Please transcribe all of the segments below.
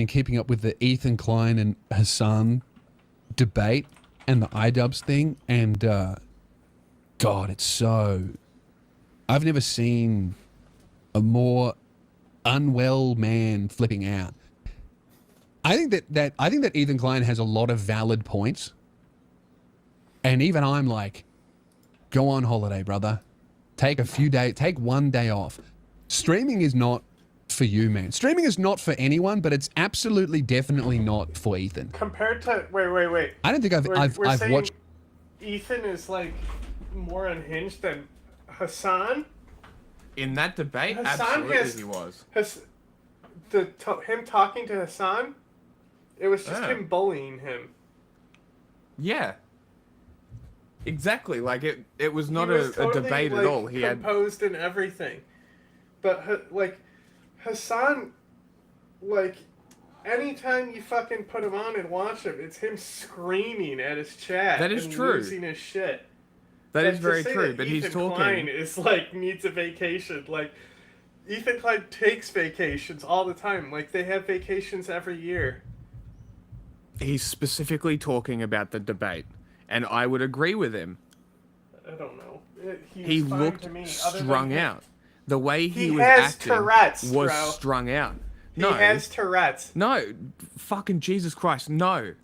been keeping up with the Ethan Klein and Hassan debate and the iDubbbz thing, and God, it's so... I've never seen a more unwell man flipping out. I think that Ethan Klein has a lot of valid points, and even I'm like, go on holiday, brother. Take one day off. Streaming is not for you, man. Streaming is not for anyone, but it's absolutely, definitely not for Ethan. Compared to wait. I don't think I've watched. Ethan is like more unhinged than Hassan. In that debate, Hassan absolutely he was. Him talking to Hassan, it was just him bullying him. Yeah. Exactly. Like it was not a totally, debate like, at all. He composed and everything, but like Hassan, like anytime you fucking put him on and watch him, it's him screaming at his chat. That is and true. Losing his shit. That like, is very true. That but Ethan he's talking. Klein is like needs a vacation. Like Ethan Klein takes vacations all the time. Like they have vacations every year. He's specifically talking about the debate. And I would agree with him. I don't know. He looked strung out. The way he was has acting Tourette's, was bro. strung out. He has Tourette's. No, fucking Jesus Christ, no.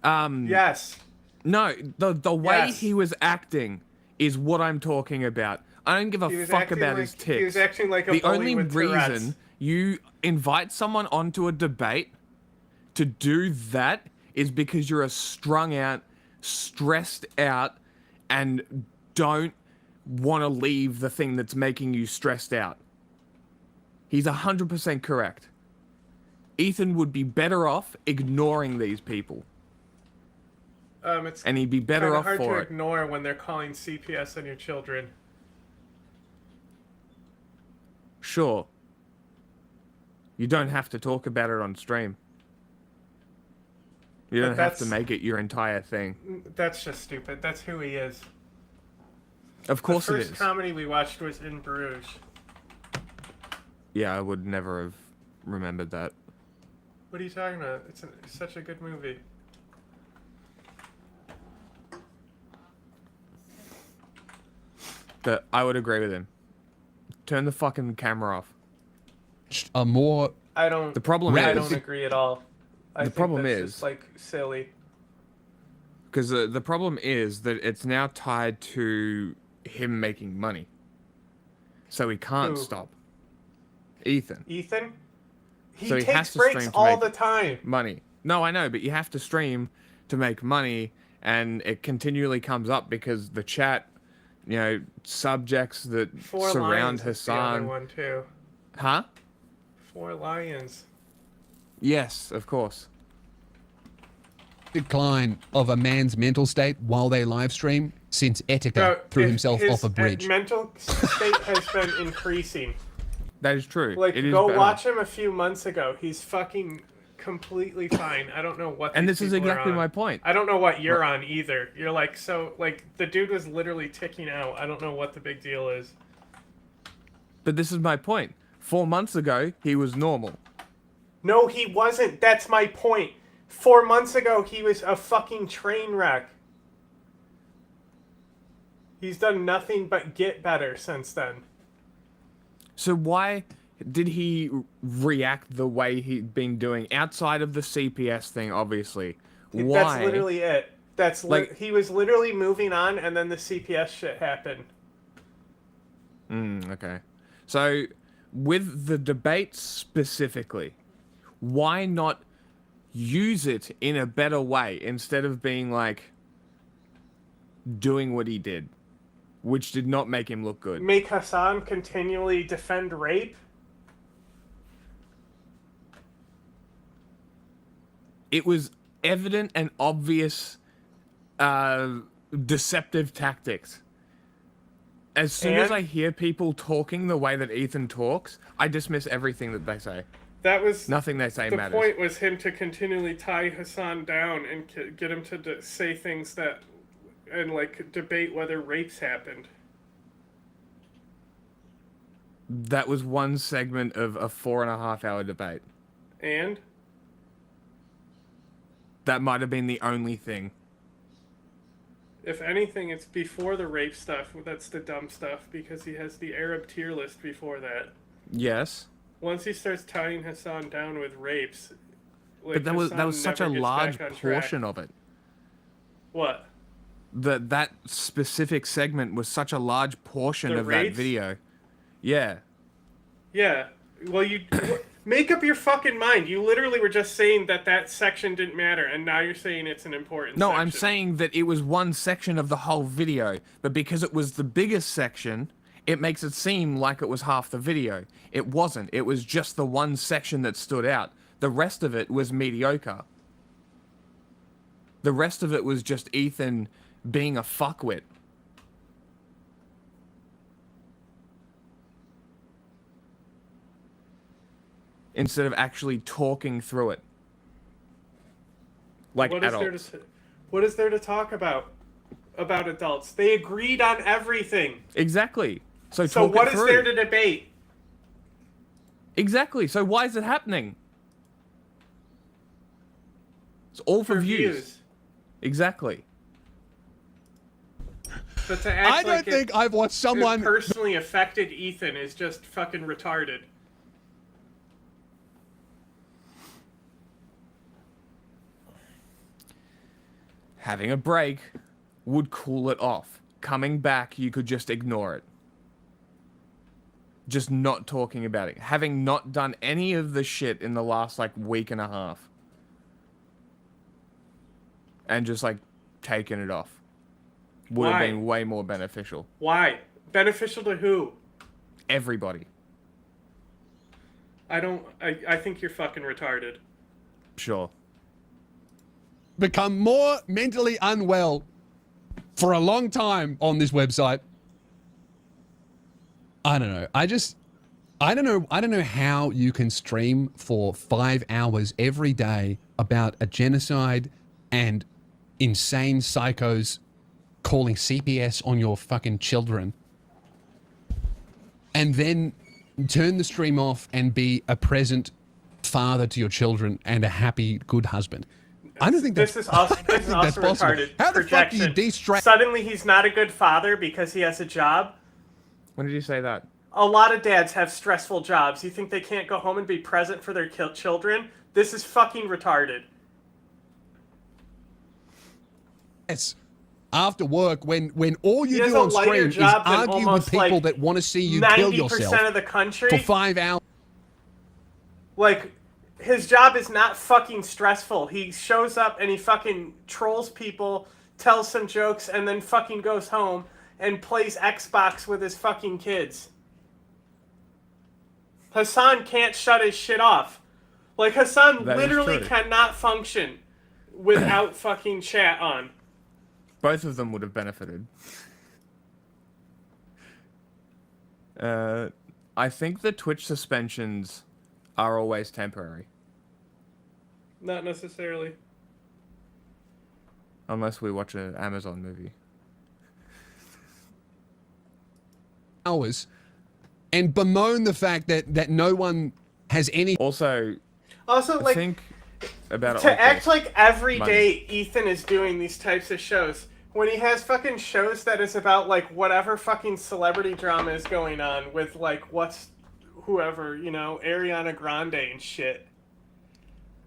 Yes. No, the way he was acting is what I'm talking about. I don't give a fuck about his tics. He was acting like a the bully only with reason Tourette's. you invite someone onto a debate to do that is because you're a strung out, stressed out, and don't want to leave the thing that's making you stressed out. He's 100% correct. Ethan would be better off ignoring these people. And he'd be better off hard for to it. ignore when they're calling CPS on your children. Sure. You don't have to talk about it on stream. You don't have to make it your entire thing. That's just stupid. That's who he is. Of course it is. The first comedy we watched was In Bruges. Yeah, I would never have remembered that. What are you talking about? It's such a good movie. But I would agree with him. Turn the fucking camera off. A more... I don't... The problem I is... don't agree at all. The problem is... just, like, silly. Because the problem is that it's now tied to him making money. So he can't stop. Ethan. Ethan? He so takes he has to breaks stream to all make the time. Money. No, I know, but you have to stream to make money, and it continually comes up because the chat, you know, subjects that surround Hassan. Is the other one too. Huh? 4 Lions. Yes, of course. Decline of a man's mental state while they live stream since Etika threw himself off a bridge. His mental state has been increasing. That is true. Like, go watch him a few months ago. He's fucking completely fine. I don't know what. And this is exactly my point. I don't know what you're on either. You're like, so, like, the dude was literally ticking out. I don't know what the big deal is. But this is my point. 4 months ago, he was normal. No, he wasn't. That's my point. 4 months ago, he was a fucking train wreck. He's done nothing but get better since then. So why did he react the way he'd been doing outside of the CPS thing, obviously? Why? That's literally it. That's like he was literally moving on, and then the CPS shit happened. Okay. So, with the debate specifically, why not use it in a better way instead of being like doing what he did, which did not make him look good? Make Hassan continually defend rape? It was evident and obvious deceptive tactics. As soon as I hear people talking the way that Ethan talks, I dismiss everything that they say. That was nothing they say matters. The point was him to continually tie Hassan down and get him to say things that, and like debate whether rapes happened. That was one segment of a 4.5-hour debate. And? That might have been the only thing. If anything, it's before the rape stuff. That's the dumb stuff, because he has the Arab tier list before that. Yes. Once he starts tying Hassan down with rapes, like, But that was Hassan such a never gets large back on portion track. of it. What? That specific segment was such a large portion The of rapes? that video. Yeah. Yeah. Well, you make up your fucking mind. You literally were just saying that section didn't matter, and now you're saying it's an important No, section. I'm saying that it was one section of the whole video, but because it was the biggest section, it makes it seem like it was half the video. It wasn't. It was just the one section that stood out. The rest of it was mediocre. The rest of it was just Ethan being a fuckwit. Instead of actually talking through it. Like adults. What is there to talk about adults? They agreed on everything. Exactly. So So talk what it is through. there to debate? Exactly. So why is it happening? It's all for views. Exactly. But to act I don't think I've watched it someone. personally affected Ethan is just fucking retarded. Having a break would cool it off. Coming back, you could just ignore it. Just not talking about it. Having not done any of the shit in the last, like, week and a half. And just, like, taking it off. Would have Why? been way more beneficial. Why? Beneficial to who? Everybody. I think you're fucking retarded. Sure. Become more mentally unwell for a long time on this website. I don't know. I don't know how you can stream for 5 hours every day about a genocide and insane psychos calling CPS on your fucking children, and then turn the stream off and be a present father to your children and a happy, good husband. I don't think This is also possible. retarded. How the fuck do you projection. de-stress? Suddenly he's not a good father because he has a job. When did you say that? A lot of dads have stressful jobs. You think they can't go home and be present for their children? This is fucking retarded. After work, when all you He has do a on lighter stream is job than argue with almost, people like, that want to see you kill 90% yourself of the country. for 5 hours. Like, his job is not fucking stressful. He shows up and he fucking trolls people, tells some jokes, and then fucking goes home and plays Xbox with his fucking kids. Hassan can't shut his shit off. Like, Hassan That is literally true. cannot function without fucking chat on. Both of them would have benefited. I think the Twitch suspensions are always temporary. Not necessarily. Unless we watch an Amazon movie. Hours and bemoan the fact that no one has any. Also, Also, I like, think about it to like act this. like every Money. day Ethan is doing these types of shows, when he has fucking shows that is about, like, whatever fucking celebrity drama is going on with, like, whoever, you know, Ariana Grande and shit.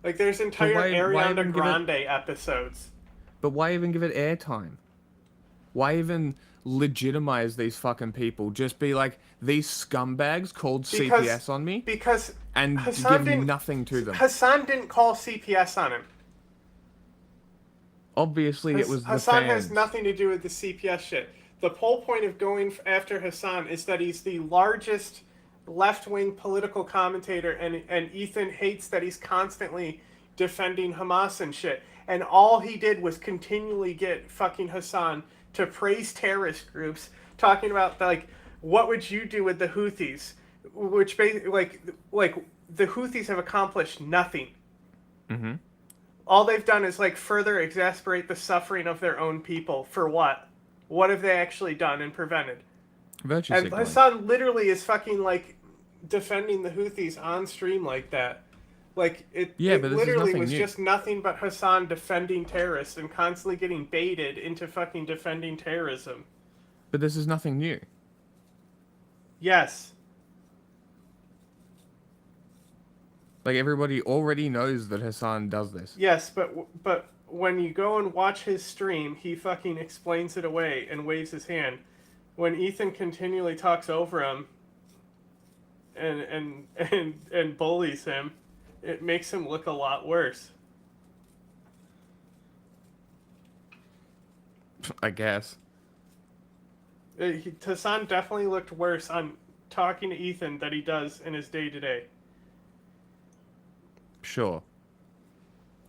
Like, there's entire why Ariana even give it- Grande episodes. But why even give it airtime? Why even legitimize these fucking people? Just be like, these scumbags called CPS on me Because and Hassan give didn't- nothing to them. Hassan didn't call CPS on him. Obviously, it was the Hassan fans. has nothing to do with the CPS shit. The whole point of going after Hassan is that he's the largest left-wing political commentator, and Ethan hates that he's constantly defending Hamas and shit. And all he did was continually get fucking Hassan to praise terrorist groups, talking about, like, what would you do with the Houthis? Which, like the Houthis have accomplished nothing. Mm-hmm. All they've done is, like, further exasperate the suffering of their own people. For what? What have they actually done and prevented? Virtue And signaling. Hassan literally is fucking, like, defending the Houthis on stream like that. Like, it but this is literally nothing was new. just nothing but Hassan defending terrorists and constantly getting baited into fucking defending terrorism. But this is nothing new. Yes. Like, everybody already knows that Hassan does this. Yes, but when you go and watch his stream, he fucking explains it away and waves his hand. When Ethan continually talks over him and bullies him, it makes him look a lot worse. I guess. Hassan definitely looked worse on talking to Ethan than he does in his day-to-day. Sure.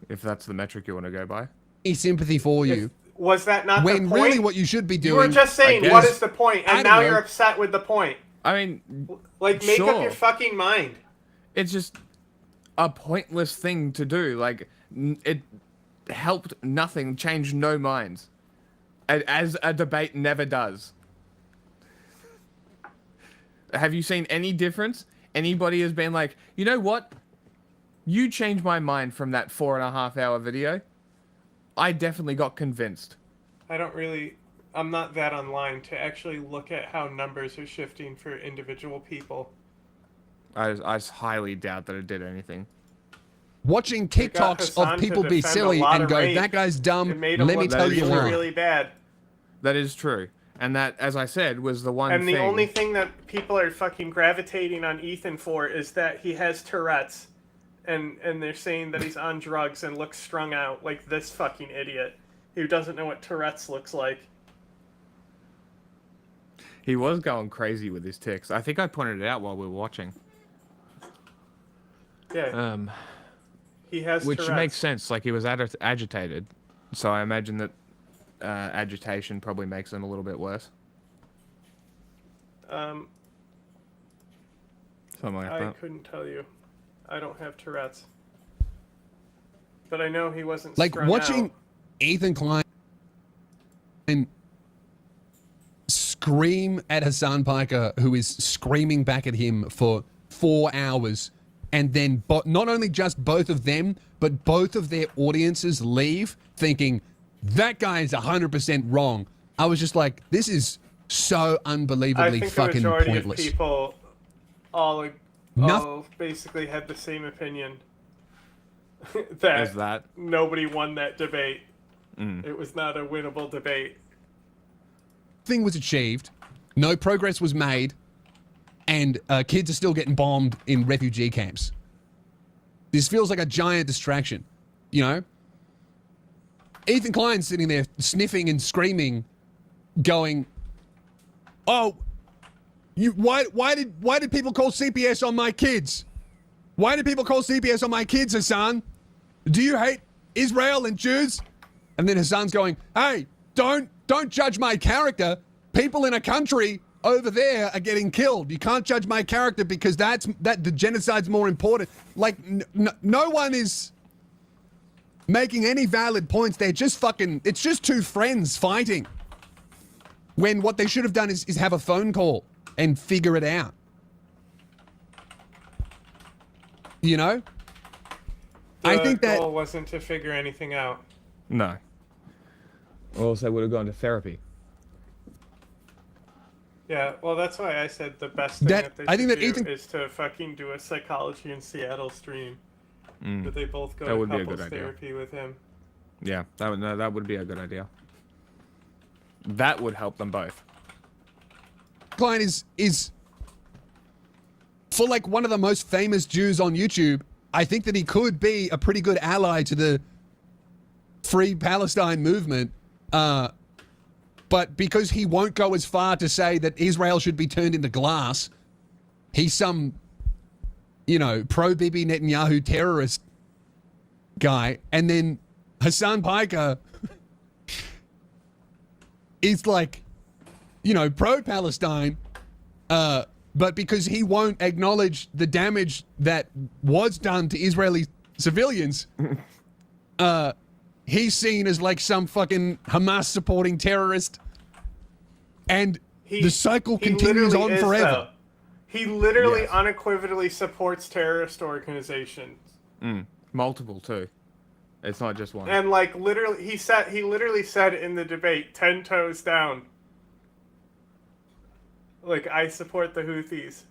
If that's the metric you want to go by. Any sympathy for you. Was that not the When point? really what you should be doing... You were just saying, guess. what is the point? I And don't now know. you're upset with the point. I mean, Like, make Sure. up your fucking mind. it's just a pointless thing to do. Like, it helped nothing, changed no minds. As a debate never does. Have you seen any difference? Anybody has been like, you know what? You changed my mind from that 4.5 hour video. I definitely got convinced. I'm not that online to actually look at how numbers are shifting for individual people. I highly doubt that it did anything. Watching got TikToks Hassan of to people be defend a silly lot and of go, rape. that guy's It dumb, made him let me look tell you really, why. really bad. That is true. And that, as I said, was the one And thing. the only thing that people are fucking gravitating on Ethan for is that he has Tourette's. And they're saying that he's on drugs and looks strung out like this fucking idiot who doesn't know what Tourette's looks like. He was going crazy with his tics. I think I pointed it out while we were watching. Yeah, he has Which Tourette's. makes sense. Like, he was agitated. So I imagine that agitation probably makes him a little bit worse. Something like I that. couldn't tell you. I don't have Tourette's. But I know he wasn't Like, strung watching out. Ethan Klein scream at Hassan Piker, who is screaming back at him for 4 hours, and then not only just both of them, but both of their audiences leave thinking, that guy is 100% wrong. I was just like, this is so I unbelievably think the fucking majority pointless. of people all basically had the same opinion. As that. Nobody won that debate. It was not a winnable debate. Thing was achieved, no progress was made, and kids are still getting bombed in refugee camps. This feels like a giant distraction, you know? Ethan Klein's sitting there sniffing and screaming, going, "Oh, why did people call CPS on my kids? Why did people call CPS on my kids, Hassan? Do you hate Israel and Jews?" And then Hassan's going, "Hey, don't judge my character. People in a country over there are getting killed. You can't judge my character because that the genocide's more important." Like, no one is making any valid points. They're just fucking, it's just two friends fighting. When what they should have done is have a phone call and figure it out. You know? I think The that goal wasn't to figure anything out. No. Or else they would have gone to therapy. Yeah, well, that's why I said the best thing That- that they I think should that do Ethan- is to fucking do a psychology in Seattle stream. That they both go That to would be a couples good idea. therapy with him. Yeah, that would be a good idea. That would help them both. Klein is for like one of the most famous Jews on YouTube. I think that he could be a pretty good ally to the Free Palestine movement. But because he won't go as far to say that Israel should be turned into glass, he's some, pro-Bibi Netanyahu terrorist guy. And then Hassan Piker is like, pro-Palestine, but because he won't acknowledge the damage that was done to Israeli civilians, he's seen as like some fucking Hamas-supporting terrorist, and the cycle continues literally on is, forever. though. He literally Yes. unequivocally supports terrorist organizations. Multiple too. It's not just one. And like literally, he literally said in the debate, 10 toes down. Like, I support the Houthis.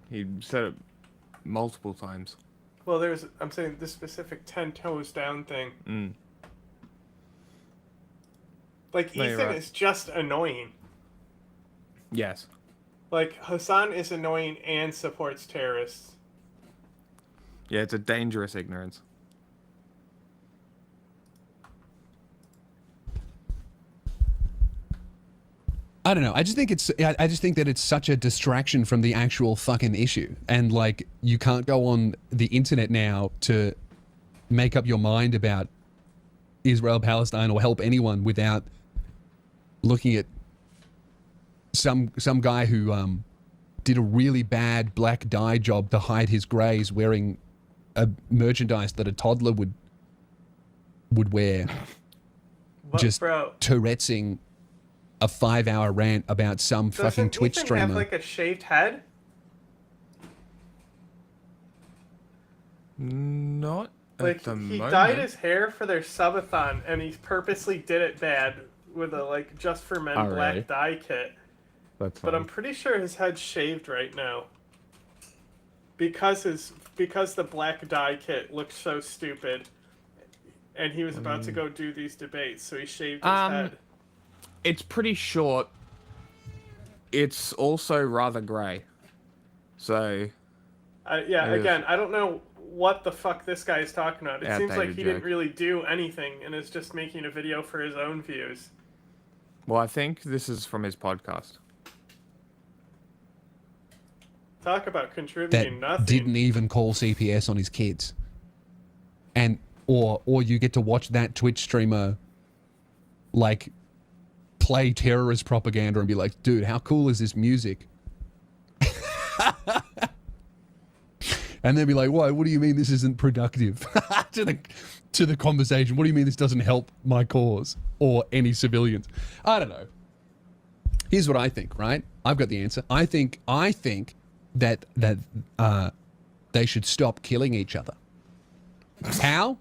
He said it multiple times. Well, I'm saying this specific 10 toes down thing. Like, No, you're Ethan right. is just annoying. Yes. Like, Hassan is annoying and supports terrorists. Yeah, it's a dangerous ignorance. I don't know. I just think that it's such a distraction from the actual fucking issue. And like, you can't go on the internet now to make up your mind about Israel, Palestine, or help anyone without looking at some guy who did a really bad black dye job to hide his greys wearing a merchandise that a toddler would wear. But, Just bro, Tourette'sing a 5-hour rant about some fucking Twitch Ethan streamer. have like a shaved head? Not Like, at the he moment. dyed his hair for their subathon, and he purposely did it bad with a like just for men Oh, black really? dye kit. That's But funny. I'm pretty sure his head's shaved right now. Because the black dye kit looked so stupid, and he was about to go do these debates, so he shaved his head. It's pretty short. It's also rather grey. So, Yeah, It is. again, I don't know what the fuck this guy is talking about. It seems like Outdated he didn't joke. really do anything and is just making a video for his own views. well, I think this is from his podcast. Talk about that contributing nothing. didn't even call CPS on his kids. And or you get to watch that Twitch streamer like play terrorist propaganda and be like, dude, how cool is this music? And then be like, what do you mean this isn't productive? to the conversation. What do you mean this doesn't help my cause or any civilians? I don't know. Here's what I think, right? I've got the answer. I think that they should stop killing each other. How?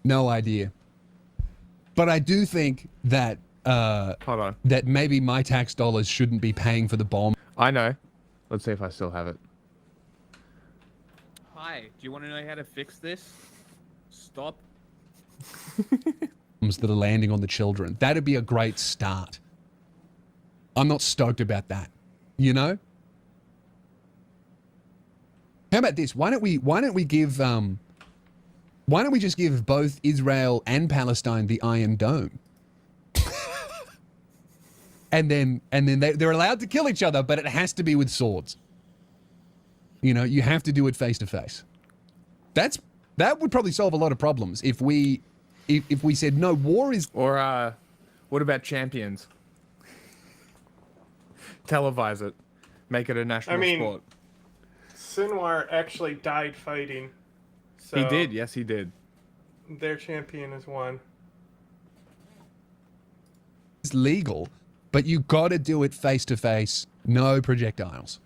No idea. But I do think that Hold on. that maybe my tax dollars shouldn't be paying for the bomb. I know. Let's see if I still have it. Hi, do you want to know how to fix this? Stop. That are landing on the children. That'd be a great start. I'm not stoked about that. You know? How about this? Why don't we just give both Israel and Palestine the Iron Dome? and then they're allowed to kill each other, but it has to be with swords. You know, you have to do it face to face. That would probably solve a lot of problems if we said no, war is. Or, what about Champions? Televise it. Make it a national sport. Sinwar actually died fighting. So He did. Yes, he did. Their champion is won. It's legal, but you got to do it face to face, no projectiles.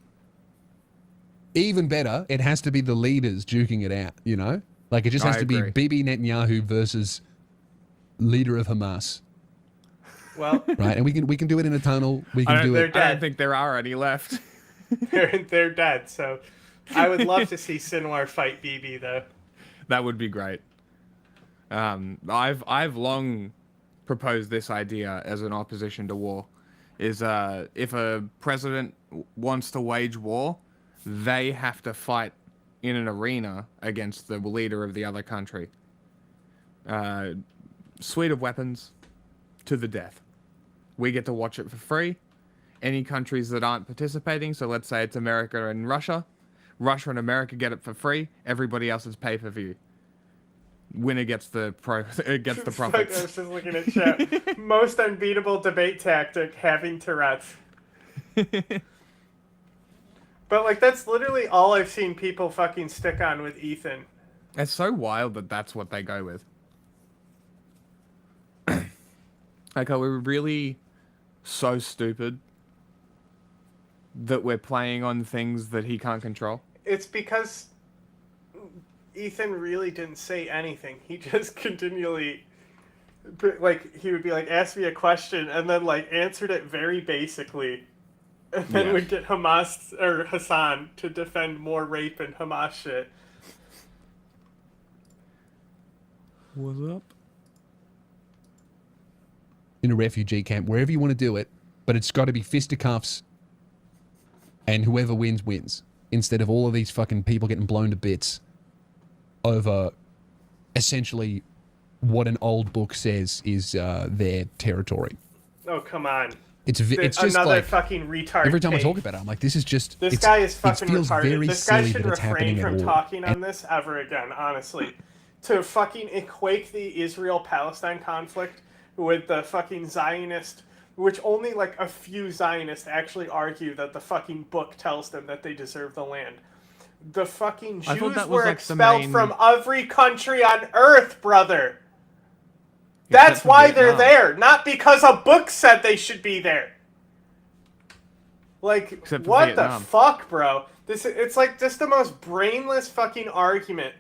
Even better, it has to be the leaders duking it out, you know? Like it just has I to be agree. Bibi Netanyahu versus leader of Hamas, Well, right? And we can do it in a tunnel. We can do they're it. I dead. don't think there are any left. they're dead. So I would love to see Sinwar fight BB though. That would be great. I've long proposed this idea as an opposition to war. Is if a president wants to wage war, they have to fight in an arena against the leader of the other country. Suite of weapons to the death. We get to watch it for free. Any countries that aren't participating, so let's say it's America and Russia. Russia and America get it for free. Everybody else is pay-per-view. Winner gets the gets the Fuck, I profits. was just looking at chat. Most unbeatable debate tactic: having Tourette's. But like that's literally all I've seen people fucking stick on with Ethan. It's so wild that that's what they go with. Like, are we really so stupid that we're playing on things that he can't control? It's because Ethan really didn't say anything. He just continually, like, he would be like, ask me a question, and then, like, answered it very basically. And then Yeah. would get Hamas, or Hassan, to defend more rape and Hamas shit. What's up? In a refugee camp, wherever you want to do it, but it's got to be fisticuffs, and whoever wins, wins. Instead of all of these fucking people getting blown to bits over essentially what an old book says is their territory. Oh, come on. It's just another like fucking retard. every time I take. talk about it, I'm like, this is just This guy is fucking it feels retarded. very This guy silly should that it's refrain happening from at all. talking on this ever again, honestly. To fucking equate the Israel-Palestine conflict with the fucking Zionist, which only like a few Zionists actually argue that the fucking book tells them that they deserve the land. The fucking I thought Jews that was, were like, the expelled main- from every country on earth, brother. Except That's for why they're Vietnam. there, not because a book said they should be there. Like, Except for what Vietnam. the fuck, bro? It's like just the most brainless fucking argument.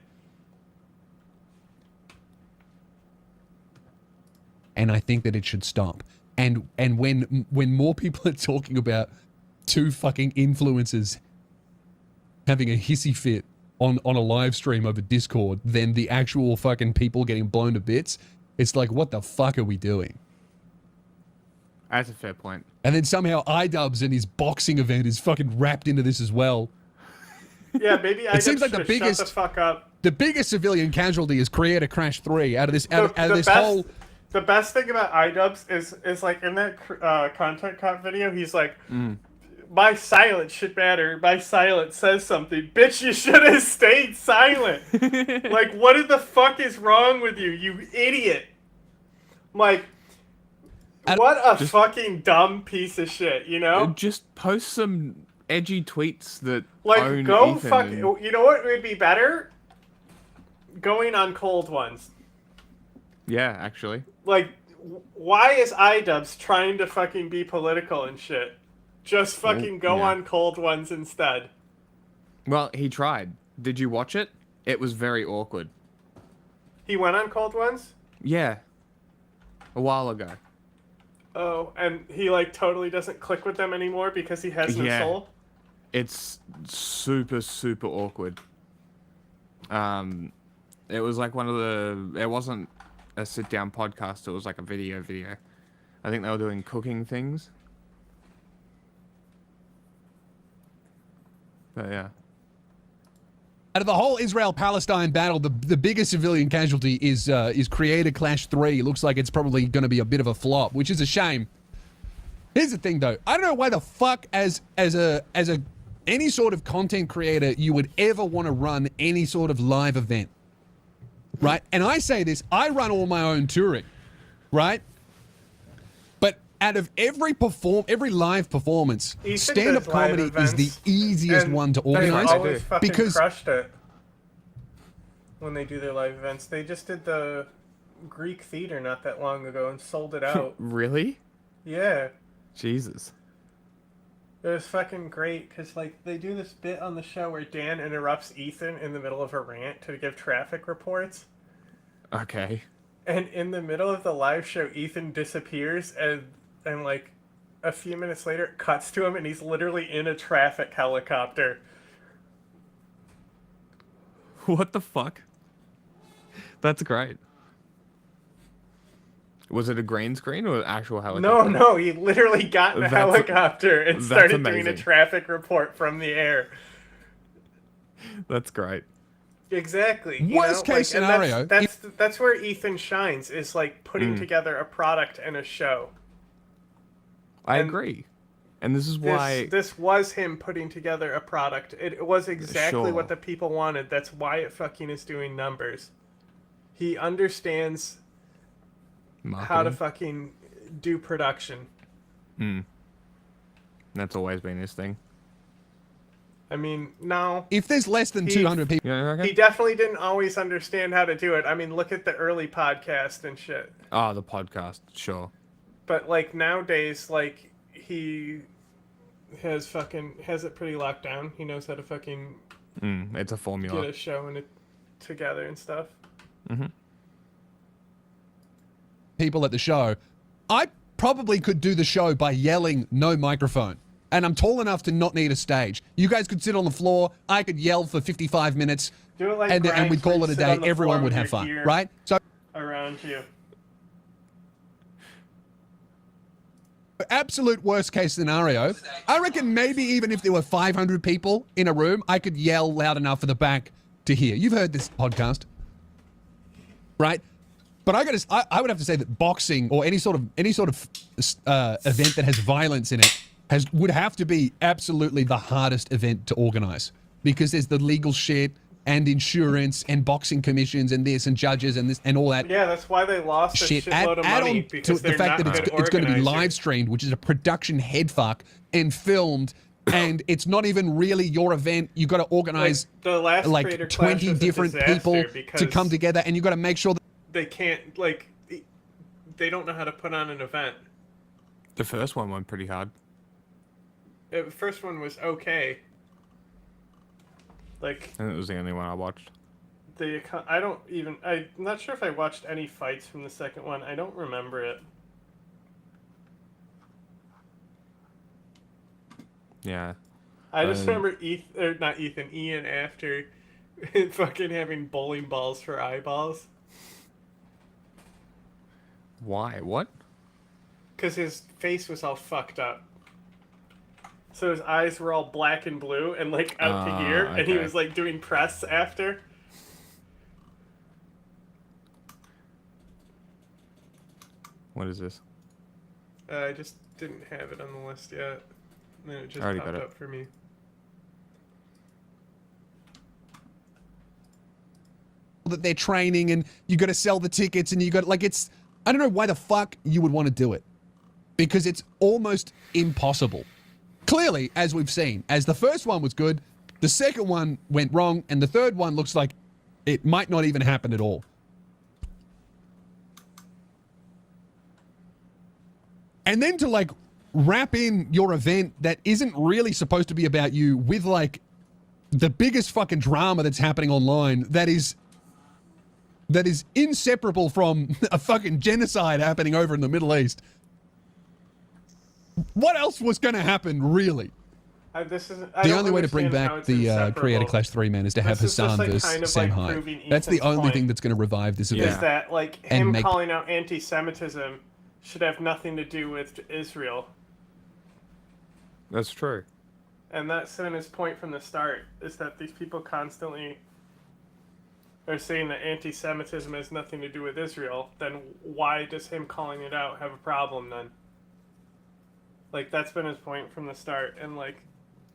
And I think that it should stop. And when more people are talking about two fucking influencers having a hissy fit on a live stream over Discord than the actual fucking people getting blown to bits, it's like, what the fuck are we doing? That's a fair point. And then somehow iDubbbz and his boxing event is fucking wrapped into this as well. Yeah, maybe I seems like the shut biggest- the fuck up. The biggest civilian casualty is Creator Crash 3 out of this The this best- whole. The best thing about iDubbbz is like in that content cop video, he's like, my silence should matter. My silence says something. Bitch, you should have stayed silent. Like, what the fuck is wrong with you, you idiot? Like, what a fucking dumb piece of shit, you know? Just post some edgy tweets that Like, own go Ethan fuck. and- You know what would be better? Going on cold ones. Yeah, actually. Like, why is iDubbbz trying to fucking be political and shit? Just fucking go yeah. on cold ones instead. Well, he tried. Did you watch it? It was very awkward. He went on cold ones? Yeah. A while ago. Oh, and he like totally doesn't click with them anymore because he has no Yeah. soul? It's super, super awkward. It was like one of the... It wasn't a sit-down podcast. It was like a video. I think they were doing cooking things. But yeah. Out of the whole Israel-Palestine battle, the biggest civilian casualty is Creator Clash 3. It looks like it's probably going to be a bit of a flop, which is a shame. Here's the thing, though. I don't know why the fuck, as any sort of content creator, you would ever want to run any sort of live event, right? And I say this, I run all my own touring, right? But out of every live performance, Ethan stand-up does live comedy is the events, easiest and one to They organize. always fucking because- crushed it when they do their live events. They just did the Greek theater not that long ago and sold it out. Really? Yeah. Jesus. It was fucking great because, like, they do this bit on the show where Dan interrupts Ethan in the middle of a rant to give traffic reports. Okay. And in the middle of the live show, Ethan disappears, and like, a few minutes later, it cuts to him, and he's literally in a traffic helicopter. What the fuck? That's great. Was it a green screen or an actual helicopter? No, he literally got in a That's- helicopter and that's started doing a amazing. traffic report from the air. That's great. Exactly. you Worst know, case and scenario, That's where Ethan shines, is like putting together a product and a show. I And agree. And this is why... This was him putting together a product. It was exactly Sure. what the people wanted. That's why it fucking is doing numbers. He understands how to Marketing. fucking do production. That's always been his thing. I mean, no. If there's less than 200 people, You know what I reckon? He definitely didn't always understand how to do it. I mean, look at the early podcast and shit. Oh, the podcast. Sure. But like nowadays, like he has it pretty locked down. He knows how to fucking It's a formula. get a show into together and stuff. People at the show, I probably could do the show by yelling no microphone. And I'm tall enough to not need a stage. You guys could sit on the floor. I could yell for 55 minutes. Do it like and Grimes, we'd call where it a you sit day. on the Everyone floor would with have your fun, gear right? So around you. absolute worst case scenario, I reckon maybe even if there were 500 people in a room, I could yell loud enough for the back to hear. You've heard this podcast, right? But I would have to say that boxing or any sort of event that has violence in it would have to be absolutely the hardest event to organize, because there's the legal shit and insurance and boxing commissions and this and judges and this and all that. Yeah, that's why they lost a Shit. shitload of Add money, on because to the fact that it's going to be live streamed, which is a production headfuck, and filmed, and it's not even really your event. You got to organize the last Creator Clash 20 was a different disaster people to because come together, and you got to make sure that they can't they don't know how to put on an event. The first one went pretty hard. The first one was okay. Like, And it was the only one I watched. I'm not sure if I watched any fights from the second one. I don't remember it. Yeah. I just remember Ian after fucking having bowling balls for eyeballs. Why? What? Because his face was all fucked up. So his eyes were all black and blue and like out to here, and he okay. was like doing press after. What is this? I just didn't have it on the list yet. And then it just Already popped got it. up for me. that they're training, and you got to sell the tickets, and you got it's. I don't know why the fuck you would want to do it, because it's almost impossible. Clearly, as we've seen, as the first one was good, the second one went wrong, and the third one looks like it might not even happen at all. And then to wrap in your event that isn't really supposed to be about you with the biggest fucking drama that's happening online that is inseparable from a fucking genocide happening over in the Middle East. What else was going to happen, really? The only way to bring back the Creator Clash 3, man, is to have Hassan versus Sam Hyde. That's the only thing that's going to revive this event. Is that him calling out anti-Semitism should have nothing to do with Israel. That's true. And that's been his point from the start, is that these people constantly are saying that anti-Semitism has nothing to do with Israel. Then why does him calling it out have a problem then? That's been his point from the start, and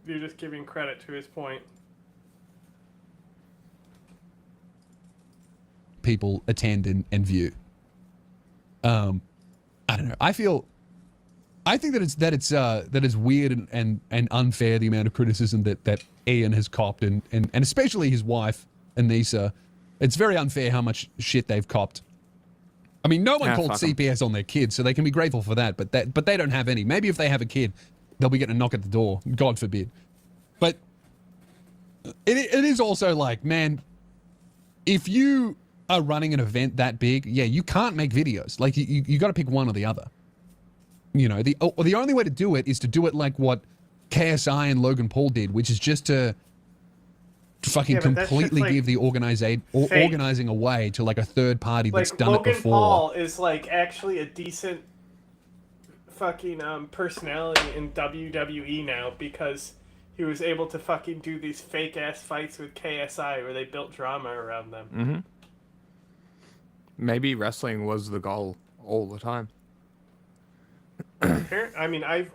you're just giving credit to his point. People attend and view. I don't know. I think that it's weird and unfair, the amount of criticism that Ian has copped, and especially his wife Anissa. It's very unfair how much shit they've copped. I mean, no one called CPS on their kids, so they can be grateful for that. But they don't have any. Maybe if they have a kid, they'll be getting a knock at the door. God forbid. But it is also man, if you are running an event that big, yeah, you can't make videos. You got to pick one or the other. The only way to do it is to do it like what KSI and Logan Paul did, which is just to fucking completely give the organizing away to a third party that's done Logan it before. Paul is actually a decent fucking personality in WWE now, because he was able to fucking do these fake ass fights with KSI where they built drama around them. Mm-hmm. Maybe wrestling was the goal all the time. I mean, I've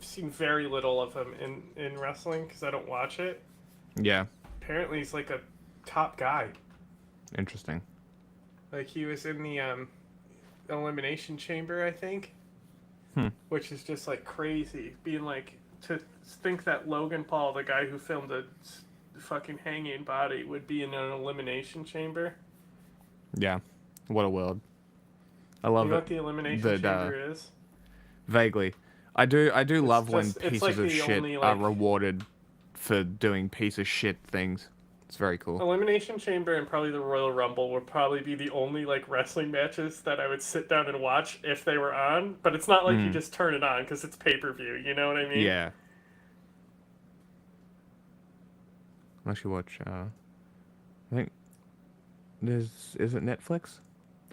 seen very little of him in wrestling because I don't watch it. Yeah. Apparently, he's a top guy. Interesting. He was in the Elimination Chamber, I think. Which is just crazy. Being to think that Logan Paul, the guy who filmed a fucking hanging body, would be in an Elimination Chamber. Yeah. What a world. I love you know it. What the Elimination Chamber is? Vaguely. I do love when it's pieces of shit only, are rewarded for doing piece of shit things. It's very cool. Elimination Chamber and probably the Royal Rumble would probably be the only like wrestling matches that I would sit down and watch if they were on. But it's not like you just turn it on because it's pay-per-view. You know what I mean? Yeah. Unless you watch, I think is it Netflix?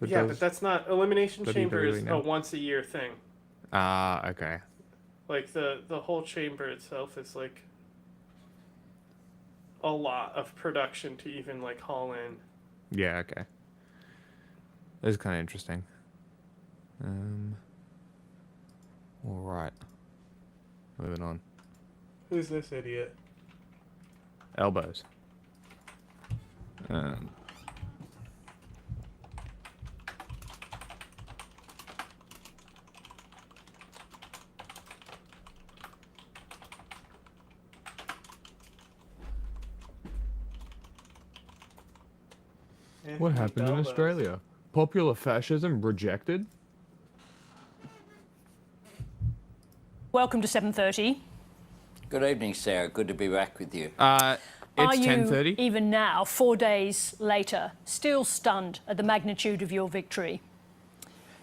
Yeah, but that's not Elimination Chamber is now? a once-a-year thing. Ah, okay. Like the whole chamber itself is like a lot of production to even like haul in. Yeah, okay. That is kind of interesting. All right. Moving on. Who's this idiot? Elbows. What happened in Australia? Popular fascism rejected? Welcome to 7:30. Good evening, Sarah. Good to be back with you. It's Are you, 10:30. even now, 4 days later, still stunned at the magnitude of your victory?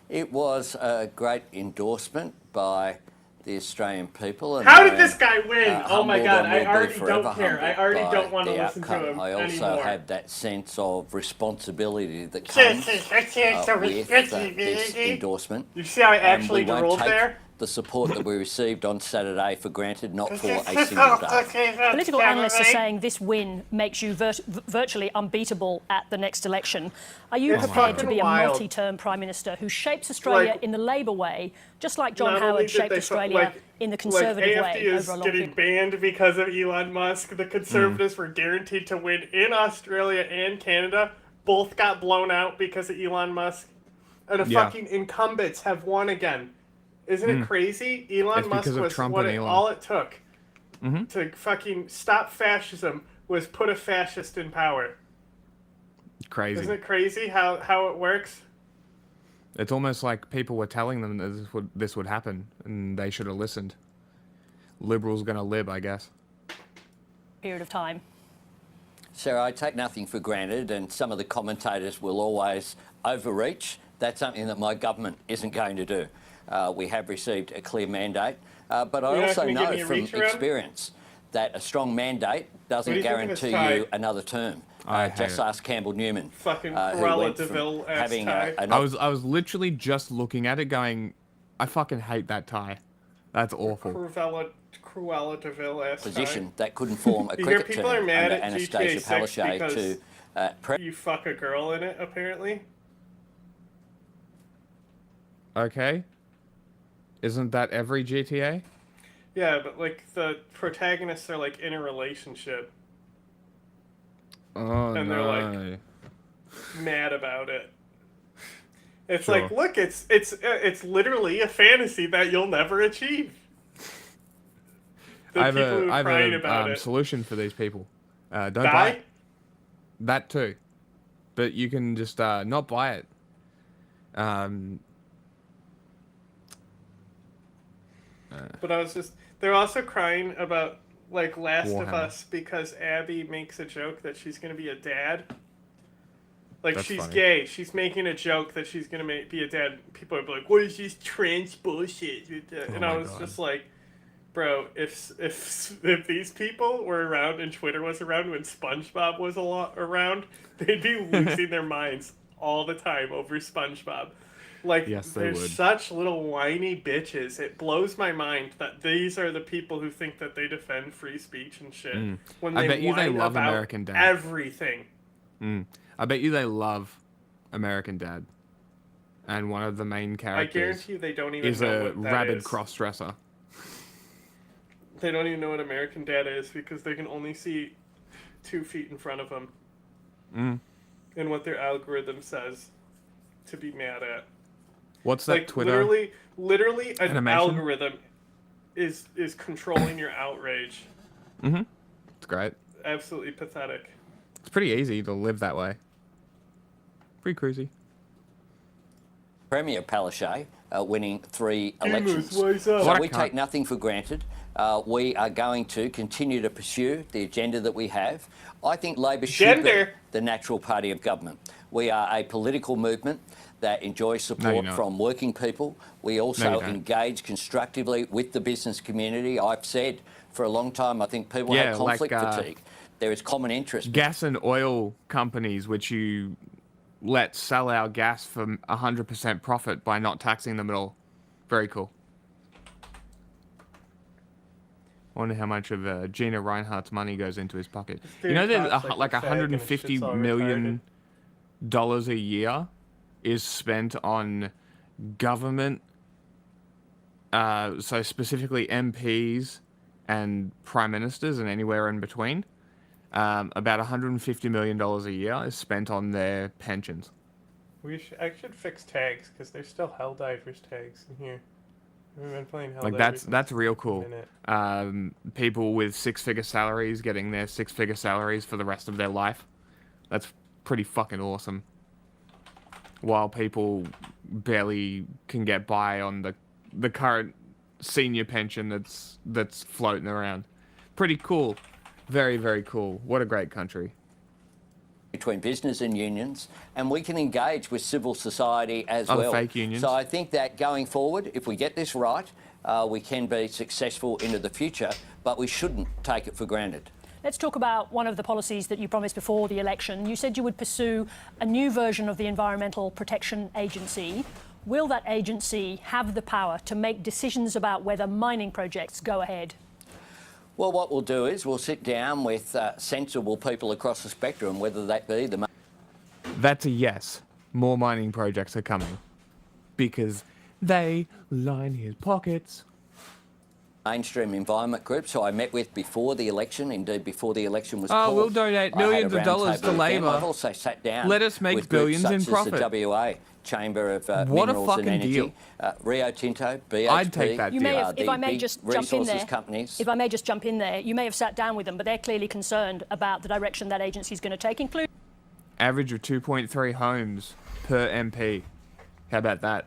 It was a great endorsement by the Australian people. And How I did this am, guy win? Oh my humbled God, and I will be already forever don't care. I humbled already by don't want to the listen to outcome. him I also anymore. had that sense of responsibility that comes with this endorsement. You see how I And actually we won't drooled take there? the support that we received on Saturday for granted, not for a single day. Political analysts are saying this win makes you virtually unbeatable at the next election. Are you It's prepared to fucking be a wild. multi-term Prime Minister who shapes Australia Like, in the Labour way, just like John Not only Howard did shaped they Australia in the Conservative AFD way is over a long getting period? banned because of Elon Musk. The Conservatives were guaranteed to win in Australia and Canada. Both got blown out because of Elon Musk. And the Yeah. fucking incumbents have won again. Isn't it crazy? Elon It's Musk because of was Trump what and it, Elon. all it took to fucking stop fascism was put a fascist in power. Crazy. Isn't it crazy how it works? It's almost like people were telling them that this would happen, and they should have listened. Liberals gonna lib, I guess. Period of time. Sarah, I take nothing for granted, and some of the commentators will always overreach. That's something that my government isn't going to do. We have received a clear mandate, but I You're not also gonna give know me a from reach around? experience that a strong mandate doesn't What do you think of this guarantee you tie? another term. I hate Just it. ask Campbell Newman, Fucking who Cruella went de from Vil ass having tie. an I was literally just looking at it, going, I fucking hate that tie. That's awful. Cruella de Vil ass opposition that couldn't form a You hear cricket people team are mad under at Anastasia GTA 6 Palaszczuk because to tie. You fuck a girl in it, apparently. Okay. Isn't that every GTA? Yeah, but like the protagonists are like in a relationship, Oh, And they're no. like- mad about it. It's Sure. like, look, it's literally a fantasy that you'll never achieve. The I have people who are crying a about it solution for these people. Don't buy die. it. That too. But you can just not buy it. But they're also crying about like Last of Warhammer. Us because Abby makes a joke that she's gonna be a dad. Like That's she's funny. gay. She's making a joke that she's gonna be a dad. People are like, "What is this trans bullshit?" And I my was God. just like, "Bro, if these people were around and Twitter was around when SpongeBob was around, they'd be losing their minds all the time over SpongeBob." Like, Yes, they they're would. such little whiny bitches. It blows my mind that these are the people who think that they defend free speech and shit. When I they bet you they whine love about American Dad. everything. I bet you they love American Dad. And one of the main I characters guarantee you they don't even is know a what that rabid is. cross-dresser. They don't even know what American Dad is because they can only see 2 feet in front of them. And what their algorithm says to be mad at. What's that Like Twitter? literally an animation? algorithm is controlling your outrage. It's great. Absolutely pathetic. It's pretty easy to live that way. Pretty cruisy. Premier Palaszczuk winning 3 Gamers, elections. wise up. So What a we cunt. take nothing for granted. We are going to continue to pursue the agenda that we have. I think Labor should be Gender. the natural party of government. We are a political movement that enjoys No, you're support not. from working people. We No, also you don't. engage constructively with the business community. I've said for a long time, I think people Yeah, have conflict like, fatigue. There is common interest. Gas and oil companies, which you let sell our gas for 100% profit by not taxing them at all. Very cool. Wonder how much of Gina Reinhardt's money goes into his pocket. You know, there's like $150 million a year is spent on government, so specifically MPs and prime ministers and anywhere in between. About $150 million a year is spent on their pensions. I should fix tags because there's still Helldivers tags in here. We've been playing Helldivers. Like that's real cool. minute. People with 6-figure salaries getting their 6-figure salaries for the rest of their life. That's pretty fucking awesome. While people barely can get by on the current senior pension that's floating around. Pretty cool. Very, very cool. What a great country. Between business and unions, and we can engage with civil society as Other well. fake unions. So I think that going forward, if we get this right, we can be successful into the future, but we shouldn't take it for granted. Let's talk about one of the policies that you promised before the election. You said you would pursue a new version of the Environmental Protection Agency. Will that agency have the power to make decisions about whether mining projects go ahead? Well, what we'll do is we'll sit down with sensible people across the spectrum, whether that be the That's a yes. More mining projects are coming. Because they line his pockets. mainstream environment groups who I met with before the election, indeed before the election was Oh, called. we'll donate millions of dollars to Labor. I've also sat down Let us make with groups billions in such profit. as the WA Chamber of What a Minerals fucking and Energy, deal. Rio Tinto, BHP. I'd take that You may deal. have, if I may just jump in resources there, companies. if I may just jump in there, you may have sat down with them, but they're clearly concerned about the direction that agency is going to take, including Average of 2.3 homes per MP. How about that?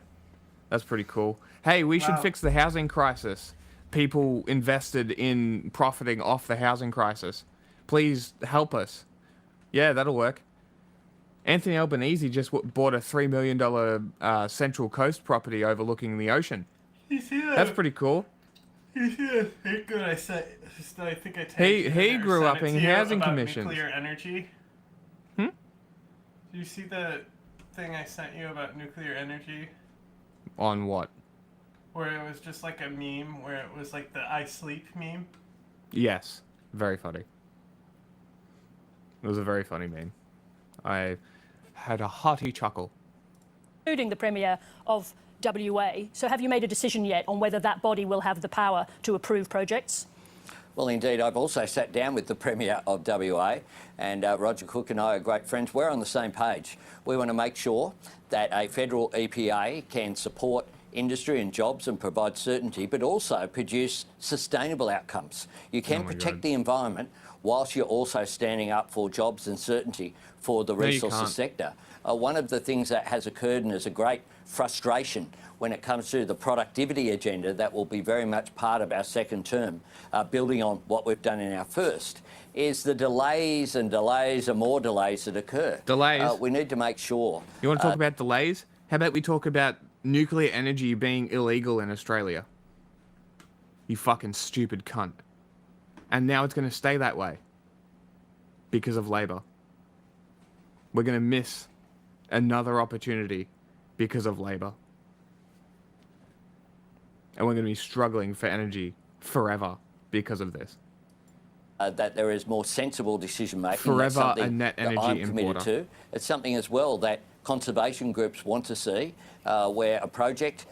That's pretty cool. Hey, we should fix the housing crisis. People invested in profiting off the housing crisis. Please help us. Yeah, that'll work. Anthony Albanese just bought a $3 million Central Coast property overlooking the ocean. You see that? That's pretty cool. You see that thing that I said? I think I tagged He you he in or grew sent up it in to you housing about commissions. Nuclear energy. Hmm? Do you see the thing I sent you about nuclear energy? On what? Where it was just like a meme, where it was like the I sleep meme. Yes. Very funny. It was a very funny meme. I had a hearty chuckle. the Premier of WA. So have you made a decision yet on whether that body will have the power to approve projects? Well, indeed, I've also sat down with the Premier of WA, and Roger Cook and I are great friends. We're on the same page. We want to make sure that a federal EPA can support industry and jobs and provide certainty, but also produce sustainable outcomes. You can protect the environment whilst you're also standing up for jobs and certainty for the resources sector. One of the things that has occurred and is a great frustration when it comes to the productivity agenda that will be very much part of our second term, building on what we've done in our first, is the delays and more delays that occur. Delays? We need to make sure. You want to talk about delays? How about we talk about nuclear energy being illegal in Australia? You fucking stupid cunt. And now it's going to stay that way. Because of Labor. We're going to miss another opportunity because of Labor. And we're going to be struggling for energy forever because of this. That there is more sensible decision making. Forever a net that energy I'm committed importer. to. It's something as well that conservation groups want to see, where a project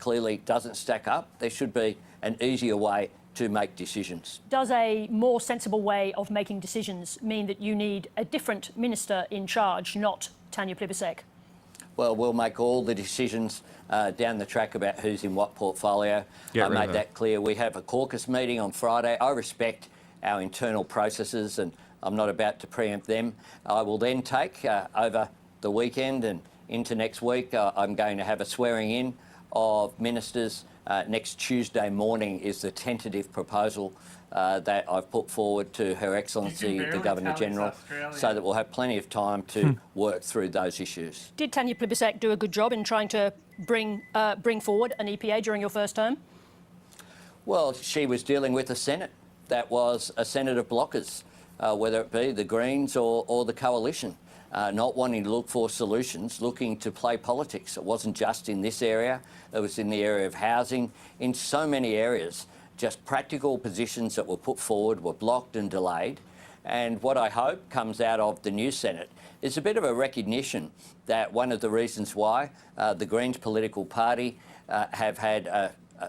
clearly doesn't stack up. There should be an easier way to make decisions. Does a more sensible way of making decisions mean that you need a different minister in charge, not Tanya Plibersek? Well, we'll make all the decisions down the track about who's in what portfolio. I made that clear. We have a caucus meeting on Friday. I respect our internal processes and I'm not about to preempt them. I will then take over the weekend and into next week, I'm going to have a swearing in of ministers. Next Tuesday morning is the tentative proposal that I've put forward to Her Excellency the Governor-General, so that we'll have plenty of time to work through those issues. Did Tanya Plibersek do a good job in trying to bring forward an EPA during your first term? Well, she was dealing with a Senate that was a Senate of blockers, whether it be the Greens or the Coalition, not wanting to look for solutions, looking to play politics. It wasn't just in this area, it was in the area of housing, in so many areas. Just practical positions that were put forward were blocked and delayed. And what I hope comes out of the new Senate is a bit of a recognition that one of the reasons why the Greens political party have had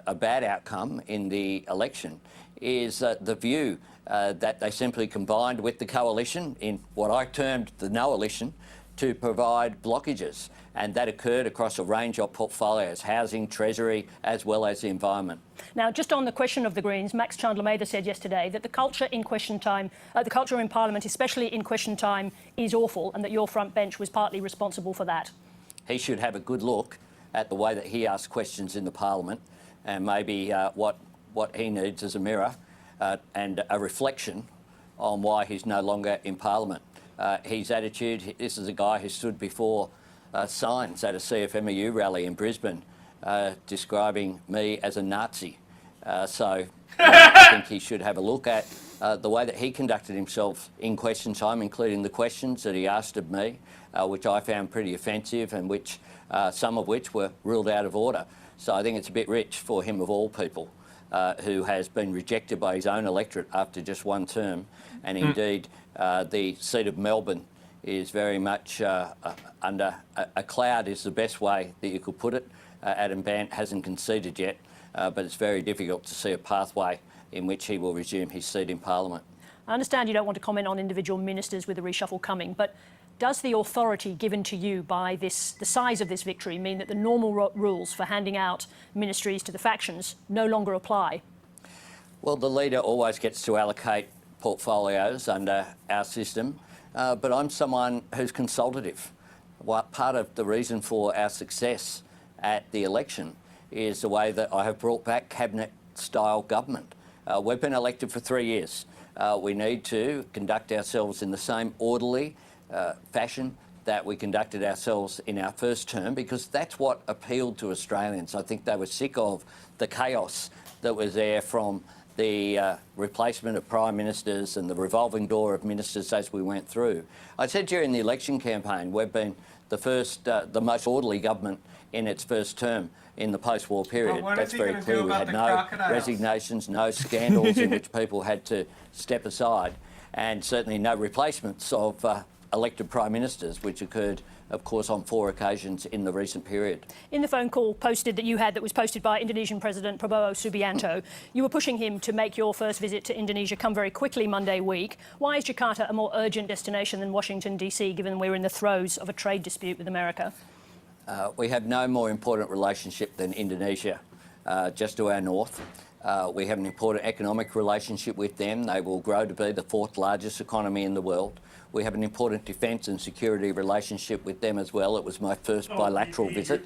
a bad outcome in the election is the view that they simply combined with the coalition in what I termed the no-alition to provide blockages. And that occurred across a range of portfolios, housing, treasury, as well as the environment. Now, just on the question of the Greens, Max Chandler-Mather said yesterday that the culture in question time, the culture in Parliament, especially in question time, is awful, and that your front bench was partly responsible for that. He should have a good look at the way that he asks questions in the Parliament, and maybe what he needs is a mirror and a reflection on why he's no longer in Parliament. His attitude, this is a guy who stood before signs at a CFMEU rally in Brisbane describing me as a Nazi. So I think he should have a look at the way that he conducted himself in question time, including the questions that he asked of me, which I found pretty offensive and which some of which were ruled out of order. So I think it's a bit rich for him, of all people, who has been rejected by his own electorate after just one term. And indeed, the seat of Melbourne is very much under a cloud is the best way that you could put it. Adam Bandt hasn't conceded yet, but it's very difficult to see a pathway in which he will resume his seat in Parliament. I understand you don't want to comment on individual ministers with the reshuffle coming, but does the authority given to you by the size of this victory mean that the normal rules for handing out ministries to the factions no longer apply? Well, the leader always gets to allocate portfolios under our system, but I'm someone who's consultative. Part of the reason for our success at the election is the way that I have brought back cabinet-style government. We've been elected for 3 years. We need to conduct ourselves in the same orderly fashion that we conducted ourselves in our first term, because that's what appealed to Australians. I think they were sick of the chaos that was there from the replacement of prime ministers and the revolving door of ministers as we went through. I said during the election campaign, we've been the most orderly government in its first term in the post-war period. That's very clear. We had no resignations, no scandals in which people had to step aside, and certainly no replacements of elected prime ministers, which occurred, of course, on 4 occasions in the recent period. In the phone call that was posted by Indonesian President Prabowo Subianto, you were pushing him to make your first visit to Indonesia come very quickly Monday week. Why is Jakarta a more urgent destination than Washington, D.C., given we're in the throes of a trade dispute with America? We have no more important relationship than Indonesia, just to our north. We have an important economic relationship with them. They will grow to be the 4th largest economy in the world. We have an important defence and security relationship with them as well. It was my first bilateral visit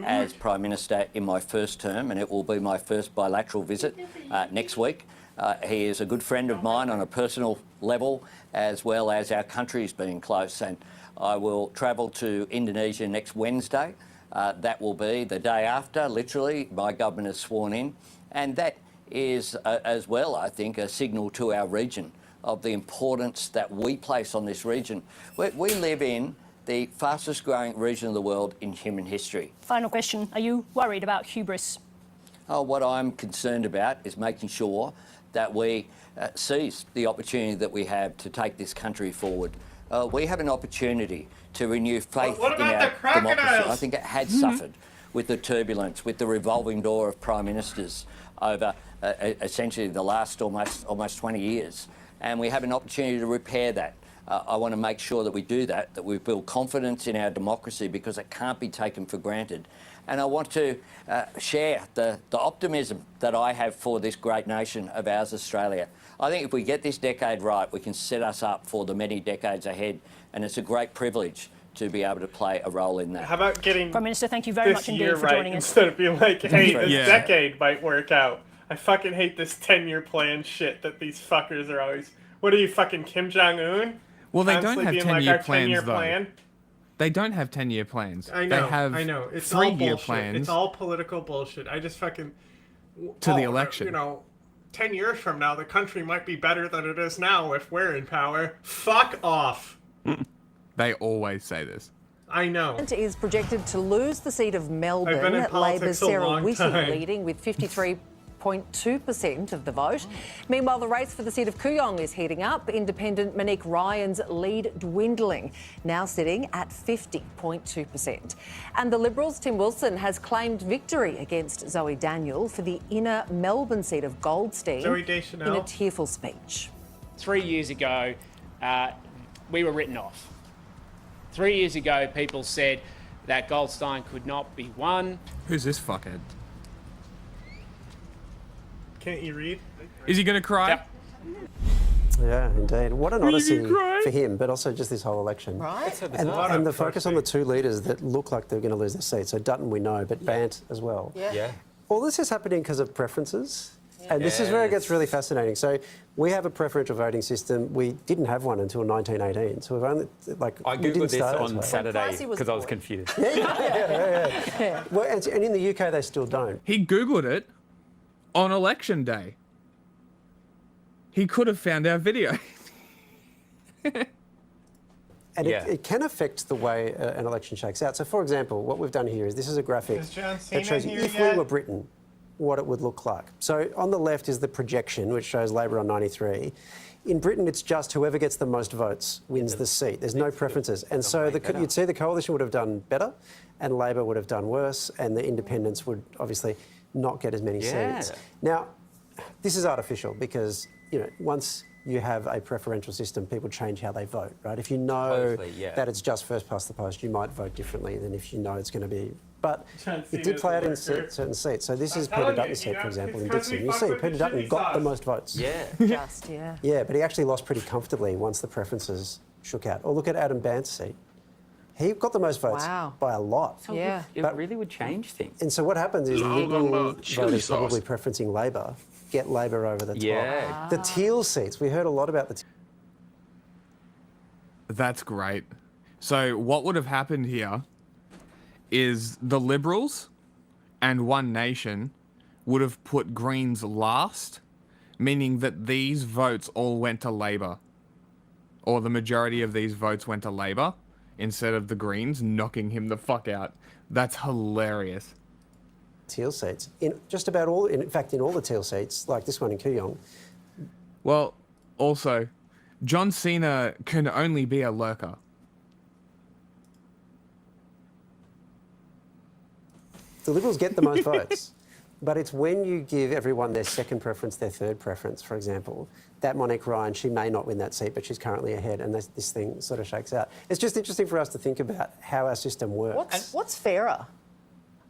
as Prime Minister in my first term, and it will be my first bilateral visit next week. He is a good friend of mine on a personal level, as well as our countries being close. And I will travel to Indonesia next Wednesday. That will be the day after, literally, my government is sworn in. And that is, as well, I think, a signal to our region of the importance that we place on this region. We live in the fastest growing region of the world in human history. Final question. Are you worried about hubris? What I'm concerned about is making sure that we seize the opportunity that we have to take this country forward. We have an opportunity to renew faith in our democracy. I think it had suffered with the turbulence, with the revolving door of prime ministers over essentially the last almost 20 years. And we have an opportunity to repair that. I want to make sure that we do that we build confidence in our democracy, because it can't be taken for granted. And I want to share the optimism that I have for this great nation of ours, Australia. I think if we get this decade right, we can set us up for the many decades ahead. And it's a great privilege to be able to play a role in that. How about getting Prime Minister, thank you very this much year indeed for right joining us. instead of being like, hey, this Yeah. decade might work out. I fucking hate this 10-year plan shit that these fuckers are always. What are you, fucking Kim Jong Un? Well, they don't have 10-year plans, though. Plan? They don't have 10-year plans. I know. They have I know. It's all 3-year bullshit. plans. It's all political bullshit. I just fucking To the election. You know, 10 years from now, the country might be better than it is now if we're in power. Fuck off. They always say this. I know. Is projected to lose the seat of I've been in Melbourne. politics Labor's a Sarah long Whitty time. leading with 53.2% of the vote. Meanwhile, the race for the seat of Kooyong is heating up. Independent Monique Ryan's lead dwindling, now sitting at 50.2%. And the Liberals' Tim Wilson has claimed victory against Zoe Daniel for the inner Melbourne seat of Goldstein Zoe Deschanel. in a tearful speech. 3 years ago, we were written off. 3 years ago, people said that Goldstein could not be won. Who's this fuckhead? Can't you read? Is he going to cry? Yep. Yeah, indeed. What an you odyssey cry? for him, but also just this whole election. Right? And the focus on the two leaders that look like they're going to lose their seats. So Dutton we know, but Bant as well. Yeah. All this is happening because of preferences. And this is where it gets really fascinating. So we have a preferential voting system. We didn't have one until 1918. So we've only, I we didn't googled this start that on way. Saturday Pricey was because I was born. confused. Yeah. Well, and in the UK, they still don't. He Googled it on election day. He could have found our video. And Yeah. it can affect the way an election shakes out. So, for example, what we've done here is this is a graphic Is John Cena that shows you here if yet? we were Britain, what it would look like. So on the left is the projection, which shows Labor on 93. In Britain, it's just whoever gets the most votes wins the seat. There's no preferences. And so you'd see the coalition would have done better and Labor would have done worse and the independents would obviously not get as many seats. Now, this is artificial because, you know, once you have a preferential system, people change how they vote, right? If you know Totally, yeah. that it's just first past the post, you might vote differently than if you know it's going to be. But John it did Cena's play out in the worker. certain seats. So this is telling Peter you, Dutton's you seat, know, for example, in it's 'cause we Dixon. You fuck see, with Peter the Dutton chili got the sauce. most votes. Yeah. Just, yeah. Yeah, but he actually lost pretty comfortably once the preferences shook out. Or look at Adam Bant's seat. He got the most votes Wow. by a lot. Yeah. It But- really would change things. And so what happens is all Liberal about chili voters sauce. probably preferencing Labor get Labor over the top. Yeah. The teal seats, we heard a lot about the That's great. So what would have happened here is the Liberals and One Nation would have put Greens last, meaning that these votes all went to Labor. Or the majority of these votes went to Labor instead of the Greens knocking him the fuck out. That's hilarious. teal seats. In just about all, in fact, in all the teal seats, like this one in Kooyong, Well, also, John Cena can only be a lurker. the Liberals get the most votes. But it's when you give everyone their second preference, their third preference, for example, that Monique Ryan, she may not win that seat, but she's currently ahead, and this thing sort of shakes out. It's just interesting for us to think about how our system works. What's fairer?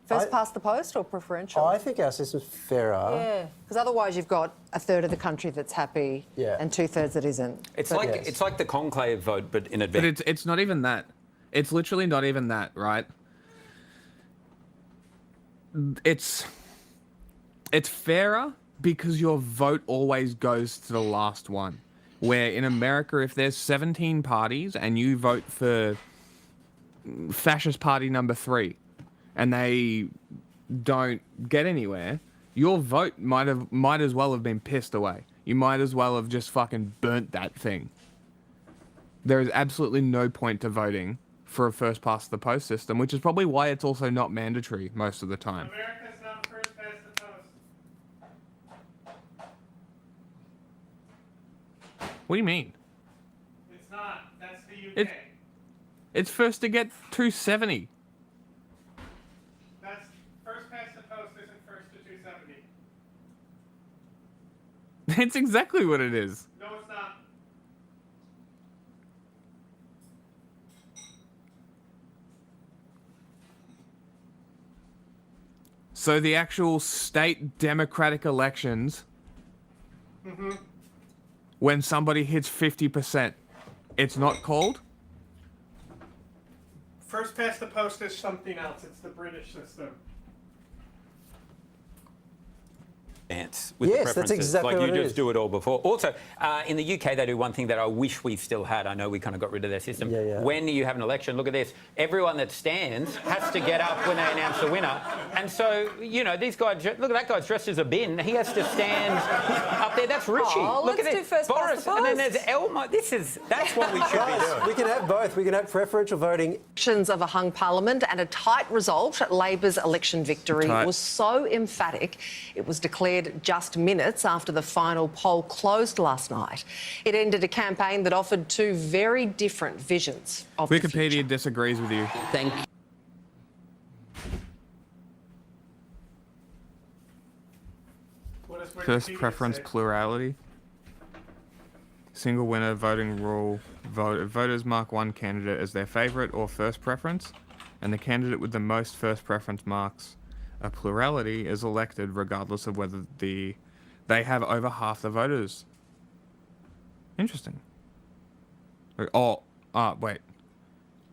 First I- past the post or preferential? I think our system's fairer. Yeah, because otherwise you've got a third of the country that's happy Yeah. and 2/3 that isn't. It's But- like Yes. it's like the conclave vote, but in But advance. it's not even that. It's literally not even that, right? It's fairer because your vote always goes to the last one. Where in America, if there's 17 parties and you vote for fascist party number 3 and they don't get anywhere, your vote might as well have been pissed away. You might as well have just fucking burnt that thing. There is absolutely no point to voting for a first past the post system, which is probably why it's also not mandatory most of the time. America's not first past the post. What do you mean? It's not. That's the UK. It- It's first to get 270. That's first past the post isn't first to 270. It's exactly what it is. No, it's not. So the actual state democratic elections, when somebody hits 50%, it's not called? First past the post is something else. It's the British system. With Yes, the that's preferences. exactly like what you it just is. do it all before. Also, in the UK, they do one thing that I wish we still had. I know we kind of got rid of their system. Yeah, yeah. When you have an election, look at this. Everyone that stands has to get up when they announce the winner. And so, you know, these guys, look at that guy's dressed as a bin. He has to stand up there. That's Richie. Oh, look let's at do this. first past Boris, the and then post. there's Elmo. That's what we should be doing. We can have both. We can have preferential voting. Elections of a hung parliament and a tight result. Labor's election victory Tight. was so emphatic it was declared just minutes after the final poll closed last night. It ended a campaign that offered two very different visions of the Wikipedia future. disagrees with you. Thank you. What does First Wikipedia preference say? plurality. Single winner voting rule. Voters mark one candidate as their favourite or first preference, and the candidate with the most first preference marks, a plurality, is elected regardless of whether they have over half the voters. Interesting. Wait.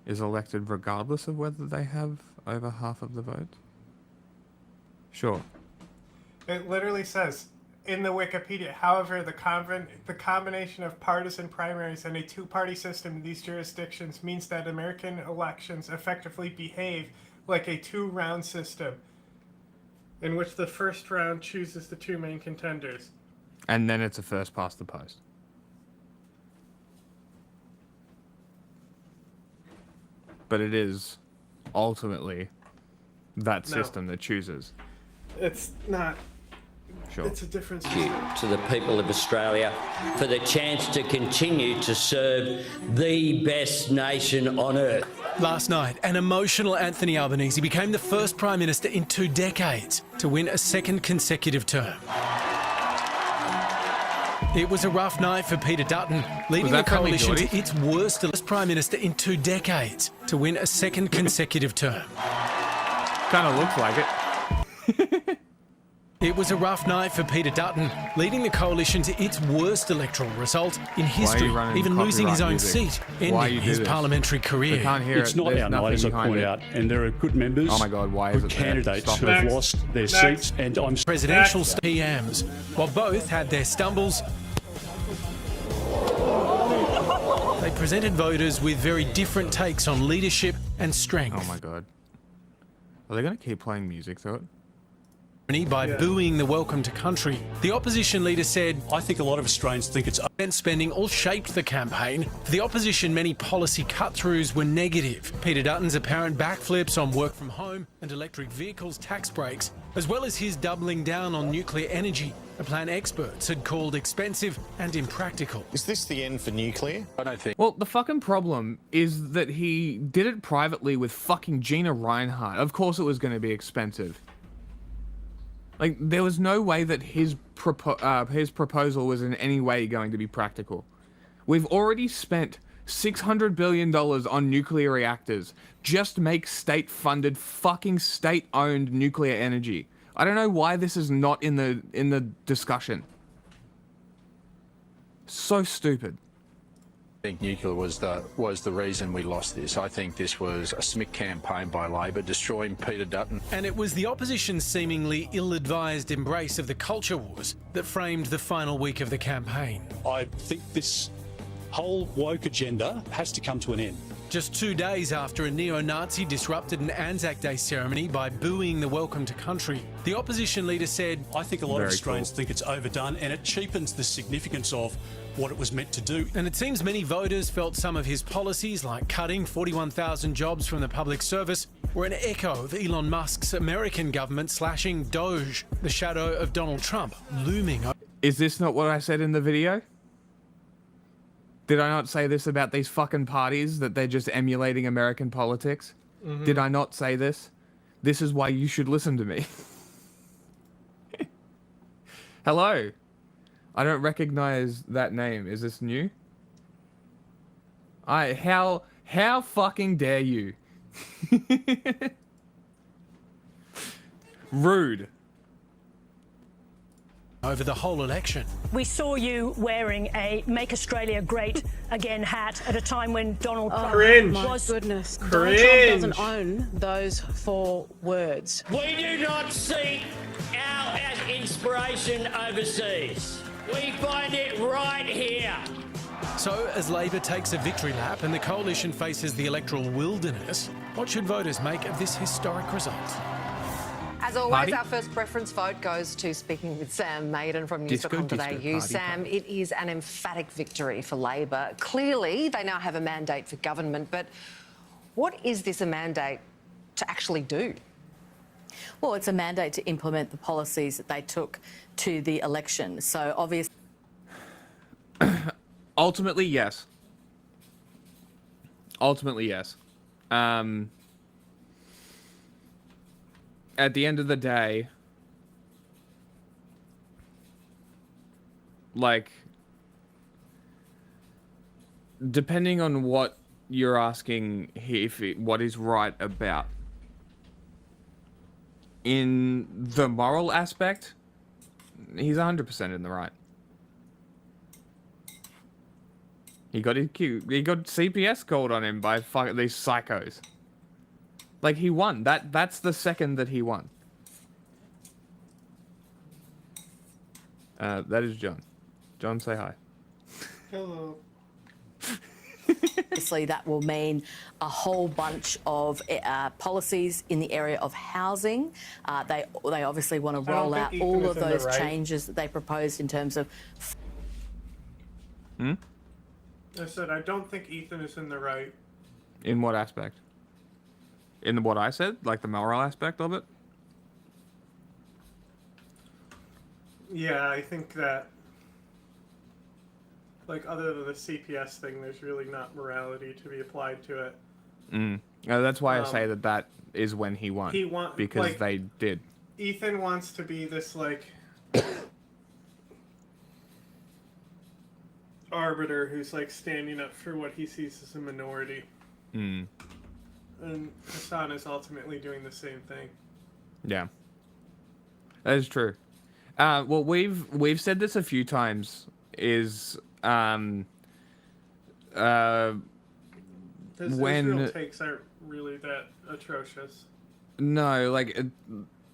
Is elected regardless of whether they have over half of the votes? Sure. It literally says in the Wikipedia, however, the combination of partisan primaries and a two-party system in these jurisdictions means that American elections effectively behave like a two-round system in which the first round chooses the two main contenders. And then it's a first past the post. But it is ultimately that No. system that chooses. It's not. Sure. It's a different Thank system. you to the people of Australia for the chance to continue to serve the best nation on earth. Last night, an emotional Anthony Albanese became the first Prime Minister in 2 decades to win a second consecutive term. It was a rough night for Peter Dutton, leading the that Friendly coalition Geordie? to its worst Prime Minister in 2 decades to win a second consecutive term. Kind of looks like it. It was a rough night for Peter Dutton, leading the coalition to its worst electoral result in history, running even losing his copyright own music? seat, Why ending you do his this? parliamentary We career. can't hear It's it. not There's our night, nothing as I behind point it. out, and there are good members, Oh my God, why is good it there? candidates Stop who it. have Next. lost their Next. seats, and I'm Presidential PMs. While both had their stumbles, they presented voters with very different takes on leadership and strength. Oh my God. Are they going to keep playing music through it? By booing the welcome to country, the opposition leader said, I think a lot of Australians think it's defence spending all shaped the campaign. For the opposition, many policy cut-throughs were negative. Peter Dutton's apparent backflips on work from home and electric vehicles tax breaks, as well as his doubling down on nuclear energy, a plan experts had called expensive and impractical. Is this the end for nuclear? I don't think. Well, the fucking problem is that he did it privately with fucking Gina Reinhardt. Of course it was going to be expensive. Like, there was no way that his proposal was in any way going to be practical. We've already spent $600 billion on nuclear reactors. Just make state-funded, fucking state-owned nuclear energy. I don't know why this is not in the discussion. So stupid. I think nuclear was the reason we lost this. I think this was a smick campaign by Labor, destroying Peter Dutton. And it was the opposition's seemingly ill-advised embrace of the culture wars that framed the final week of the campaign. I think this whole woke agenda has to come to an end. Just 2 days after a neo-Nazi disrupted an Anzac Day ceremony by booing the welcome to country, the opposition leader said, I think a lot of Very Australians cool. think it's overdone, and it cheapens the significance of what it was meant to do. and it seems many voters felt some of his policies, like cutting 41,000 jobs from the public service, were an echo of Elon Musk's American government slashing Doge, the shadow of Donald Trump, looming. Is this not what I said in the video? Did I not say this about these fucking parties, that they're just emulating American politics? Did I not say this? This is why you should listen to me. Hello. I don't recognize that name. Is this new? How fucking dare you? Rude. over the whole election. We saw you wearing a Make Australia Great Again hat at a time when Donald Trump Cringe. was... Goodness, Cringe. Donald Trump doesn't own those 4 words. We do not seek our inspiration overseas. We find it right here. So, as Labor takes a victory lap and the coalition faces the electoral wilderness, what should voters make of this historic result? As always, Party? our first preference vote goes to speaking with Sam Maiden from news.com.au. Sam, it is an emphatic victory for Labor. Clearly, they now have a mandate for government, but what is this a mandate to actually do? Well, it's a mandate to implement the policies that they took to the election. So, obviously... Ultimately, yes. Ultimately, yes. At the end of the day, like, depending on what you're asking, what is right about, in the moral aspect, he's 100% in the right. He got CPS called on him by these psychos. Like, he won. That's the second that he won. That is John. John, say hi. Hello. Obviously, that will mean a whole bunch of policies in the area of housing. They obviously want to roll out all of those changes that they proposed in terms of... I said, I don't think Ethan is in the right. In what aspect? In what I said? Like the moral aspect of it? Yeah, I think that, like, other than the CPS thing, there's really not morality to be applied to it. That's why I say that is when he won. Because like, they did. Ethan wants to be this, like, arbiter who's, like, standing up for what he sees as a minority. And Hassan is ultimately doing the same thing. Yeah. That is true. Well, we've said this a few times, is His when Israel takes aren't really that atrocious. No, like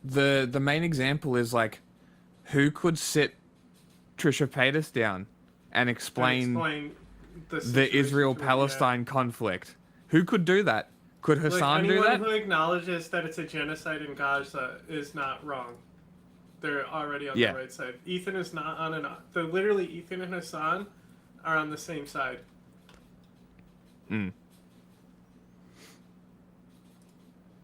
the main example is, like, who could sit Trisha Paytas down and explain the Israel-Palestine conflict? Who could do that? Could Hassan do that? Anyone who acknowledges that it's a genocide in Gaza is not wrong. They're already on the right side. Ethan is not on literally Ethan and Hassan are on the same side.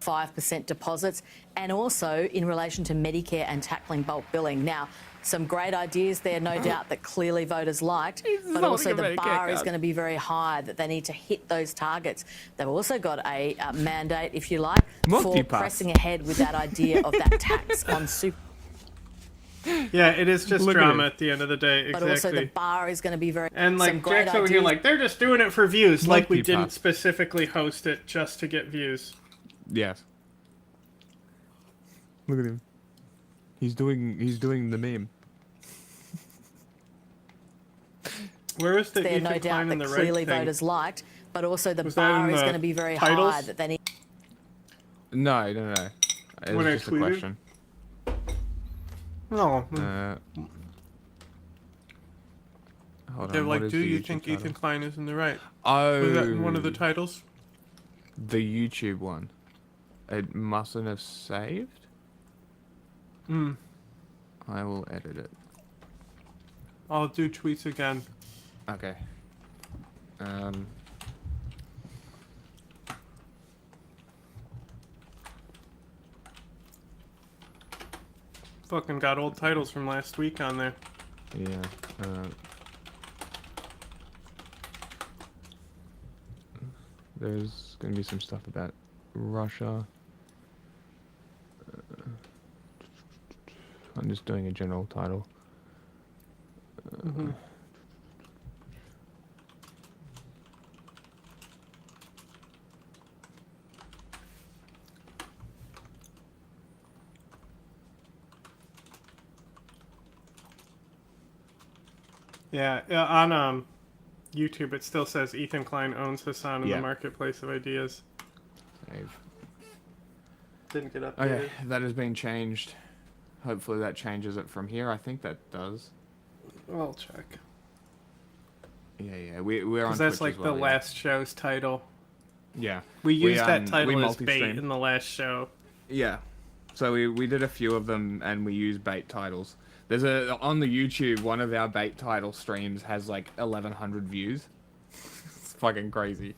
5% deposits, and also in relation to Medicare and tackling bulk billing. Now, some great ideas there, no doubt, that clearly voters liked, but also the bar is going to be very high, that they need to hit those targets. They've also got a mandate, if you like, for pressing ahead with that idea of that tax on super. Yeah, it is just drama at the end of the day. Exactly. But also the bar is going to be very... And, like, Jack's over here, like, they're just doing it for views. Like, we didn't specifically host it just to get views. Yes. Look at him. He's doing the meme. Where is the there, Ethan no doubt, Klein that in the clearly right thing? voters liked, but also the Was bar that in is the going to be very titles? high, that they need... No. It When was I just a tweeted? question. No. Hold They're on, like, what is do the you YouTube think title? Ethan Klein is in the right? Oh. Was that in one of the titles? The YouTube one. It mustn't have saved? I will edit it. I'll do tweets again. Okay. Fucking got old titles from last week on there. Yeah. There's gonna be some stuff about Russia. I'm just doing a general title. Yeah, on YouTube it still says Ethan Klein owns Hassan in Yeah. the marketplace of ideas. Save. Didn't get updated. Okay, that has been changed. Hopefully that changes it from here. I think that does. I'll check. Yeah, we're on Because that's Twitch like as well, the yeah. last show's title. Yeah. We used that we title as bait multi-stream. in the last show. Yeah. So we did a few of them and we use bait titles. There's on the YouTube, one of our bait title streams has like 1,100 views. It's fucking crazy.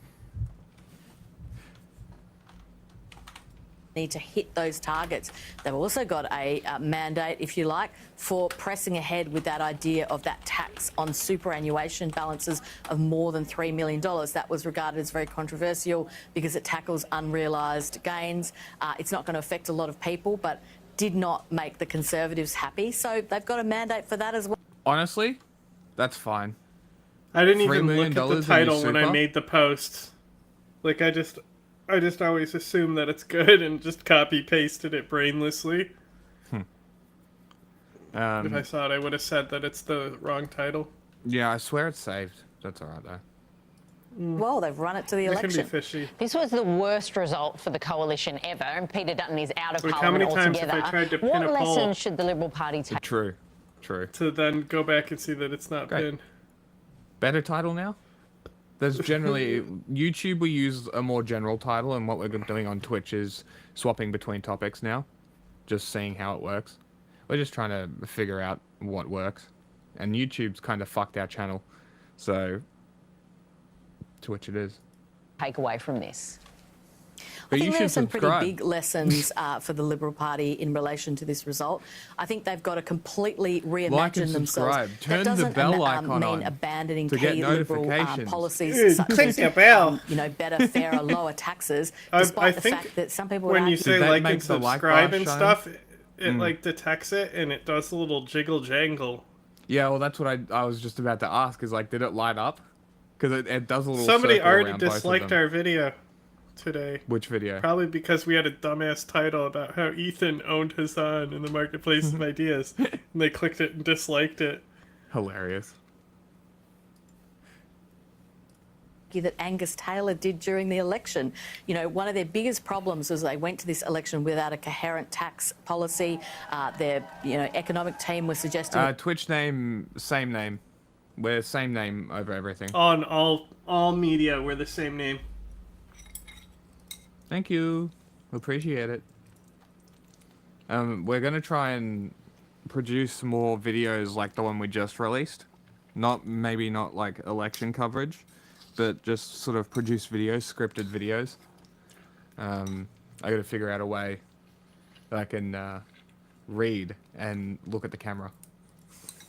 Need to hit those targets. They've also got a mandate, if you like, for pressing ahead with that idea of that tax on superannuation balances of more than $3 million. That was regarded as very controversial because it tackles unrealised gains. It's not going to affect a lot of people, but did not make the Conservatives happy. So they've got a mandate for that as well. Honestly, that's fine. I didn't $3 even million look at the in title when I super? made the post. Like, I just always assume that it's good and just copy pasted it brainlessly. If I saw it, I would have said that it's the wrong title. Yeah, I swear it's saved. That's alright though. Well, they've run it to the It can election. be fishy. This was the worst result for the coalition ever, and Peter Dutton is out of Like, how Parliament many times have altogether. I tried to pin What a poll? lessons should the Liberal Party take? True. To then go back and see that it's not Great. pinned. Better title now? There's generally YouTube. We use a more general title, and what we're doing on Twitch is swapping between topics now, just seeing how it works. We're just trying to figure out what works, and YouTube's kind of fucked our channel, so Twitch it is. Take away from this. I But think you there are should some pretty subscribe. big lessons for the Liberal Party in relation to this result. I think they've got to completely reimagine Like and themselves. subscribe. Turn that the doesn't bell icon mean on abandoning to get key Liberal notifications. policies Dude, such click as the bell. better, fairer, lower taxes, I despite the think fact that some people when would you argue say that like make and the like subscribe bar and shine? stuff, it like detects it and it does a little jiggle jangle. Yeah, well, that's what I was just about to ask. Is like, did it light up? Because it does a little. Somebody circle already around both of disliked them. our video today. Which video? Probably because we had a dumbass title about how Ethan owned Hassan in the marketplace of ideas. And they clicked it and disliked it. Hilarious. that Angus Taylor did during the election. You know, one of their biggest problems was they went to this election without a coherent tax policy. Their, economic team was suggesting... Twitch name, same name. We're same name over everything. On all media, we're the same name. Thank you. Appreciate it. We're going to try and produce more videos like the one we just released. Maybe not like election coverage, but just sort of produce videos, scripted videos. I got to figure out a way that I can read and look at the camera.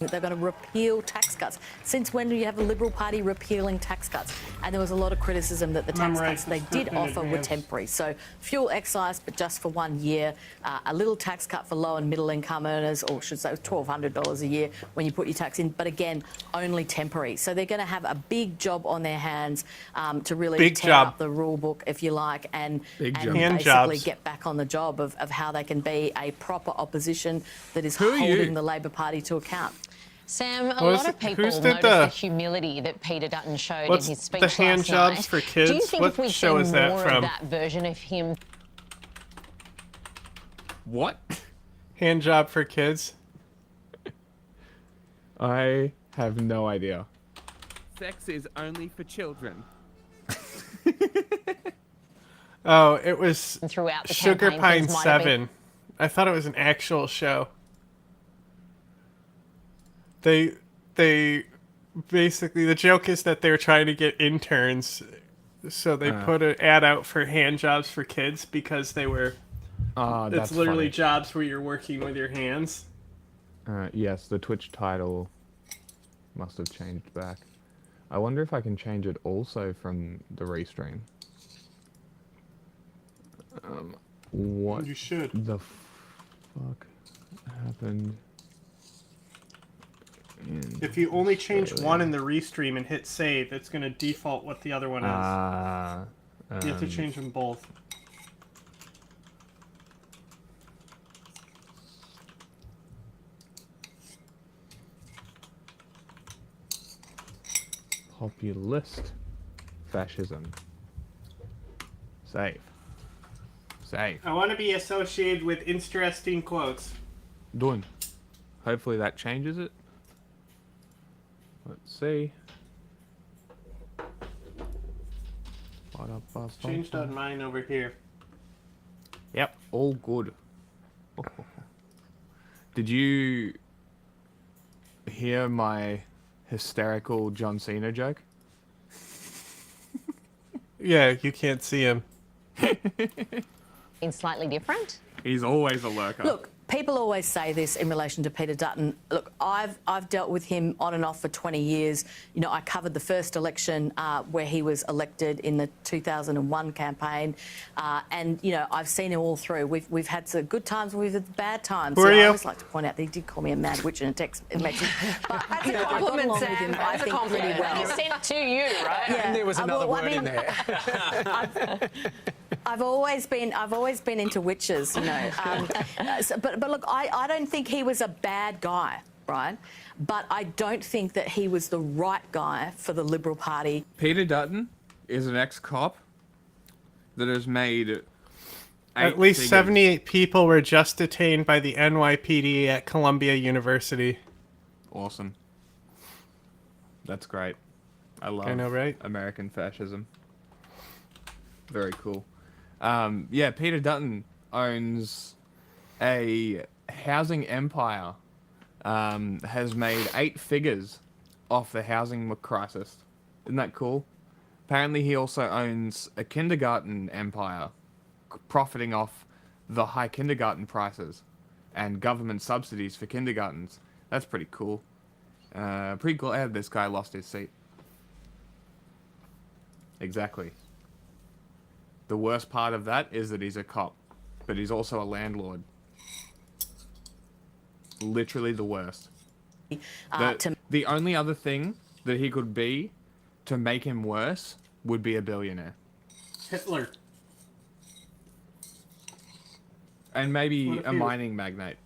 They're going to repeal tax cuts. Since when do you have a Liberal Party repealing tax cuts? And there was a lot of criticism that the tax cuts they did offer were temporary. So fuel excise, but just for 1 year. A little tax cut for low and middle income earners, or should say $1,200 a year when you put your tax in. But again, only temporary. So they're going to have a big job on their hands to really tear up the rule book, if you like, and basically get back on the job of how they can be a proper opposition that is holding the Labor Party to account. Sam, a lot of people noticed the humility that Peter Dutton showed in his speech the hand last jobs night. for kids? Do you think What if we show see is that more from? of that version of him? What? Hand job for kids? I have no idea. Sex is only for children. Oh, it was throughout the Sugar campaign, Pine things might have 7. I thought it was an actual show. They basically, the joke is that they're trying to get interns, so they put an ad out for hand jobs for kids because they were. That's it's literally funny. jobs where you're working with your hands. Yes, the Twitch title must have changed back. I wonder if I can change it also from the restream. What You should. the fuck happened? If you only change one in the restream and hit save, it's going to default what the other one is. You have to change them both. Populist fascism. Save. Save. I want to be associated with interesting quotes. Done. Hopefully that changes it. Let's see. Changed on mine over here. Yep, all good. Did you hear my hysterical John Cena joke? Yeah, you can't see him. In slightly different? He's always a lurker. Look, people always say this in relation to Peter Dutton. Look, I've dealt with him on and off for 20 years. You know, I covered the first election where he was elected in the 2001 campaign, and you know, I've seen him all through. We've had some good times, we've had bad times. Who are you? I always like to point out that he did call me a mad witch in a text message. But That's you a know, I got compliment, along with Sam. him, I That's a think, pretty compliment. well. He sent to you, right? Yeah. And there was another well, I word in mean, there. I've always been into witches, you know. But look, I don't think he was a bad guy, right? But I don't think that he was the right guy for the Liberal Party. Peter Dutton is an ex-cop that has made At least 78 people were just detained by the NYPD at Columbia University. Awesome. That's great. I love I know, right? American fascism. Very cool. Yeah, Peter Dutton owns a housing empire. Has made 8 figures off the housing crisis. Isn't that cool? Apparently he also owns a kindergarten empire, profiting off the high kindergarten prices and government subsidies for kindergartens. That's pretty cool. Pretty glad this guy lost his seat. Exactly. The worst part of that is that he's a cop, but he's also a landlord. Literally the worst. The only other thing that he could be to make him worse would be a billionaire. Hitler. And maybe a mining magnate.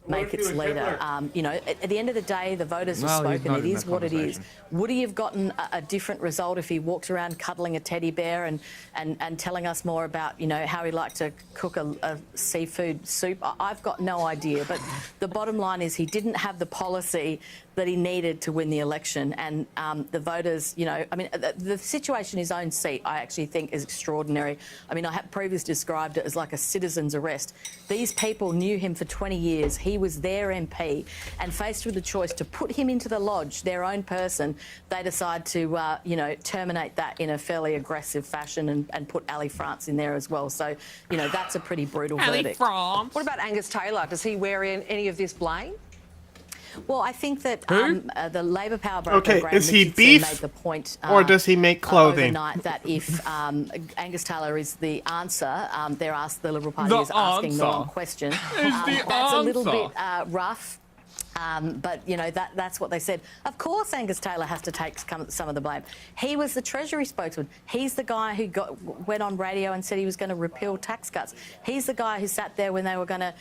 Make its leader. You know, at the end of the day, the voters have Well, he's spoken. not It in is that what it is. conversation. Would he have gotten a different result if he walked around cuddling a teddy bear and telling us more about, you know, how he liked to cook a seafood soup? I've got no idea. But the bottom line is he didn't have the policy that he needed to win the election. And the voters, you know, I mean, the situation in his own seat, I actually think is extraordinary. I mean, I have previously described it as like a citizen's arrest. These people knew him for 20 years. He was their MP, and faced with the choice to put him into the lodge, their own person, they decide to, you know, terminate that in a fairly aggressive fashion and put Ali France in there as well. So, you know, that's a pretty brutal verdict. What about Angus Taylor? Does he wear in any of this blame? Well, I think that the Labor Power Okay, program is he made beef the point, or does he make clothing? overnight that if Angus Taylor is the answer, the Liberal Party is asking the wrong question. That's a little bit rough. But, you know, that's what they said. Of course Angus Taylor has to take some of the blame. He was the Treasury spokesman. He's the guy who went on radio and said he was going to repeal tax cuts. He's the guy who sat there when they were going to,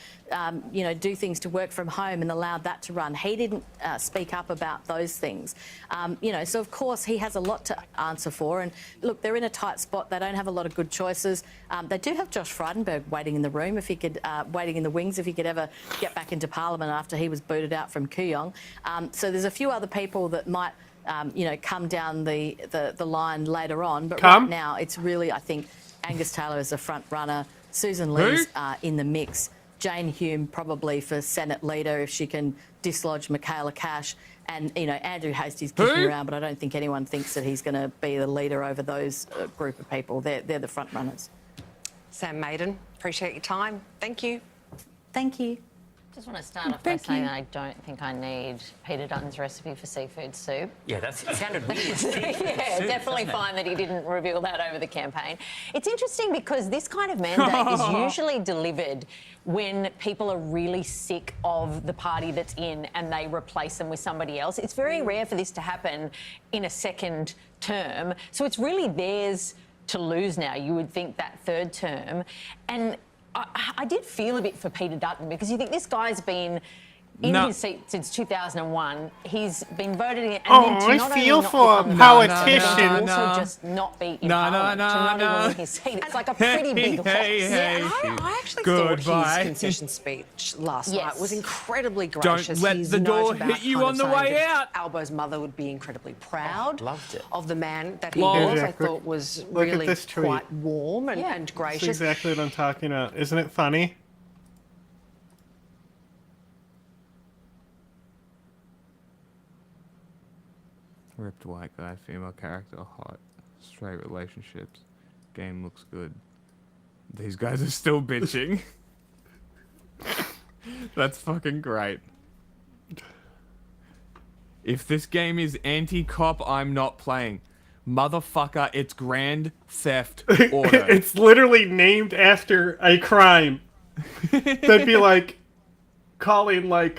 you know, do things to work from home and allowed that to run. He didn't speak up about those things. You know, so of course he has a lot to answer for. And look, they're in a tight spot. They don't have a lot of good choices. They do have Josh Frydenberg waiting in the room, if he could, waiting in the wings, if he could ever get back into Parliament after he was booted out from Kooyong. So there's a few other people that might, you know, come down the line later on. But right now, it's really, I think, Angus Taylor is the front runner. Susan Lee's in the mix. Jane Hume probably for Senate leader if she can dislodge Michaela Cash. And, you know, Andrew Hastie's kicking around, but I don't think anyone thinks that he's going to be the leader over those group of people. They're the front runners. Sam Maiden, appreciate your time. Thank you. Thank you. Just want to start off by saying that I don't think I need Peter Dutton's recipe for seafood soup. Yeah, it sounded weird. Yeah, definitely fine that he didn't reveal that over the campaign. It's interesting because this kind of mandate is usually delivered when people are really sick of the party that's in and they replace them with somebody else. It's very rare for this to happen in a second term. So it's really theirs to lose now, you would think, that third term. And I did feel a bit for Peter Dutton because you think this guy's been in No. his seat since 2001. He's been voted in, and Oh, then to I not feel only not for a become the politician. president, but No. also just not be in No, parliament, no, to not no. even win his seat. It's like a pretty big loss. Hey, I actually thought Goodbye. his concession speech last Yes. night was incredibly Don't gracious. let His the note door about hit you kind on of the saying way that out. Albo's mother would be incredibly proud loved it. of the man that he Lol. was. I Exactly. thought was Look at really this tweet. quite warm and That's gracious. exactly what I'm talking about. Isn't it funny? Ripped white guy, female character, hot, straight relationships, game looks good. These guys are still bitching. That's fucking great. If this game is anti-cop, I'm not playing. Motherfucker, it's Grand Theft Auto. It's literally named after a crime. That'd be like calling like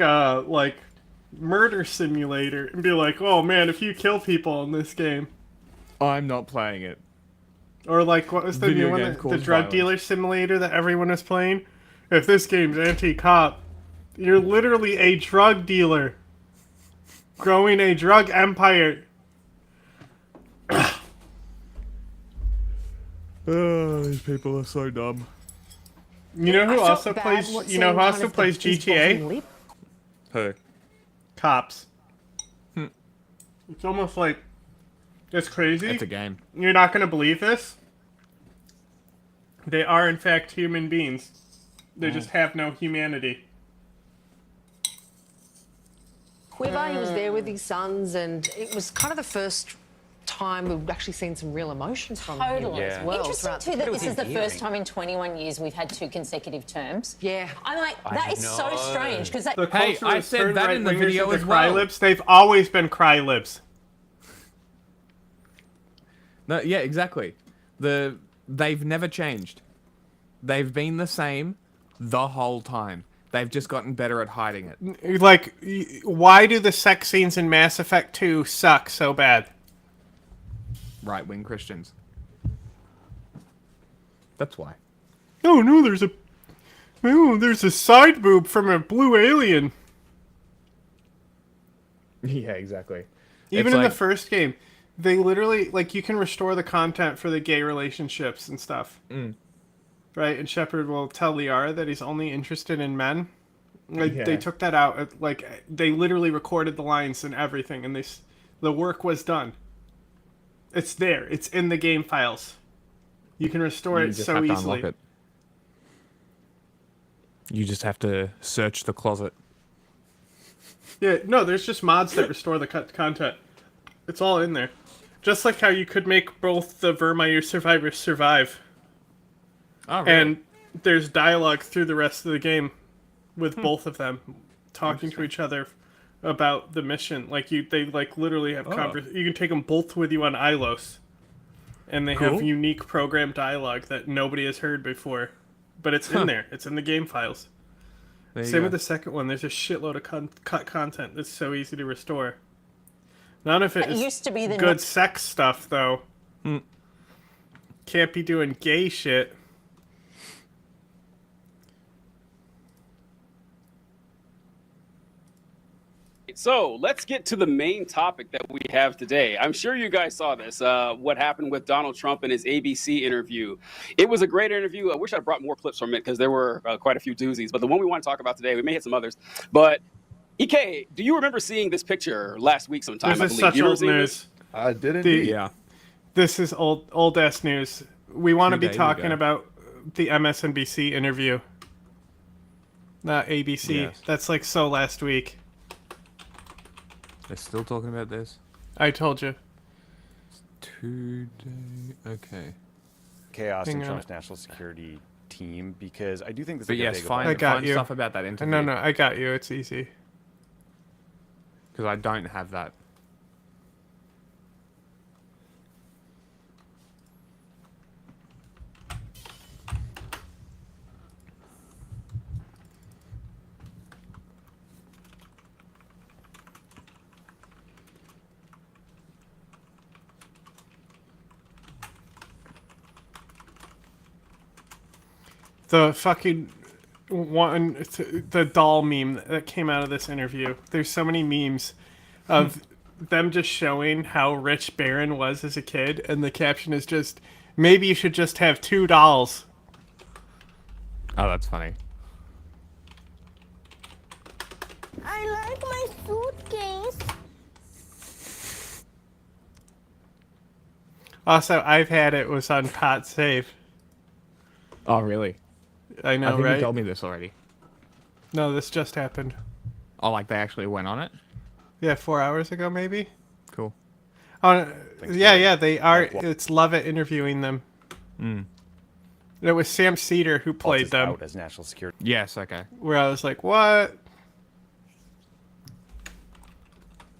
Murder Simulator and be like, oh man, if you kill people in this game. I'm not playing it. Or like, what was the Video new one? game The called drug violence. dealer simulator that everyone was playing? If this game's anti-cop, you're literally a drug dealer. Growing a drug empire. Oh, these people are so dumb. You know who I felt also bad plays? what's You know who saying also kind of plays his bottom GTA? lip. Who? Cops. It's almost like it's crazy. It's a game. You're not gonna believe this. They are in fact human beings. They just have no humanity. Quiver, he was there with his sons, and it was kind of the first time we've actually seen some real emotions from him Totally. as well. Interesting throughout- too that this is the first time in 21 years we've had 2 consecutive terms. Yeah. I'm like, that is so strange because that. The Hey, culture I has said turned that in the right-wingers video into as well. cry-libs. They've always been cry-libs. No, yeah, exactly. They've never changed. They've been the same the whole time. They've just gotten better at hiding it. Like, why do the sex scenes in Mass Effect 2 suck so bad? Right-wing Christians. That's why. Oh no, there's a side boob from a blue alien. Yeah, exactly. Even It's in like- the first game, they literally, like, you can restore the content for the gay relationships and stuff. Right? And Shepard will tell Liara that he's only interested in men. Like, Yeah. they took that out. Like, they literally recorded the lines and everything, and the work was done. It's there. It's in the game files. You can restore You it just so have to easily. unlock it. You just have to search the closet. Yeah, no, there's just mods that restore the content. It's all in there. Just like how you could make both the Vermeer survivors survive. Oh, really? And there's dialogue through the rest of the game with both of them talking to each other about the mission. Like they like literally have You can take them both with you on Ilos, and they have Cool. unique program dialogue that nobody has heard before. But it's in there. It's in the game files. There you Same go. with the second one. There's a shitload of cut content that's so easy to restore. None of it That is used to be the good sex stuff, though. Can't be doing gay shit. So let's get to the main topic that we have today. I'm sure you guys saw this, what happened with Donald Trump and his ABC interview. It was a great interview. I wish I brought more clips from it because there were quite a few doozies. But the one we want to talk about today, we may hit some others. But EK, do you remember seeing this picture last week sometime? This is I believe. such You remember old seeing news. this? I did Yeah. This is old ass news. We want to 2 be days talking ago. about the MSNBC interview. Not ABC. Yes. That's like so last week. They're still talking about this? I told you. 2 day. Okay. Chaos Hang and on. Trump's national security team, because I do think this But is yes, a big find, I got find you. stuff about that interview. No, I got you. It's easy. Because I don't have that. The fucking the doll meme that came out of this interview. There's so many memes of them just showing how rich Barron was as a kid, and the caption is just, maybe you should just have 2 dolls. Oh, that's funny. I like my suitcase. Also, I've had it was on Pot Save. Oh, really? I know, I think right? you told me this already. No, this just happened. Oh, like they actually went on it? Yeah, 4 hours ago, maybe. Cool. Oh, yeah, they are. It's Lovett interviewing them. It was Sam Cedar who played them. Out as national security. Yes, okay. Where I was like, what?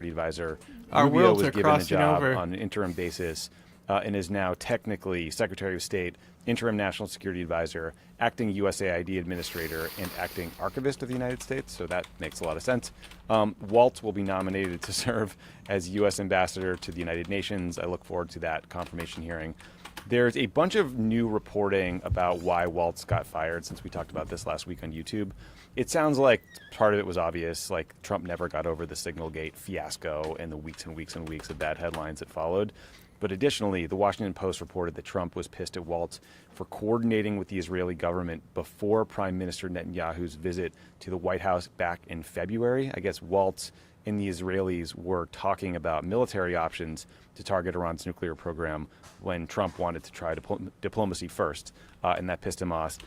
Advisor Our Rubio worlds was are given a crossing job over. on an interim basis and is now technically Secretary of State, interim National Security Advisor, acting USAID Administrator, and acting Archivist of the United States. So that makes a lot of sense. Walt will be nominated to serve as U.S. Ambassador to the United Nations. I look forward to that confirmation hearing. There's a bunch of new reporting about why Waltz got fired since we talked about this last week on YouTube. It sounds like part of it was obvious, like Trump never got over the Signalgate fiasco and the weeks and weeks and weeks of bad headlines that followed. But additionally, the Washington Post reported that Trump was pissed at Waltz for coordinating with the Israeli government before Prime Minister Netanyahu's visit to the White House back in February. I guess Waltz and the Israelis were talking about military options to target Iran's nuclear program when Trump wanted to try diplomacy first, and that pissed him off.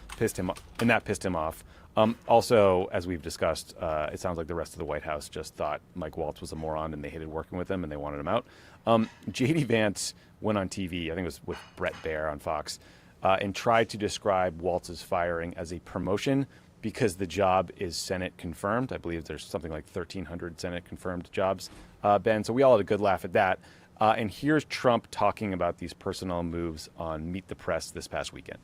Also, as we've discussed, it sounds like the rest of the White House just thought Mike Waltz was a moron and they hated working with him and they wanted him out. J.D. Vance went on TV, I think it was with Brett Baer on Fox, and tried to describe Waltz's firing as a promotion because the job is Senate confirmed. I believe there's something like 1,300 Senate confirmed jobs, Ben. So we all had a good laugh at that. And here's Trump talking about these personnel moves on Meet the Press this past weekend.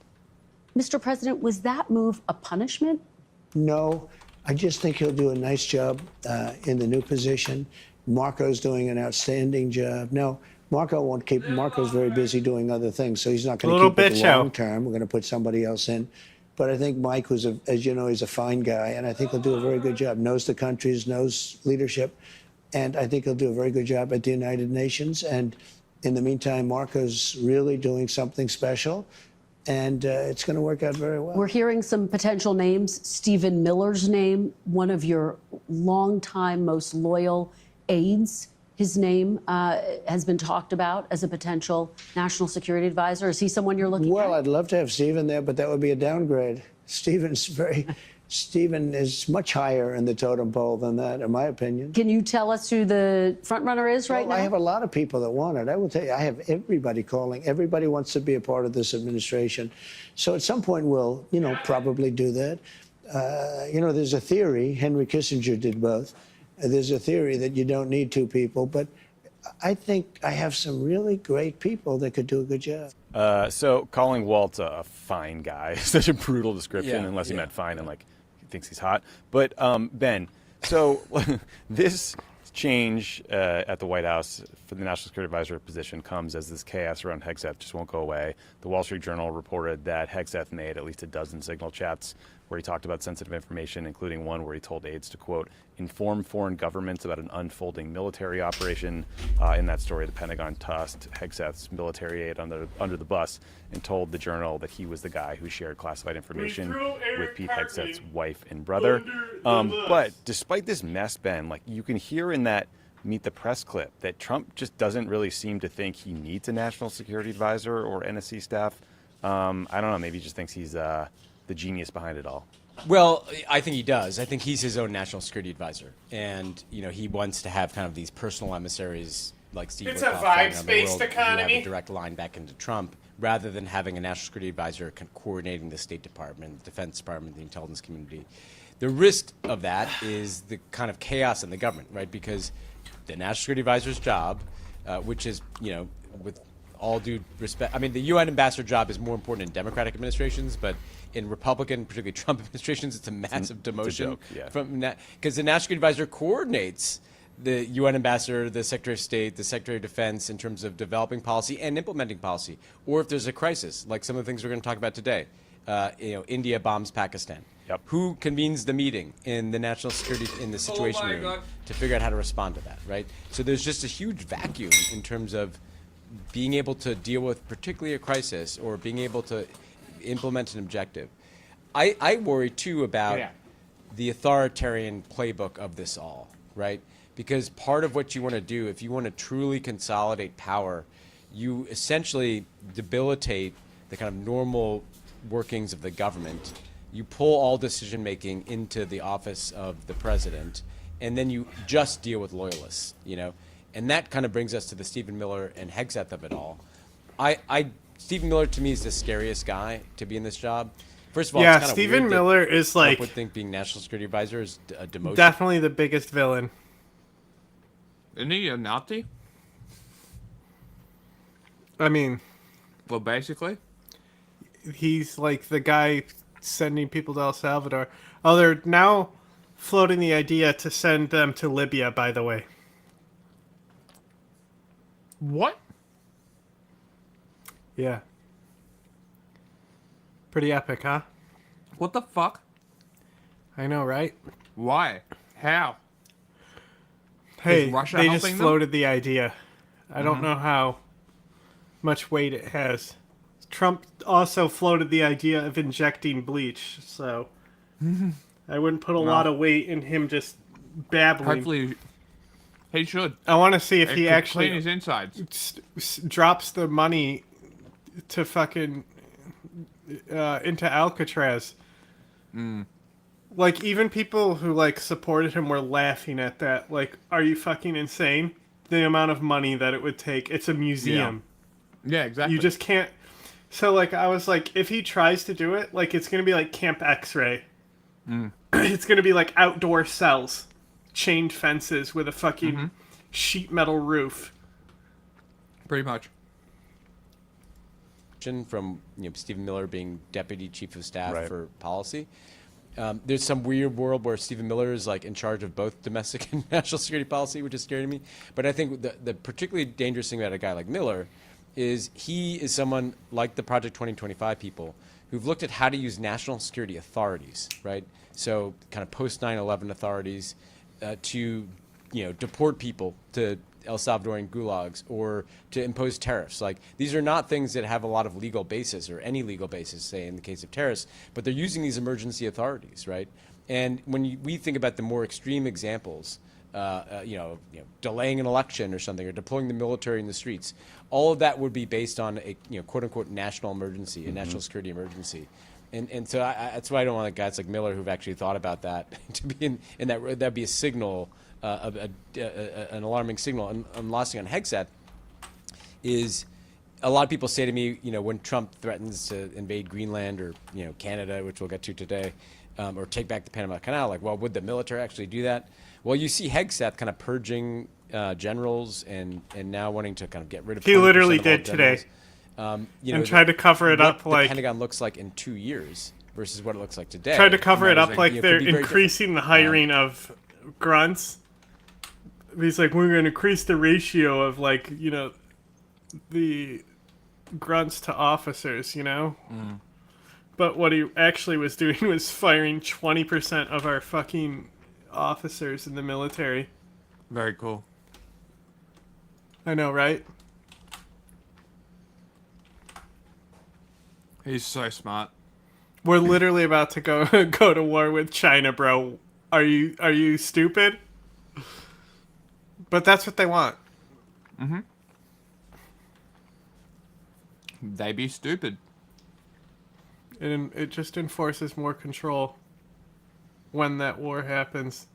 Mr. President, was that move a punishment? No, I just think he'll do a nice job in the new position. Marco's doing an outstanding job. No, Marco won't keep. Marco's very busy doing other things, so he's not going to keep it long term. We're going to put somebody else in. But I think Mike, who's, as you know, he's a fine guy, and I think he'll do a very good job. Knows the countries, knows leadership, and I think he'll do a very good job at the United Nations. And in the meantime, Marco's really doing something special. And it's going to work out very well. We're hearing some potential names. Stephen Miller's name, one of your longtime, most loyal aides, his name has been talked about as a potential national security advisor. Is he someone you're looking at? Well, I'd love to have Stephen there, but that would be a downgrade. Stephen is much higher in the totem pole than that, in my opinion. Can you tell us who the front runner is right now? I have a lot of people that want it. I will tell you, I have everybody calling. Everybody wants to be a part of this administration. So at some point we'll, probably do that. There's a theory, Henry Kissinger did both. There's a theory that you don't need 2 people, but I think I have some really great people that could do a good job. So calling Walt a fine guy is such a brutal description, unless he meant fine and he thinks he's hot. But Ben, so this change at the White House for the National Security Advisor position comes as this chaos around Hegseth just won't go away. The Wall Street Journal reported that Hegseth made at least a dozen signal chats where he talked about sensitive information, including one where he told aides to, quote, inform foreign governments about an unfolding military operation. In that story, the Pentagon tossed Hegseth's military aide under the bus and told the Journal that he was the guy who shared classified information with Pete Hegseth's wife and brother. But despite this mess, Ben, you can hear in that Meet the Press clip that Trump just doesn't really seem to think he needs a national security advisor or NSC staff. I don't know, maybe he just thinks he's the genius behind it all. Well, I think he does. I think he's his own national security advisor. And, he wants to have kind of these personal emissaries like Steve It's Witkoff a vibes-based economy. who have a direct line back into Trump, rather than having a national security advisor coordinating the State Department, the Defense Department, the intelligence community. The risk of that is the kind of chaos in the government, right? Because the national security advisor's job, which is, with all due respect, I mean, the UN ambassador job is more important in Democratic administrations, but in Republican, particularly Trump administrations, it's a massive demotion. Because the national security advisor coordinates the UN ambassador, the Secretary of State, the Secretary of Defense in terms of developing policy and implementing policy. Or if there's a crisis, like some of the things we're going to talk about today, India bombs Pakistan. Yep. Who convenes the meeting in the national security in the situation room God. to figure out how to respond to that, right? So there's just a huge vacuum in terms of being able to deal with particularly a crisis or being able to implement an objective. I worry too about the authoritarian playbook of this all, right? Because part of what you want to do, if you want to truly consolidate power, you essentially debilitate the kind of normal workings of the government. You pull all decision making into the office of the president, and then you just deal with loyalists, you know? And that kind of brings us to the Stephen Miller and Hegseth of it all. Stephen Miller to me is the scariest guy to be in this job. First of all, yeah, it's kind of Stephen weird Miller that is Trump like would think being national security advisor is a demotion. definitely the biggest villain. Isn't he a Nazi? I mean, well, basically, he's like the guy sending people to El Salvador. Oh, they're now floating the idea to send them to Libya, by the way. What? Yeah. Pretty epic, huh? What the fuck? I know, right? Why? How? Hey, Is Russia they just helping them? floated the idea. I don't Mhm. know how much weight it has. Trump also floated the idea of injecting bleach, so I wouldn't put a Well, lot of weight in him just babbling. Hopefully, he should. I want to see if It he could actually clean his insides. drops the money to fucking into Alcatraz. Like, even people who like supported him were laughing at that. Like, are you fucking insane? The amount of money that it would take. It's a museum. Yeah, exactly. You just can't. So like, I was like, if he tries to do it, like, it's gonna be like Camp X-Ray. It's gonna be like outdoor cells, chained fences with a fucking sheet metal roof. Pretty much. From Stephen Miller being deputy chief of staff for policy. There's some weird world where Stephen Miller is like in charge of both domestic and national security policy, which is scary to me. But I think the particularly dangerous thing about a guy like Miller is he is someone like the Project 2025 people who've looked at how to use national security authorities, right? So kind of post 9/11 authorities to deport people to El Salvadorian gulags or to impose tariffs. Like, these are not things that have a lot of legal basis or any legal basis, say in the case of terrorists, but they're using these emergency authorities, right? And when we think about the more extreme examples, delaying an election or something, or deploying the military in the streets, all of that would be based on a quote unquote national emergency, a national security emergency. And so that's why I don't want guys like Miller who've actually thought about that to be in that. That'd be a signal. An alarming signal. And last thing on Hegseth is a lot of people say to me, when Trump threatens to invade Greenland or Canada, which we'll get to today, or take back the Panama Canal, like, well, would the military actually do that? Well, you see Hegseth kind of purging generals and now wanting to kind of get rid of. He literally 20% of all did today. generals. And tried to cover it up the like Pentagon looks like in 2 years versus what it looks like today. Tried to cover it up like could they're be very increasing the hiring of grunts. He's like, we're going to increase the ratio of the grunts to officers, But what he actually was doing was firing 20% of our fucking officers in the military. Very cool. I know, right? He's so smart. We're literally about to go to war with China, bro. Are you stupid? But that's what they want. They be stupid. And it just enforces more control when that war happens.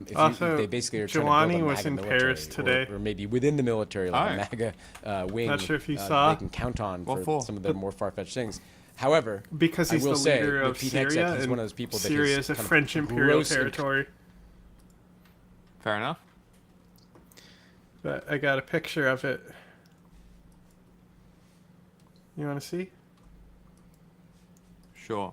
If they basically are trying to Giuliani build a was MAGA in military, Paris today. or maybe within the military, like a Alright. MAGA wing. Not sure if you saw. They can count on What for for? some of the more far-fetched things. However, Because he's I will the say, leader with of Pete Syria, Hegseth, he's and one of those people that Syria is is a kind of French imperial gross in- territory. Fair enough. But I got a picture of it. You want to see? Sure.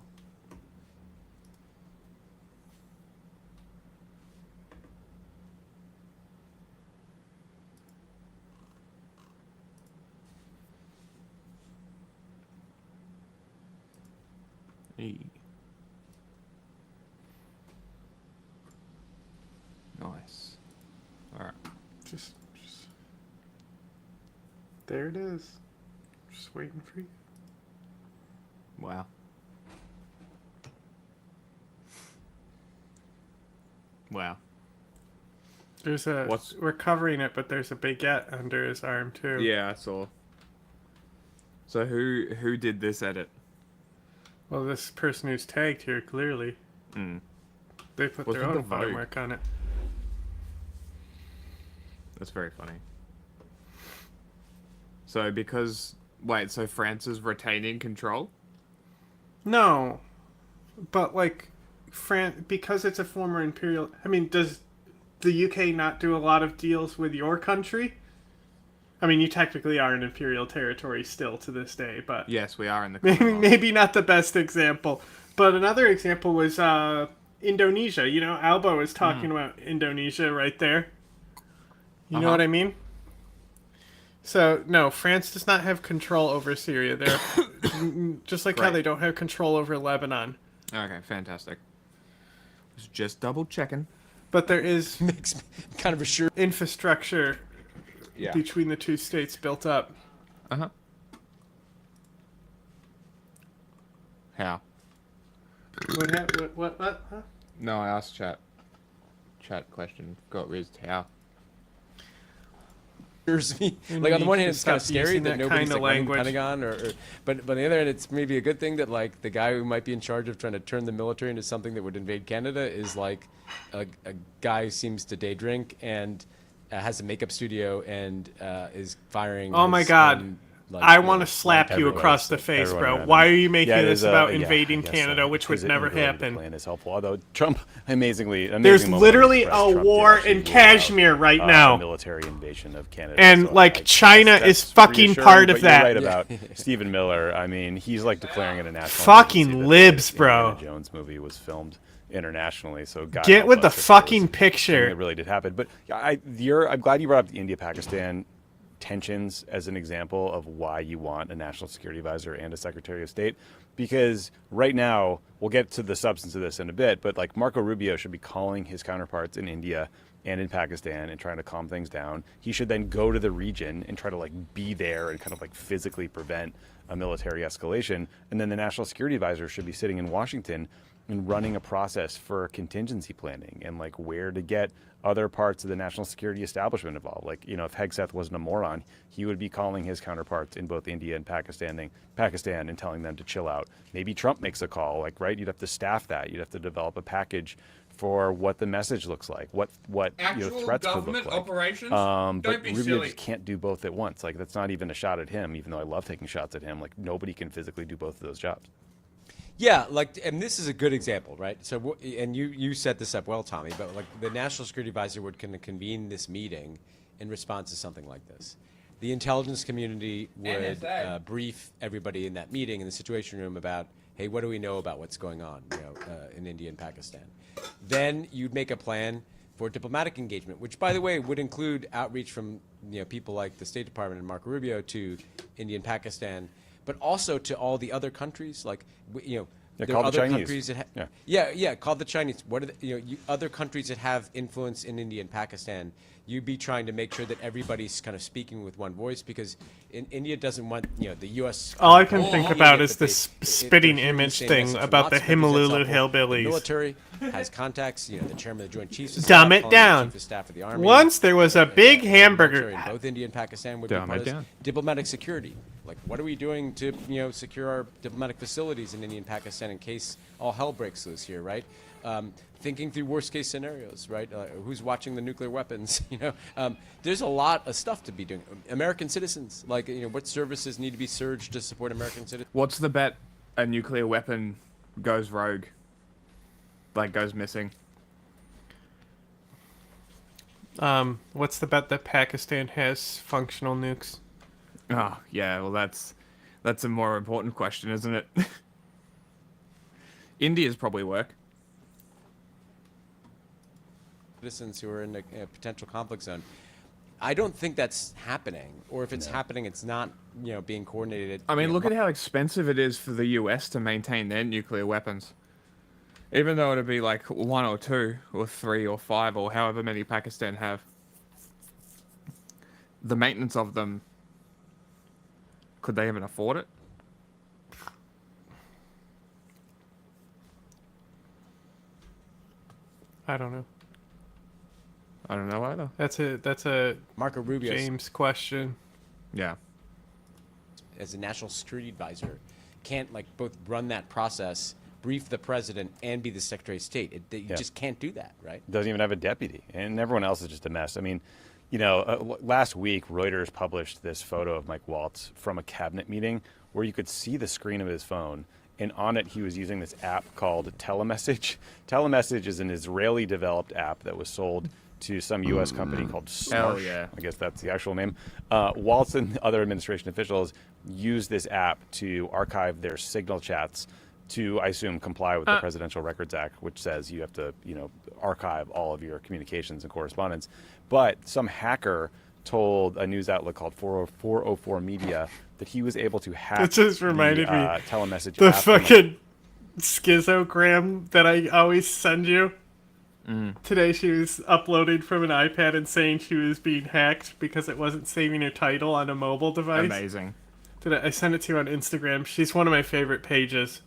Hey. Nice. All right. Just there it is. Just waiting for you. Wow. Wow. There's a. We're covering it, but there's a baguette under his arm too. Yeah, I saw. So who did this edit? Well, this person who's tagged here clearly. They put Wasn't their the own Vogue? watermark on it. That's very funny. So so France is retaining control? No, but like, because it's a former imperial. I mean, does the UK not do a lot of deals with your country? I mean, you technically are an imperial territory still to this day, but Yes, we are in the maybe not the best example. But another example was Indonesia. You know, Albo was talking about Indonesia right there. You know what I mean? So, no, France does not have control over Syria. They're just like how Great. they don't have control over Lebanon. Okay, fantastic. Was just double checking. But there is kind of a sure infrastructure Yeah. between the two states built up. Uh-huh. How? What? Huh? No, I asked chat. Chat question. Got raised how? Me. You Like on the need one to hand, it's kind of stop scary using that that nobody's kind of like running the language. Pentagon, but on the other hand, it's maybe a good thing that like the guy who might be in charge of trying to turn the military into something that would invade Canada is like a guy who seems to day drink and has a makeup studio and is firing. Oh my his God. own, I want to slap you across the face, bro. Why are you making this about invading I guess Canada, which would never happen? Plan is helpful, although Trump amazingly There's moment literally when he a pressed Trump to war actually in rule out, Kashmir right now. a military invasion of Canada, And, so like, China is that's fucking reassuring, part of but that. You're right about Stephen Miller. I mean, he's like declaring it a national Fucking emergency. libs, The bro. Indiana Jones movie was filmed internationally, so God Get help with us the if there was fucking something picture. that really did happen. But I'm glad you brought up the India-Pakistan tensions as an example of why you want a national security advisor and a secretary of state, because right now, we'll get to the substance of this in a bit, but like Marco Rubio should be calling his counterparts in India and in Pakistan and trying to calm things down. He should then go to the region and try to like be there and kind of like physically prevent a military escalation. And then the national security advisor should be sitting in Washington and running a process for contingency planning and like where to get other parts of the national security establishment involved. Like, you know, if Hegseth wasn't a moron, he would be calling his counterparts in both India and Pakistan and telling them to chill out. Maybe Trump makes a call, like, right? You'd have to staff that. You'd have to develop a package for what the message looks like, what Actual threats could look government like. operations? But Don't be Rubio silly. just can't do both at once. Like, that's not even a shot at him, even though I love taking shots at him. Like, nobody can physically do both of those jobs. Yeah, like, and this is a good example, right? So, and you set this up well, Tommy. But like, the National Security Advisor would convene this meeting in response to something like this. The intelligence community would brief everybody in that meeting in the Situation Room about, hey, what do we know about what's going on, in India and Pakistan? Then you'd make a plan for diplomatic engagement, which, by the way, would include outreach from people like the State Department and Marco Rubio to India and Pakistan, but also to all the other countries, like there call are the other Chinese. countries that call the Chinese. What are other countries that have influence in India and Pakistan? You'd be trying to make sure that everybody's kind of speaking with one voice, because India doesn't want the U.S. All I can think about is this spitting image thing about the Himalulu The hillbillies. military has contacts. The chairman of the Joint Chiefs of Dumb Staff, it calling the down. Chief of Staff of the Army. Once there was a big hamburger. In both India and Pakistan would Dumb be part it of this. down. Diplomatic security. Like, what are we doing to secure our diplomatic facilities in India and Pakistan in case all hell breaks loose here, right? Thinking through worst case scenarios, right? Who's watching the nuclear weapons? There's a lot of stuff to be doing. American citizens, like what services need to be surged to support American citizens? What's the bet a nuclear weapon goes rogue? Like, goes missing? What's the bet that Pakistan has functional nukes? Oh, yeah, well, that's a more important question, isn't it? India's probably work. Citizens who are in a potential conflict zone. I don't think that's happening, or if it's happening, it's not, being coordinated. I mean, look at how expensive it is for the US to maintain their nuclear weapons. Even though it'd be like 1 or 2 or 3 or 5 or however many Pakistan have, the maintenance of them, could they even afford it? I don't know. I don't know either. That's a Marco Rubio James question. Yeah. As a national security advisor, can't both run that process, brief the president, and be the Secretary of State. You just can't do that, right? Doesn't even have a deputy, and everyone else is just a mess. I mean, last week Reuters published this photo of Mike Waltz from a cabinet meeting where you could see the screen of his phone, and on it he was using this app called Telemessage. Telemessage is an Israeli-developed app that was sold to some U.S. company called Snarsh. Hell yeah. I guess that's the actual name. Waltz and other administration officials use this app to archive their Signal chats to, I assume, comply with the Presidential Records Act, which says you have to, archive all of your communications and correspondence. But some hacker told a news outlet called 404 Media that he was able to hack It just reminded the, me telemessage the app. fucking schizogram that I always send you. Today she was uploading from an iPad and saying she was being hacked because it wasn't saving her title on a mobile device. Amazing. I sent it to you on Instagram. She's one of my favorite pages.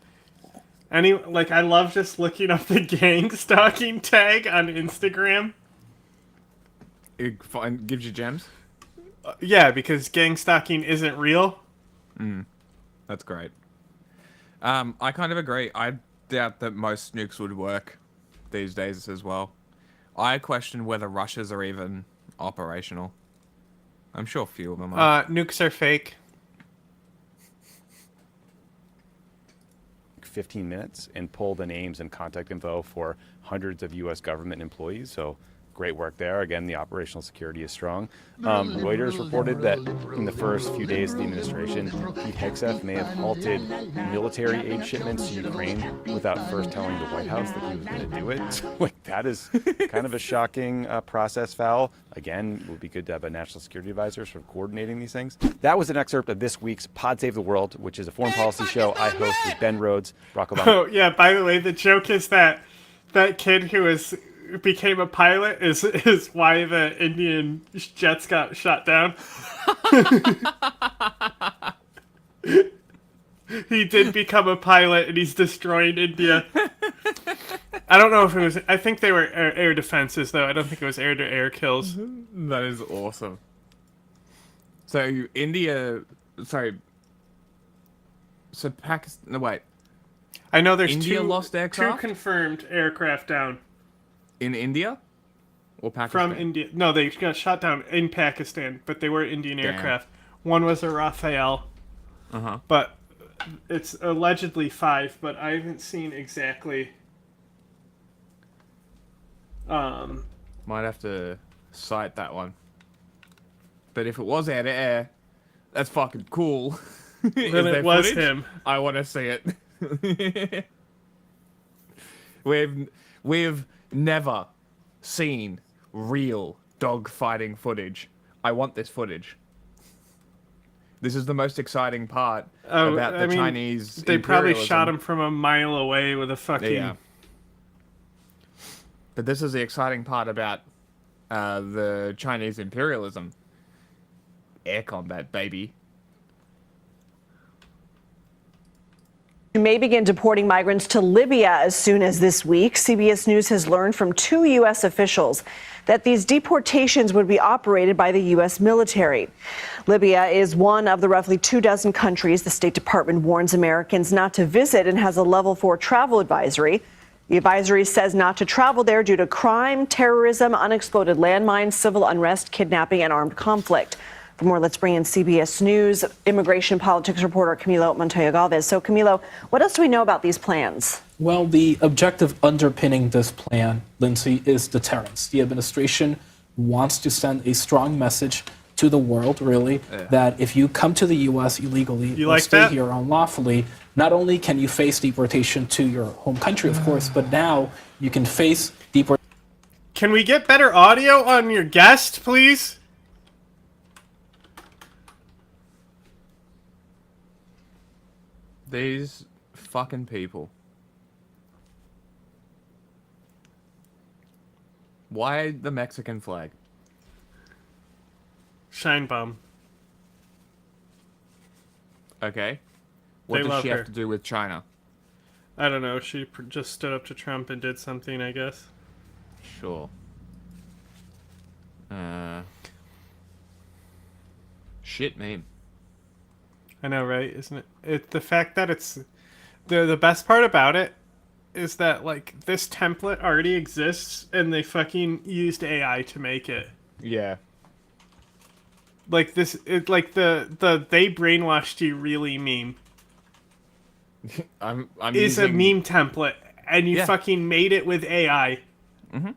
I love just looking up the gang stalking tag on Instagram. It gives you gems? Yeah, because gang stalking isn't real. That's great. I kind of agree. I doubt that most nukes would work these days as well. I question whether Russia's are even operational. I'm sure a few of them are. Nukes are fake. 15 minutes and pull the names and contact info for hundreds of U.S. government employees. So great work there. Again, the operational security is strong. Reuters reported that in the first few days of the administration, Pete Hegseth may have halted military aid shipments to Ukraine without first telling the White House that he was going to do it. That is kind of a shocking process foul. Again, it would be good to have a national security advisor sort of coordinating these things. That was an excerpt of this week's Pod Save the World, which is a foreign policy show I host with Ben Rhodes, Barack Obama. Oh, yeah, by the way, the joke is that kid who became a pilot is why the Indian jets got shot down. He did become a pilot and he's destroying India. I don't know if it was... I think they were air defenses, though. I don't think it was air-to-air kills. That is awesome. So, India... Sorry. So, Pakistan... No, wait. I know there's India two lost aircraft? 2 confirmed aircraft down. In India? Or Pakistan? From India. No, they got shot down in Pakistan, but they were Indian Damn. aircraft. One was a Rafale. Uh-huh. But it's allegedly 5, but I haven't seen exactly. Might have to cite that one. But if it was air to air, that's fucking cool. Then it was him. I want to see it. We've never seen real dog fighting footage. I want this footage. This is the most exciting part about the Chinese. They probably imperialism. shot him from a mile away with a fucking. Yeah. But this is the exciting part about the Chinese imperialism. Air combat, baby. May begin deporting migrants to Libya as soon as this week. CBS News has learned from 2 U.S. officials that these deportations would be operated by the U.S. military. Libya is one of the roughly 24 countries the State Department warns Americans not to visit and has a level 4 travel advisory. The advisory says not to travel there due to crime, terrorism, unexploded landmines, civil unrest, kidnapping, and armed conflict. For more, let's bring in CBS News immigration politics reporter Camilo Montoya Galvez. So, Camilo, what else do we know about these plans? Well, the objective underpinning this plan, Lindsay, is deterrence. The administration wants to send a strong message to the world, really, that if you come to the U.S. illegally or stay here unlawfully, not only can you face deportation to your home country, of course, but now you can face deportation. Can we get better audio on your guest, please? These fucking people. Why the Mexican flag? Shine bomb. Okay. What They does love she her. have to do with China? I don't know. She just stood up to Trump and did something, I guess. Sure. Shit meme. I know, right? Isn't it? The fact that it's the best part about it is that like this template already exists and they fucking used AI to make it. Yeah. Like this, it's like the they brainwashed you really meme. I'm is using... a meme template, and you Yeah. fucking made it with AI. Mm-hmm.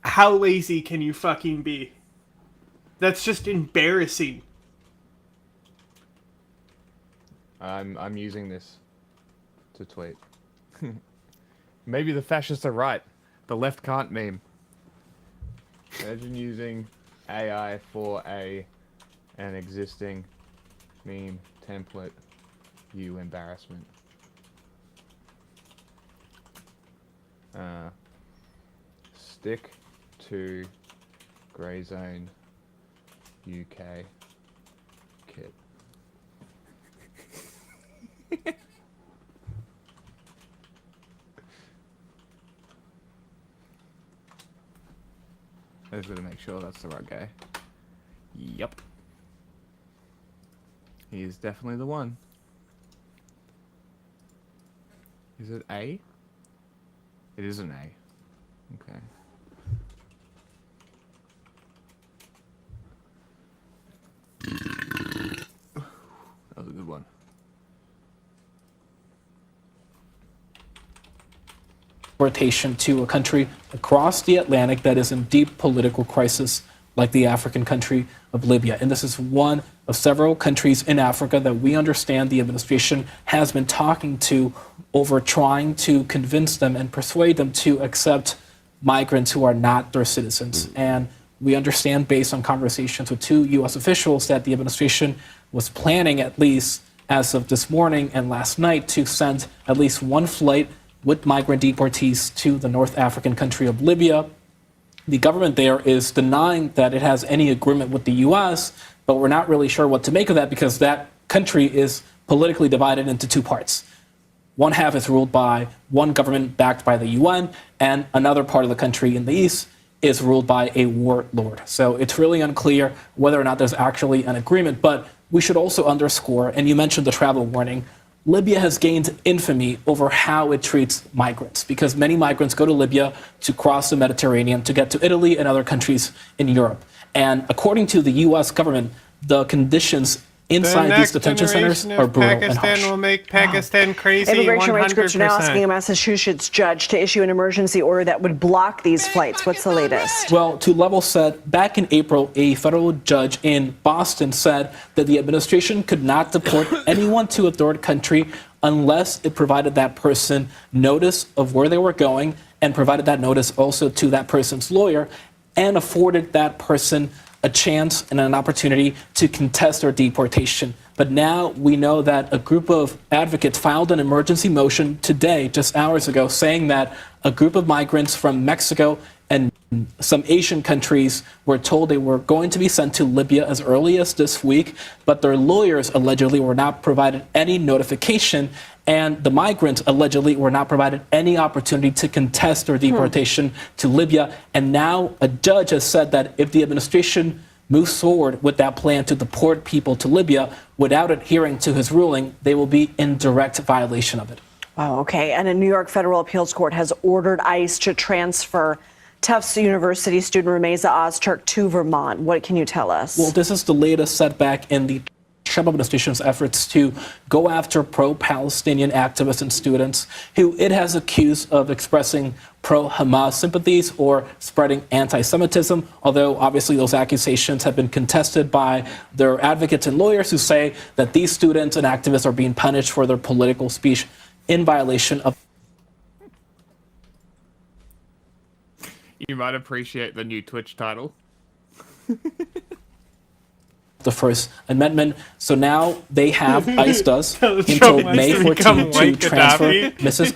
How lazy can you fucking be? That's just embarrassing. I'm using this to tweet. Maybe the fascists are right. The left can't meme. Imagine using AI for an existing meme template. You embarrassment. Stick to Grey Zone UK kit. I just gotta make sure that's the right guy. Yep. He is definitely the one. Is it A? It is an A. Okay. That was a good one. Deportation to a country across the Atlantic that is in deep political crisis, like the African country of Libya. And this is one of several countries in Africa that we understand the administration has been talking to over trying to convince them and persuade them to accept migrants who are not their citizens. And we understand, based on conversations with 2 U.S. officials, that the administration was planning, at least as of this morning and last night, to send at least one flight with migrant deportees to the North African country of Libya. The government there is denying that it has any agreement with the U.S., but we're not really sure what to make of that because that country is politically divided into 2 parts. One half is ruled by one government backed by the UN, and another part of the country in the east is ruled by a warlord. So it's really unclear whether or not there's actually an agreement. But we should also underscore, and you mentioned the travel warning, Libya has gained infamy over how it treats migrants, because many migrants go to Libya to cross the Mediterranean to get to Italy and other countries in Europe. And according to the U.S. government, the conditions inside these detention centers are brutal and harsh. Pakistan will make Pakistan crazy. Immigration rights groups are now 100%. asking a Massachusetts judge to issue an emergency order that would block these flights. What's the latest? Well, to level set, back in April, a federal judge in Boston said that the administration could not deport anyone to a third country unless it provided that person notice of where they were going and provided that notice also to that person's lawyer and afforded that person a chance and an opportunity to contest their deportation. But now we know that a group of advocates filed an emergency motion today, just hours ago, saying that a group of migrants from Mexico and some Asian countries were told they were going to be sent to Libya as early as this week, but their lawyers allegedly were not provided any notification, and the migrants allegedly were not provided any opportunity to contest their deportation to Libya. And now a judge has said that if the administration moves forward with that plan to deport people to Libya without adhering to his ruling, they will be in direct violation of it. Wow, okay. And a New York federal appeals court has ordered ICE to transfer Tufts University student Rameza Ozturk to Vermont. What can you tell us? Well, this is the latest setback in the Trump administration's efforts to go after pro-Palestinian activists and students who it has accused of expressing pro-Hamas sympathies or spreading anti-Semitism, although obviously those accusations have been contested by their advocates and lawyers who say that these students and activists are being punished for their political speech in violation of. You might appreciate the new Twitch title. the First Amendment. So now they have, ICE does, Donald until Trump May wants to 14 become to white transfer Gaddafi. Mrs.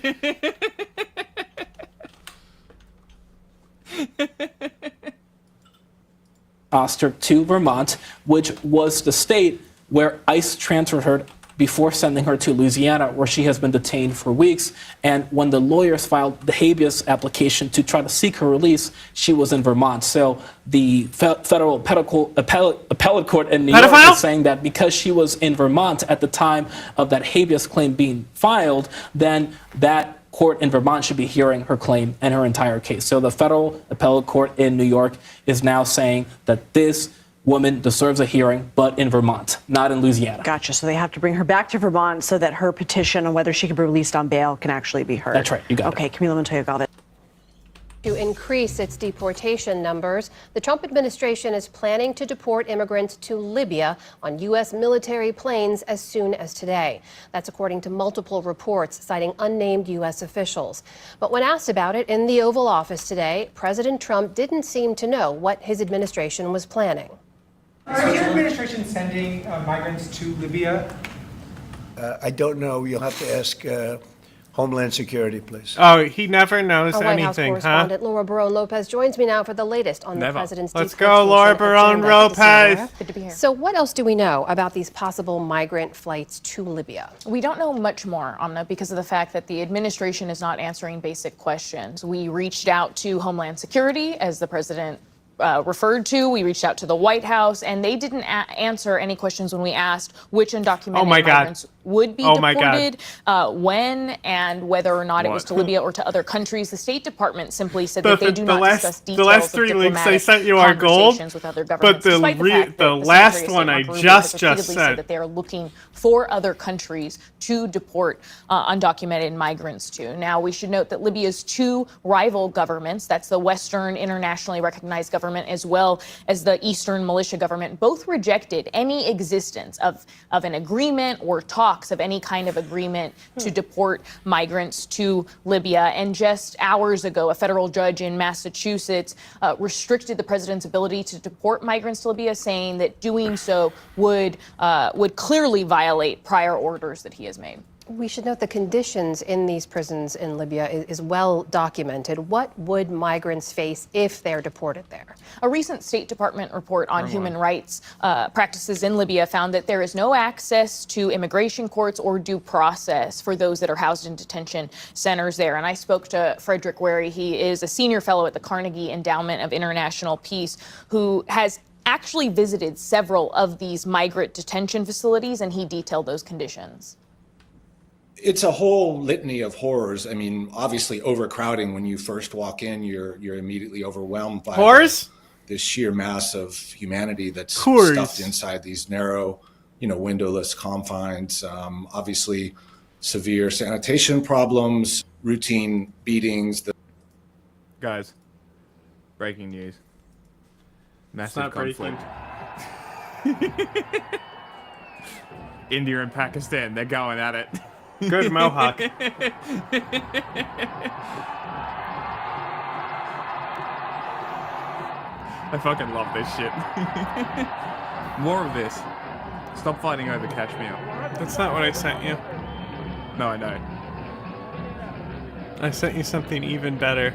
Oster to Vermont, which was the state where ICE transferred her before sending her to Louisiana, where she has been detained for weeks. And when the lawyers filed the habeas application to try to seek her release, she was in Vermont. So the federal appellate court in New York is saying that because she was in Vermont at the time of that habeas claim being filed, then that court in Vermont should be hearing her claim and her entire case. So the federal appellate court in New York is now saying that this woman deserves a hearing, but in Vermont, not in Louisiana. Gotcha. So they have to bring her back to Vermont so that her petition on whether she can be released on bail can actually be heard. That's right. You got it. Okay, Camila Montoya got it. To increase its deportation numbers, the Trump administration is planning to deport immigrants to Libya on U.S. military planes as soon as today. That's according to multiple reports citing unnamed U.S. officials. But when asked about it in the Oval Office today, President Trump didn't seem to know what his administration was planning. Is your administration sending migrants to Libya? I don't know. You'll have to ask Homeland Security, please. Oh, he never knows Our White House anything, huh? correspondent Laura Barone-Lopez joins me now for the latest on the president's Let's deportation go, Laura agenda. Barone-Lopez. Good to be here. So what else do we know about these possible migrant flights to Libya? We don't know much more, Amna, because of the fact that the administration is not answering basic questions. We reached out to Homeland Security, as the president referred to. We reached out to the White House, and they didn't answer any questions when we asked which undocumented migrants would be deported, when, and whether or not it was to Libya or to other countries. The State Department simply said that they do not discuss details the last 3 links they sent you are gold, with other but governments, despite the fact that the the last Secretary of one State, I Marco Rubio, has just repeatedly said said that they are looking for other countries to deport undocumented migrants to. Now, we should note that Libya's two rival governments, that's the Western internationally recognized government as well as the Eastern militia government, both rejected any existence of an agreement or talks of any kind of agreement to deport migrants to Libya. And just hours ago, a federal judge in Massachusetts restricted the president's ability to deport migrants to Libya, saying that doing so would clearly violate prior orders that he has made. We should note the conditions in these prisons in Libya is well documented. What would migrants face if they're deported there? A recent State Department report on human rights practices in Libya found that there is no access to immigration courts or due process for those that are housed in detention centers there. And I spoke to Frederick Wary. He is a senior fellow at the Carnegie Endowment of International Peace, who has actually visited several of these migrant detention facilities, and he detailed those conditions. It's a whole litany of horrors. I mean, obviously overcrowding. When you first walk in, you're immediately overwhelmed by this sheer mass of humanity that's stuffed inside these narrow, windowless confines. Obviously, severe sanitation problems, routine beatings. Guys, breaking news. Massive not breaking. conflict. India and Pakistan, they're going at it. Good mohawk. I fucking love this shit. More of this. Stop fighting over Kashmir. That's not what I sent you. No, I know. I sent you something even better.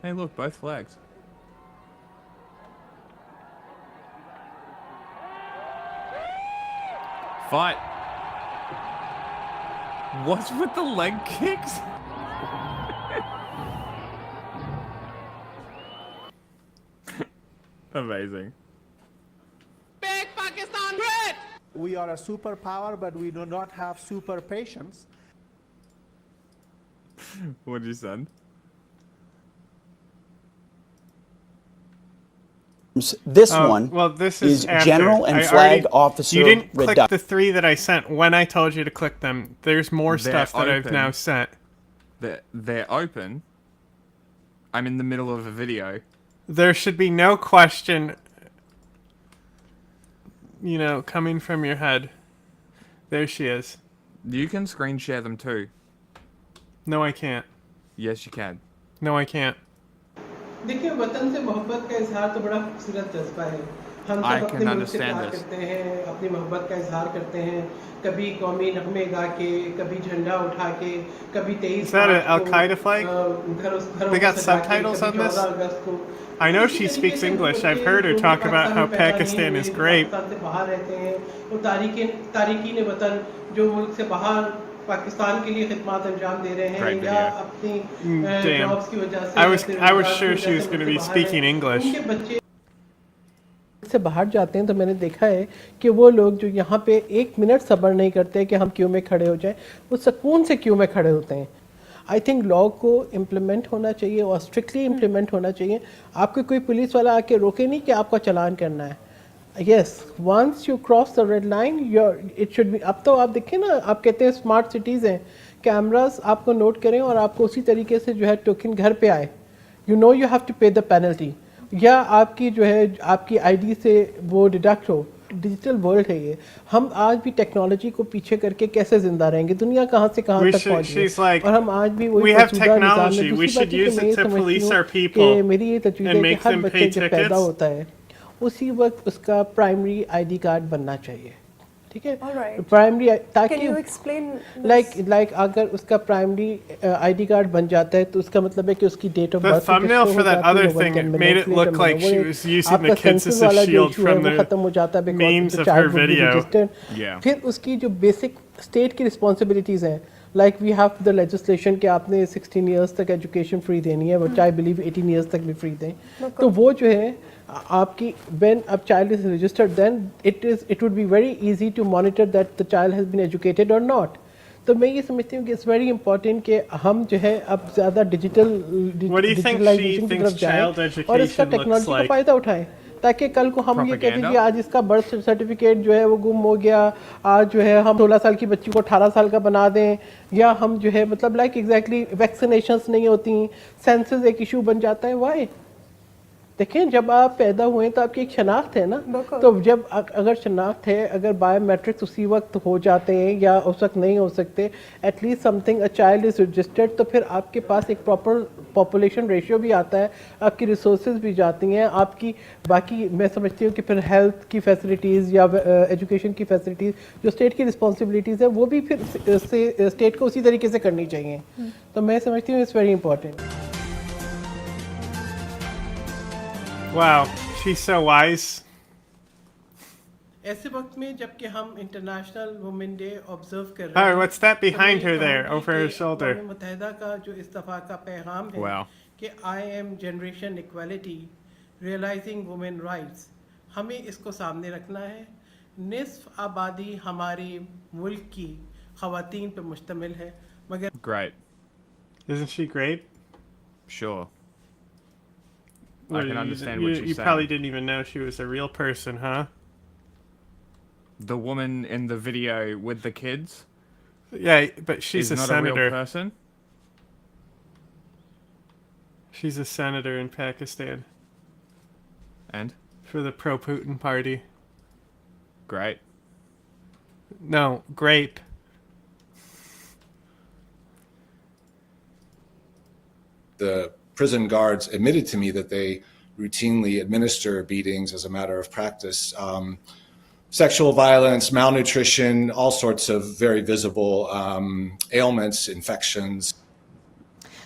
Hey, look, both flags. Fight. What's with the leg kicks? Amazing. Big Pakistan great! We are a superpower, but we do not have super patience. What did you send? This one this is after. General and Flag Officer You didn't click reduction. the 3 that I sent when I told you to click them. There's more stuff that I've now sent. They're open. I'm in the middle of a video. There should be no question, coming from your head. There she is. You can screen share them too. No, I can't. Yes, you can. No, I can't. देखिए वतन से मोहब्बत का इजहार तो बड़ा खूबसूरत जज्बा है। हम I सब can अपने मुल्क से understand प्यार this. करते हैं, अपनी मोहब्बत का इजहार करते हैं, कभी कौमी नगमे गा के, कभी झंडा उठा के, कभी 23 Is that March an Al को Qaeda flag? घरों They को got सजा के, subtitles कभी on this? 14 अगस्त को। I know इसी she तरीके speaks से वो English. I've बच्चे heard her जो भी talk about पाकिस्तान how में पैदा नहीं Pakistan हुए, is जो great. पाकिस्तान से बाहर रहते हैं, वो तारिकीन वतन जो मुल्क से बाहर पाकिस्तान के लिए खिदमत अंजाम दे रहे हैं Great या video. अपनी Damn. जॉब्स की वजह से I या was फिर I was रोजगार की sure वजह she से was going to मुल्क से be बाहर हैं, speaking English. उनके बच्चे से बाहर जाते हैं तो मैंने देखा है कि वो लोग जो यहाँ पे 1 मिनट सब्र नहीं करते कि हम क्यू में खड़े हो जाएं, वो सुकून से क्यू में खड़े होते हैं। आई थिंक लॉ को इम्प्लीमेंट होना चाहिए और स्ट्रिक्टली इम्प्लीमेंट होना चाहिए। आपको कोई पुलिस वाला आके रोके नहीं कि आपका चालान करना है। Yes, once you cross the red line your it should be. अब तो आप देखिए ना, आप कहते हैं स्मार्ट सिटीज़ हैं, कैमरास आपको नोट करें और आपको उसी तरीके से जो है टोकन घर पे आए। You know you have to pay the penalty, या आपकी जो है आपकी आईडी से वो डिडक्ट हो। डिजिटल वर्ल्ड है ये। हम आज भी टेक्नोलॉजी को पीछे करके कैसे जिंदा रहेंगे? दुनिया कहाँ से कहाँ तक पहुँच गई like, और हम आज भी वही we have मौजूदा निज़ाम में। technology. We दूसरी should बात है कि use मैं it ये to समझती police हूँ our कि people मेरी ये तजवीज़ and है कि make हर them बच्चे pay जब पैदा tickets. होता है उसी वक्त उसका प्राइमरी आईडी कार्ड बनना चाहिए। ठीक है, प्राइमरी ताकि लाइक अगर उसका प्राइमरी आईडी कार्ड बन जाता है तो उसका मतलब है कि उसकी date of The birth thumbnail for that other thing, it made it look like she was using the kids as a shield from the खत्म हो जाता है memes of her video. Yeah. फिर उसकी जो बेसिक स्टेट की responsibilities हैं, like we have the legislation कि आपने 16 इयर्स तक एजुकेशन फ्री देनी है, बट आई बिलीव 18 इयर्स तक भी फ्री दें। तो वो जो है आपकी when a child is registered then it would be very easy to monitor that the child has been educated or not. तो मैं ये समझती हूँ कि it's very important कि हम जो है अब ज़्यादा डिजिटलाइजेशन की तरफ जाएं और इसका टेक्नोलॉजी का फ़ायदा उठाएं, ताकि कल को हम ये कहते हैं कि आज इसका बर्थ सर्टिफिकेट जो है वो गुम हो गया, आज जो है हम 16 साल की बच्ची को 18 साल का बना दें, या हम जो है मतलब लाइक एग्जैक्टली वैक्सीनेशंस नहीं होती, सेंसस एक इशू बन जाता है। वाई? देखें, जब आप पैदा हुए तो आपकी एक शनाख्त है ना, तो जब अगर शनाख्त है, अगर बायोमेट्रिक्स उसी वक्त हो जाते हैं या उस वक्त नहीं हो सकते, at least something a child is registered, तो फिर आपके पास एक प्रॉपर पॉपुलेशन रेशियो भी आता है, आपकी रिसोर्सेज भी जाती हैं, आपकी बाकी मैं समझती हूँ कि फिर हेल्थ की फैसिलिटीज़ या एजुकेशन की फैसिलिटीज़ जो स्टेट की रिस्पॉन्सिबिलिटीज़ है वो भी फिर स्टेट को उसी तरीके से करनी चाहिए। तो मैं समझती हूँ it's very important. Wow, she's so wise. ऐसे वक्त में जबकि हम इंटरनेशनल वुमेन डे ऑब्जर्व कर रहे Oh, हैं, what's that behind तो her मैं there, कहूँगी over her कि shoulder? अक़वाम मुत्तहिदा का जो इस्तफ़ा का पैगाम है Wow. कि I am generation equality realising women rights, हमें इसको सामने रखना है। निस्फ आबादी हमारे मुल्क की ख़वातीन पे मुश्तमिल है, मगर Great. Isn't she great? Sure. I Well, can understand you, what she's you saying. probably didn't even know she was a real person, huh? The woman in the video with the kids Yeah, but she's is a not senator. a real person. She's a senator in Pakistan And? for the pro-Putin party. Great. No, grape. The prison guards admitted to me that they routinely administer beatings as a matter of practice. Sexual violence, malnutrition, all sorts of very visible ailments, infections.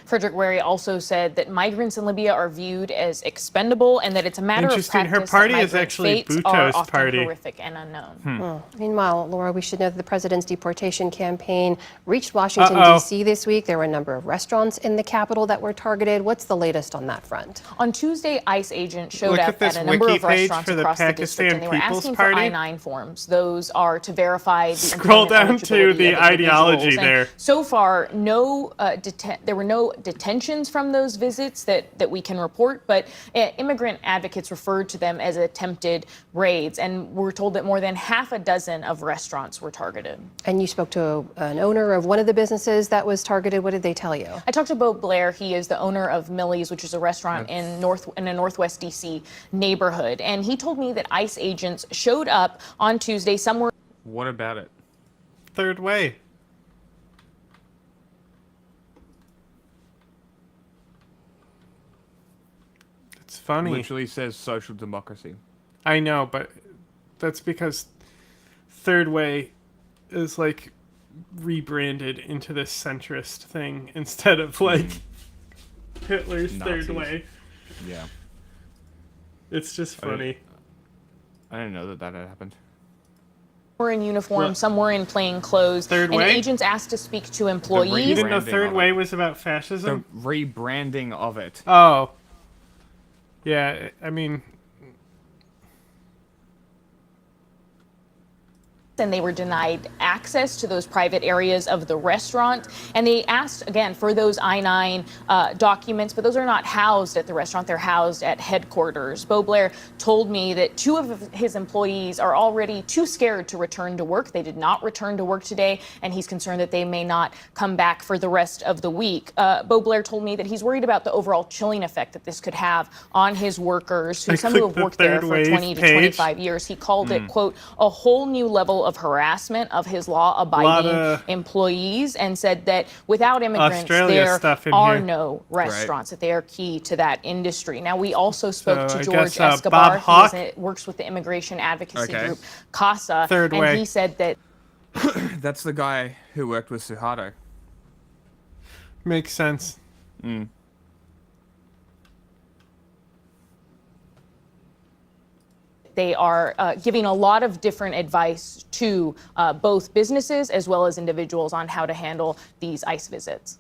Frederick Wary also said that migrants in Libya are viewed as expendable and that it's a matter of Interesting. Her practice party that is migrant actually fates are Bhutto's often party. horrific and unknown. Meanwhile, Laura, we should know that the president's deportation campaign reached Washington, D.C. this week. There were a number of restaurants in the capital that were targeted. What's the latest on that front? On Tuesday, ICE agents showed Look up at this a number wiki of page restaurants for the across the district, and they were Pakistan asking People's for Party. I-9 forms. Those are to verify the Scroll employment down to eligibility the of ideology individuals. there. And so far, there were no detentions from those visits that we can report, but immigrant advocates referred to them as attempted raids, and we're told that more than half a dozen of restaurants were targeted. And you spoke to an owner of one of the businesses that was targeted. What did they tell you? I talked to Bo Blair. He is the owner of Millie's, which is a restaurant in a Northwest DC neighborhood, and he told me that ICE agents showed up on Tuesday somewhere. What about it? Third way. funny. Literally says social democracy. I know, but that's because Third Way is like rebranded into this centrist thing instead of like Hitler's Nazis. Third Way. Yeah. It's just funny. I didn't know that had happened. Were in uniform, some were in plain clothes, Third and Way? agents asked to speak to employees. You didn't know Third Way was about fascism? The rebranding of it. Oh. Yeah, I mean... And they were denied access to those private areas of the restaurant. And they asked, again, for those I-9 documents, but those are not housed at the restaurant. They're housed at headquarters. Beau Blair told me that 2 of his employees are already too scared to return to work. They did not return to work today, and he's concerned that they may not come back for the rest of the week. Beau Blair told me that he's worried about the overall chilling effect that this could have on his workers, some who have worked there for 20 to 25 years. He called it, quote, a whole new level of harassment of his law-abiding employees, and said that without immigrants, there are no restaurants, that they are key to that industry. Now, we also spoke to George Escobar. He works with the immigration advocacy group CASA, and he said that... That's the guy who worked with Suharto. Makes sense. They are giving a lot of different advice to both businesses as well as individuals on how to handle these ICE visits.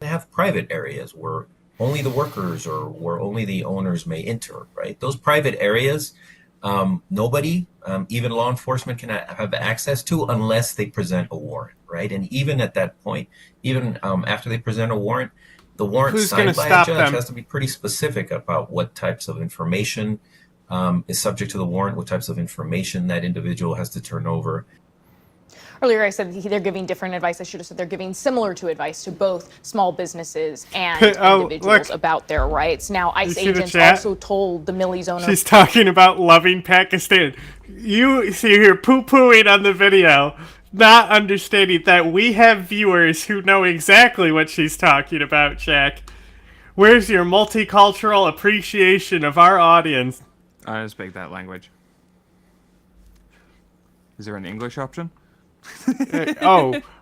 They have private areas where only the workers or where only the owners may enter, right? Those private areas, nobody, even law enforcement, can have access to unless they present a warrant, right? And even at that point, even after they present a warrant, the warrant signed by a judge has to be pretty specific about what types of information is subject to the warrant, what types of information that individual has to turn over. Earlier, I said they're giving different advice. I should have said they're giving similar to advice to both small businesses and individuals about their rights. Now, ICE agents also told the Millie's owner... She's talking about loving Pakistan. You see her poo-pooing on the video, not understanding that we have viewers who know exactly what she's talking about, Jack. Where's your multicultural appreciation of our audience? I don't speak that language. Is there an English option?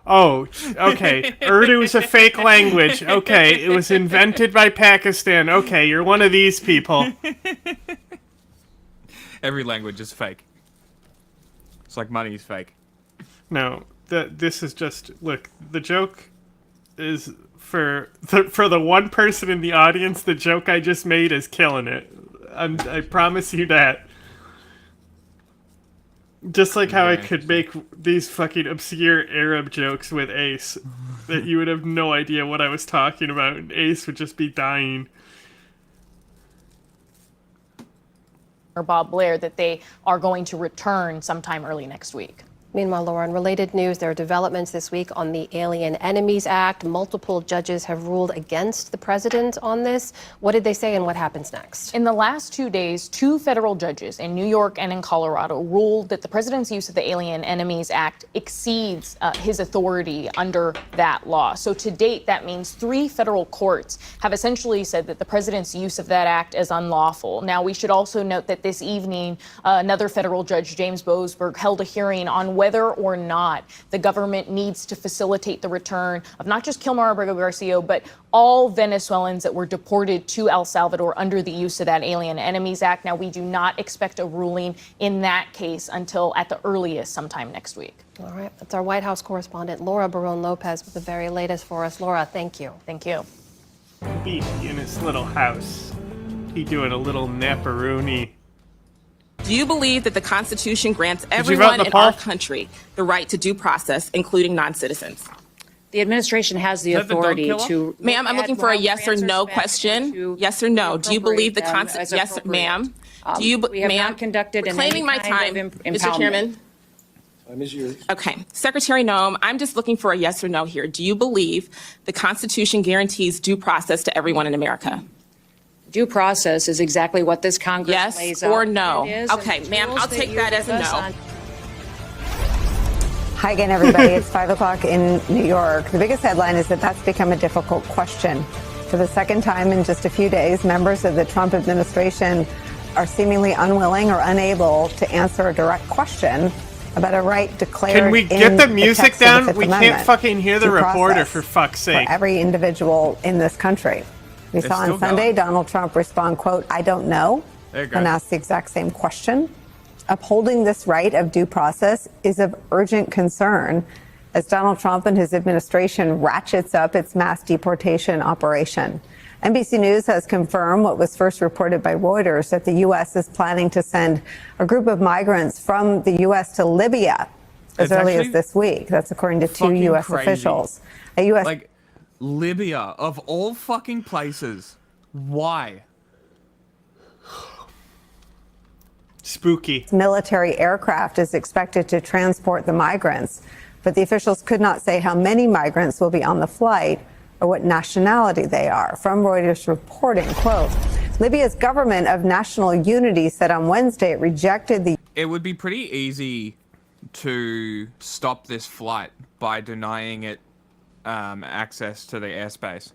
Okay. Urdu is a fake language. Okay, it was invented by Pakistan. Okay, you're one of these people. Every language is fake. It's like money is fake. No, this is just... Look, the joke is... For the one person in the audience, the joke I just made is killing it. I promise you that. Just like how I could make these fucking obscure Arab jokes with Ace, that you would have no idea what I was talking about, and Ace would just be dying. Or Bob Blair, that they are going to return sometime early next week. Meanwhile, Laura, in related news, there are developments this week on the Alien Enemies Act. Multiple judges have ruled against the president on this. What did they say and what happens next? In the last 2 days, 2 federal judges in New York and in Colorado ruled that the president's use of the Alien Enemies Act exceeds his authority under that law. So to date, that means 3 federal courts have essentially said that the president's use of that act is unlawful. Now, we should also note that this evening, another federal judge, James Boasberg, held a hearing on whether or not the government needs to facilitate the return of not just Kilmar Abrego Garcia, but all Venezuelans that were deported to El Salvador under the use of that Alien Enemies Act. Now, we do not expect a ruling in that case until at the earliest sometime next week. All right. That's our White House correspondent, Laura Barone-Lopez, with the very latest for us. Laura, thank you. Thank you. Be in his little house. He doing a little naparoony. Do you believe that the Constitution grants everyone in our country the right to due process, including non-citizens? The administration has the authority to... Ma'am, I'm looking for a yes or no question. Yes or no. Do you believe the Constitution... Yes, ma'am. Do you... We have not conducted claiming my time, Mr. Chairman. Okay. Secretary Noem, I'm just looking for a yes or no here. Do you believe the Constitution guarantees due process to everyone in America? Due process is exactly what this Congress lays out. Yes or no? Okay, ma'am, I'll take that as a no. Hi again, everybody. It's 5 o'clock in New York. The biggest headline is that that's become a difficult question For the second time in just a few days, members of the Trump administration are seemingly unwilling or unable to answer a direct question about a right declared. Can we get the music text of down? Fifth We Amendment, can't fucking hear the due reporter, process for fuck's sake. For every individual in this country. We It's saw on still Sunday going. Donald Trump respond, quote, "I don't know," There you go. and ask the exact same question. Upholding this right of due process is of urgent concern as Donald Trump and his administration ratchets up its mass deportation operation. NBC News has confirmed what was first reported by Reuters, that the U.S. is planning to send a group of migrants from the U.S. to Libya as It's early as actually this week. That's according to two fucking U.S. crazy. officials. A U.S. Like, Libya, of all fucking places. Why? Spooky. Military aircraft is expected to transport the migrants, but the officials could not say how many migrants will be on the flight or what nationality they are. From Reuters reporting, quote, Libya's government of national unity said on Wednesday it rejected the... It would be pretty easy to stop this flight by denying it access to the airspace.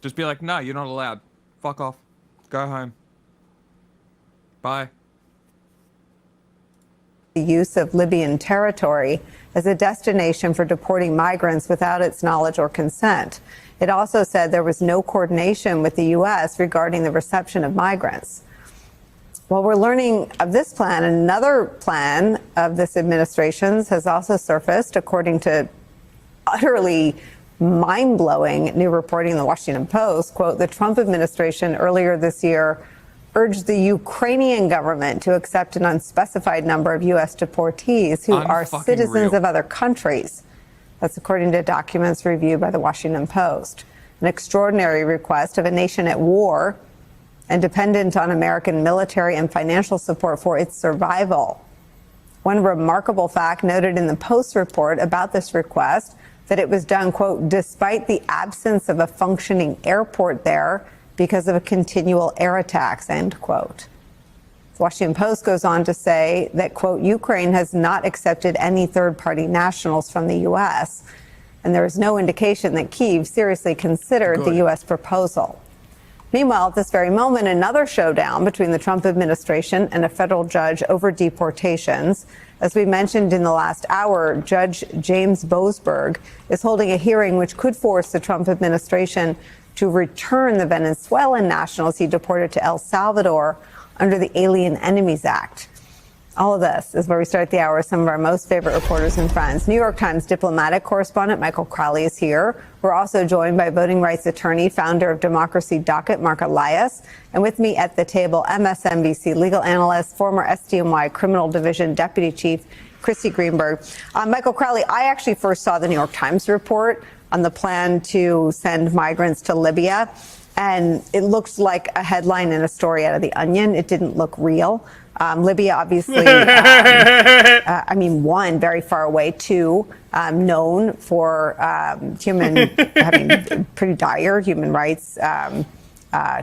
Just be like, no, you're not allowed. Fuck off. Go home. Bye. The use of Libyan territory as a destination for deporting migrants without its knowledge or consent. It also said there was no coordination with the U.S. regarding the reception of migrants. While we're learning of this plan, another plan of this administration's has also surfaced, according to utterly mind-blowing new reporting in the Washington Post. Quote, the Trump administration earlier this year urged the Ukrainian government to accept an unspecified number of U.S. deportees who are citizens of other countries. That's according to documents reviewed by the Washington Post. An extraordinary request of a nation at war and dependent on American military and financial support for its survival. One remarkable fact noted in the Post report about this request, that it was done, quote, despite the absence of a functioning airport there because of a continual air attacks, end quote. The Washington Post goes on to say that, quote, Ukraine has not accepted any third-party nationals from the U.S., and there is no indication that Kyiv seriously considered the U.S. proposal. Meanwhile, at this very moment, another showdown between the Trump administration and a federal judge over deportations. As we mentioned in the last hour, Judge James Boasberg is holding a hearing which could force the Trump administration to return the Venezuelan nationals he deported to El Salvador under the Alien Enemies Act. All of this is where we start the hour with some of our most favorite reporters and friends. New York Times diplomatic correspondent Michael Crowley is here. We're also joined by voting rights attorney, founder of Democracy Docket, Mark Elias. And with me at the table, MSNBC legal analyst, former SDNY Criminal Division Deputy Chief, Christy Greenberg. Michael Crowley, I actually first saw the New York Times report on the plan to send migrants to Libya. And it looked like a headline in a story out of The Onion. It didn't look real. Libya, obviously, I mean, one, very far away, two, known for having pretty dire human rights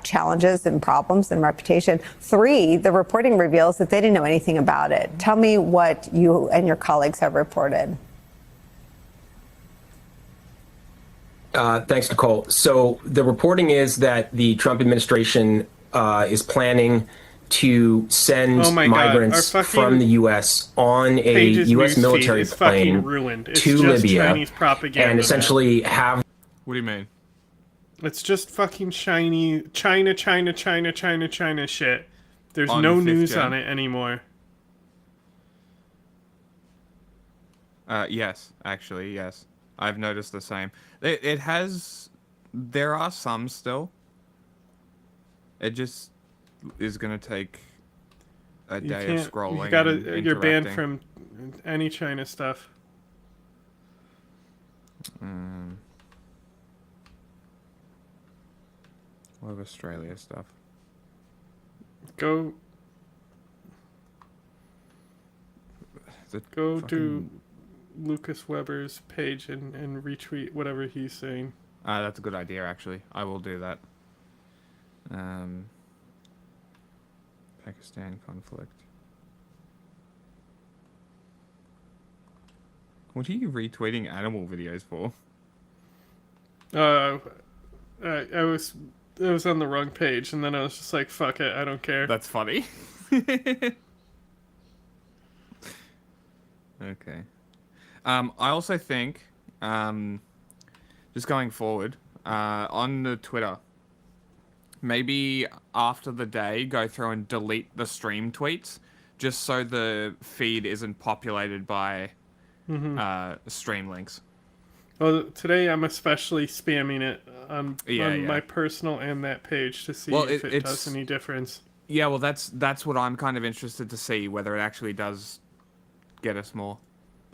challenges and problems and reputation. Three, the reporting reveals that they didn't know anything about it. Tell me what you and your colleagues have reported. Thanks, Nicole. So the reporting is that the Trump administration is planning to send migrants from the U.S. on a U.S. military plane to Libya and essentially have... What do you mean? It's just fucking shiny China shit. There's On no the fifth news gen? on it anymore. Yes, actually, yes. I've noticed the same. It has... There are some still. It just is going to take a day of scrolling. You're banned from any China stuff. What of Australia stuff? Go to Lucas Weber's page and retweet whatever he's saying. That's a good idea, actually. I will do that. Pakistan conflict. What are you retweeting animal videos for? It was on the wrong page, and then I was just like, fuck it, I don't care. That's funny. Okay. I also think, just going forward, on the Twitter, maybe after the day, go through and delete the stream tweets, just so the feed isn't populated by stream links. Well, today I'm especially spamming it on my personal and that page to see if it does any difference. Yeah, well, that's what I'm kind of interested to see, whether it actually does get us more.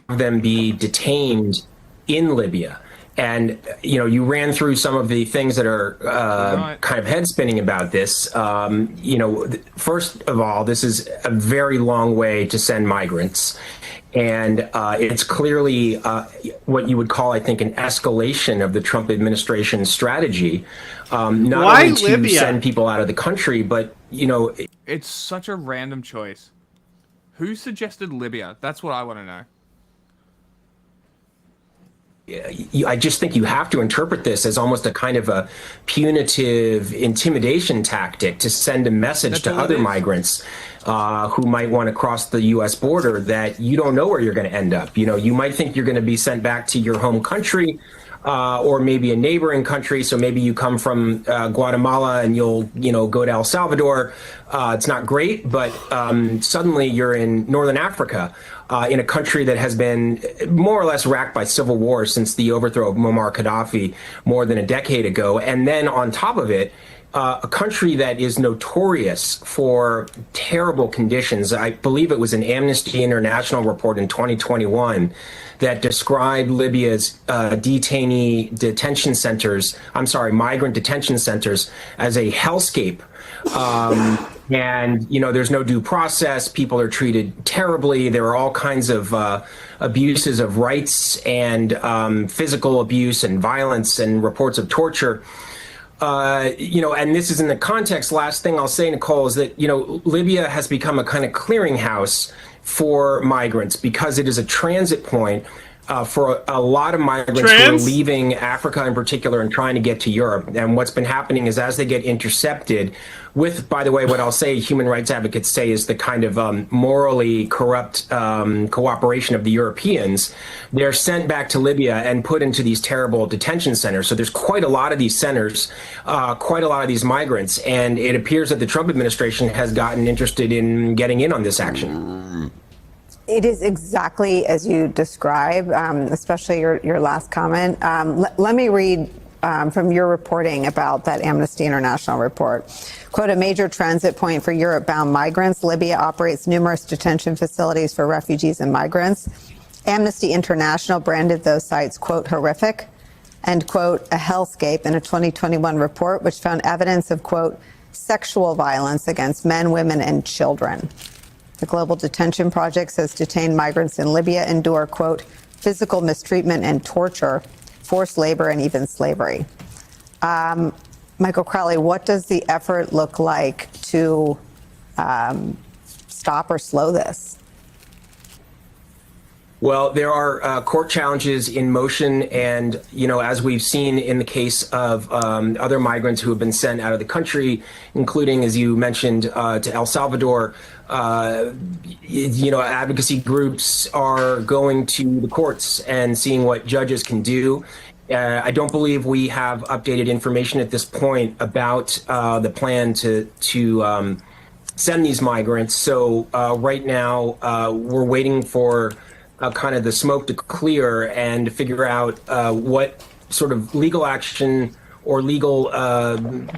Them be detained in Libya. And, you know, you ran through some of the things that are kind of head spinning about this. You know, first of all, this is a very long way to send migrants. And it's clearly what you would call, I think, an escalation of the Trump administration's strategy. Not only to Libya? send people out of the country, but, you know. It's such a random choice. Who suggested Libya? That's what I want to know. I just think you have to interpret this as almost a kind of a punitive intimidation tactic to send a message to other migrants who might want to cross the U.S. border that you don't know where you're going to end up. You know, you might think you're going to be sent back to your home country or maybe a neighboring country. So maybe you come from Guatemala and you'll, you know, go to El Salvador. It's not great, but suddenly you're in Northern Africa. In a country that has been more or less racked by civil war since the overthrow of Muammar Gaddafi more than a decade ago. And then on top of it, a country that is notorious for terrible conditions. I believe it was an Amnesty International report in 2021 that described Libya's migrant detention centers as a hellscape. And, you know, there's no due process. People are treated terribly. There are all kinds of abuses of rights and physical abuse and violence and reports of torture. You know, and this is in the context, last thing I'll say, Nicole, is that, you know, Libya has become a kind of clearinghouse for migrants because it is a transit point for a lot of migrants who are leaving Africa in particular and trying to get to Europe. And what's been happening is as they get intercepted with, by the way, what I'll say human rights advocates say is the kind of morally corrupt cooperation of the Europeans, they're sent back to Libya and put into these terrible detention centers. So there's quite a lot of these centers, quite a lot of these migrants. And it appears that the Trump administration has gotten interested in getting in on this action. It is exactly as you describe, especially your last comment. Let me read from your reporting about that Amnesty International report. Quote, a major transit point for Europe-bound migrants, Libya operates numerous detention facilities for refugees and migrants. Amnesty International branded those sites, quote, horrific, and, quote, a hellscape in a 2021 report, which found evidence of, quote, sexual violence against men, women, and children. The Global Detention Project says detained migrants in Libya endure, quote, physical mistreatment and torture, forced labor, and even slavery. Michael Crowley, what does the effort look like to stop or slow this? Well, there are court challenges in motion. And, you know, as we've seen in the case of other migrants who have been sent out of the country, including, as you mentioned, to El Salvador, you know, advocacy groups are going to the courts and seeing what judges can do. I don't believe we have updated information at this point about the plan to send these migrants. So right now we're waiting for kind of the smoke to clear and to figure out what sort of legal action or legal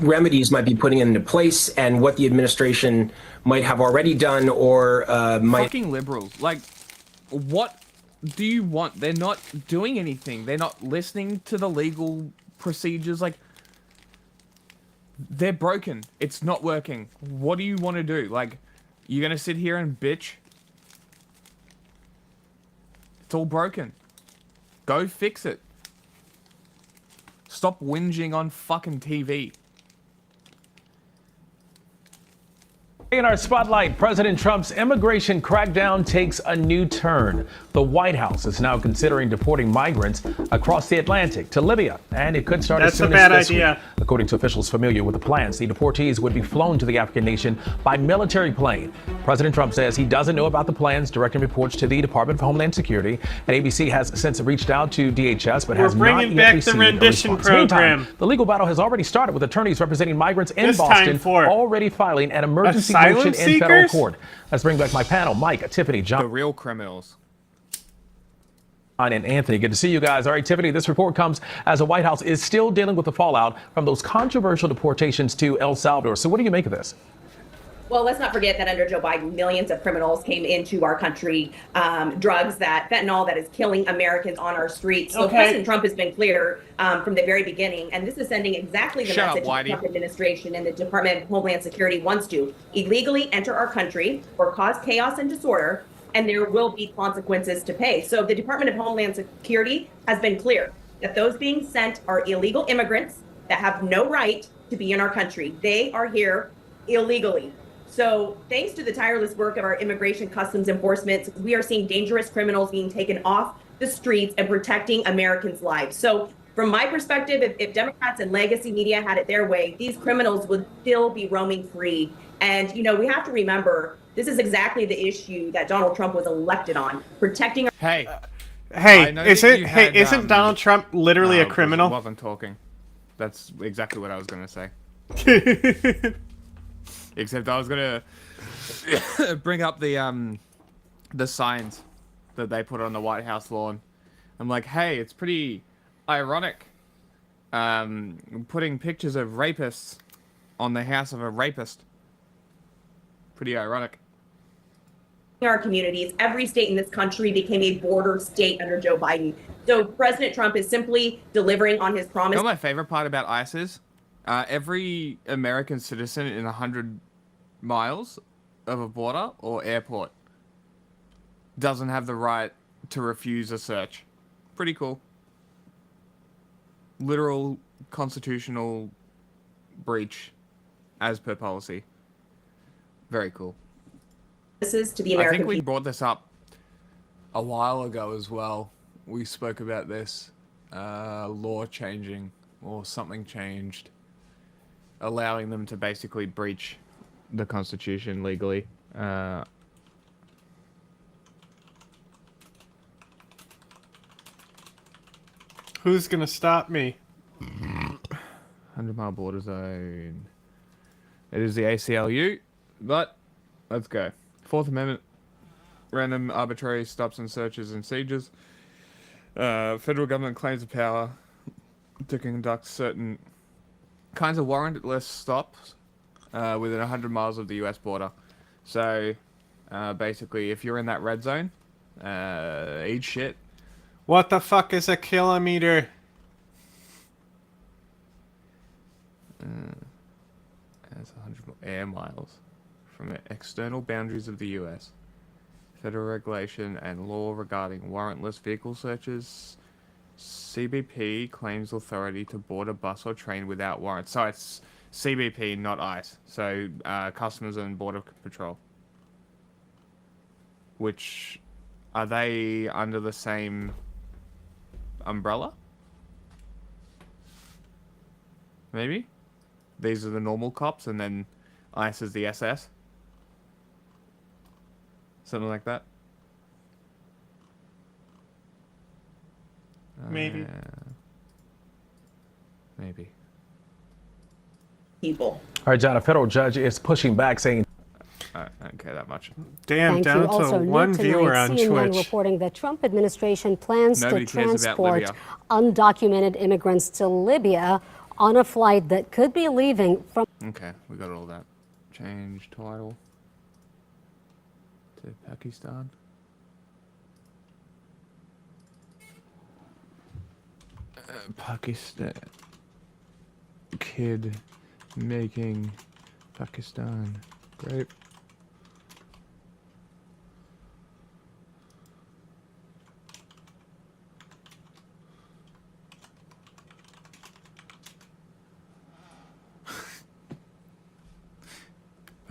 remedies might be putting into place and what the administration might have already done or might. Fucking liberals. Like, what do you want? They're not doing anything. They're not listening to the legal procedures. Like, they're broken. It's not working. What do you want to do? Like, you're going to sit here and bitch? It's all broken. Go fix it. Stop whinging on fucking TV. In our spotlight, President Trump's immigration crackdown takes a new turn. The White House is now considering deporting migrants across the Atlantic to Libya, and it could start as soon as this week. According to officials familiar with the plans, the deportees would be flown to the African nation by military plane. President Trump says he doesn't know about the plans, directing reports to the Department of Homeland Security. And ABC has since reached out to DHS, but has not yet received a response. Meantime, the legal battle has already started, with attorneys representing migrants in Boston already filing an emergency motion in federal court. Let's bring back my panel: Mike, Tiffany, John. The real criminals. And Anthony, good to see you guys. All right, Tiffany, this report comes as the White House is still dealing with the fallout from those controversial deportations to El Salvador. So what do you make of this? Well, let's not forget that under Joe Biden, millions of criminals came into our country, drugs, fentanyl that is killing Americans on our streets. So President Trump has been clear from the very beginning, and this is sending exactly the message the Trump administration and the Department of Homeland Security wants to: illegally enter our country or cause chaos and disorder, and there will be consequences to pay. So the Department of Homeland Security has been clear that those being sent are illegal immigrants that have no right to be in our country. They are here illegally. So thanks to the tireless work of our immigration customs enforcement, we are seeing dangerous criminals being taken off the streets and protecting Americans' lives. So from my perspective, if Democrats and legacy media had it their way, these criminals would still be roaming free. And, you know, we have to remember, this is exactly the issue that Donald Trump was elected on, protecting. Hey, isn't Donald Trump literally a criminal? I wasn't talking. That's exactly what I was going to say. Except I was gonna bring up the signs that they put on the White House lawn. I'm like, hey, it's pretty ironic putting pictures of rapists on the house of a rapist. Pretty ironic. Our communities, every state in this country became a border state under Joe Biden. So President Trump is simply delivering on his promise. You know what my favorite part about ICE is? Every American citizen in 100 miles of a border or airport doesn't have the right to refuse a search. Pretty cool. Literal constitutional breach as per policy. Very cool. This is to the American I think we people. brought this up a while ago as well. We spoke about this law changing, or something changed, allowing them to basically breach the Constitution legally. Who's gonna stop me? 100-mile border zone. It is the ACLU, but let's go. Fourth Amendment. Random arbitrary stops and searches and sieges. Federal government claims the power to conduct certain kinds of warrantless stops within 100 miles of the US border. So, basically, if you're in that red zone, eat shit. What the fuck is a kilometer? That's 100 air miles from the external boundaries of the US. Federal regulation and law regarding warrantless vehicle searches. CBP claims authority to board a bus or train without warrant. So it's CBP, not ICE. So Customs and Border Patrol. Which, are they under the same umbrella? Maybe? These are the normal cops and then ICE is the SS? Something like that? Maybe. Maybe. People. All right, John, a federal judge is pushing back, saying... I don't care that much. Damn, Thank down you. to Also, one note viewer tonight, on CNN Twitch. reporting that Trump administration plans Nobody to cares about transport Libya. undocumented immigrants to Libya on a flight that could be leaving from... Okay, we got all that. Change title to Pakistan. Pakistan. Kid making Pakistan great.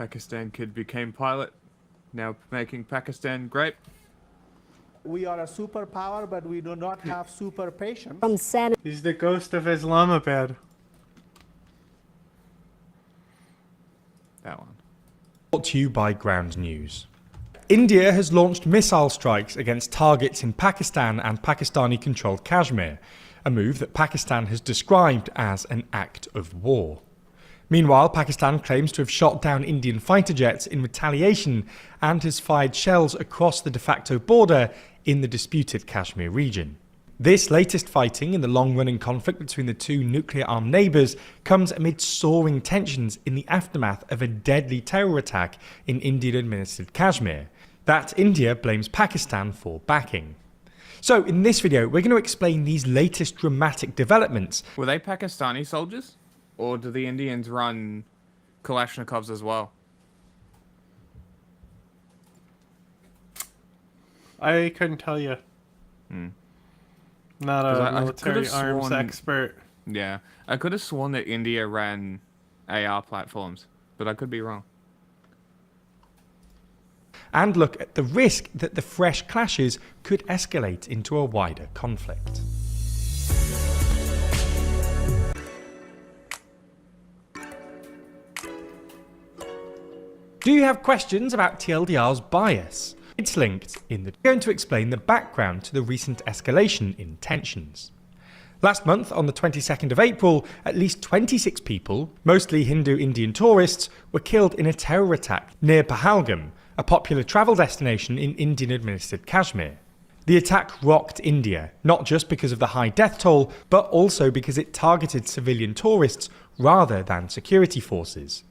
Pakistan kid became pilot, now making Pakistan great. We are a superpower, but we do not have super patience. From Senate. He's the ghost of Islamabad. That one. Brought to you by Ground News. India has launched missile strikes against targets in Pakistan and Pakistani-controlled Kashmir, a move that Pakistan has described as an act of war. Meanwhile, Pakistan claims to have shot down Indian fighter jets in retaliation and has fired shells across the de facto border in the disputed Kashmir region. This latest fighting in the long-running conflict between the two nuclear-armed neighbours comes amid soaring tensions in the aftermath of a deadly terror attack in Indian-administered Kashmir that India blames Pakistan for backing. So in this video, we're going to explain these latest dramatic developments. Were they Pakistani soldiers? Or do the Indians run Kalashnikovs as well? I couldn't tell you. Not a military arms expert. Yeah, I could have sworn that India ran AR platforms, but I could be wrong. And look at the risk that the fresh clashes could escalate into a wider conflict. Do you have questions about TLDR's bias? It's linked in the... We're going to explain the background to the recent escalation in tensions. Last month, on the 22nd of April, at least 26 people, mostly Hindu Indian tourists, were killed in a terror attack near Pahalgam, a popular travel destination in Indian-administered Kashmir. The attack rocked India, not just because of the high death toll, but also because it targeted civilian tourists rather than security forces.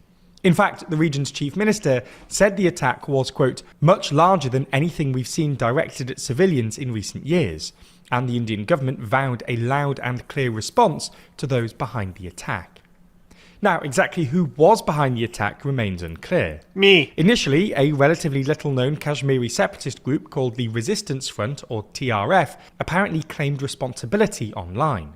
In fact, the region's chief minister said the attack was, quote, much larger than anything we've seen directed at civilians in recent years, and the Indian government vowed a loud and clear response to those behind the attack. Now, exactly who was behind the attack remains unclear. Me. Initially, a relatively little-known Kashmiri separatist group called the Resistance Front, or TRF, apparently claimed responsibility online.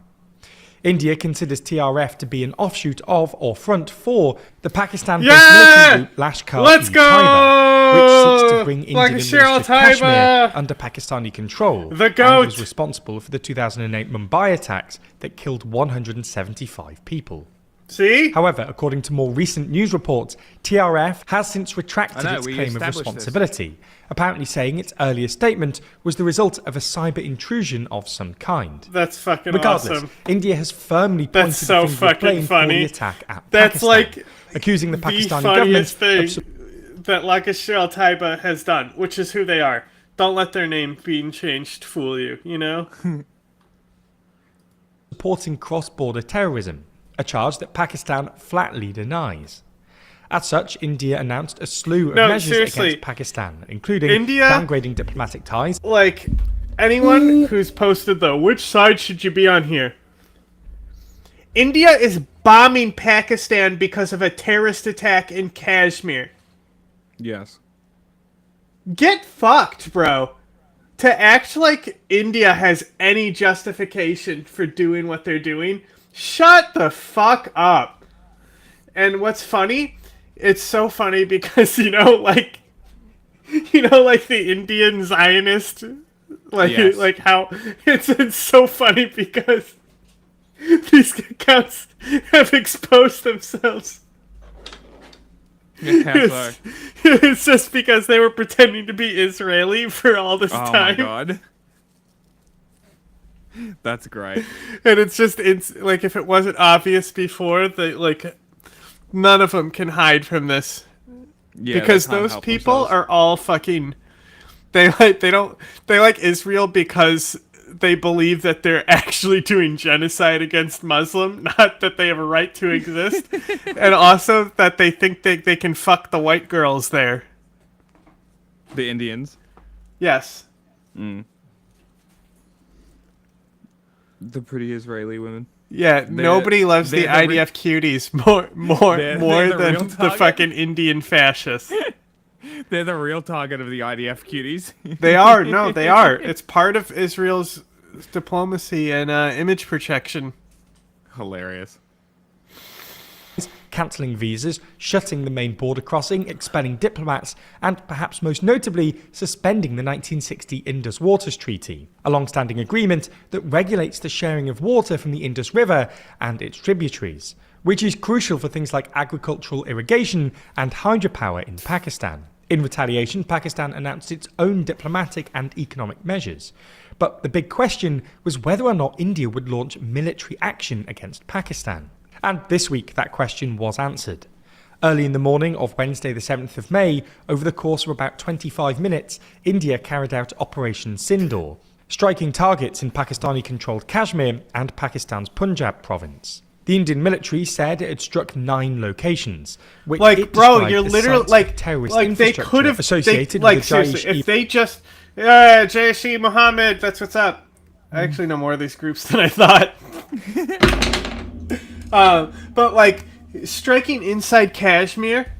India considers TRF to be an offshoot of or front for the Pakistan-based military group Lashkar-e-Taiba, which seeks to bring Indian-administered Kashmir under Pakistani control and was responsible for the 2008 Mumbai attacks that killed 175 people. See? However, according to more recent news reports, TRF has since retracted its claim of responsibility, apparently saying its earlier statement was the result of a cyber intrusion of some kind. That's fucking Regardless, awesome. India has firmly pointed the finger of blame for the attack at Pakistan, accusing the Pakistani government thing that Lashkar-e-Taiba has done, which is who they are. Don't let their name being changed fool you, you know? Supporting cross-border terrorism, a charge that Pakistan flatly denies. As such, India announced a slew of measures against Pakistan, including downgrading diplomatic ties. Like, anyone who's posted, though, which side should you be on here? India is bombing Pakistan because of a terrorist attack in Kashmir. Yes. Get fucked, bro. To act like India has any justification for doing what they're doing, shut the fuck up. And what's funny, it's so funny because, like the Indian Zionist, like how it's so funny because these accounts have exposed themselves. It's just because they were pretending to be Israeli for all this time. Oh my god. That's great. And it's like, if it wasn't obvious before, none of them can hide from this. Yeah, because those people are all fucking, they like Israel because they believe that they're actually doing genocide against Muslim, not that they have a right to exist. And also that they think they can fuck the white girls there. The Indians? Yes. The pretty Israeli women. Yeah, nobody loves the IDF cuties more than the fucking Indian fascists. They're the real target of the IDF cuties. They are. No, they are. It's part of Israel's diplomacy and image protection. Hilarious. cancelling visas, shutting the main border crossing, expelling diplomats, and perhaps most notably, suspending the 1960 Indus Waters Treaty, a long-standing agreement that regulates the sharing of water from the Indus River and its tributaries, which is crucial for things like agricultural irrigation and hydropower in Pakistan. In retaliation, Pakistan announced its own diplomatic and economic measures. But the big question was whether or not India would launch military action against Pakistan. And this week, that question was answered. Early in the morning of Wednesday, the 7th of May, over the course of about 25 minutes, India carried out Operation Sindoor, striking targets in Pakistani-controlled Kashmir and Pakistan's Punjab province. The Indian military said it had struck 9 locations, which like, bro, you're as literally sites like of terrorist they infrastructure could have associated like with the seriously, Jaish. if they just Jaish Muhammad, that's what's up. I actually know more of these groups than I thought. But like striking inside Kashmir,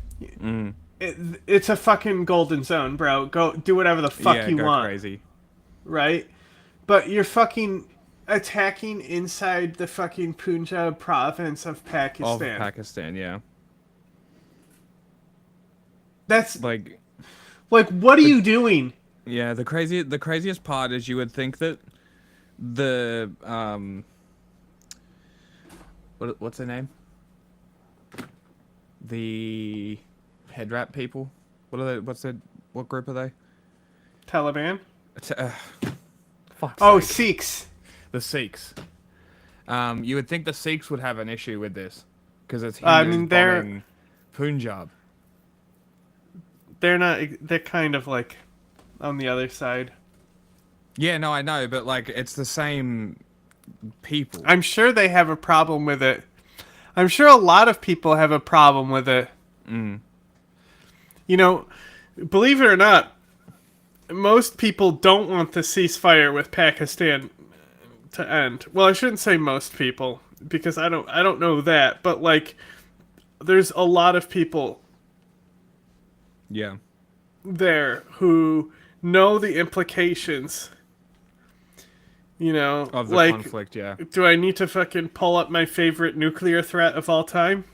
it's a fucking golden zone, bro. Go do whatever the fuck you want. Crazy. Right? But you're fucking attacking inside the fucking Punjab province of Pakistan. Of Pakistan, yeah. That's like what are you doing? Yeah, the craziest part is you would think that the what's their name? The head wrap people. What are they? What group are they? Taliban. Fuck's oh, sake. Sikhs. The Sikhs. You would think the Sikhs would have an issue with this because it's they're bombing Punjab. They're not. They're kind of like on the other side. Yeah, no, I know, but like it's the same people. I'm sure they have a problem with it. I'm sure a lot of people have a problem with it. You know, believe it or not, most people don't want the ceasefire with Pakistan to end. Well, I shouldn't say most people because I don't know that, but like there's a lot of people there who know the implications. You know, of the like, conflict, yeah. Do I need to fucking pull up my favorite nuclear threat of all time?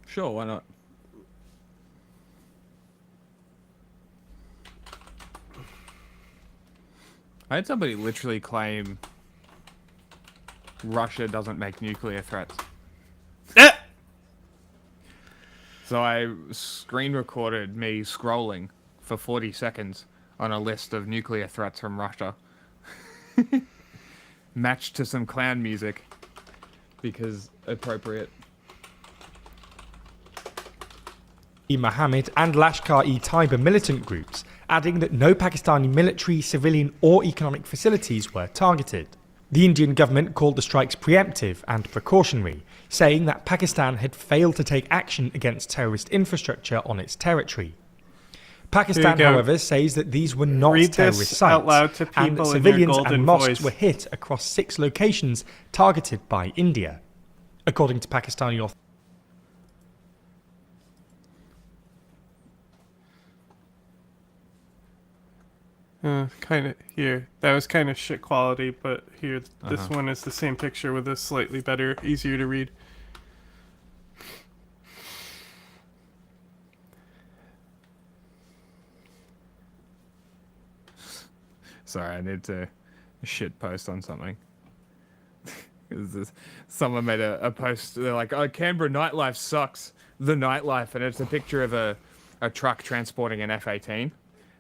Sure, why not? I had somebody literally claim Russia doesn't make nuclear threats. So I screen recorded me scrolling for 40 seconds on a list of nuclear threats from Russia. Matched to some clown music because appropriate. Mohammed and Lashkar-e-Taiba militant groups, adding that no Pakistani military, civilian or economic facilities were targeted. The Indian government called the strikes preemptive and precautionary, saying that Pakistan had failed to take action against terrorist infrastructure on its territory. Pakistan, however, says that these were not terrorist sites, out loud to people and that in civilians their golden and mosques voice. were hit across 6 locations targeted by India. According to Pakistani authorities, Kind of here. That was kind of shit quality, but here, this one is the same picture with a slightly better, easier to read. Sorry, I need to shit post on something. Someone made a post, they're like, oh, Canberra nightlife sucks. The nightlife, and it's a picture of a truck transporting an F-18.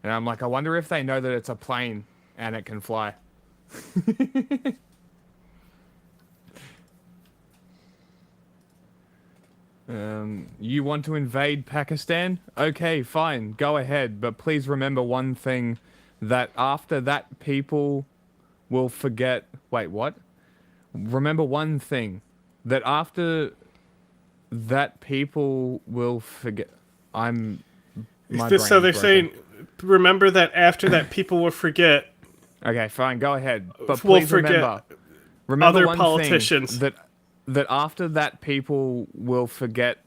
And I'm like, I wonder if they know that it's a plane and it can fly. You want to invade Pakistan? Okay, fine, go ahead. But please remember one thing, that after that people will forget... Wait, what? Remember one thing, that after that people will forget... So they're saying, remember that after that people will forget. Okay, fine, go ahead. But we'll please forget remember other one politicians. thing, that after that people will forget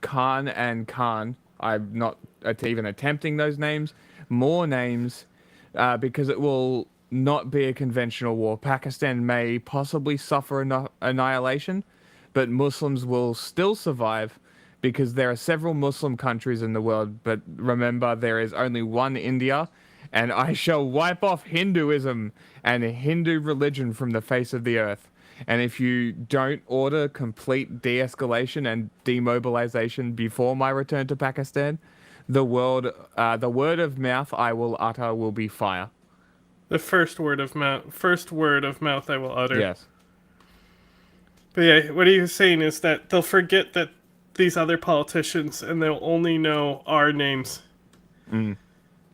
Khan and Khan. I'm not even attempting those names. More names, because it will not be a conventional war. Pakistan may possibly suffer annihilation, but Muslims will still survive because there are several Muslim countries in the world. But remember, there is only one India, and I shall wipe off Hinduism and Hindu religion from the face of the earth. And if you don't order complete de-escalation and demobilization before my return to Pakistan, the word of mouth I will utter will be fire. The first word of mouth I will utter. Yes. But yeah, what he was saying is that they'll forget that these other politicians, and they'll only know our names.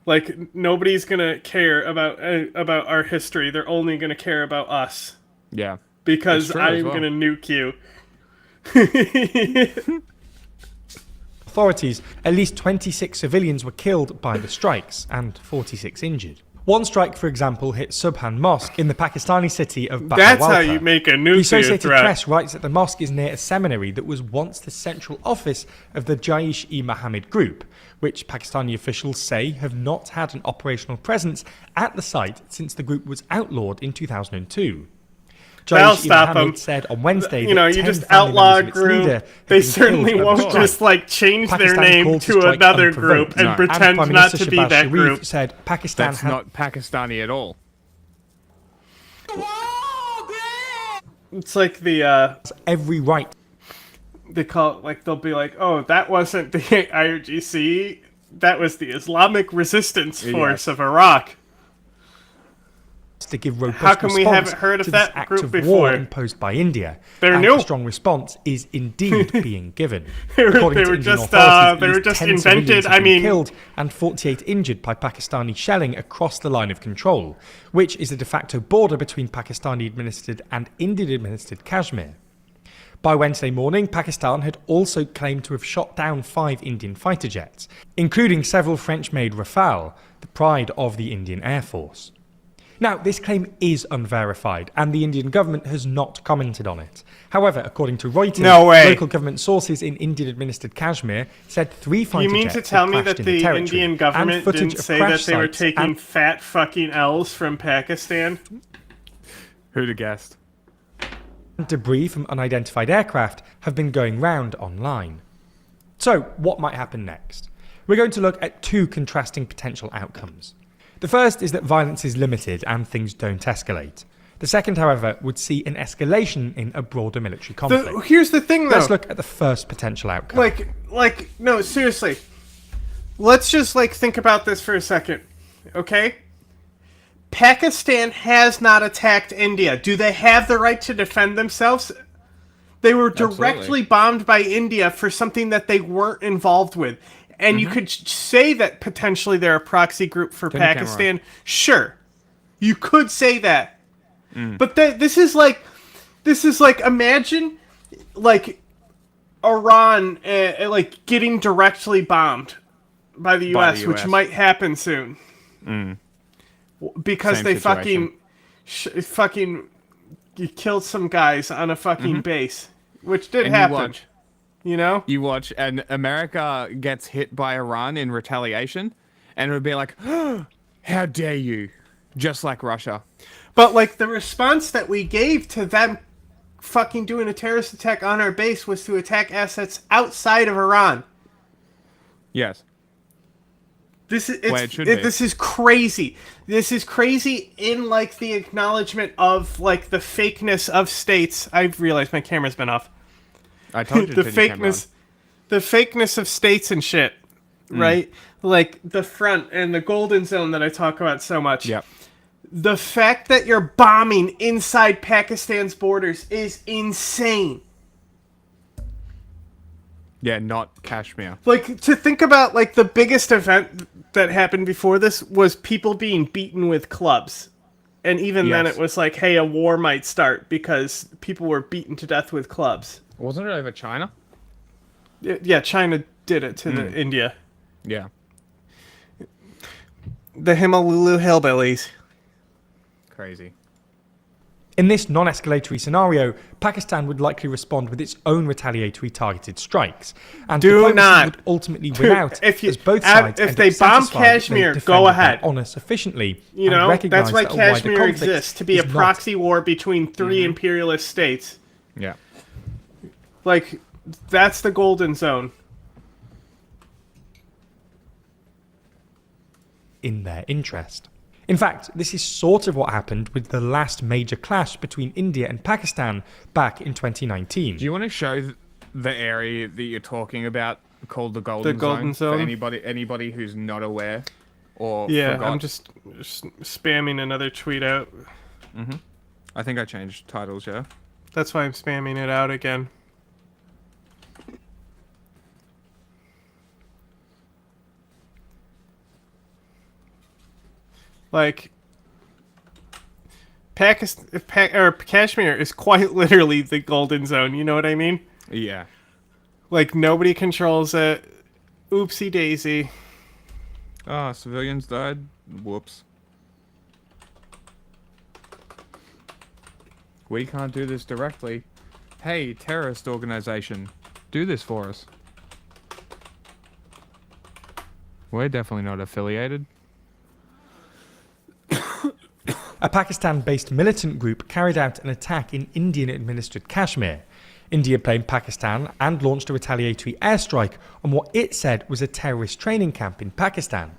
Like, nobody's gonna care about our history. They're only gonna care about us. Yeah. Because I'm gonna nuke you. Authorities, at least 26 civilians were killed by the strikes and 46 injured. One strike, for example, hit Subhan Mosque in the Pakistani city of Bahawalpur. That's how you make a nuclear The Associated threat. Press writes that the mosque is near a seminary that was once the central office of the Jaish-e-Mohammed group, which Pakistani officials say have not had an operational presence at the site since the group was outlawed in 2002. That'll stop them. Said on Wednesday, you just outlaw a group. They certainly won't just change their name to another group and pretend not to be that group. Said Pakistan That's not Pakistani at all. It's like the every right. They call it they'll be like, oh, that wasn't the IRGC. That was the Islamic Resistance Force of Iraq. To give robust How come we response haven't heard of to that this act group of before? war imposed by India. They're and new. A strong response is indeed being given. They were Indian just authorities, they at were least just 10 invented. civilians have I been mean, killed and 48 injured by Pakistani shelling across the line of control, which is the de facto border between Pakistani-administered and Indian-administered Kashmir. By Wednesday morning, Pakistan had also claimed to have shot down 5 Indian fighter jets, including several French-made Rafale, the pride of the Indian Air Force. Now, this claim is unverified, and the Indian government has not commented on it. However, according to Reuters, local government sources in Indian-administered Kashmir said 3 fighter jets You mean to tell me that the territory, Indian and government footage didn't of say crash that they were sites taking and fat fucking L's from Pakistan? Who'd have guessed? debris from unidentified aircraft have been going round online. So, what might happen next? We're going to look at 2 contrasting potential outcomes. The first is that violence is limited and things don't escalate. The second, however, would see an escalation in a broader military conflict. Here's the thing, though. Let's look at the first potential outcome. No, seriously. Let's just, think about this for a second, okay? Pakistan has not attacked India. Do they have the right to defend themselves? They were directly bombed by India for something that they weren't involved with. And you could say that potentially they're a proxy group for Pakistan. Sure. You could say that. But this is like imagine Iran getting directly bombed by the US, which might happen soon. Because Same they situation. fucking killed some guys on a fucking base, which did happen. You watch, and America gets hit by Iran in retaliation, and it would be like, oh, how dare you? Just like Russia. But, the response that we gave to them fucking doing a terrorist attack on our base was to attack assets outside of Iran. Yes. This is crazy. This is crazy in, the acknowledgement of, the fakeness of states. I've realized my camera's been off. I told you to the fakeness of states and shit, right? Like the front and the golden zone that I talk about so much. Yep. The fact that you're bombing inside Pakistan's borders is insane. Yeah, not Kashmir. To think about, the biggest event that happened before this was people being beaten with clubs. And even then it was hey, a war might start because people were beaten to death with clubs. Wasn't it over China? Yeah, China did it to the India. Yeah. The Himalulu hillbillies. Crazy. In this non-escalatory scenario, Pakistan would likely respond with its own retaliatory targeted strikes, and diplomacy would ultimately win out as both sides if they bomb Kashmir, go ahead. Honor sufficiently. That's why Kashmir exists, to be a proxy war between 3 imperialist states. Yeah. Like, that's the golden zone. In their interest. In fact, this is sort of what happened with the last major clash between India and Pakistan back in 2019. Do you want to show the area that you're talking about called the Golden Zone? For anybody who's not aware or forgot? I'm just spamming another tweet out. I think I changed titles, yeah. That's why I'm spamming it out again. Like, Kashmir is quite literally the golden zone. You know what I mean? Yeah. Like, nobody controls it. Oopsie daisy. Oh, civilians died. Whoops. We can't do this directly. Hey, terrorist organization, do this for us. We're definitely not affiliated. A Pakistan-based militant group carried out an attack in Indian-administered Kashmir. India blamed Pakistan and launched a retaliatory airstrike on what it said was a terrorist training camp in Pakistan.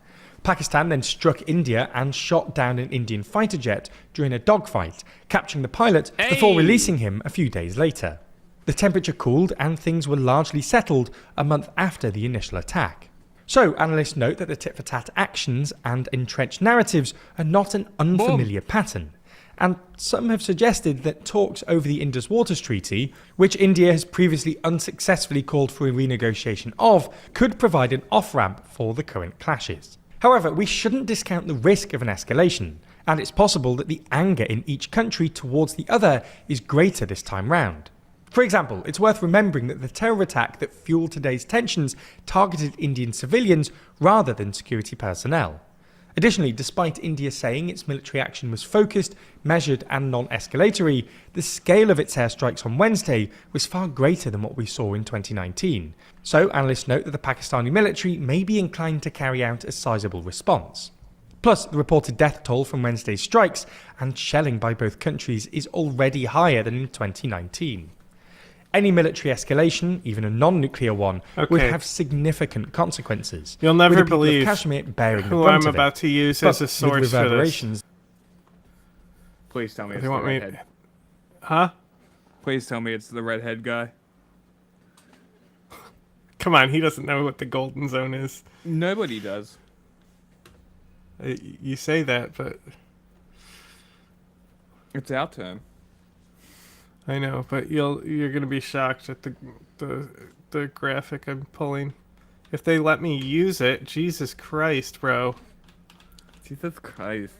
Pakistan then struck India and shot down an Indian fighter jet during a dogfight, capturing the pilot before releasing him a few days later. The temperature cooled and things were largely settled a month after the initial attack. So, analysts note that the tit-for-tat actions and entrenched narratives are not an unfamiliar pattern. And some have suggested that talks over the Indus Waters Treaty, which India has previously unsuccessfully called for a renegotiation of, could provide an off-ramp for the current clashes. However, we shouldn't discount the risk of an escalation, and it's possible that the anger in each country towards the other is greater this time round. For example, it's worth remembering that the terror attack that fueled today's tensions targeted Indian civilians rather than security personnel. Additionally, despite India saying its military action was focused, measured and non-escalatory, the scale of its airstrikes on Wednesday was far greater than what we saw in 2019. So analysts note that the Pakistani military may be inclined to carry out a sizable response. Plus, the reported death toll from Wednesday's strikes and shelling by both countries is already higher than in 2019. Any military escalation, even a non-nuclear one, would have significant consequences. You'll never believe Kashmir bearing who I'm about to use as a source for this. Please tell me it's the redhead. Huh? Please tell me it's the redhead guy. Come on, he doesn't know what the golden zone is. Nobody does. You say that, but it's our term. I know, but you're gonna be shocked at the graphic I'm pulling. If they let me use it, Jesus Christ, bro. Jesus Christ.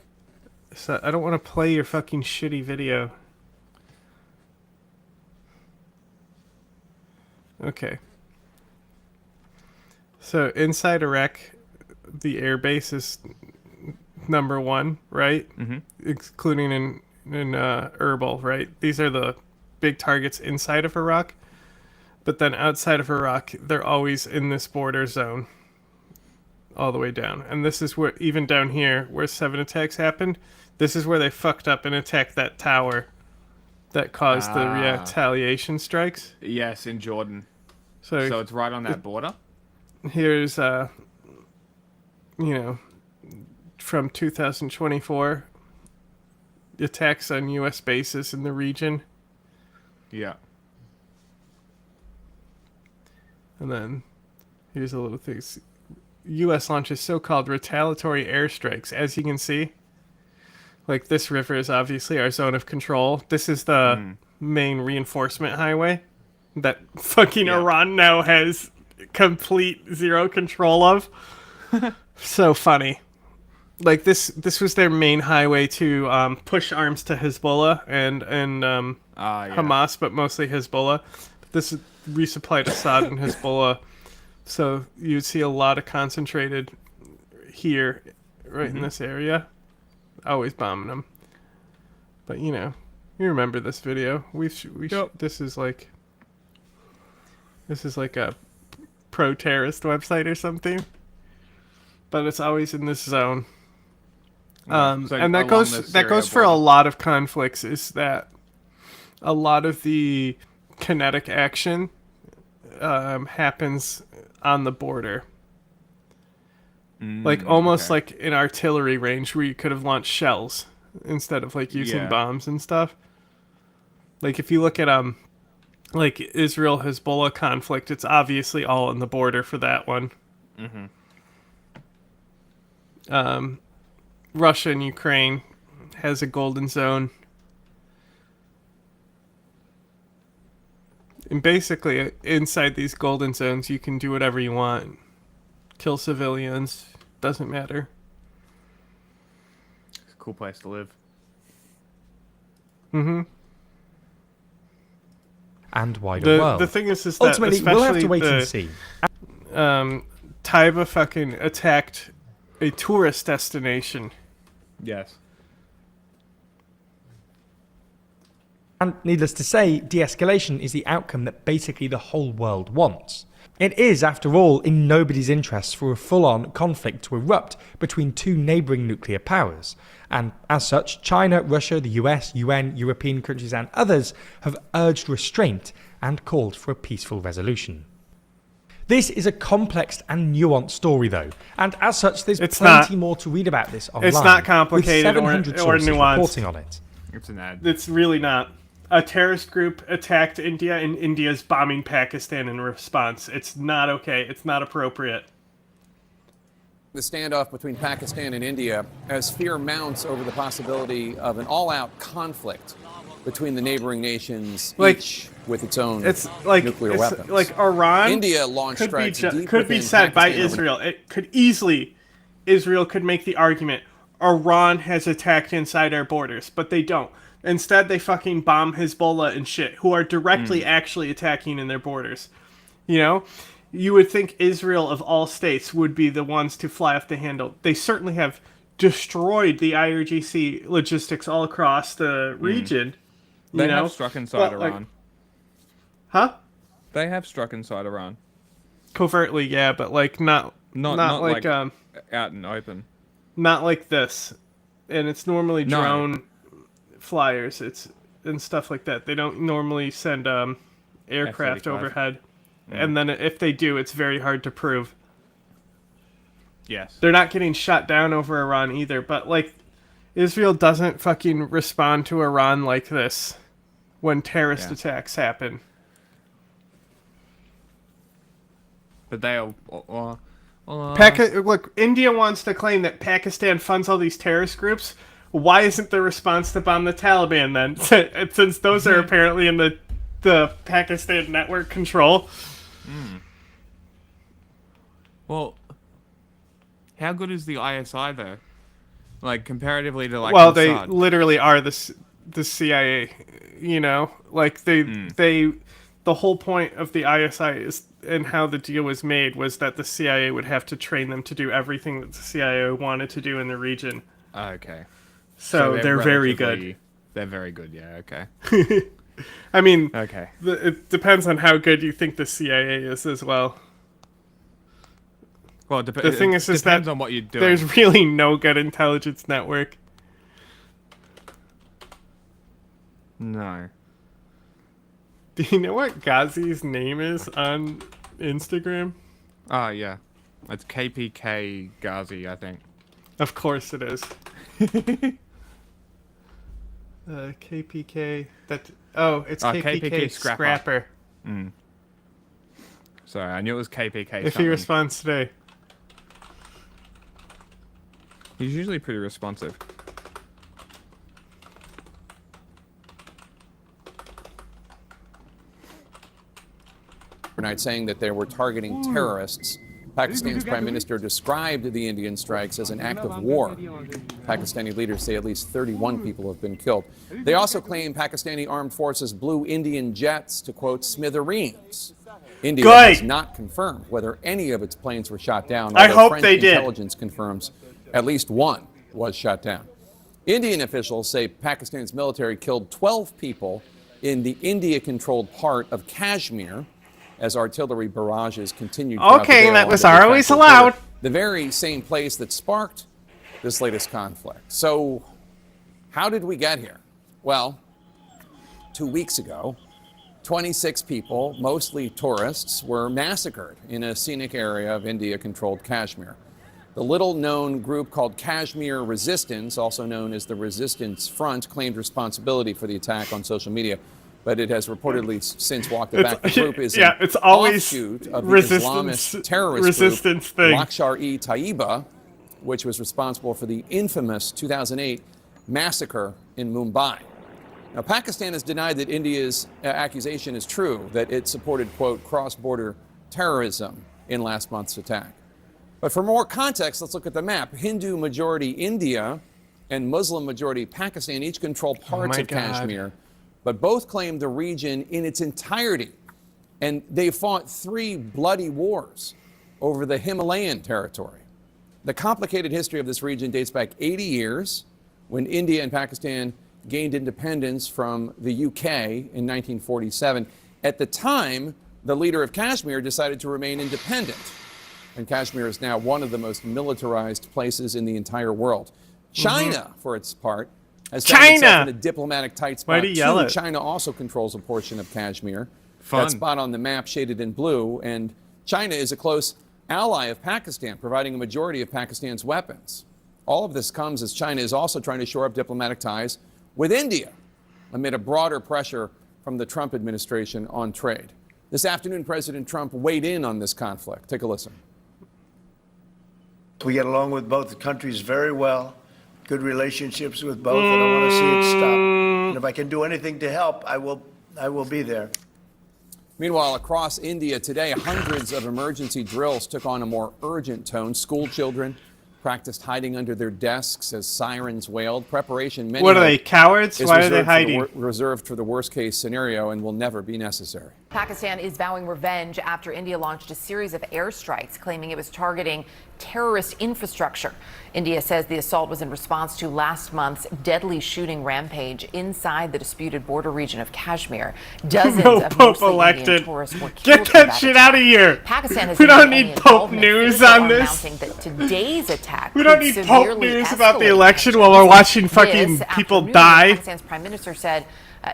So I don't want to play your fucking shitty video. Okay. So inside Iraq, the airbase is #1, right? Mm-hmm. Including in Erbil, right? These are the big targets inside of Iraq, but then outside of Iraq, they're always in this border zone all the way down. And this is where, even down here, where 7 attacks happened, this is where they fucked up and attacked that tower that caused the retaliation strikes. Yes, in Jordan. So it's right on that border? Here's, from 2024, attacks on U.S. bases in the region. Yeah. And then here's a little thing. U.S. launches so-called retaliatory airstrikes. As you can see, like, this river is obviously our zone of control. This is the main reinforcement highway that fucking Iran now has complete zero control of. So funny. Like, this was their main highway to push arms to Hezbollah and Hamas, but mostly Hezbollah. This resupplied Assad and Hezbollah, so you'd see a lot of concentrated here, right in this area. Always bombing them. But you remember this video. This is like a pro-terrorist website or something. But it's always in this zone. And that goes for a lot of conflicts, is that a lot of the kinetic action happens on the border. Like almost like an artillery range where you could have launched shells instead of like using bombs and stuff. Like if you look at like Israel-Hezbollah conflict, it's obviously all on the border for that one. Russia and Ukraine has a golden zone. And basically, inside these golden zones, you can do whatever you want. Kill civilians. Doesn't matter. It's a cool place to live. And wider world. The thing is that ultimately we'll have to wait and see. Taiba fucking attacked a tourist destination. Yes. And needless to say, de-escalation is the outcome that basically the whole world wants. It is, after all, in nobody's interest for a full-on conflict to erupt between two neighbouring nuclear powers. And as such, China, Russia, the US, UN, European countries and others have urged restraint and called for a peaceful resolution. This is a complex and nuanced story though, and as such there's plenty more to read about this online. It's not complicated with 700 or sources nuanced. reporting on it. It's an ad. It's really not. A terrorist group attacked India, and India's bombing Pakistan in response. It's not okay. It's not appropriate. The standoff between Pakistan and India as fear mounts over the possibility of an all-out conflict between the neighboring nations, each with its own nuclear weapons. Like Iran, India launched strikes could be said by Israel. It could easily, Israel could make the argument, Iran has attacked inside our borders, but they don't. Instead, they fucking bomb Hezbollah and shit, who are directly actually attacking in their borders. You know? You would think Israel, of all states, would be the ones to fly off the handle. They certainly have destroyed the IRGC logistics all across the region. They you know? have struck inside Iran. Like, huh? They have struck inside Iran. Covertly, yeah, but like not like out and open. Not like this. And it's normally drone flyers. It's and stuff like that. They don't normally send aircraft F-35. overhead. And then if they do, it's very hard to prove. Yes. They're not getting shot down over Iran either, but like Israel doesn't fucking respond to Iran like this when terrorist attacks happen. But they are... Look, India wants to claim that Pakistan funds all these terrorist groups. Why isn't the response to bomb the Taliban then? Since those are apparently in the Pakistan network control. Well, how good is the ISI though? Like comparatively to like well, Mossad? they literally are the CIA. You know, like the whole point of the ISI is and how the deal was made was that the CIA would have to train them to do everything that the CIA wanted to do in the region. Okay. So they're very good. They're very good. Yeah. Okay. I mean, okay. It depends on how good you think the CIA is as well. Well, the thing is depends that on what you're doing. There's really no good intelligence network. No. Do you know what Ghazi's name is on Instagram? Oh, yeah. It's KPK Ghazi, I think. Of course it is. KPK. It's KPK Scrapper. Sorry, I knew it was KPK. If he responds today. He's usually pretty responsive. Overnight saying that they were targeting terrorists. Pakistan's prime minister described the Indian strikes as an act of war. Pakistani leaders say at least 31 people have been killed. They also claim Pakistani armed forces blew Indian jets to, quote, smithereens. India has not confirmed whether any of its planes were shot down. I hope French they did. Intelligence confirms at least one was shot down. Indian officials say Pakistan's military killed 12 people in the India-controlled part of Kashmir as artillery barrages continued. Okay, that was always allowed. The very same place that sparked this latest conflict. So, how did we get here? Well, 2 weeks ago, 26 people, mostly tourists, were massacred in a scenic area of India-controlled Kashmir. The little-known group called Kashmir Resistance, also known as the Resistance Front, claimed responsibility for the attack on social media, but it has reportedly since walked it back. The group is an offshoot of the Islamist terrorist group Lashkar-e-Taiba, which was responsible for the infamous 2008 massacre in Mumbai. Now, Pakistan has denied that India's accusation is true, that it supported, quote, cross-border terrorism in last month's attack. But for more context, let's look at the map. Hindu-majority India and Muslim-majority Pakistan each control parts of Kashmir, but both claim the region in its entirety. And they fought 3 bloody wars over the Himalayan territory. The complicated history of this region dates back 80 years, when India and Pakistan gained independence from the UK in 1947. At the time, the leader of Kashmir decided to remain independent. And Kashmir is now one of the most militarized places in the entire world. China, for its part, has found itself in a diplomatic tight spot too. China also controls a portion of Kashmir. That spot on the map shaded in blue. And China is a close ally of Pakistan, providing a majority of Pakistan's weapons. All of this comes as China is also trying to shore up diplomatic ties with India amid a broader pressure from the Trump administration on trade. This afternoon, President Trump weighed in on this conflict. Take a listen. We get along with both countries very well, good relationships with both, and I want to see it stop. And if I can do anything to help, I will be there. Meanwhile, across India today, hundreds of emergency drills took on a more urgent tone. School children practiced hiding under their desks as sirens wailed. Preparation, many what are they, cowards? Why are they hiding? Reserved for the worst case scenario and will never be necessary. Pakistan is vowing revenge after India launched a series of airstrikes, claiming it was targeting terrorist infrastructure. India says the assault was in response to last month's deadly shooting rampage inside the disputed border region of Kashmir. Dozens of mostly Indian tourists were killed. Get that shit out of here. Pakistan has we don't need Pope news on this. That today's attack we don't need Pope news about the election while we're watching fucking people die. Pakistan's prime minister said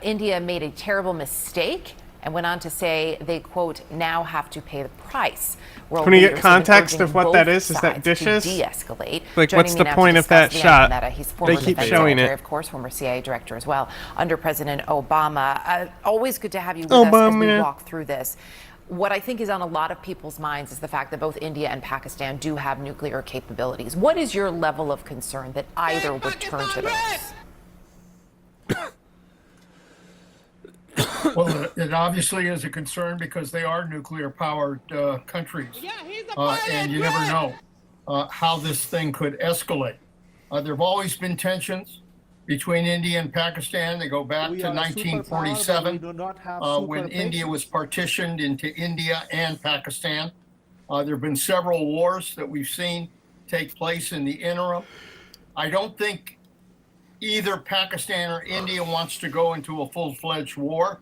India made a terrible mistake and went on to say they, quote, now have to pay the price. Can we get context of what that is? Is that dishes? De-escalate. Like, what's the point of that shot? They keep showing it. Of course, former CIA director as well under President Obama. Always good to have you with us as we walk through this. What I think is on a lot of people's minds is the fact that both India and Pakistan do have nuclear capabilities. What is your level of concern that either would turn to this? Well, it obviously is a concern because they are nuclear-powered countries, and you never know how this thing could escalate. There have always been tensions between India and Pakistan. They go back to 1947 when India was partitioned into India and Pakistan. There have been several wars that we've seen take place in the interim. I don't think either Pakistan or India wants to go into a full-fledged war,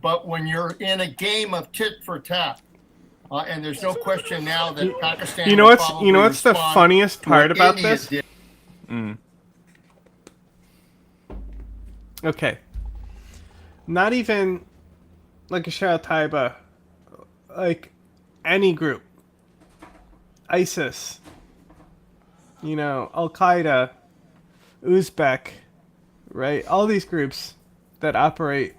but when you're in a game of tit for tat, and there's no question now that Pakistan. You know what's the funniest part about this? Okay. Not even like a Taiba, like any group, ISIS, Al Qaeda, Uzbek, right? All these groups that operate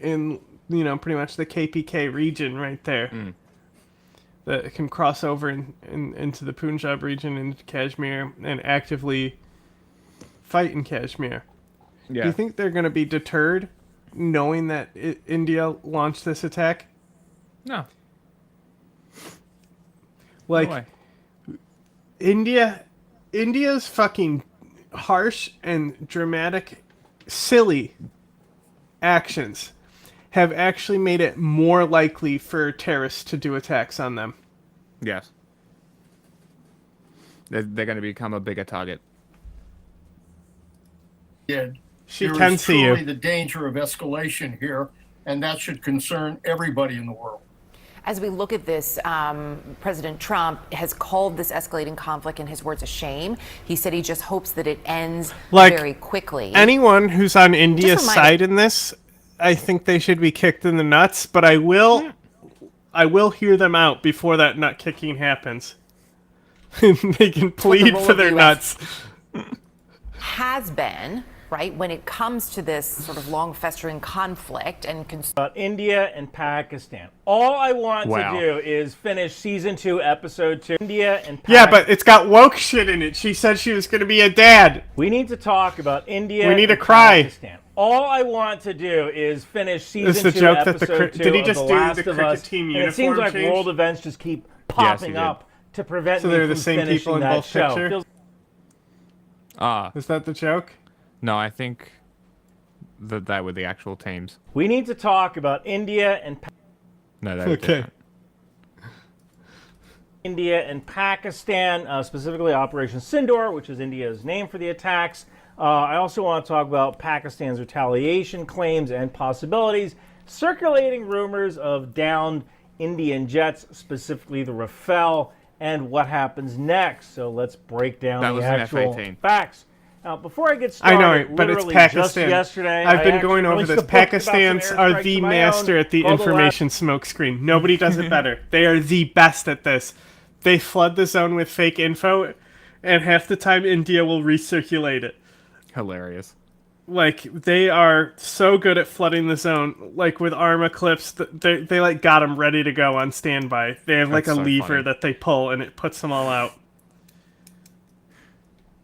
in, pretty much the KPK region right there. That can cross over into the Punjab region, into Kashmir, and actively fight in Kashmir. Yeah. Do you think they're going to be deterred knowing that India launched this attack? No. Like, no way. India's fucking harsh and dramatic, silly actions have actually made it more likely for terrorists to do attacks on them. Yes. They're going to become a bigger target. She can see you. There is truly the danger of escalation here, and that should concern everybody in the world. As we look at this, President Trump has called this escalating conflict, in his words, a shame. He said he just hopes that it ends very quickly. Anyone who's on India's side in this, I think they should be kicked in the nuts, but I will hear them out before that nut kicking happens. They can plead for their nuts. Has been, right, when it comes to this sort of long festering conflict and about India and Pakistan. All I want to do is finish season 2, episode 2. India and Pakistan. Yeah, but it's got woke shit in it. She said she was going to be a dad. We need to talk about India. We need to and cry. Pakistan. All I want to do is finish season 2, joke that episode 2 did he just of do The Last the of cricket Us. team And uniform it seems like change? world events just keep popping up to prevent So me they're from the same finishing people in that both show. picture? Is that the joke? No, I think that were the actual teams. We need to talk about India and No, they were different. India and Pakistan, specifically Operation Sindoor, which is India's name for the attacks. I also want to talk about Pakistan's retaliation claims and possibilities, circulating rumors of downed Indian jets, specifically the Rafale, and what happens next. So let's break down That the was an actual F-18. facts. Now, before I get started, I know, but it's literally Pakistan. just yesterday, I've been I going actually over this. released a book about some Pakistans are airstrikes the of my master own at the called The information smokescreen. Nobody does it better. They are the best at this. They flood the zone with fake info, and half the time India will recirculate it. Hilarious. Like, they are so good at flooding the zone. Like, with Arma clips, they like got them ready to go on standby. They have like That's a so lever funny. that they pull, and it puts them all out.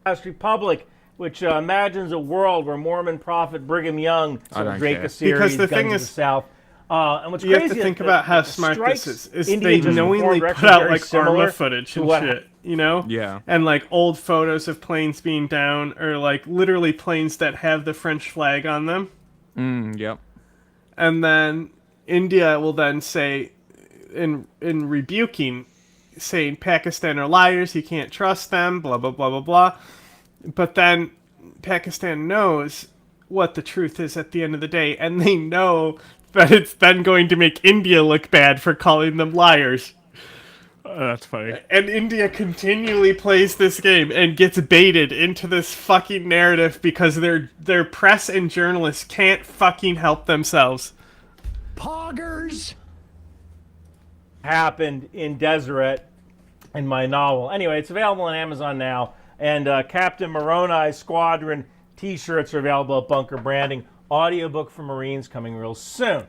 Last Republic, which imagines a world where Mormon prophet Brigham Young I don't Drake care. a series, Because the Guns thing of is, the South. And what's you have crazy to think is about how the smart strikes this is India they just knowingly performed are put actually out very like similar Arma footage to and what shit, you know? Yeah. And like old photos of planes being down, or like literally planes that have the French flag on them. Yep. And then India will then say, in rebuking, saying Pakistan are liars, you can't trust them, blah, blah, blah, blah, blah. But then Pakistan knows what the truth is at the end of the day, and they know that it's then going to make India look bad for calling them liars. That's funny. And India continually plays this game and gets baited into this fucking narrative because their press and journalists can't fucking help themselves. Poggers happened in Deseret in my novel. Anyway, it's available on Amazon now, and Captain Moroni's Squadron t-shirts are available at Bunker Branding. Audiobook for Marines coming real soon.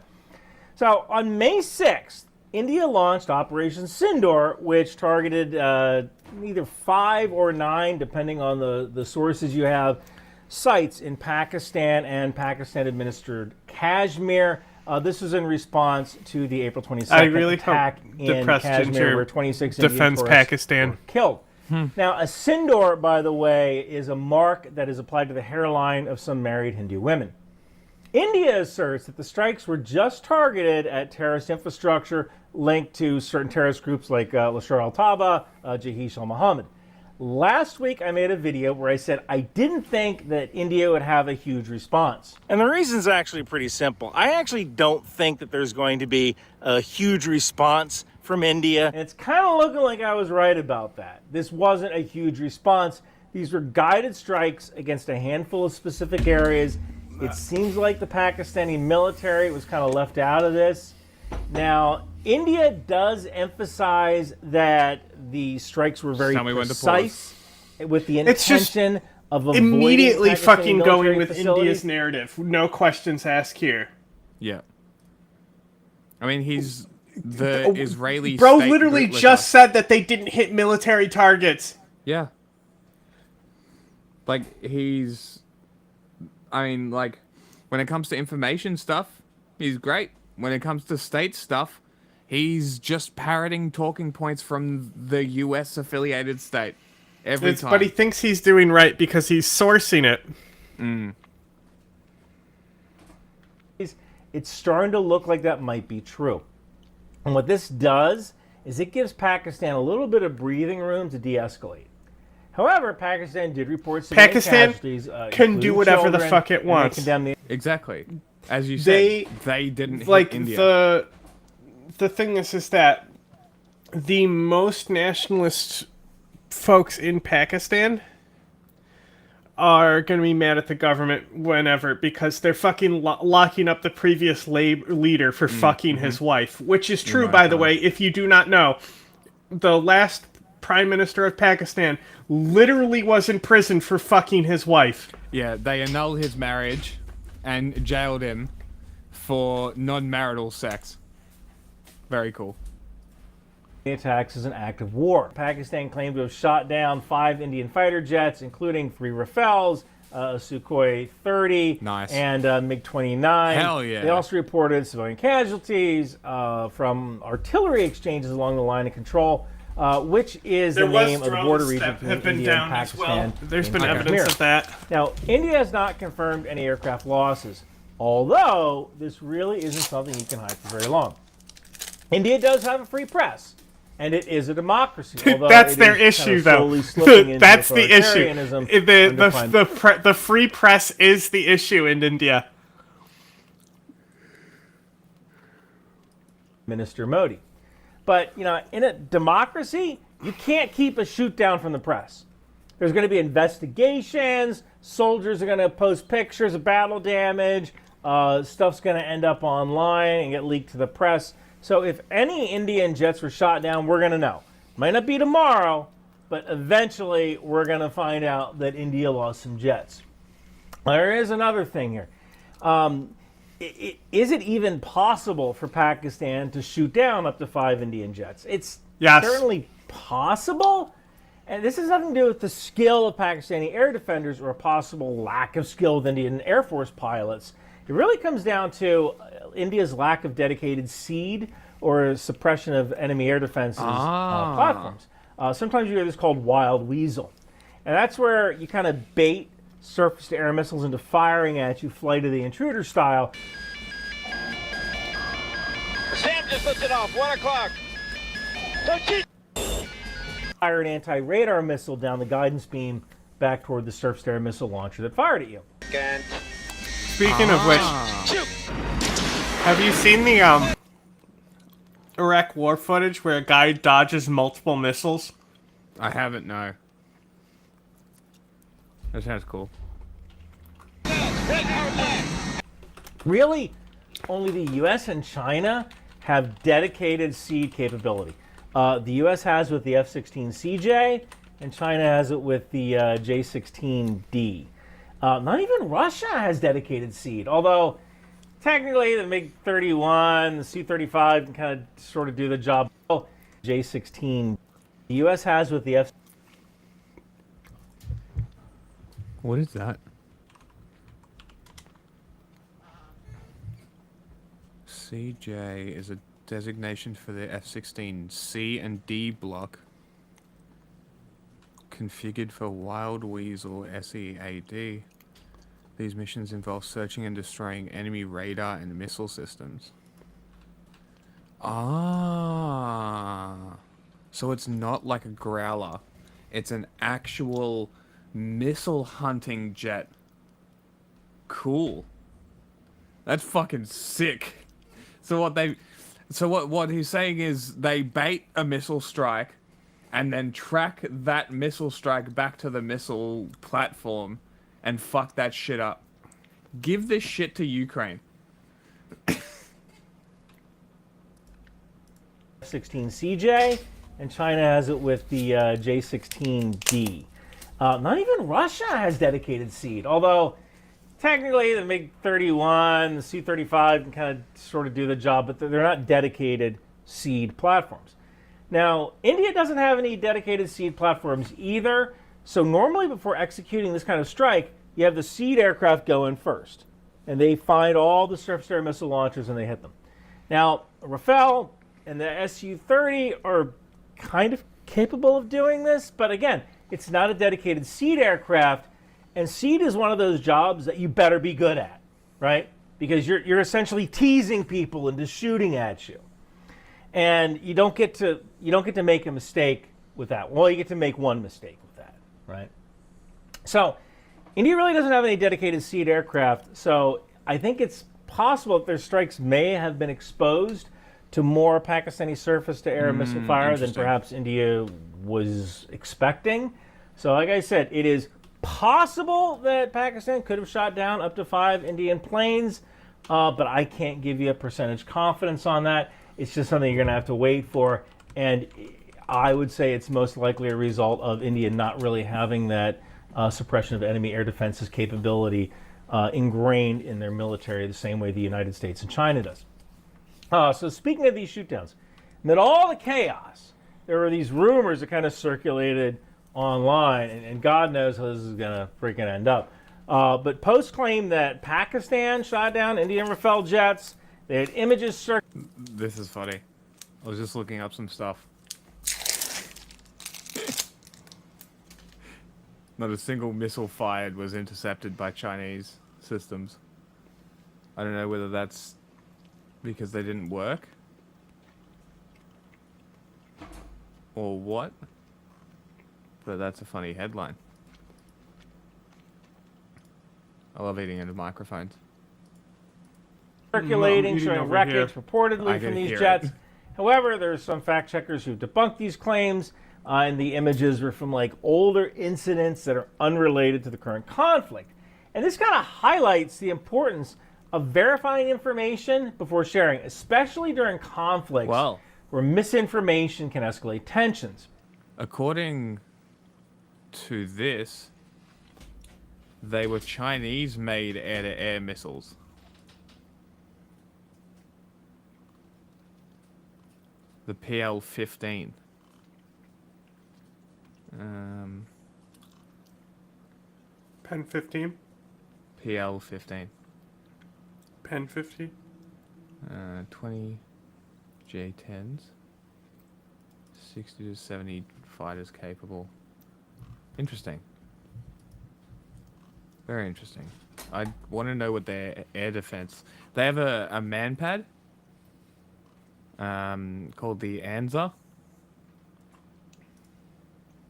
So on May 6th, India launched Operation Sindoor, which targeted either 5 or 9, depending on the sources you have, sites in Pakistan and Pakistan-administered Kashmir. This was in response to the April 22nd I really attack hope the in press Kashmir, where 26 Indian defends tourists Pakistan. were killed. Now, a Sindoor, by the way, is a mark that is applied to the hairline of some married Hindu women. India asserts that the strikes were just targeted at terrorist infrastructure linked to certain terrorist groups like Lashkar al-Taiba, Jaish al-Mohammed. Last week, I made a video where I said I didn't think that India would have a huge response. And the reason's actually pretty simple. I actually don't think that there's going to be a huge response from India. And it's kind of looking like I was right about that. This wasn't a huge response. These were guided strikes against a handful of specific areas. It seems like the Pakistani military was kind of left out of this. Now, India does emphasize that the strikes were very precise with the intention of avoiding immediately Pakistani fucking going military with facilities. India's narrative. No questions asked here. Yeah. I mean, he's the Israeli Bro state literally bootlicker. just said that they didn't hit military targets. Yeah. Like, he's... I mean, like, when it comes to information stuff, he's great. When it comes to state stuff, he's just parroting talking points from the US-affiliated state every time. But he thinks he's doing right because he's sourcing it. It's starting to look like that might be true. And what this does is it gives Pakistan a little bit of breathing room to de-escalate. However, Pakistan did report civilian Pakistan casualties, can including do whatever the children, fuck it and they wants. condemned the Exactly. As you said, they didn't like hit India. the thing is that the most nationalist folks in Pakistan are going to be mad at the government whenever, because they're fucking locking up the previous leader for fucking his wife, which is true, by the way, if you do not know. The last prime minister of Pakistan literally was in prison for fucking his wife. Yeah, they annulled his marriage and jailed him for non-marital sex. Very cool. The attacks is an act of war. Pakistan claimed to have shot down 5 Indian fighter jets, including 3 Rafales, a Sukhoi 30, and MiG-29. Hell yeah. They also reported civilian casualties from artillery exchanges along the line of control, which is the name of the border region between India and Pakistan. There's been evidence of that. Now, India has not confirmed any aircraft losses, although this really isn't something you can hide for very long. India does have a free press. And it is a democracy. That's their issue, though. That's the issue. The free press is the issue in India. Minister Modi. But, you know, in a democracy, you can't keep a shoot down from the press. There's going to be investigations. Soldiers are going to post pictures of battle damage. Stuff's going to end up online and get leaked to the press. So if any Indian jets were shot down, we're going to know. Might not be tomorrow, but eventually we're going to find out that India lost some jets. There is another thing here. Is it even possible for Pakistan to shoot down up to 5 Indian jets? It's certainly possible. And this has nothing to do with the skill of Pakistani air defenders or a possible lack of skill with Indian Air Force pilots. It really comes down to India's lack of dedicated SEAD, or suppression of enemy air defenses platforms. Sometimes you hear this called wild weasel. And that's where you kind of bait surface-to-air missiles into firing at you, flight of the intruder style. Sam just lifted off, 1 o'clock. Fire an anti-radar missile down the guidance beam back toward the surface-to-air missile launcher that fired at you. Speaking of which, have you seen the Iraq war footage where a guy dodges multiple missiles? I haven't, no. That sounds cool. Really? Only the US and China have dedicated SEAD capability. The US has with the F-16 CJ, and China has it with the J-16D. Not even Russia has dedicated SEAD, although technically the MiG-31, the C-35 can kind of sort of do the job. J-16, the U.S. has with the F. What is that? CJ is a designation for the F-16 C and D block. Configured for Wild Weasel SEAD. These missions involve searching and destroying enemy radar and missile systems. So it's not like a Growler. It's an actual missile hunting jet. Cool. That's fucking sick. So what he's saying is they bait a missile strike and then track that missile strike back to the missile platform and fuck that shit up. Give this shit to Ukraine. F-16 CJ, and China has it with the J-16D. Not even Russia has dedicated SEAD, although technically the MiG-31, the C-35 can kind of sort of do the job, but they're not dedicated SEAD platforms. Now, India doesn't have any dedicated SEAD platforms either, so normally before executing this kind of strike, you have the SEAD aircraft go in first, and they find all the surface-to-air missile launchers and they hit them. Now, Rafale and the Su-30 are kind of capable of doing this, but again, it's not a dedicated SEAD aircraft, and SEAD is one of those jobs that you better be good at, right? Because you're essentially teasing people into shooting at you. And you don't get to make a mistake with that. Well, you get to make one mistake with that, right? So India really doesn't have any dedicated SEAD aircraft, so I think it's possible that their strikes may have been exposed to more Pakistani surface-to-air missile fire than perhaps India was expecting. So like I said, it is possible that Pakistan could have shot down up to 5 Indian planes, but I can't give you a percentage confidence on that. It's just something you're going to have to wait for, and I would say it's most likely a result of India not really having that suppression of enemy air defenses capability ingrained in their military the same way the United States and China does. So speaking of these shootdowns, amid all the chaos, there were these rumors that kind of circulated online, and God knows how this is going to freaking end up. But posts claim that Pakistan shot down Indian Rafale jets. They had images This is funny. I was just looking up some stuff. Not a single missile fired was intercepted by Chinese systems. I don't know whether that's because they didn't work or what, but that's a funny headline. I love eating into microphones. Circulating, showing wreckage reportedly from these jets. However, there are some fact checkers who've debunked these claims, and the images were from like older incidents that are unrelated to the current conflict. And this kind of highlights the importance of verifying information before sharing, especially during conflicts where misinformation can escalate tensions. According to this, they were Chinese-made air-to-air missiles. The PL-15. Pen 15? PL-15. Pen 50? 20 J-10s. 60 to 70 fighters capable. Interesting. Very interesting. I want to know what their air defense... They have a man-pad called the Anza,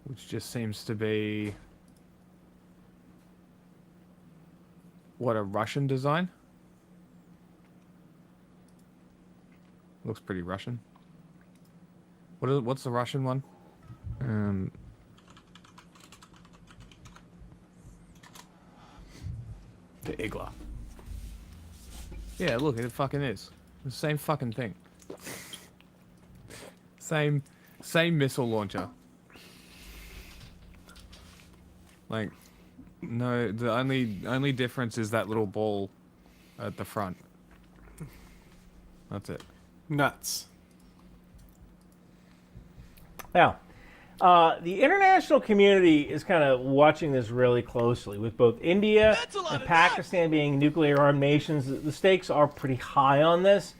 which just seems to be... What, a Russian design? Looks pretty Russian. What's the Russian one? The Igla. Yeah, look, it fucking is. The same fucking thing. Same missile launcher. Like, no, the only difference is that little ball at the front. That's it. Nuts. Now, the international community is kind of watching this really closely, with both India and Pakistan being nuclear-armed nations. The stakes are pretty high on this.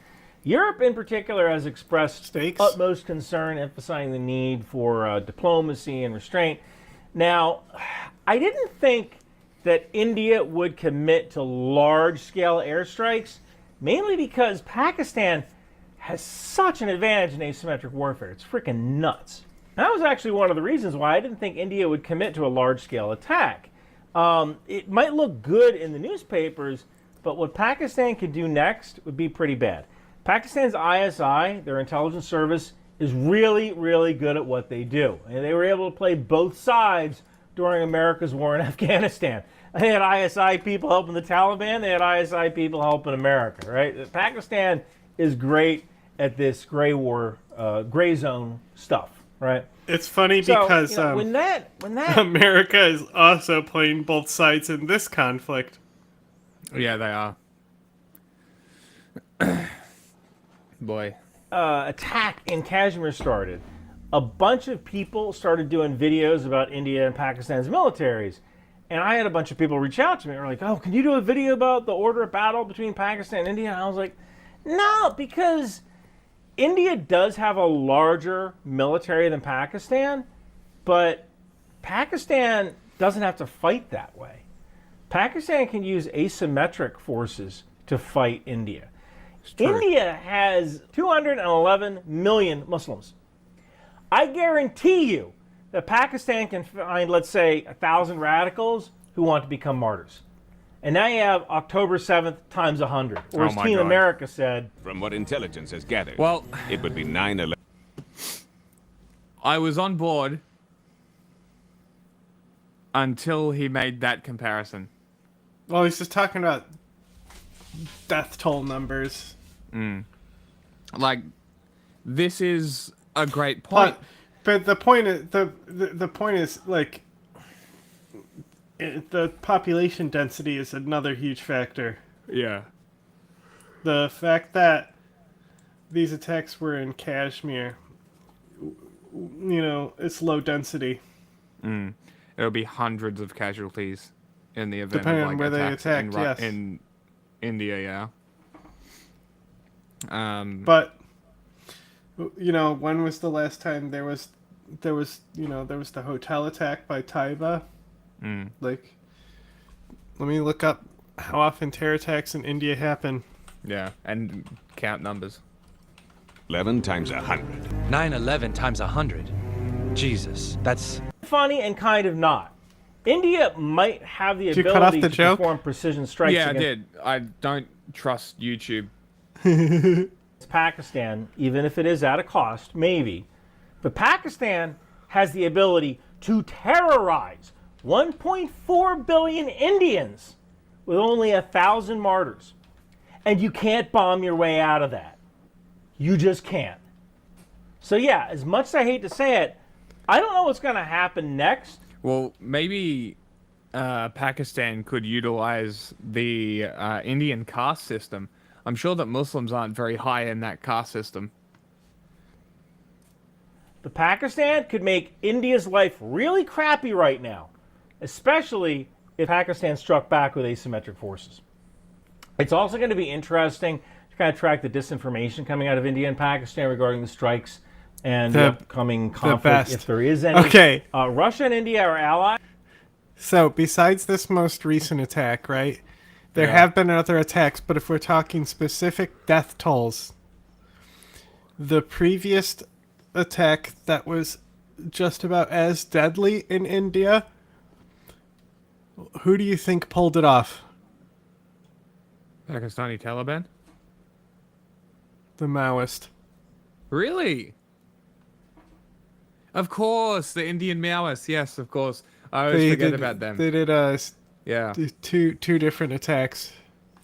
Europe, in particular, has expressed utmost concern, emphasizing the need for diplomacy and restraint. Now, I didn't think that India would commit to large-scale airstrikes, mainly because Pakistan has such an advantage in asymmetric warfare. It's freaking nuts. That was actually one of the reasons why I didn't think India would commit to a large-scale attack. It might look good in the newspapers, but what Pakistan could do next would be pretty bad. Pakistan's ISI, their intelligence service, is really, really good at what they do. And they were able to play both sides during America's war in Afghanistan. They had ISI people helping the Taliban. They had ISI people helping America, right? Pakistan is great at this gray zone stuff, right? It's funny because when that America is also playing both sides in this conflict. Yeah, they are. Boy. Attack in Kashmir started, a bunch of people started doing videos about India and Pakistan's militaries. And I had a bunch of people reach out to me and were like, oh, can you do a video about the order of battle between Pakistan and India? And I was like, no, because India does have a larger military than Pakistan, but Pakistan doesn't have to fight that way. Pakistan can use asymmetric forces to fight India. India has 211 million Muslims. I guarantee you that Pakistan can find, let's say, 1,000 radicals who want to become martyrs. And now you have October 7th times 100. Or as Team America said... From what intelligence has gathered, well, it would be 9/11. until he made that comparison. Well, he's just talking about death toll numbers. Like, this is a great point. But the point is, the point is, like, the population density is another huge factor. Yeah. The fact that these attacks were in Kashmir, it's low density. It'll be hundreds of casualties in the event Depending of, like, on where they attacks attacked, yes. in India, yeah. But when was the last time there was the hotel attack by Taiba? Like, let me look up how often terror attacks in India happen. Yeah, and count numbers. 11 times 100. 9/11 times 100. Jesus, that's funny and kind of not. India might have the Did you cut off ability the to joke? perform precision strikes Yeah, I against did. I don't trust YouTube. Pakistan, even if it is at a cost, maybe. But Pakistan has the ability to terrorize 1.4 billion Indians with only 1,000 martyrs. And you can't bomb your way out of that. You just can't. So yeah, as much as I hate to say it, I don't know what's going to happen next. Well, maybe Pakistan could utilize the Indian caste system. I'm sure that Muslims aren't very high in that caste system. But Pakistan could make India's life really crappy right now, especially if Pakistan struck back with asymmetric forces. It's also going to be interesting to kind of track the disinformation coming out of India and Pakistan regarding the strikes and the upcoming conflict, if there is any. Okay. Russia and India are allies. So, besides this most recent attack, right, there have been other attacks, but if we're talking specific death tolls, the previous attack that was just about as deadly in India, who do you think pulled it off? Pakistani Taliban? The Maoist. Really? Of course, the Indian Maoists. Yes, of course. I always forget about them. They did yeah, two different attacks.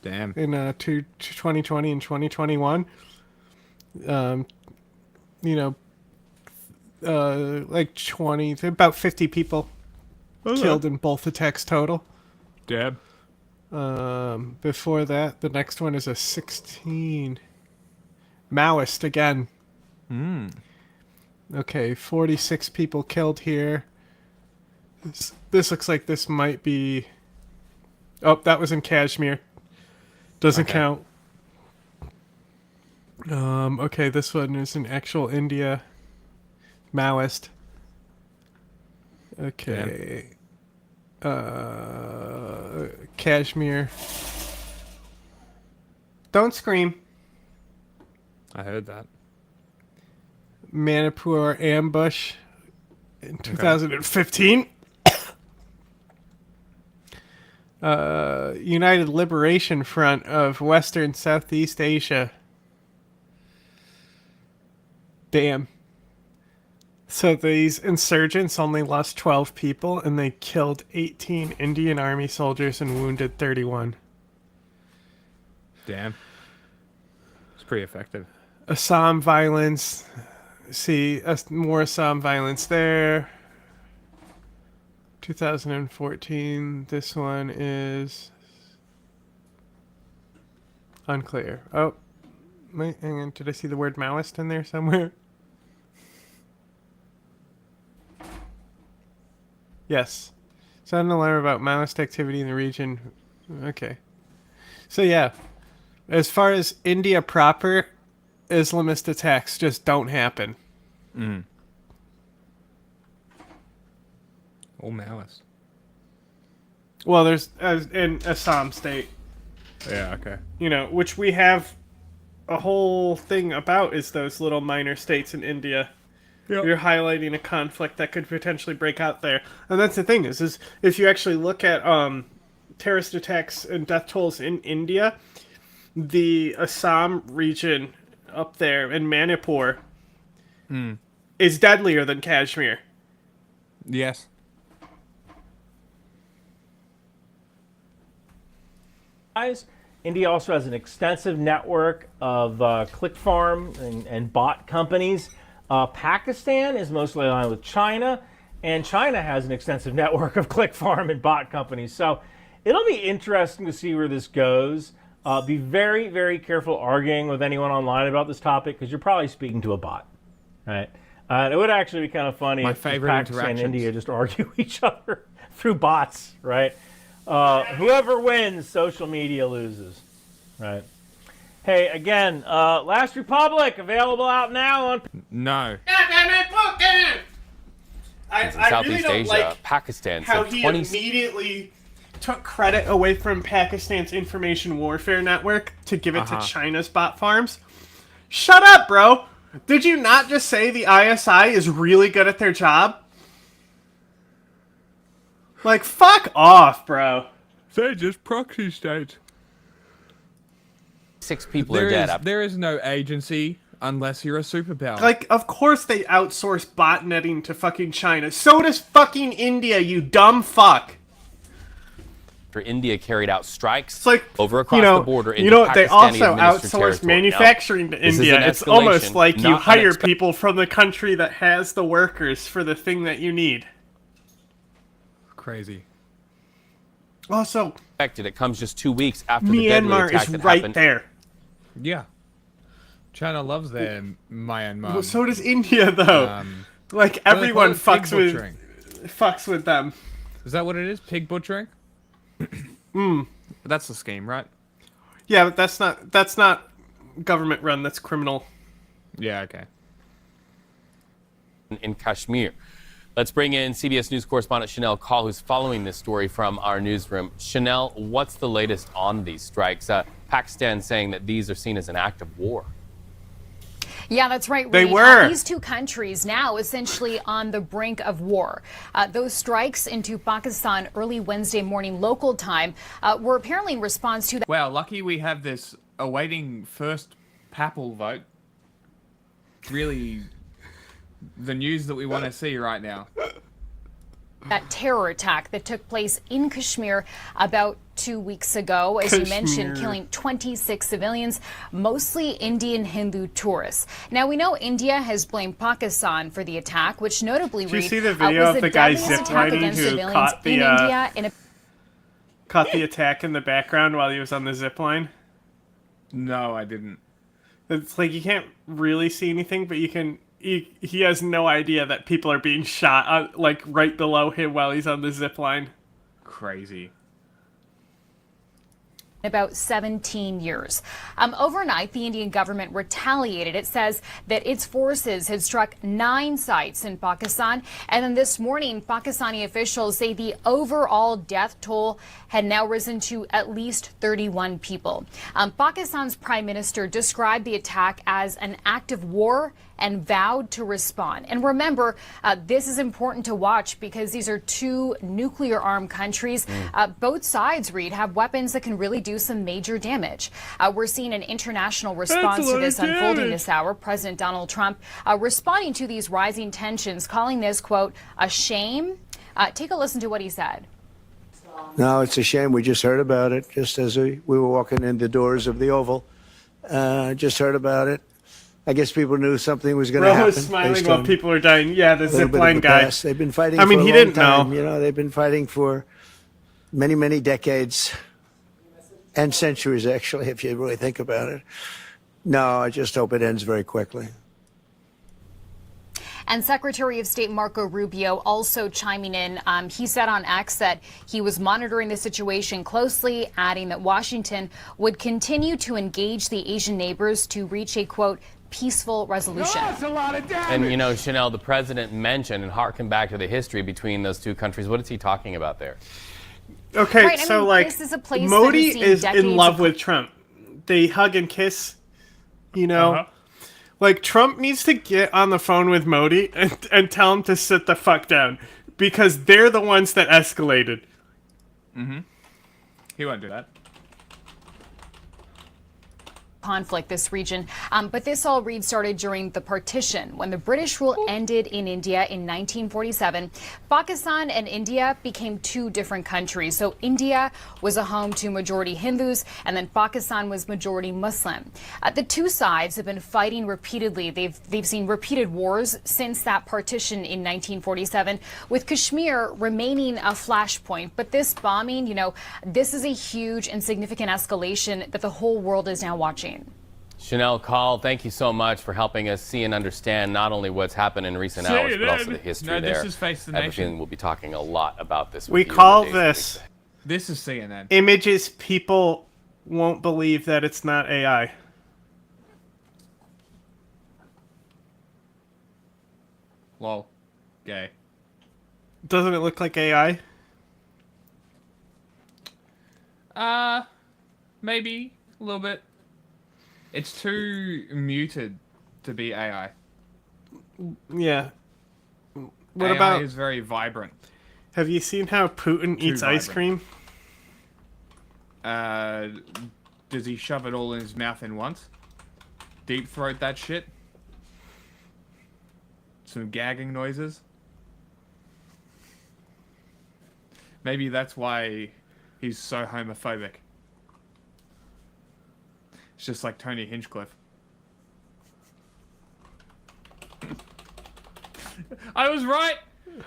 Damn. In 2020 and 2021. Like about 50 people killed in both attacks total. Damn. Before that, the next one is a 16. Maoist again. Okay, 46 people killed here. This looks like this might be... Oh, that was in Kashmir. Doesn't count. Okay, this one is in actual India. Maoist. Okay. Kashmir. Don't scream. I heard that. Manipur ambush in 2015. United Liberation Front of Western Southeast Asia. Damn. So these insurgents only lost 12 people and they killed 18 Indian Army soldiers and wounded 31. Damn. It's pretty effective. Assam violence. See, more Assam violence there. 2014. This one is unclear. Oh, wait, hang on. Did I see the word Maoist in there somewhere? Yes. Sound alarm about Maoist activity in the region. Okay. So yeah, as far as India proper, Islamist attacks just don't happen. All Maoist. Well, there's in Assam state. Yeah, okay. Which we have a whole thing about is those little minor states in India. Yep. You're highlighting a conflict that could potentially break out there. And that's the thing is if you actually look at terrorist attacks and death tolls in India, the Assam region up there in Manipur is deadlier than Kashmir. Yes. India also has an extensive network of click farm and bot companies. Pakistan is mostly aligned with China, and China has an extensive network of click farm and bot companies. So it'll be interesting to see where this goes. Be very, very careful arguing with anyone online about this topic because you're probably speaking to a bot, right? It would actually be kind of funny if Pakistan and India just argue each other through bots, right? Whoever wins, social media loses, right? Hey, again, Last Republic available out now on. No. I Southeast really don't Asia, like Pakistan how said he 20 immediately took credit away from Pakistan's information warfare network to give it to China's bot farms. Shut up, bro! Did you not just say the ISI is really good at their job? Like, fuck off, bro. They're just proxy states. 6 people are dead. There is no agency unless you're a superpower. Like, of course they outsource botnetting to fucking China. So does fucking India, you dumb fuck. India carried out strikes over across the border into they Pakistani also administered outsource territory. manufacturing to India. It's almost like you not hire unexpected. people from the country that has the workers for the thing that you need. Crazy. Also, It comes just 2 weeks after the deadly Myanmar attack is that right happened. there. Yeah. China loves their Myanmar. Well, so does India, though. Like, everyone fucks with them. Is that what it is? Pig butchering? That's the scheme, right? Yeah, but that's not government run. That's criminal. Yeah. Okay. In Kashmir. Let's bring in CBS News correspondent Chanel Call, who's following this story from our newsroom. Chanel, what's the latest on these strikes? Pakistan saying that these are seen as an act of war. Yeah, that's right. They Reed. were. These two countries now essentially on the brink of war. Those strikes into Pakistan early Wednesday morning local time were apparently in response to that. Wow, lucky we have this awaiting first papal vote. Really, the news that we want to see right now. That terror attack that took place in Kashmir about 2 weeks ago, as you mentioned, killing 26 civilians, mostly Indian Hindu tourists. Now, we know India has blamed Pakistan for the attack, which notably, Did you Reed, see the video was of the the guy deadliest attack ziplining against who civilians caught the in India in a caught the attack in the background while he was on the zip line? No, I didn't. It's like you can't really see anything, but you can. He has no idea that people are being shot like right below him while he's on the zip line. Crazy. about 17 years. Overnight, the Indian government retaliated. It says that its forces had struck 9 sites in Pakistan. And then this morning, Pakistani officials say the overall death toll had now risen to at least 31 people. Pakistan's prime minister described the attack as an act of war and vowed to respond. And remember, this is important to watch because these are 2 nuclear-armed countries. Both sides, Reed, have weapons that can really do some major damage. We're seeing an international response to this unfolding this hour. President Donald Trump responding to these rising tensions, calling this, quote, a shame. Take a listen to what he said. No, it's a shame. We just heard about it just as we were walking in the doors of the Oval. Just heard about it. I guess people knew something was going to happen. Bro was smiling while people are dying. Yeah, the zipline guy. They've been fighting I mean, for he a long didn't time. know. You know, they've been fighting for many, many decades and centuries, actually, if you really think about it. No, I just hope it ends very quickly. And Secretary of State Marco Rubio also chiming in. He said on X that he was monitoring the situation closely, adding that Washington would continue to engage the Asian neighbors to reach a, quote, peaceful resolution. That's a lot of damage. And, you know, Chanel, the president mentioned and harken back to the history between those 2 countries. What is he talking about there? Okay, Right, so, I mean, like, this is a place that Modi has seen is decades in love of- with Trump. They hug and kiss, you know? Like, Trump needs to get on the phone with Modi and tell him to sit the fuck down. Because they're the ones that escalated. Mm-hmm. He won't do that. conflict this region. But this all, Reid, started during the partition. When the British rule ended in India in 1947, Pakistan and India became two different countries. So India was a home to majority Hindus, and then Pakistan was majority Muslim. The two sides have been fighting repeatedly. They've seen repeated wars since that partition in 1947, with Kashmir remaining a flashpoint. But this bombing, this is a huge and significant escalation that the whole world is now watching. Chanel Call, thank you so much for helping us see and understand not only what's happened in recent hours, but also the history there. This is Face the Nation. Everything, we'll be talking a lot about this. We call this. This is CNN. Images people won't believe that it's not AI. Lol. Gay. Doesn't it look like AI? Maybe a little bit. It's too muted to be AI. Yeah. What AI about? is very vibrant. Have you seen how Putin eats ice cream? Does he shove it all in his mouth in once? Deep throat that shit? Some gagging noises? Maybe that's why he's so homophobic. It's just like Tony Hinchcliffe. I was right!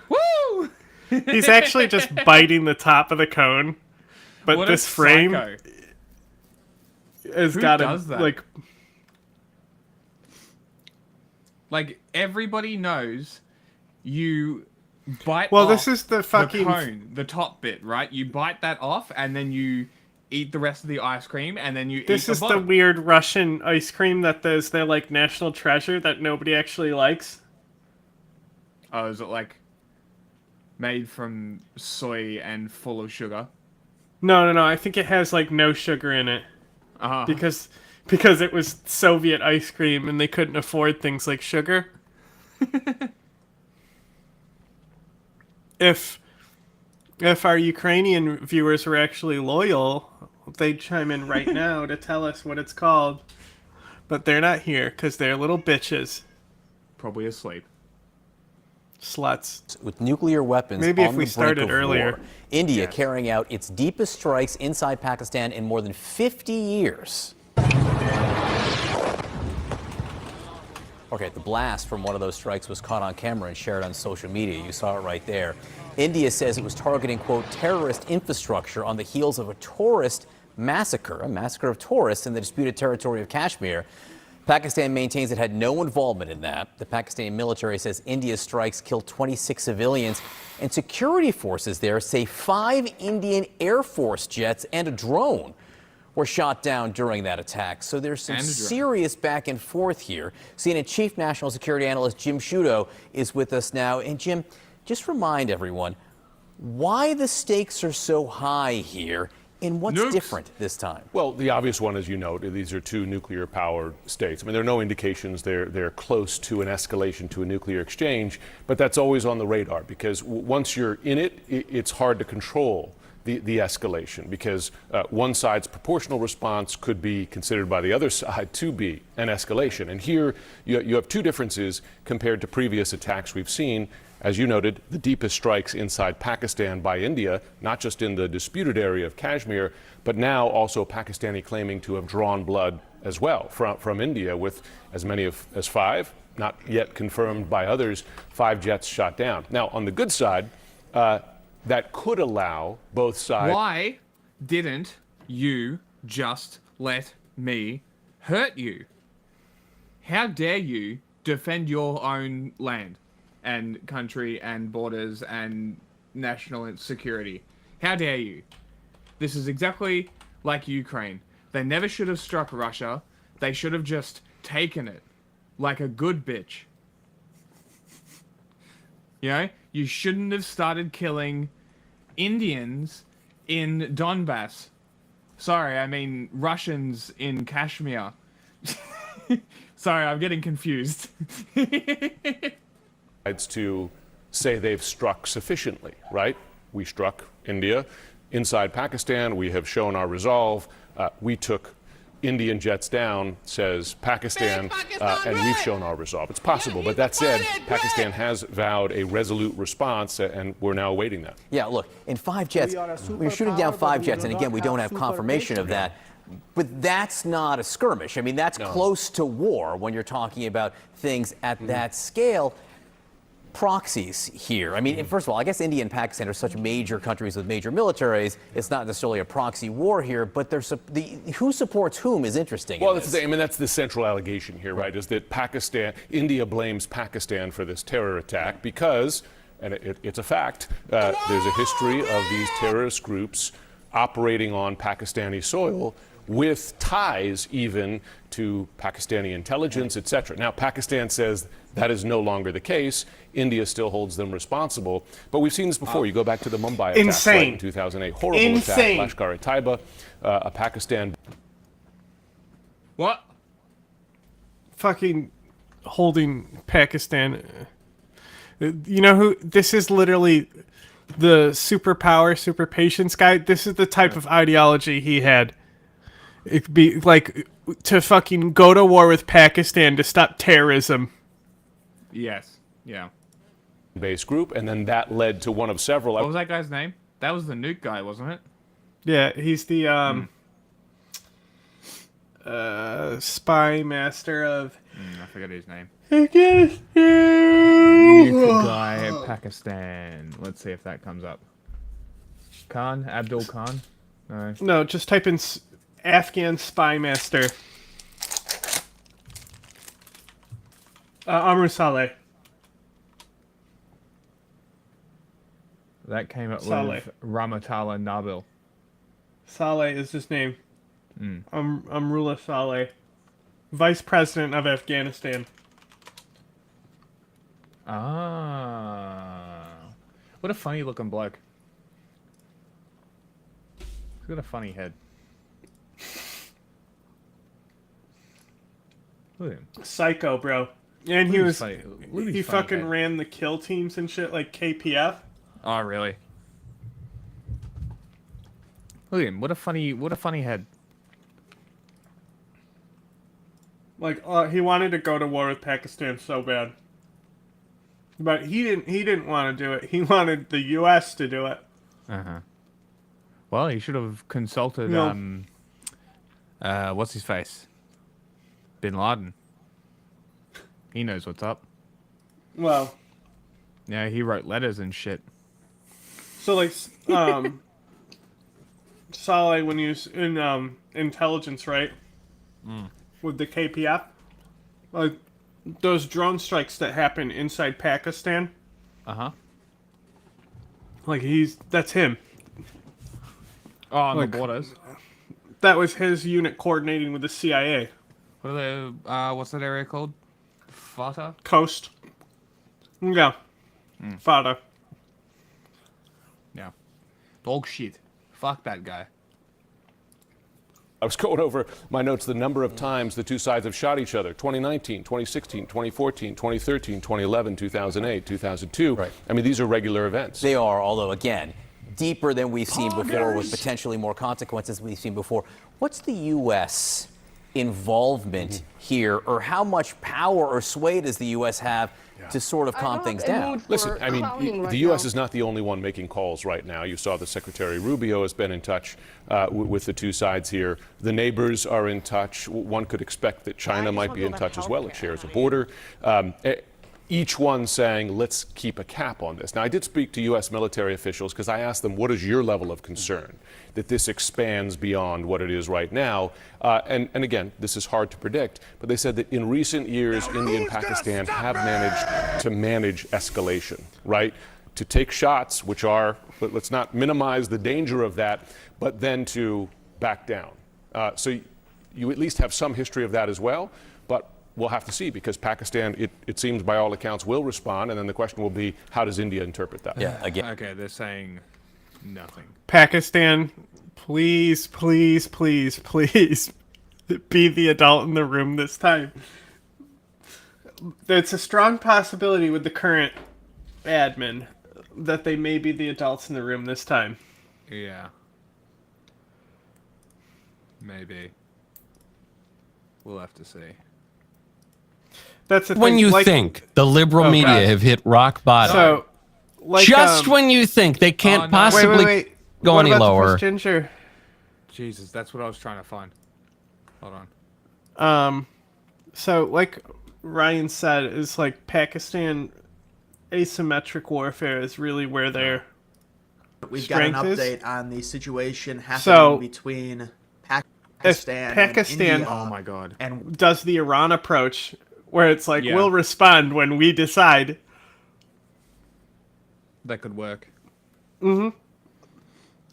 Woo! He's actually just biting the top of the cone. But What this a frame psycho. has Who got does that? like everybody knows you bite Well, off this is the fucking cone, the top bit, right? You bite that off and then you eat the rest of the ice cream and then you eat This the is the bottom. weird Russian ice cream that is their like national treasure that nobody actually likes. Oh, is it like made from soy and full of sugar? No. I think it has like no sugar in it. Because it was Soviet ice cream and they couldn't afford things like sugar. If our Ukrainian viewers were actually loyal, they'd chime in right now to tell us what it's called. But they're not here because they're little bitches. Probably asleep. Sluts. With nuclear weapons Maybe on if we the brink started of earlier. war. India carrying out its deepest strikes inside Pakistan in more than 50 years. Okay, the blast from one of those strikes was caught on camera and shared on social media. You saw it right there. India says it was targeting, quote, terrorist infrastructure on the heels of a tourist massacre, a massacre of tourists in the disputed territory of Kashmir. Pakistan maintains it had no involvement in that. The Pakistani military says India's strikes killed 26 civilians, and security forces there say 5 Indian Air Force jets and a drone were shot down during that attack. So there's some serious back and forth here. CNN Chief National Security Analyst Jim Sciutto is with us now. And Jim, just remind everyone why the stakes are so high here and what's different this time. Well, the obvious one, as you note, these are two nuclear-powered states. I mean, there are no indications they're close to an escalation to a nuclear exchange, but that's always on the radar because once you're in it, it's hard to control the escalation because one side's proportional response could be considered by the other side to be an escalation. And here you have two differences compared to previous attacks we've seen. As you noted, the deepest strikes inside Pakistan by India, not just in the disputed area of Kashmir, but now also Pakistani claiming to have drawn blood as well from India with as many as 5, not yet confirmed by others, 5 jets shot down. Now, on the good side, that could allow both sides. Why didn't you just let me hurt you? How dare you defend your own land and country and borders and national security? How dare you? This is exactly like Ukraine. They never should have struck Russia. They should have just taken it like a good bitch. You know, you shouldn't have started killing Indians in Donbass. Sorry, I mean Russians in Kashmir. Sorry, I'm getting confused. To say they've struck sufficiently, right? We struck India. Inside Pakistan, we have shown our resolve. We took Indian jets down, says Pakistan, and we've shown our resolve. It's possible, but that said, Pakistan has vowed a resolute response, and we're now awaiting that. Yeah, look, in 5 jets, we're shooting down 5 jets, and again, we don't have confirmation of that. But that's not a skirmish. I mean, that's close to war when you're talking about things at that scale. Proxies here. I mean, first of all, I guess India and Pakistan are such major countries with major militaries. It's not necessarily a proxy war here, but there's who supports whom is interesting. Well, that's the central allegation here, right? Is that India blames Pakistan for this terror attack because, and it's a fact, there's a history of these terrorist groups operating on Pakistani soil, with ties even to Pakistani intelligence, etc. Now, Pakistan says that is no longer the case. India still holds them responsible. But we've seen this before. You go back to the Mumbai attack right, in 2008. Horrible attack. Lashkar-e-Taiba, a Pakistan. What? Fucking holding Pakistan. You know who? This is literally the superpower, super patience guy. This is the type of ideology he had. It'd be like to fucking go to war with Pakistan to stop terrorism. Yes. Yeah. Base group, and then that led to one of several. What was that guy's name? That was the nuke guy, wasn't it? Yeah, he's the spy master of. I forget his name. Nuke guy in Pakistan. Let's see if that comes up. Khan? Abdul Khan? No. No, just type in Afghan spy master. Amr Saleh. That came up Saleh. with Ramatullah Nabil. Saleh is his name. Amrullah Saleh. Vice President of Afghanistan. Ah. What a funny looking bloke. He's got a funny head. Look at him. Psycho, bro. And he was funny. he fucking ran the kill teams and shit like KPF. Oh, really? Look at him. What a funny head. Like he wanted to go to war with Pakistan so bad. But he didn't want to do it. He wanted the US to do it. Uh-huh. Well, he should have consulted what's his face? Bin Laden. He knows what's up. Well, yeah, he wrote letters and shit. So like Saleh, when he was in intelligence, right? With the KPF, like those drone strikes that happen inside Pakistan. Like that's him. Oh, on like, the borders. That was his unit coordinating with the CIA. What are they? What's that area called? Fata? Coast. Yeah. Fata. Yeah. Dog shit. Fuck that guy. I was going over my notes, the number of times the two sides have shot each other. 2019, 2016, 2014, 2013, 2011, 2008, 2002. Right. I mean, these are regular events. They are, although, again, deeper than we've seen before with potentially more consequences we've seen before. What's the U.S. involvement here, or how much power or sway does the U.S. have to sort of calm things down? Listen, I mean, the U.S. is not the only one making calls right now. You saw the Secretary Rubio has been in touch with the two sides here. The neighbors are in touch. One could expect that China might be in touch as well. It shares a border. Each one saying, let's keep a cap on this. Now, I did speak to U.S. military officials because I asked them, what is your level of concern that this expands beyond what it is right now? And again, this is hard to predict, but they said that in recent years, India and Pakistan have managed to manage escalation, right? To take shots, which are, let's not minimize the danger of that, but then to back down. So you at least have some history of that as well, but we'll have to see, because Pakistan, it seems by all accounts, will respond, and then the question will be, how does India interpret that? Yeah, again. Okay, they're saying nothing. Pakistan, please, please, please, please be the adult in the room this time. It's a strong possibility with the current admin that they may be the adults in the room this time. Yeah. Maybe. We'll have to see. That's the when thing, you like, think the liberal media have hit rock bottom. So, like, just when you think they can't possibly go what any about lower. The Chris Ginger? Jesus, that's what I was trying to find. Hold on. So like Ryan said, is like Pakistan asymmetric warfare is really where their We've got an strength is. update on the situation happening between Pakistan, Pakistan, and India. Oh my God! And does the Iran approach, where it's like Yeah. we'll respond when we decide. That could work.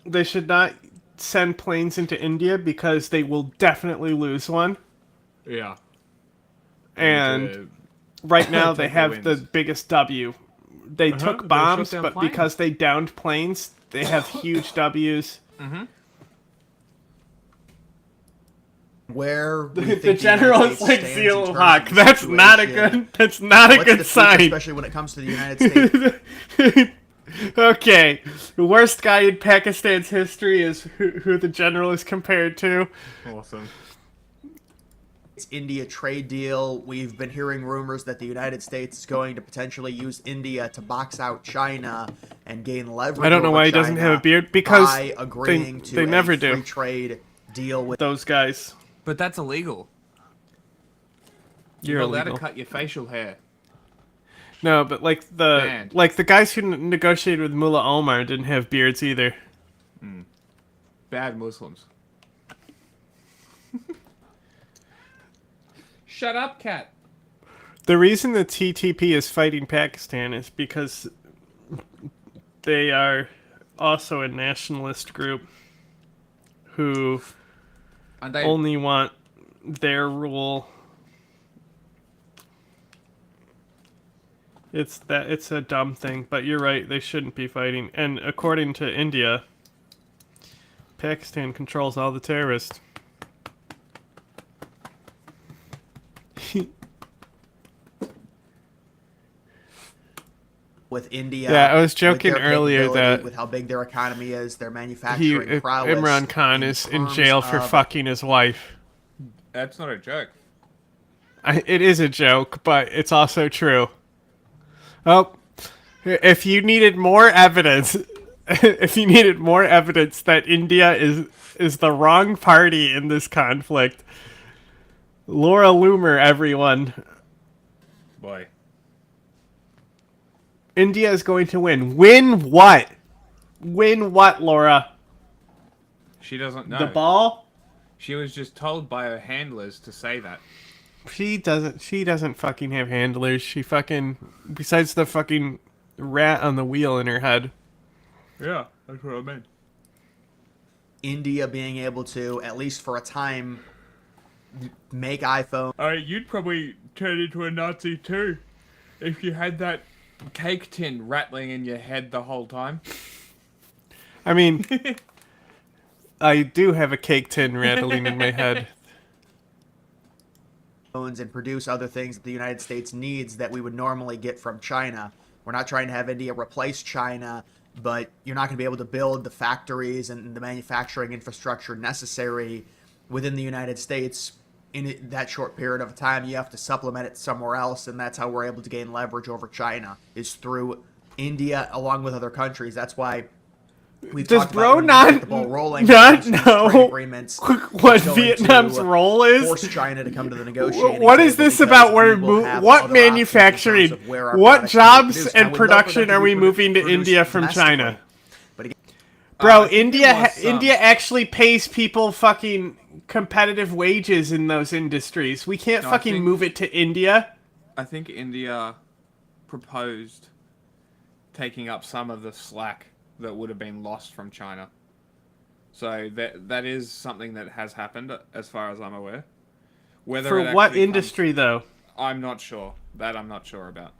They should not send planes into India because they will definitely lose one. Yeah. And right now they take the have the wins. biggest W. They They took shot bombs, down but planes. because they downed planes, they have huge Ws. Where we The think general United is States like stands in Zeal terms Hawk. of the That's not a situation. good. That's not a What's good the future, sign. especially when it comes to the United States. Okay, the worst guy in Pakistan's history is who the general is compared to. Awesome. It's India trade deal. We've been hearing rumors that the United States is going to potentially use India to box out China and gain leverage. I don't know over why he doesn't China have a beard, because by agreeing to they a never free do. trade deal with Those guys. But that's illegal. You're allowed illegal. to cut your facial hair. No, but like Banned. the guys who negotiated with Mullah Omar didn't have beards either. Bad Muslims. Shut up, cat. The reason the TTP is fighting Pakistan is because they are also a nationalist group who And they- only want their rule. It's a dumb thing, but you're right, they shouldn't be fighting. And according to India, Pakistan controls all the terrorists. with India. Yeah, I was with joking their earlier capability, that with how big their economy is, their manufacturing prowess. Imran Khan is in jail for of- fucking his wife. That's not a joke. It is a joke, but it's also true. Oh, if you needed more evidence, if you needed more evidence that India is the wrong party in this conflict, Laura Loomer, everyone. Boy. India is going to win. Win what? Win what, Laura? She doesn't know. The ball? She was just told by her handlers to say that. She doesn't fucking have handlers. She fucking, besides the fucking rat on the wheel in her head. Yeah, that's what I meant. India being able to, at least for a time, make iPhone. You'd probably turn into a Nazi too, if you had that cake tin rattling in your head the whole time. I mean, I do have a cake tin rattling in my head. And produce other things that the United States needs that we would normally get from China. We're not trying to have India replace China, but you're not going to be able to build the factories and the manufacturing infrastructure necessary within the United States in that short period of time. You have to supplement it somewhere else, and that's how we're able to gain leverage over China, is through India along with other countries. That's why we've Does talked bro about when we get the ball rolling, not trade know agreements what going Vietnam's to role is? Force China to come to the negotiating What is table this because about? Where we will have what other options in manufacturing, terms of where our what products can be jobs produced. Now, and we'd love for them production to are be we moving to produced India from domestically. China? But again, Bro, I think India there was some- India actually pays people fucking competitive wages in those industries. We can't No, I fucking think- move it to India. I think India proposed taking up some of the slack that would have been lost from China. So that is something that has happened, as far as I'm aware. Whether For it what actually comes- industry, though? I'm not sure. That I'm not sure about.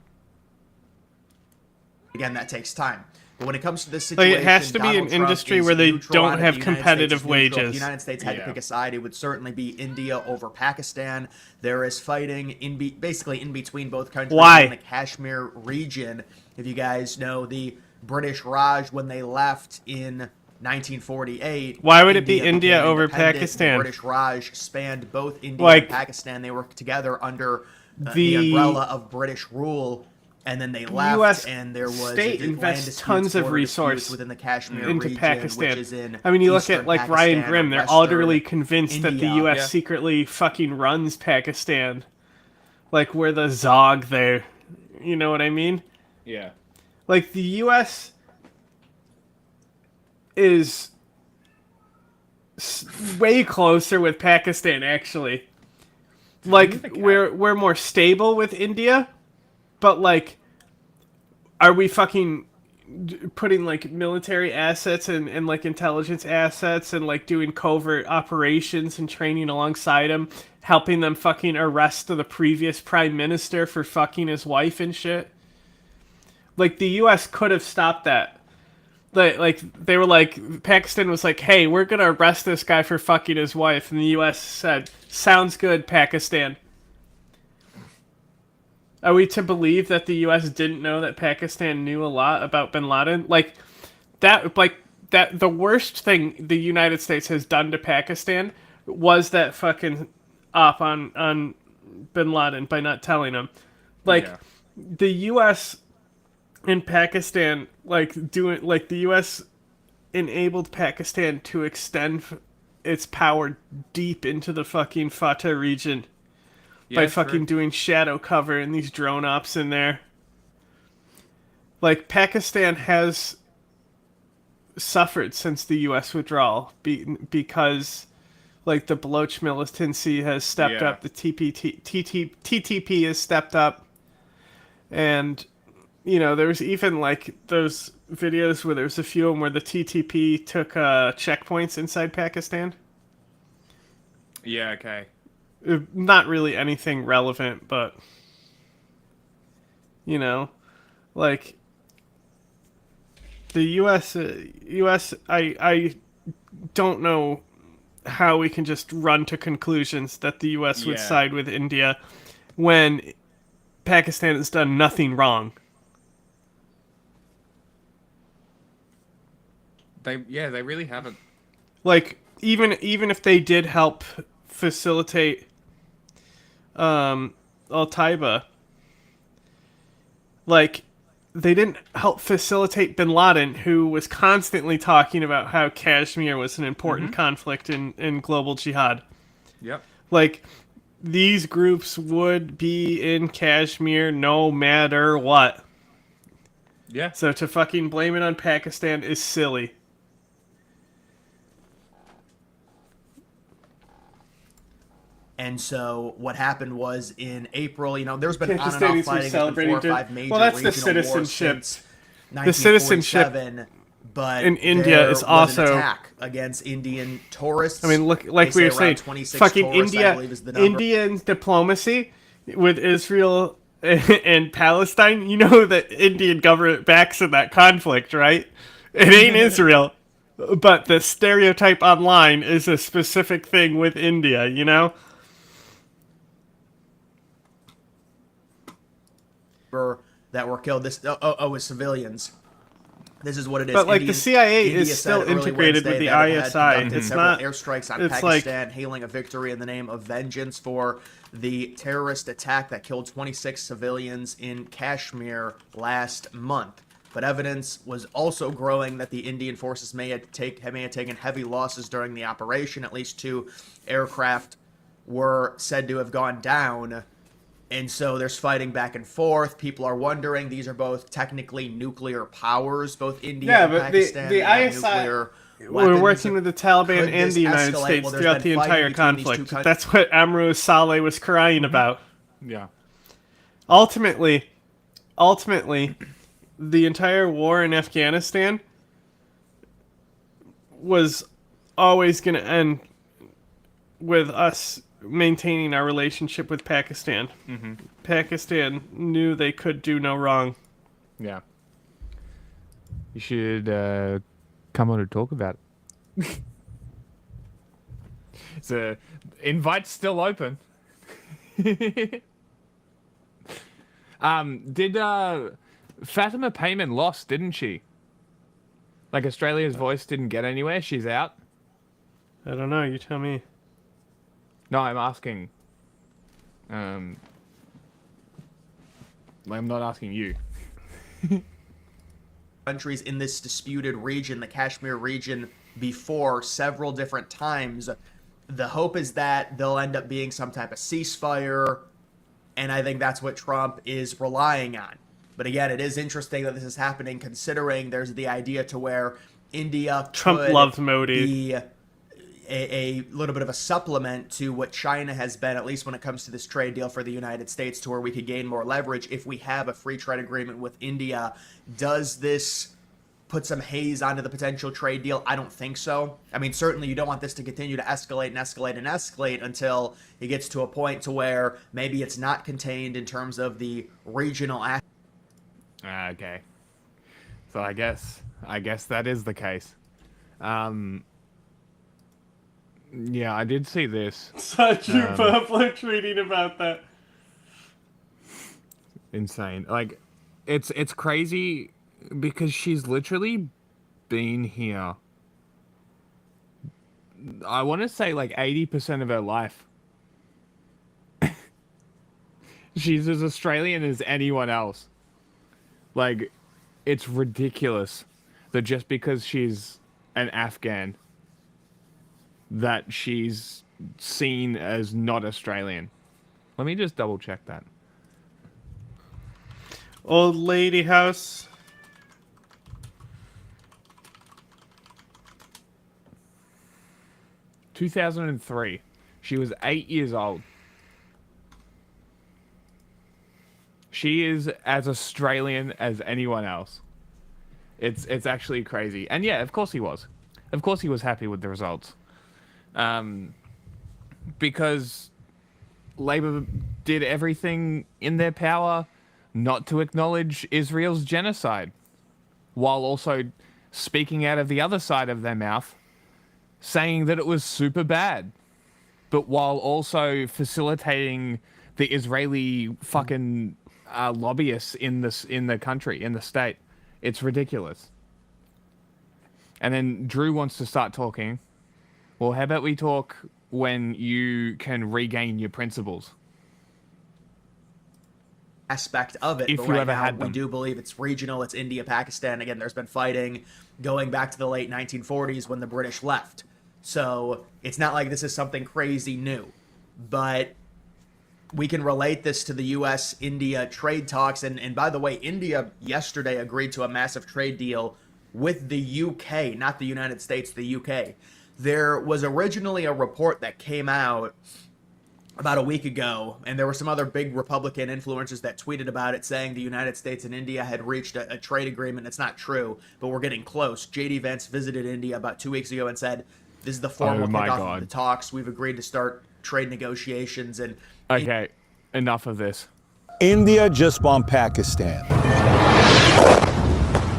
again, that takes time. But when it comes to this Like, situation, it has to be Donald an Trump industry is where they neutral don't on it. have The United competitive States is neutral. If wages. the United States had to Yeah. pick a side, it would certainly be India over Pakistan. There is fighting basically in between both countries Why? in the Kashmir region. If you guys know, the British Raj, when they left in 1948. Why would it be India became over independent. Pakistan? The British Raj spanned both India Like, and Pakistan. They were together under the the umbrella of British rule, and then they left, US and there was state land invests disputes, tons of border disputes resource within the Kashmir into region, Pakistan. which is in I mean, you look eastern at like Pakistan Ryan or Grimm; they're western utterly convinced that the India. U.S. Yeah. secretly fucking runs Pakistan. Like we're the Zog there. You know what I mean? Yeah. Like the U.S. is way closer with Pakistan, actually. Like we're more stable with India, but like, are we fucking putting like military assets and like intelligence assets and like doing covert operations and training alongside them, helping them fucking arrest the previous prime minister for fucking his wife and shit? Like the U.S. could have stopped that. Like they were like, Pakistan was like, hey, we're gonna arrest this guy for fucking his wife, and the U.S. said, sounds good, Pakistan. Are we to believe that the U.S. didn't know that Pakistan knew a lot about bin Laden? Like that the worst thing the United States has done to Pakistan was that fucking op on bin Laden by not telling him. Like the U.S. in Pakistan, the U.S. enabled Pakistan to extend its power deep into the fucking Fatah region by fucking doing shadow cover and these drone ops in there. Like, Pakistan has suffered since the U.S. withdrawal because, like, the Baloch militancy has stepped up, the TTP has stepped up, and you know, there was even like those videos where there's a few of them where the TTP took checkpoints inside Pakistan. Yeah, okay. Not really anything relevant, but you know, like the U.S. I don't know how we can just run to conclusions that the U.S. would side with India when Pakistan has done nothing wrong. They really haven't. Like even if they did help facilitate Al-Taiba, like they didn't help facilitate bin Laden, who was constantly talking about how Kashmir was an important conflict in global jihad. Yep. Like these groups would be in Kashmir no matter what. Yeah. So to fucking blame it on Pakistan is silly. And so what happened was in April, you know, there's been on and off Pakistanis were fighting in 4 or 5 major well, that's the regional wars citizenship. since The citizenship 1947, but in India there is was also an attack against Indian tourists. I mean, look, like They we were say saying, around 26 fucking tourists, I India, believe, is the number. Indian diplomacy with Israel and Palestine. You know that Indian government backs in that conflict, right? It ain't Israel, but the stereotype online is a specific thing with India. You know. That were killed. This was civilians. This is what it is. But like the CIA India is still said early integrated with Wednesday the that it had ISI. conducted It's several not airstrikes on it's Pakistan, hailing a victory in the name of vengeance for the terrorist attack that killed 26 civilians in Kashmir last month. But evidence was also growing that the Indian forces may have taken heavy losses during the operation. At least 2 aircraft were said to have gone down. And so there's fighting back and forth. People are wondering, these are both technically nuclear powers, both India and Pakistan. the ISI, we're working with the Taliban and the United States throughout the entire conflict. That's what Amrou Saleh was crying about. Yeah. Ultimately, the entire war in Afghanistan was always going to end with us maintaining our relationship with Pakistan. Pakistan knew they could do no wrong. Yeah. You should come on and talk about it. So, invite's still open. Did Fatima Payman lost, didn't she? Like, Australia's voice didn't get anywhere. She's out. I don't know. You tell me. No, I'm asking. I'm not asking you. Countries in this disputed region, the Kashmir region, before several different times. The hope is that there'll end up being some type of ceasefire, and I think that's what Trump is relying on. But again, it is interesting that this is happening, considering there's the idea to where India Trump loves Modi. Be a little bit of a supplement to what China has been, at least when it comes to this trade deal for the United States, to where we could gain more leverage if we have a free trade agreement with India. Does this put some haze onto the potential trade deal? I don't think so. I mean, certainly you don't want this to continue to escalate and escalate and escalate until it gets to a point to where maybe it's not contained in terms of the regional aspect. Okay. So I guess that is the case. Yeah, I did see this. Such a public tweeting about that. Insane. Like, it's crazy because she's literally been here. I want to say like 80% of her life. She's as Australian as anyone else. Like, it's ridiculous that just because she's an Afghan, that she's seen as not Australian. Let me just double check that. Old lady house. In 2003. She was 8 years old. She is as Australian as anyone else. It's actually crazy. And yeah, of course he was. Of course he was happy with the results. Because Labour did everything in their power not to acknowledge Israel's genocide, while also speaking out of the other side of their mouth, saying that it was super bad, but while also facilitating the Israeli fucking lobbyists in the country, in the state. It's ridiculous. And then Drew wants to start talking. Well, how about we talk when you can regain your principles? Aspect of it, If but you right ever now had we them. do believe it's regional. It's India, Pakistan. Again, there's been fighting going back to the late 1940s when the British left. So it's not like this is something crazy new, but we can relate this to the U.S.-India trade talks. And by the way, India yesterday agreed to a massive trade deal with the UK, not the United States, the UK. There was originally a report that came out about a week ago, and there were some other big Republican influencers that tweeted about it, saying the United States and India had reached a trade agreement. It's not true, but we're getting close. J.D. Vance visited India about 2 weeks ago and said, this is the formal kickoff of the talks. We've agreed to start trade negotiations. And okay, enough of this. India just bombed Pakistan.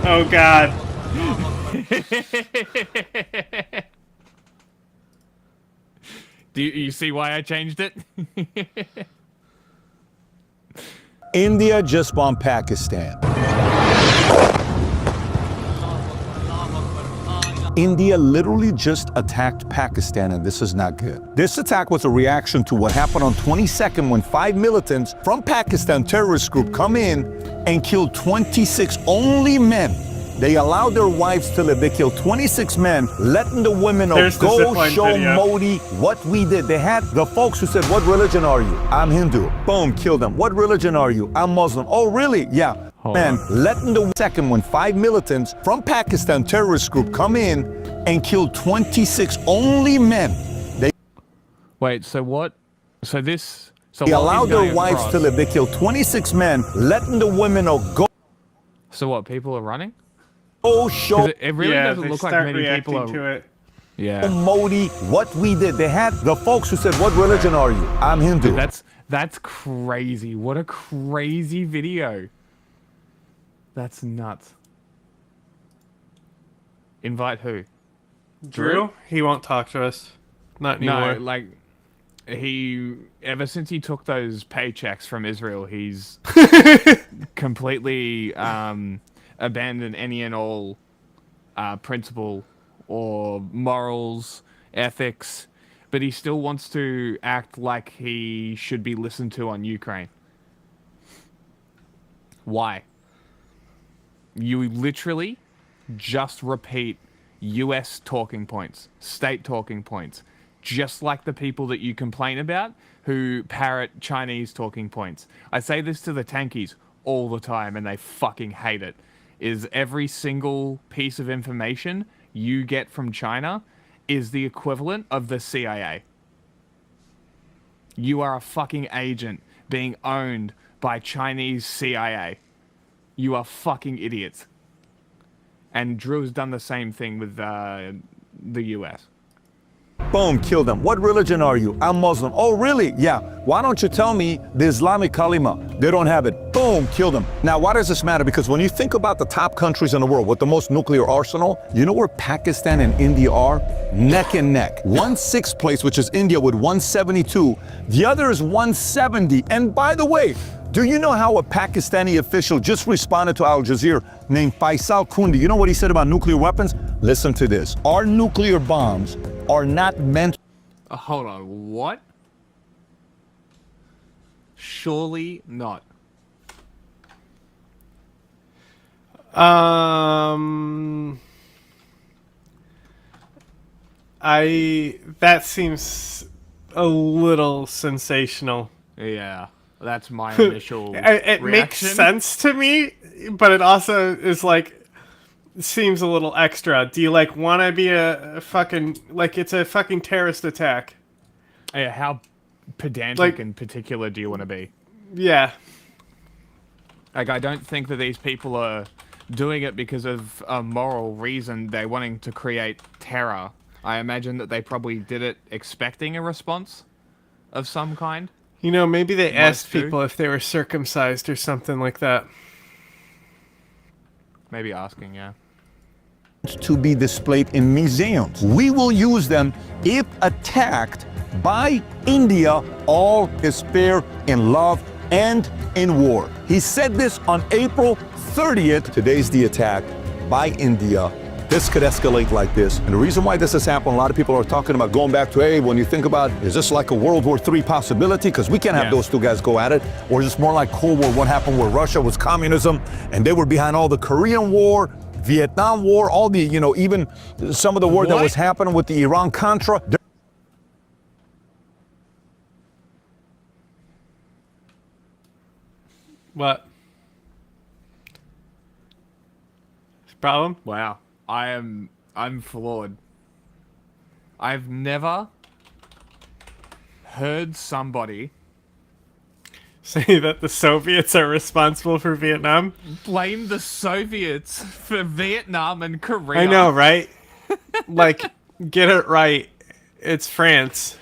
Oh, God. Do you see why I changed it? India just bombed Pakistan. India literally just attacked Pakistan, and this is not good. This attack was a reaction to what happened on 22nd when 5 militants from Pakistan terrorist group come in and killed 26 only men. They allowed their wives to live. They killed 26 men, letting the women know, go show Modi what we did. They had the folks who said, what religion are you? I'm Hindu. Boom, kill them. What religion are you? I'm Muslim. Oh, really? Yeah. Man, letting the second when 5 militants from Pakistan terrorist group come in and killed 26 only men. They Wait, so what? So this... So they while allowed he's their going wives across- to live. They killed 26 men, letting the women know, So what, people are running? go show 'Cause it really doesn't they look like start many people reacting are... to it. Yeah. Modi what we did. They had the folks who said, what religion are you? I'm Hindu. Dude, that's crazy. What a crazy video. That's nuts. Invite who? Drew? He won't talk to us. Not anymore. No, like, ever since he took those paychecks from Israel, he's completely abandoned any and all principle or morals, ethics, but he still wants to act like he should be listened to on Ukraine. Why? You literally just repeat US talking points, state talking points, just like the people that you complain about who parrot Chinese talking points. I say this to the tankies all the time and they fucking hate it. Is every single piece of information you get from China is the equivalent of the CIA. You are a fucking agent being owned by Chinese CIA. You are fucking idiots. And Drew has done the same thing with the US. Boom, kill them. What religion are you? I'm Muslim. Oh, really? Yeah. Why don't you tell me the Islamic kalima? They don't have it. Boom, kill them. Now, why does this matter? Because when you think about the top countries in the world with the most nuclear arsenal, you know where Pakistan and India are? Neck and neck. 1/6 place, which is India with 172. The other is 170. And by the way, do you know how a Pakistani official just responded to Al Jazeera named Faisal Kundi? You know what he said about nuclear weapons? Listen to this. Our nuclear bombs are not meant... Hold on, what? Surely not. That seems a little sensational. Yeah, that's my initial It makes reaction. sense to me, but it also is like, seems a little extra. Do you like want to be a fucking, like it's a fucking terrorist attack? Yeah, how pedantic Like- in particular do you want to be? Yeah. Like, I don't think that these people are doing it because of a moral reason. They're wanting to create terror. I imagine that they probably did it expecting a response of some kind. You know, maybe they asked too. people if they were circumcised or something like that. Maybe asking, yeah. to be displayed in museums. We will use them if attacked by India. All is fair in love and in war. He said this on April 30th. Today's the attack by India. This could escalate like this. And the reason why this has happened, a lot of people are talking about going back to, hey, when you think about, is this like a World War III possibility? Because we can't have those two guys go at it. Or is this more like Cold War, what happened where Russia was communism and they were behind all the Korean War, Vietnam War, all the, you know, even some of the war that was happening with the Iran-Contra. What? Problem? Wow. I'm floored. I've never heard somebody say that the Soviets are responsible for Vietnam. Blame the Soviets for Vietnam and Korea. I know, right? Like, get it right. It's France.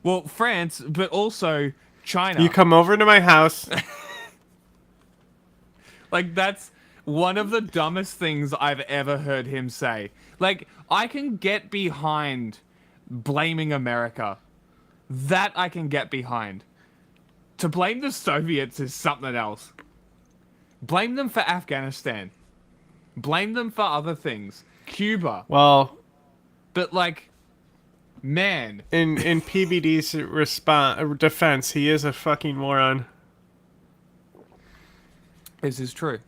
Well, France, but also China. You come over to my house. Like, that's one of the dumbest things I've ever heard him say. Like, I can get behind blaming America. That I can get behind. To blame the Soviets is something else. Blame them for Afghanistan. Blame them for other things. Cuba. Well, but like, man. In PBD's defense, he is a fucking moron. This is true.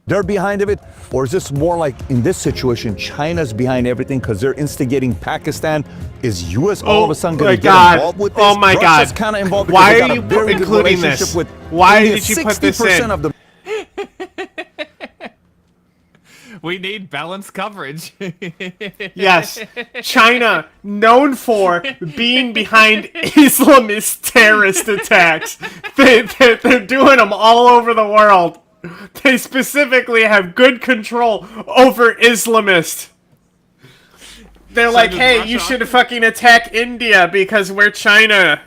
They're behind of it, or is this more like in this situation, China's behind everything because they're instigating Pakistan? Is U.S. all of a sudden going to get involved with this? Oh my Russia's God! kind of involved. Why because are they you got a very good including relationship this? with Why India. did you put this 60% in? of the We need balanced coverage. Yes, China, known for being behind Islamist terrorist attacks. They're doing them all over the world. They specifically have good control over Islamists. They're like, hey, you should fucking attack India because we're China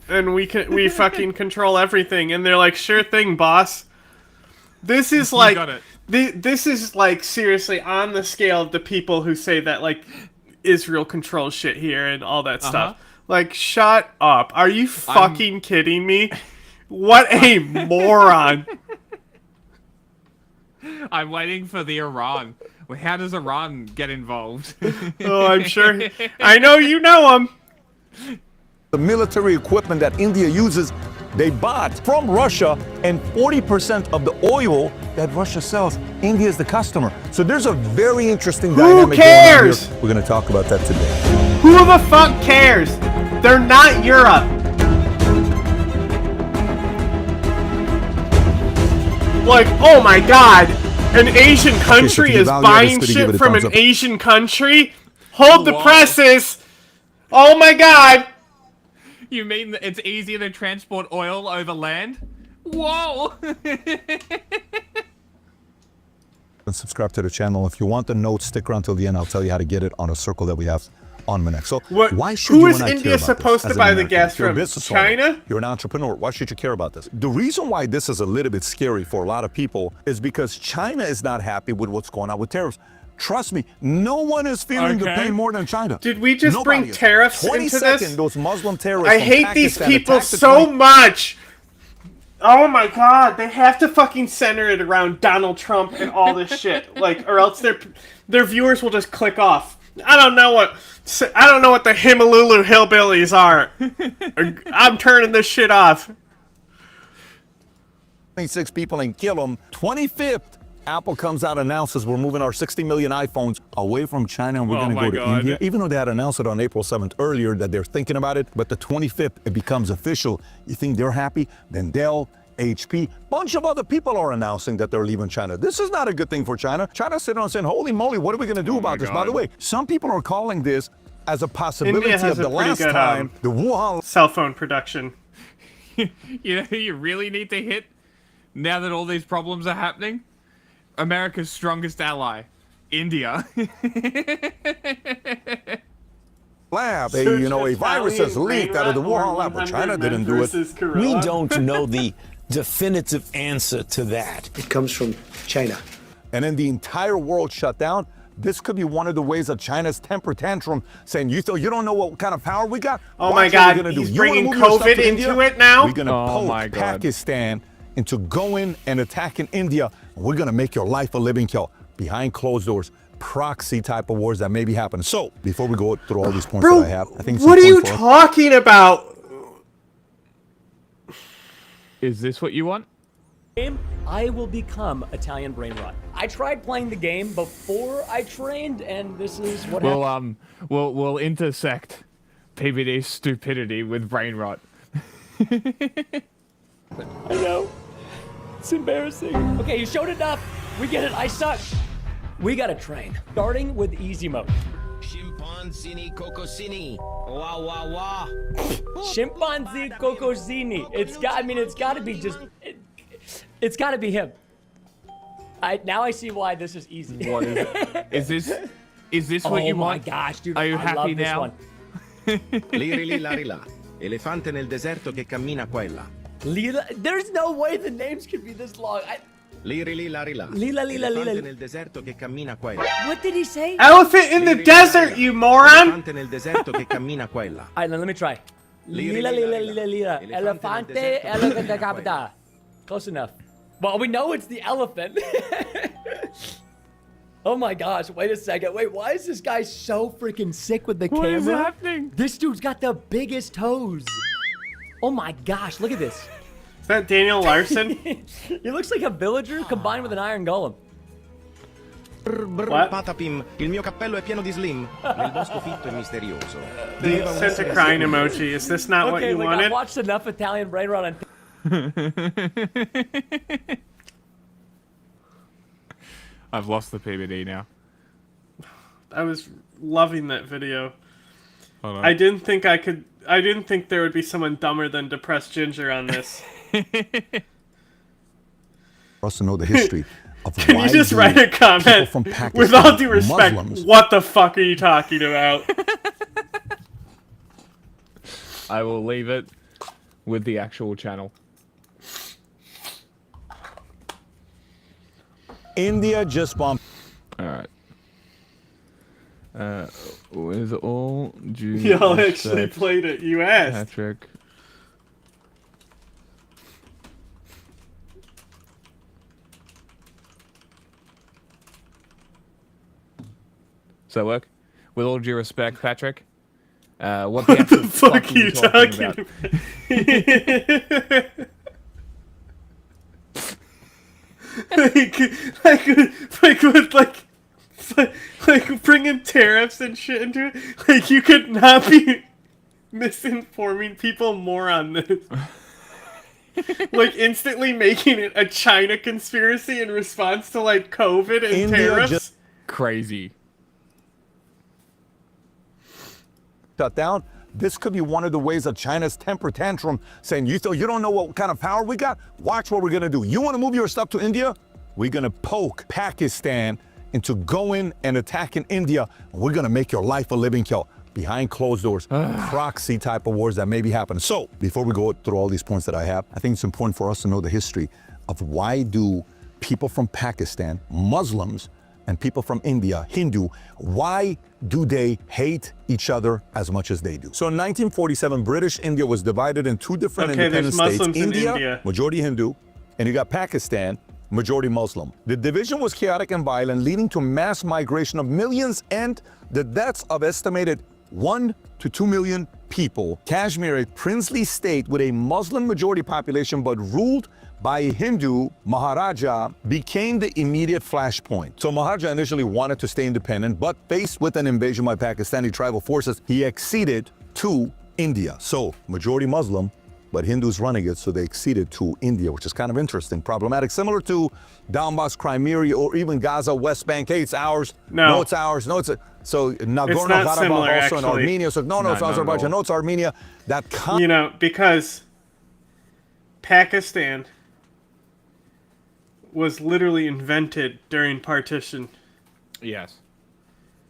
and we fucking control everything. And they're like, sure thing, boss. This is like, this is like seriously on the scale of the people who say that like Israel controls shit here and all that stuff. Like, shut up. Are you fucking kidding me? What a moron. I'm waiting for the Iran Well, how does Iran get involved? Oh, I'm sure. I know you know him. The military equipment that India uses, they bought from Russia, and 40% of the oil that Russia sells, India is the customer. So there's a very interesting dynamic going on here. We're going to talk about that today. Who the fuck cares? They're not Europe. Like, oh my god, an Asian country is buying shit from an Asian country? Hold the presses! Oh my god! You mean that it's easier to transport oil over land? Whoa! And subscribe to the channel. If you want the notes, stick around till the end. I'll tell you how to get it on a circle that we have on Monex. So why should who you is and I India care about supposed this to buy the American? gas If you're a from? business owner, China? you're an entrepreneur. Why should you care about this? The reason why this is a little bit scary for a lot of people is because China is not happy with what's going on with tariffs. Trust me, no one is feeling the pain more than China. Did we just bring tariffs into this? Those Muslim terrorists I from hate these Pakistan people attacked the so much! Oh my god, they have to fucking center it around Donald Trump and all this shit. Like, or else their viewers will just click off. I don't know what the Himalulu hillbillies are. I'm turning this shit off. 26 people and kill them. 25th, Apple comes out and announces we're moving our 60 million iPhones away from China and we're going to go to India. Even though they had announced it on April 7th earlier that they're thinking about it, but the 25th, it becomes official. You think they're happy? Then Dell, HP, bunch of other people are announcing that they're leaving China. This is not a good thing for China. China's sitting on saying, holy moly, what are we going to do about this? By the way, some people are calling this as a possibility India has of the a pretty last good, time the Wuhan cell phone production. You know who you really need to hit now that all these problems are happening? America's strongest ally, India. lab. A virus has leaked out of the Wuhan lab, but China didn't do it. We don't know the definitive answer to that. It comes from China. And then the entire world shut down. This could be one of the ways of China's temper tantrum, saying, you don't know what kind of power we got? Oh my God, he's bringing COVID into it now? We're going to poke Pakistan into going and attacking India. We're going to make your life a living hell. Behind closed doors, proxy type of wars that may be happening. So, before we go through all these points that I have, I think it's what are you talking about? Is this what you want? I will become Italian brain rot. I tried playing the game before I trained, and this is what happened. We'll intersect PBD's stupidity with brain rot. I know. It's embarrassing. Okay, you showed enough. We get it. I suck. We gotta train. Starting with easy mode. Chimpanzini cocosini. Wah wah wah. Chimpanzee cocosini. It's gotta be just. It's gotta be him. Now I see why this is easy. What is it? Is this what you want? Oh my gosh, dude. Are you I happy love this now? one. Liri li lari la. Elefante nel deserto che cammina qua e là. Lila, there's no way the names could be this long. Liri li lari la. Lila. Elefante nel deserto che cammina qua e là. What did he say? Elephant in the desert, you moron! Elefante nel deserto che cammina qua e là. Alright, now let me try. Lila. Elefante, elefante capita. Close enough. Well, we know it's the elephant. Oh my gosh, wait a second. Wait, why is this guy so freaking sick with the camera? What is happening? This dude's got the biggest toes. Oh my gosh, look at this. Is that Daniel Larson? He looks like a villager combined with an iron golem. What? Patapim, il mio cappello è pieno di slim. Nel bosco fitto e misterioso. They sent a crying emoji. Is this not what you wanted? I've watched enough Italian brain rot on I've lost the PBD now. I was loving that video. Hold on. I didn't think there would be someone dumber than Depressed Ginger on this. For us to know the history of Can why you just do write a comment? people from Pakistan, With all due respect, Muslims, what the fuck are you talking about? I will leave it with the actual channel. India just bombed. All right. With all due Y'all actually respect, played it. You asked. Patrick. Does that work? With all due respect, Patrick. What the fuck are you talking about? like bringing tariffs and shit into it. Like, you could not be misinforming people more on this. Like, instantly making it a China conspiracy in response to, like, COVID and India tariffs. Crazy. Shut down. This could be one of the ways of China's temper tantrum, saying, you don't know what kind of power we got? Watch what we're going to do. You want to move your stuff to India? We're going to poke Pakistan into going and attacking India. And we're going to make your life a living hell. Behind closed doors, proxy type of wars that may be happening. So before we go through all these points that I have, I think it's important for us to know the history of why do people from Pakistan, Muslims, and people from India, Hindu, why do they hate each other as much as they do? So in 1947, British India was divided in two different independent states. India, majority Hindu, and you got Pakistan, majority Muslim. The division was chaotic and violent, leading to mass migration of millions and the deaths of estimated 1 to 2 million people. Kashmir, a princely state with a Muslim majority population but ruled by a Hindu Maharaja, became the immediate flashpoint. So Maharaja initially wanted to stay independent, but faced with an invasion by Pakistani tribal forces, he acceded to India. So majority Muslim, but Hindus running it, so they acceded to India, which is kind of interesting, problematic, similar to Donbass, Crimea, or even Gaza, West Bank. Hey, it's ours. No, it's ours. No, it's so Nagorno-Karabakh also in Armenia. So no, it's Azerbaijan. No, it's Armenia. Because Pakistan was literally invented during partition. Yes.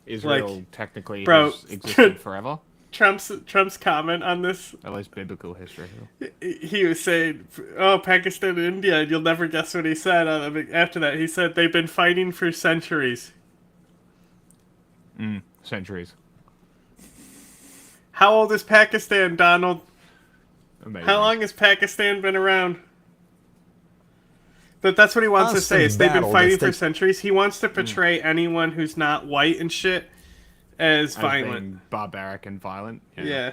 Israel technically has existed forever. Trump's comment on this, at least biblical history. He was saying, "Oh, Pakistan and India," and you'll never guess what he said. After that, he said they've been fighting for centuries. Centuries. How old is Pakistan, Donald? Amazing. How long has Pakistan been around? But that's what he wants to say. Is they've been fighting for centuries. He wants to portray anyone who's not white and shit as violent, being barbaric and violent. Yeah.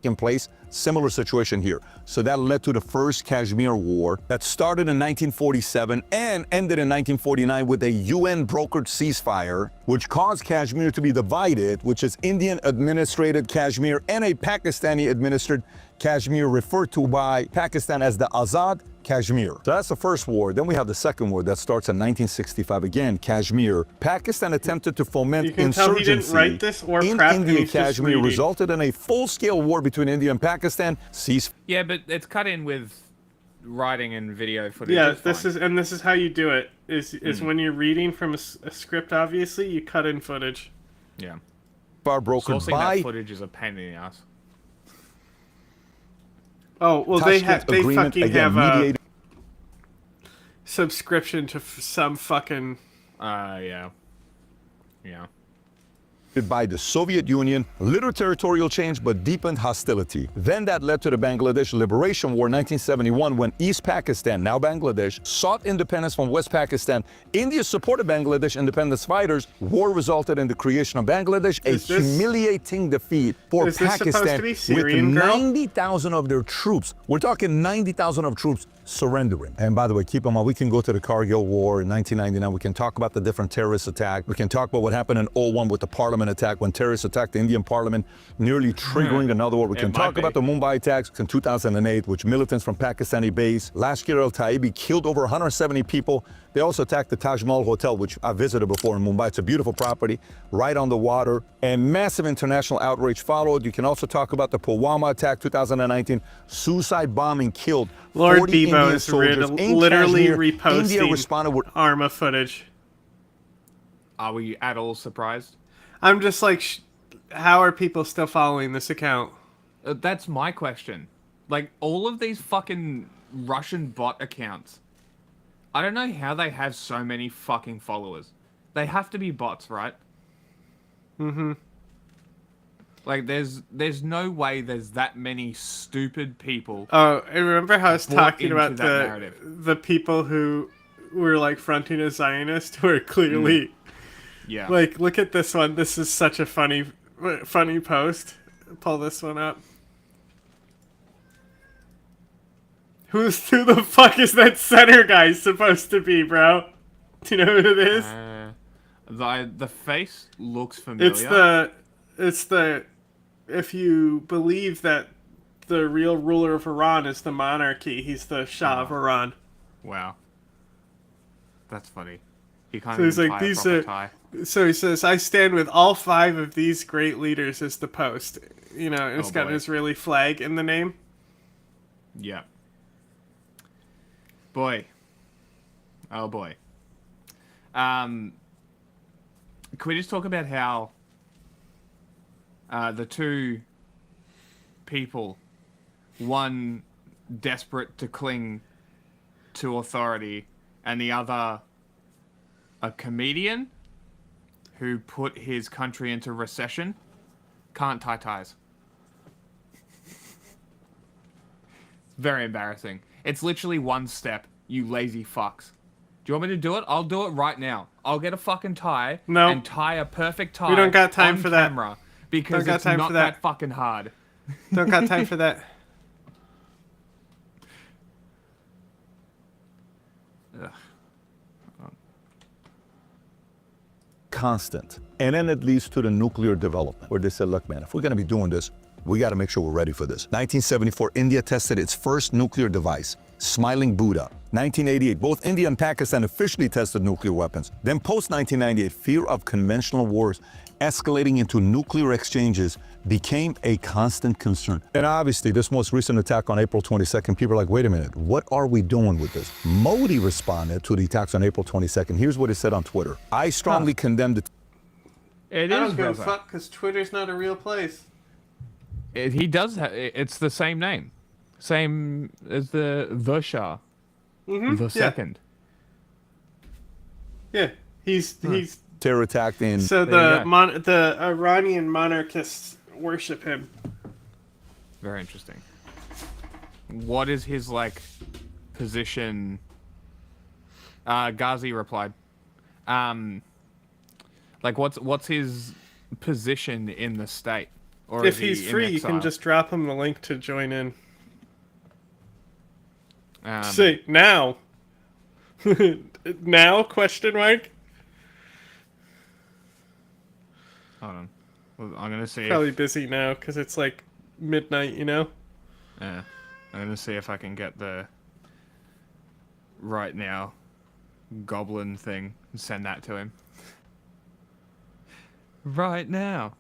In place, similar situation here. So that led to the first Kashmir War that started in 1947 and ended in 1949 with a UN brokered ceasefire, which caused Kashmir to be divided, which is Indian administered Kashmir and a Pakistani administered Kashmir, referred to by Pakistan as the Azad Kashmir. So that's the first war. Then we have the second war that starts in 1965. Again, Kashmir. Pakistan attempted to foment insurgency in India. Kashmir resulted in a full-scale war between India and Pakistan. Yeah, but it's cut in with writing and video footage. Yeah, this is how you do it. Is when you're reading from a script. Obviously, you cut in footage. Yeah. Brokered by that footage is a pain in the ass. Oh, well, they fucking have a subscription to some fucking... Yeah. By the Soviet Union, little territorial change but deepened hostility. Then that led to the Bangladesh Liberation War 1971 when East Pakistan, now Bangladesh, sought independence from West Pakistan. India supported Bangladesh independence fighters. War resulted in the creation of Bangladesh, humiliating defeat for Pakistan with 90,000 of their troops. We're talking 90,000 of troops surrendering. And by the way, keep in mind, we can go to the Kargil War in 1999. We can talk about the different terrorist attacks. We can talk about what happened in 2001 with the parliament attack when terrorists attacked the Indian parliament, nearly triggering another war. We can talk about the Mumbai attacks in 2008, which militants from Pakistani base. Last year, al-Taibi killed over 170 people. They also attacked the Taj Mahal Hotel, which I visited before in Mumbai. It's a beautiful property, right on the water. And massive international outrage followed. You can also talk about the Pulwama attack, 2019. Suicide bombing killed Lord 40 Bebo Indian is soldiers in literally Kashmir. reposting India responded with Arma footage. Are we at all surprised? I'm just like, how are people still following this account? That's my question. Like, all of these fucking Russian bot accounts, I don't know how they have so many fucking followers. They have to be bots, right? Mm-hmm. Like, there's no way there's that many stupid people. Oh, and remember how I was talking about the the people who were like fronting a Zionist who are clearly Yeah. Like, look at this one. This is such a funny post. Pull this one up. Who the fuck is that center guy supposed to be, bro? Do you know who it is? The face looks familiar. It's the if you believe that the real ruler of Iran is the monarchy, he's the Shah of Iran. Wow. That's funny. He can't So he's even like, tie a these proper are. tie. So he says, "I stand with all 5 of these great leaders" as the post. You know, and it's got an Israeli flag in the name. Yeah. Boy. Oh boy. Can we just talk about how the two people, one desperate to cling to authority, and the other a comedian who put his country into recession, can't tie ties. Very embarrassing. It's literally one step, you lazy fucks. Do you want me to do it? I'll do it right now. I'll get a fucking tie and tie a perfect tie. We don't got time on for that. camera because Don't got it's time not for that. that fucking hard. Don't got time for that. Ugh. Constant. And then it leads to the nuclear development, where they said, look, man, if we're going to be doing this, we got to make sure we're ready for this. 1974, India tested its first nuclear device, Smiling Buddha. 1988, both India and Pakistan officially tested nuclear weapons. Then post-1998, fear of conventional wars escalating into nuclear exchanges became a constant concern. And obviously, this most recent attack on April 22nd, people are like, wait a minute, what are we doing with this? Modi responded to the attacks on April 22nd. Here's what he said on Twitter. I strongly condemn the... I don't give a fuck because Twitter's not a real place. He does. It's the same name, same as the Shah, the second. Yeah, he's terror attack in. So the Iranian monarchists worship him. Very interesting. What is his position? Ghazi replied. What's his position in the state? Or if is he he's in free, you exile? can just drop him the link to join in. Say now. Now? Question mark. Hold on. Well, I'm gonna see. Probably busy now because it's like midnight. You know. Yeah. I'm gonna see if I can get the right now goblin thing and send that to him. Right now.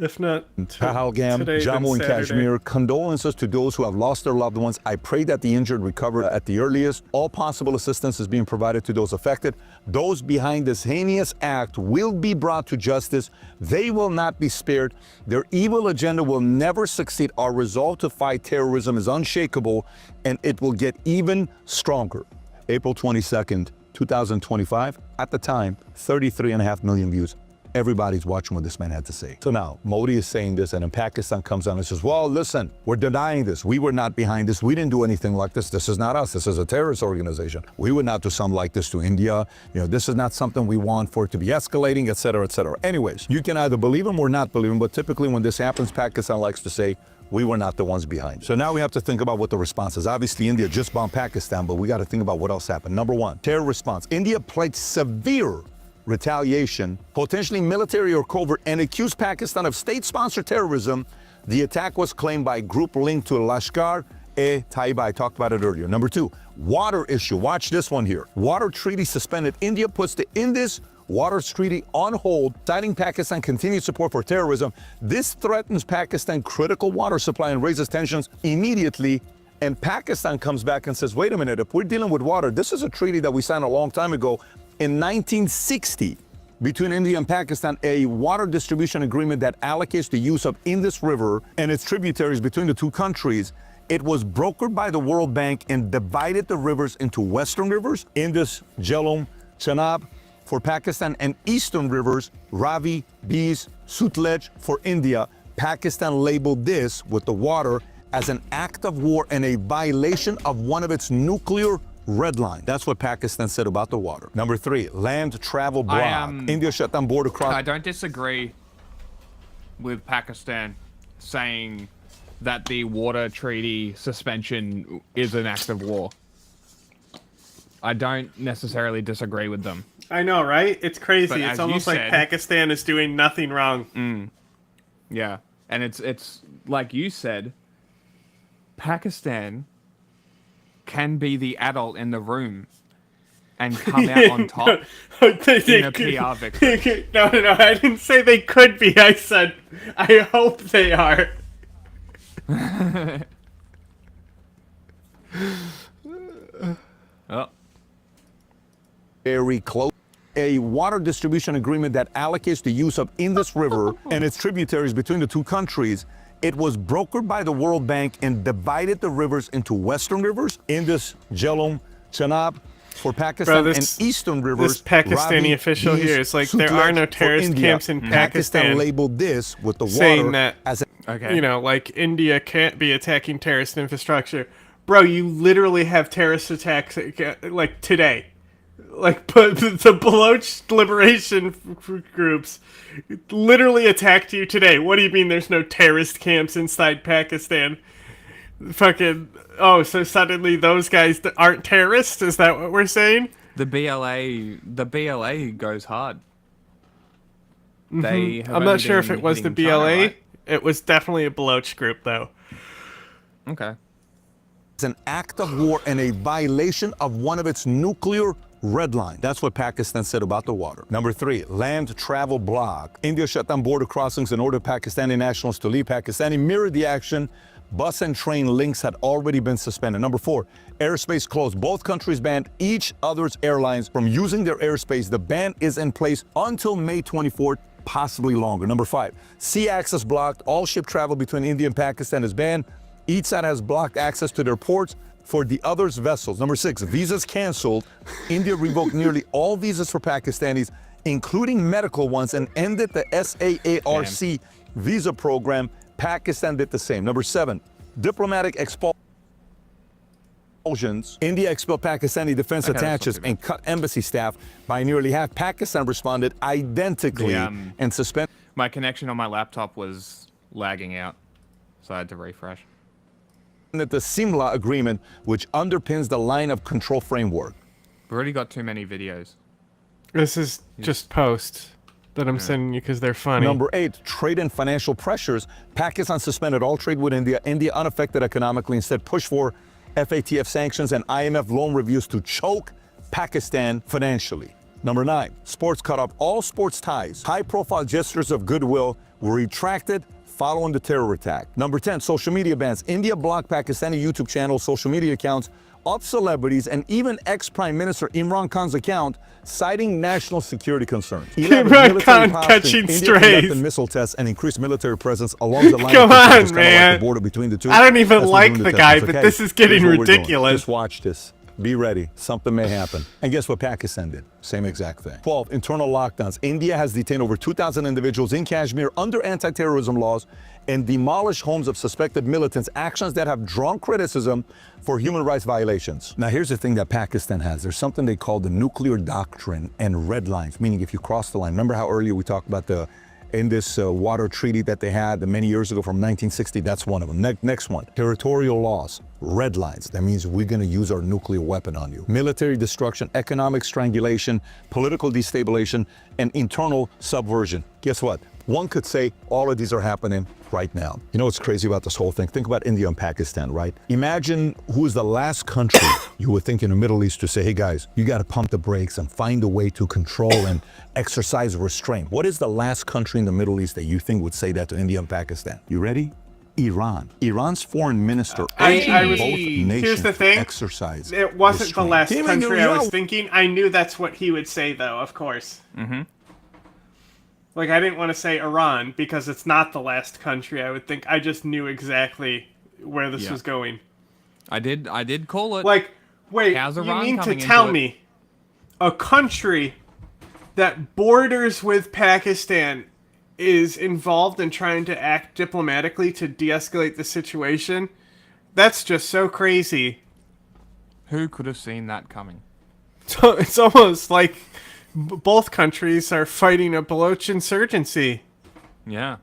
If not, Pahalgam, today, Jammu and then Saturday. Kashmir, condolences to those who have lost their loved ones. I pray that the injured recover at the earliest. All possible assistance is being provided to those affected. Those behind this heinous act will be brought to justice. They will not be spared. Their evil agenda will never succeed. Our resolve to fight terrorism is unshakable, and it will get even stronger. April 22nd, 2025, at the time, 33.5 million views. Everybody's watching what this man had to say. So now, Modi is saying this, and then Pakistan comes on and says, well, listen, we're denying this. We were not behind this. We didn't do anything like this. This is not us. This is a terrorist organization. We would not do something like this to India. This is not something we want for it to be escalating, et cetera, et cetera. Anyways, you can either believe him or not believe him, but typically when this happens, Pakistan likes to say, we were not the ones behind. So now we have to think about what the response is. Obviously, India just bombed Pakistan, but we got to think about what else happened. Number one, terror response. India pledged severe retaliation, potentially military or covert, and accused Pakistan of state-sponsored terrorism. The attack was claimed by a group linked to Lashkar-e-Taiba. I talked about it earlier. Number two, water issue. Watch this one here. Water treaty suspended. India puts the Indus Water Treaty on hold, citing Pakistan continued support for terrorism. This threatens Pakistan's critical water supply and raises tensions immediately. And Pakistan comes back and says, wait a minute, if we're dealing with water, this is a treaty that we signed a long time ago. In 1960, between India and Pakistan, a water distribution agreement that allocates the use of Indus River and its tributaries between the two countries. It was brokered by the World Bank and divided the rivers into western rivers, Indus, Jhelum, Chenab for Pakistan, and eastern rivers, Ravi, Beas, Sutlej for India. Pakistan labeled this with the water as an act of war and a violation of one of its nuclear red line. That's what Pakistan said about the water. Number 3, land travel block. India shut down border crossing. I don't disagree with Pakistan saying that the water treaty suspension is an act of war. I don't necessarily disagree with them. I know, right? It's crazy. But It's as almost you like said- Pakistan is doing nothing wrong. Yeah, and it's like you said, Pakistan can be the adult in the room and come out on top in a PR victory. No, I didn't say they could be. I said, I hope they are. Oh. Very close. A water distribution agreement that allocates the use of Indus River and its tributaries between the two countries. It was brokered by the World Bank and divided the rivers into western rivers, Indus, Jhelum, Chenab for Pakistan, and eastern rivers. This Pakistani Ravi, official Beas, here is like, there are no Sutlej for terrorist India. camps in Pakistan. labeled this with the saying water that, as you know, like India can't be attacking terrorist infrastructure. Bro, you literally have terrorist attacks like today. Like, the Baloch liberation groups literally attacked you today. What do you mean there's no terrorist camps inside Pakistan? Fucking, oh, so suddenly those guys aren't terrorists? Is that what we're saying? The BLA goes hard. They have I'm only not sure if been it was the hitting BLA. China, right? It was definitely a Baloch group, though. Okay. It's an act of war and a violation of one of its nuclear red lines. That's what Pakistan said about the water. Number 3, land travel block. India shut down border crossings and ordered Pakistani nationals to leave Pakistan. It mirrored the action. Bus and train links had already been suspended. Number 4, airspace closed. Both countries banned each other's airlines from using their airspace. The ban is in place until May 24th, possibly longer. Number 5, sea access blocked. All ship travel between India and Pakistan is banned. Each side has blocked access to their ports for the other's vessels. Number 6, visas canceled. India revoked nearly all visas for Pakistanis, including medical ones, and ended the SAARC visa program. Pakistan did the same. Number 7, diplomatic expulsions. India expelled Pakistani defense attaches and cut embassy staff by nearly half. Pakistan responded identically and suspended. My connection on my laptop was lagging out, so I had to refresh. The Simla Agreement, which underpins the line of control framework. We've already got too many videos. This is just posts that I'm sending you because they're funny. Number 8, trade and financial pressures. Pakistan suspended all trade with India. India unaffected economically, instead pushed for FATF sanctions and IMF loan reviews to choke Pakistan financially. Number 9, sports cut off all sports ties. High-profile gestures of goodwill were retracted following the terror attack. Number 10, social media bans. India blocked Pakistani YouTube channels, social media accounts of celebrities, and even ex-Prime Minister Imran Khan's account, citing national security concerns. Imran Khan catching strays. India missile tests and increased military presence along the line. Come of on, like man. the border between the two. I don't even That's what like we're doing the to guy, test us, but okay? this is getting Here's what we're doing. ridiculous. Just watch this. Be ready. Something may happen. And guess what Pakistan did? Same exact thing. 12, internal lockdowns. India has detained over 2,000 individuals in Kashmir under anti-terrorism laws and demolished homes of suspected militants, actions that have drawn criticism for human rights violations. Now, here's the thing that Pakistan has. There's something they call the nuclear doctrine and red lines, meaning if you cross the line. Remember how earlier we talked about in this water treaty that they had many years ago from 1960, that's one of them. Next one, territorial laws, red lines. That means we're gonna use our nuclear weapon on you. Military destruction, economic strangulation, political destabilization, and internal subversion. Guess what? One could say all of these are happening right now. You know what's crazy about this whole thing? Think about India and Pakistan, right? Imagine who's the last country you would think in the Middle East to say, hey guys, you gotta pump the brakes and find a way to control and exercise restraint. What is the last country in the Middle East that you think would say that to India and Pakistan? You ready? Iran. Iran's foreign minister urging both nations here's the thing. to exercise It wasn't restraint. the last country I was thinking. I knew that's what he would say, though, of course. Mm-hmm. Like, I didn't want to say Iran because it's not the last country I would think. I just knew exactly where this was going. I did call it. Like, wait, How's you Iran mean to coming tell into it? me a country that borders with Pakistan is involved in trying to act diplomatically to de-escalate the situation? That's just so crazy. Who could have seen that coming? So it's almost like both countries are fighting a Baloch insurgency. Yeah.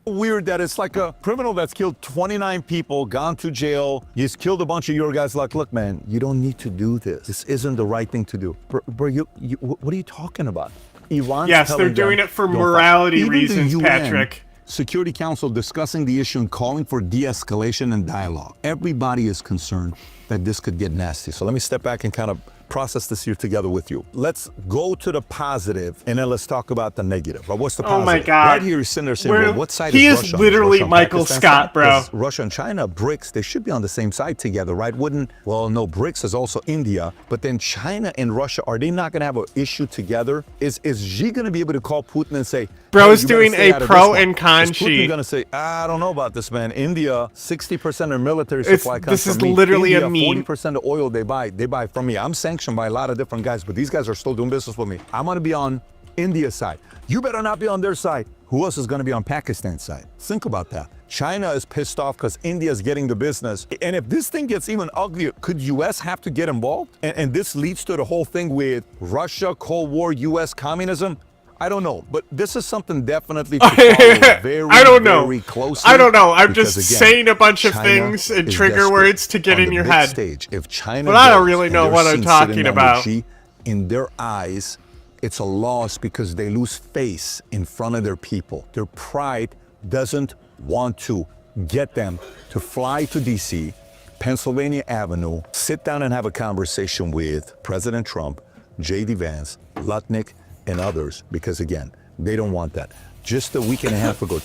Weird that it's like a criminal that's killed 29 people, gone to jail. He's killed a bunch of your guys. Like, look, man, you don't need to do this. This isn't the right thing to do. Bro, what are you talking about? Iran's Yes, they're doing it for morality reasons, Patrick. Security Council discussing the issue and calling for de-escalation and dialogue. Everybody is concerned that this could get nasty. So let me step back and kind of process this here together with you. Let's go to the positive and then let's talk about the negative. Right? What's the positive? Oh my God. Right here, you're sitting there saying, well, what side he is is Russia on? literally Russia on Michael Pakistan's Scott, side? bro. 'Cause Russia and China, BRICS, they should be on the same side together, right? Well, no, BRICS is also India, but then China and Russia, are they not going to have an issue together? Is Xi going to be able to call Putin and say, bro hey, is doing a pro and con sheet. Putin going to say, I don't know about this, man. India, 60% of their military supply comes this from is me. literally India, a meme. 40% of oil they buy from me. I'm sanctioned by a lot of different guys, but these guys are still doing business with me. I'm going to be on India's side. You better not be on their side. Who else is going to be on Pakistan's side? Think about that. China is pissed off because India is getting the business. And if this thing gets even uglier, could U.S. have to get involved? And this leads to the whole thing with Russia, Cold War, U.S. communism. I don't know, but this is something definitely to follow very closely. I don't know. I'm because, just again, saying a bunch of China things and is trigger desperate words to get on in the your big head. Stage. If China But I don't goes really and know they're what I'm seen talking sitting down with about. Xi, in their eyes, it's a loss because they lose face in front of their people. Their pride doesn't want to get them to fly to D.C., Pennsylvania Avenue, sit down and have a conversation with President Trump, J.D. Vance, Lutnick, and others, because again, they don't want that. Just a week and a half ago.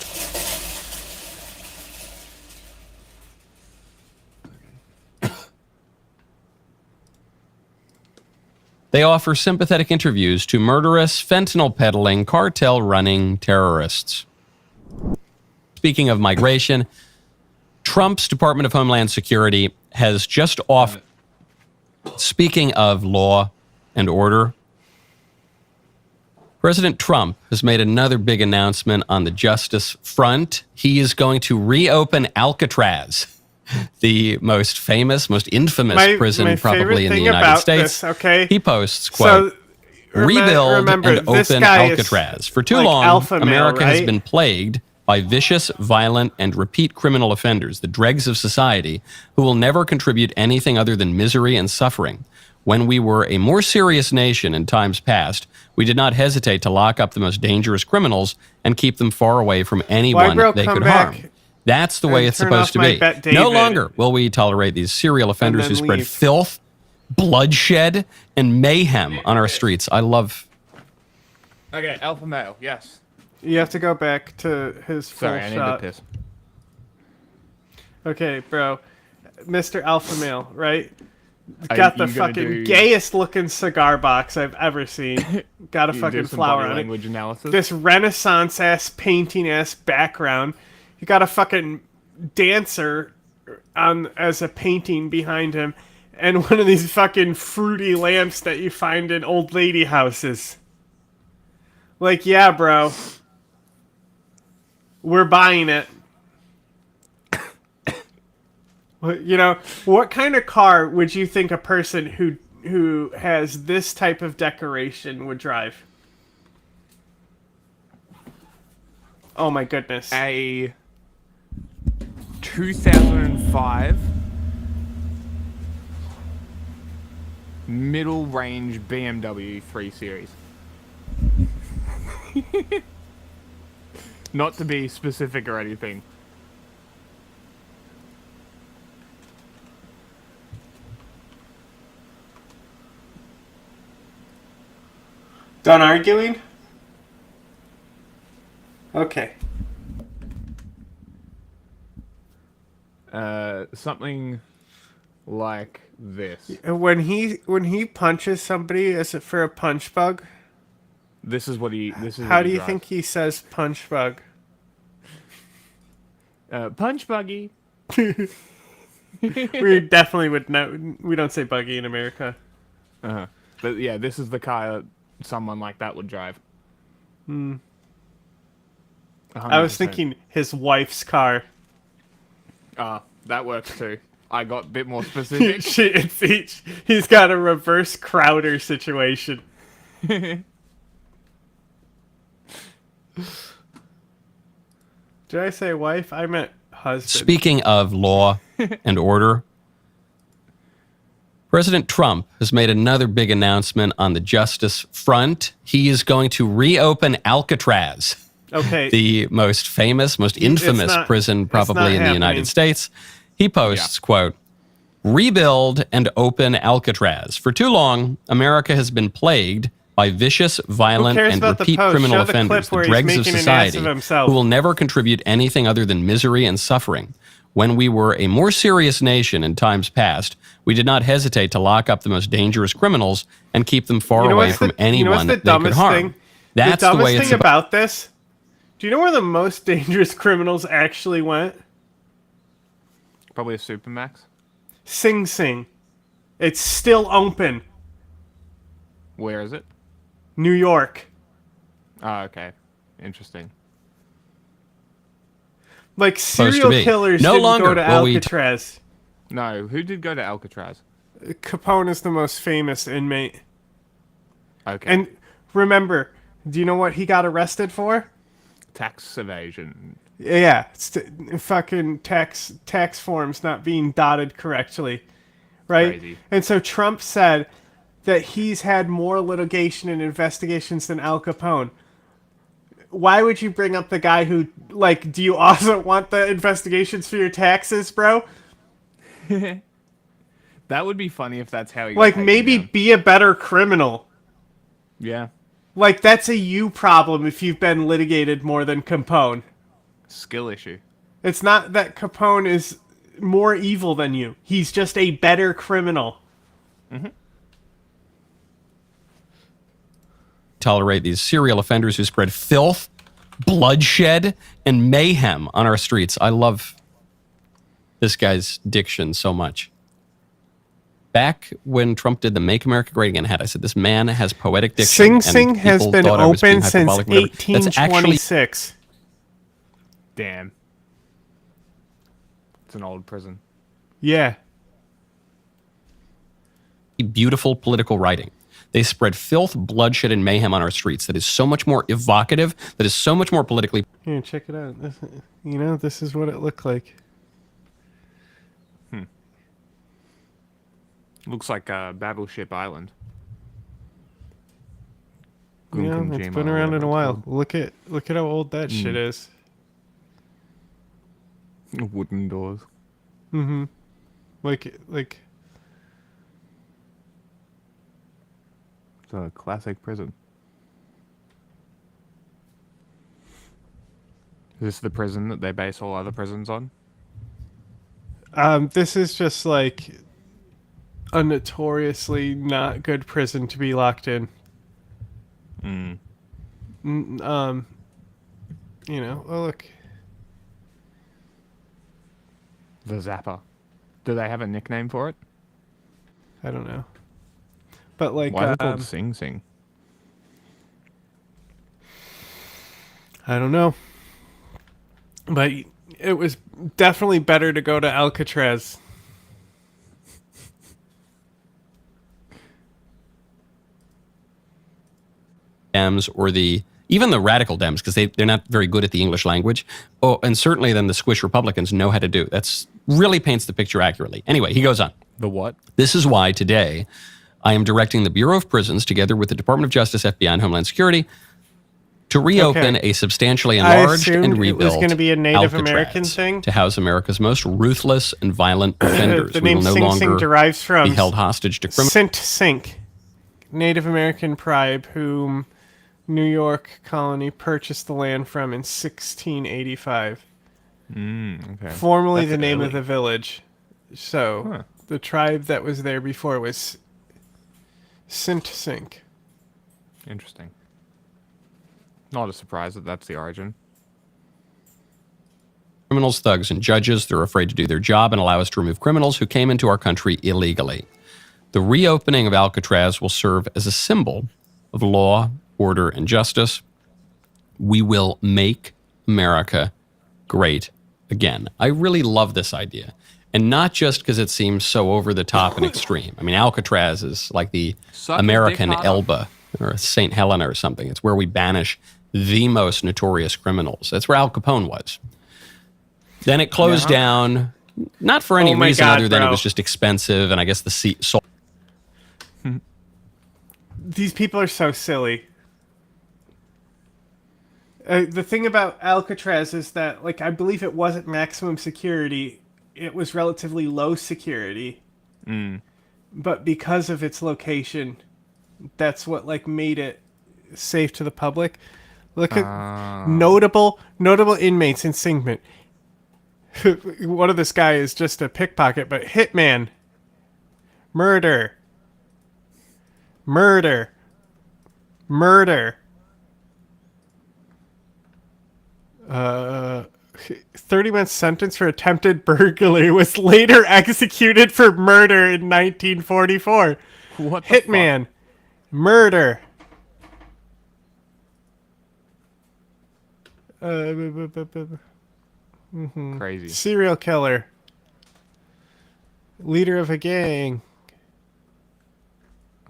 They offer sympathetic interviews to murderous, fentanyl-peddling, cartel-running terrorists. Speaking of migration, Trump's Department of Homeland Security has just off. Speaking of law and order, President Trump has made another big announcement on the justice front. He is going to reopen Alcatraz, the most famous, most infamous prison probably in the United States. He posts, quote, rebuild and open Alcatraz. For too long, America has been plagued by vicious, violent, and repeat criminal offenders, the dregs of society, who will never contribute anything other than misery and suffering. When we were a more serious nation in times past, we did not hesitate to lock up the most dangerous criminals and keep them far away from anyone they could harm. That's the way it's supposed to be. No longer will we tolerate these serial offenders who spread filth, bloodshed, and mayhem on our streets. I love... Okay, alpha male, yes. You have to go back to his full Sorry, I need shot. to piss. Okay, bro. Mr. Alpha Male, right? Got the fucking gayest looking cigar box I've ever seen. Got a fucking flower on language it. Analysis? This Renaissance ass painting ass background. You got a fucking dancer on as a painting behind him, and one of these fucking fruity lamps that you find in old lady houses. Like, yeah, bro. We're buying it. You know, what kind of car would you think a person who has this type of decoration would drive? Oh my goodness. A 2005 middle range BMW 3 Series. Not to be specific or anything. Done arguing? Okay. Something like this. When he punches somebody, is it for a punch bug? This is what he. This is. How do you think he says punch bug? Punch buggy. We definitely would know. We don't say buggy in America. But yeah, this is the car that someone like that would drive. 100%. 100%. I was thinking his wife's car. That works too. I got a bit more specific. He's got a reverse Crowder situation. Did I say wife? I meant husband. Speaking of law and order, President Trump has made another big announcement on the justice front. He is going to reopen Alcatraz. Okay. The most famous, most infamous prison probably in the United States. He posts, quote, "Rebuild and open Alcatraz. For too long, America has been plagued by vicious, violent, and repeat criminal offenders, the dregs of society, who will never contribute anything other than misery and suffering. When we were a more serious nation in times past, we did not hesitate to lock up the most dangerous criminals and keep them far away from anyone they could harm." That's the way it's about this. Do you know where the most dangerous criminals actually went? Probably a Supermax. Sing Sing. It's still open. Where is it? New York. Oh, okay. Interesting. Like serial killers no didn't longer go to Alcatraz. No, who did go to Alcatraz? Capone is the most famous inmate. Okay. And remember, do you know what he got arrested for? Tax evasion. Yeah, fucking tax forms not being dotted correctly, right? Crazy. And so Trump said that he's had more litigation and investigations than Al Capone. Why would you bring up the guy who, like, do you also want the investigations for your taxes, bro? That would be funny if that's how he got Like, taken maybe down. be a better criminal. Yeah. Like, that's a you problem if you've been litigated more than Capone. Skill issue. It's not that Capone is more evil than you. He's just a better criminal. Mm-hmm. Tolerate these serial offenders who spread filth, bloodshed, and mayhem on our streets. I love this guy's diction so much. Back when Trump did the Make America Great Again hat, I said, this man has poetic diction. Sing Sing has been open since 1826. Damn. It's an old prison. Yeah. Beautiful political writing. They spread filth, bloodshed, and mayhem on our streets. That is so much more evocative. That is so much more politically. Here, check it out. This is what it looked like. Looks like Battleship Island. Yeah, it's been around in a while. Look at how old that shit is. Wooden doors. Mm-hmm. Like. It's a classic prison. Is this the prison that they base all other prisons on? This is just like a notoriously not good prison to be locked in. Oh, look. The Zapper. Do they have a nickname for it? I don't know. But like, why is it called Sing Sing? I don't know. But it was definitely better to go to Alcatraz. Dems or even the radical Dems, because they're not very good at the English language. Oh, and certainly then the squish Republicans know how to do. That's really paints the picture accurately. Anyway, he goes on. The what? This is why today I am directing the Bureau of Prisons together with the Department of Justice, FBI, and Homeland Security to reopen a substantially enlarged and rebuilt it was going to be a Native Alcatraz American thing to house America's most ruthless and violent offenders. The We name will no Sing longer Sing derives from be held hostage to criminals. Sint Sink, Native American tribe whom New York colony purchased the land from in 1685. Okay. Formerly That's the name early. of the village. So the tribe that was there before was Sint Sink. Interesting. Not a surprise that that's the origin. Criminals, thugs, and judges. They're afraid to do their job and allow us to remove criminals who came into our country illegally. The reopening of Alcatraz will serve as a symbol of law, order, and justice. We will make America great again. I really love this idea. And not just because it seems so over the top and extreme. I mean, Alcatraz is like the Suck his American dick harder. Elba or St. Helena or something. It's where we banish the most notorious criminals. That's where Al Capone was. Then it closed down, not for any reason other than it was just expensive, and I guess the soul. These people are so silly. The thing about Alcatraz is that, like, I believe it wasn't maximum security. It was relatively low security. But because of its location, that's what, like, made it safe to the public. Look at notable inmates in Singment. One of this guy is just a pickpocket, but hitman, murder, 30-month sentence for attempted burglary, was later executed for murder in 1944. What the hitman, murder. Crazy. Serial killer. Leader of a gang.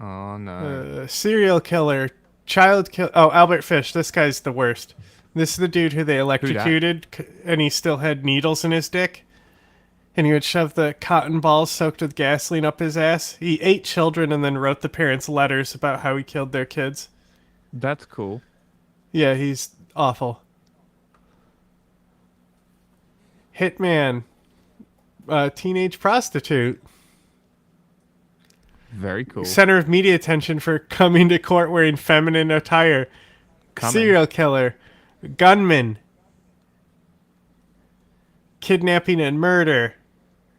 Oh no. Serial killer. Child kill. Oh, Albert Fish. This guy's the worst. This is the dude who they electrocuted, and he still had needles in his dick. And he would shove the cotton balls soaked with gasoline up his ass. He ate children and then wrote the parents letters about how he killed their kids. That's cool. Yeah, he's awful. Hitman. Teenage prostitute. Very cool. Center of media attention for coming to court wearing feminine attire. Serial killer. Gunman. Kidnapping and murder.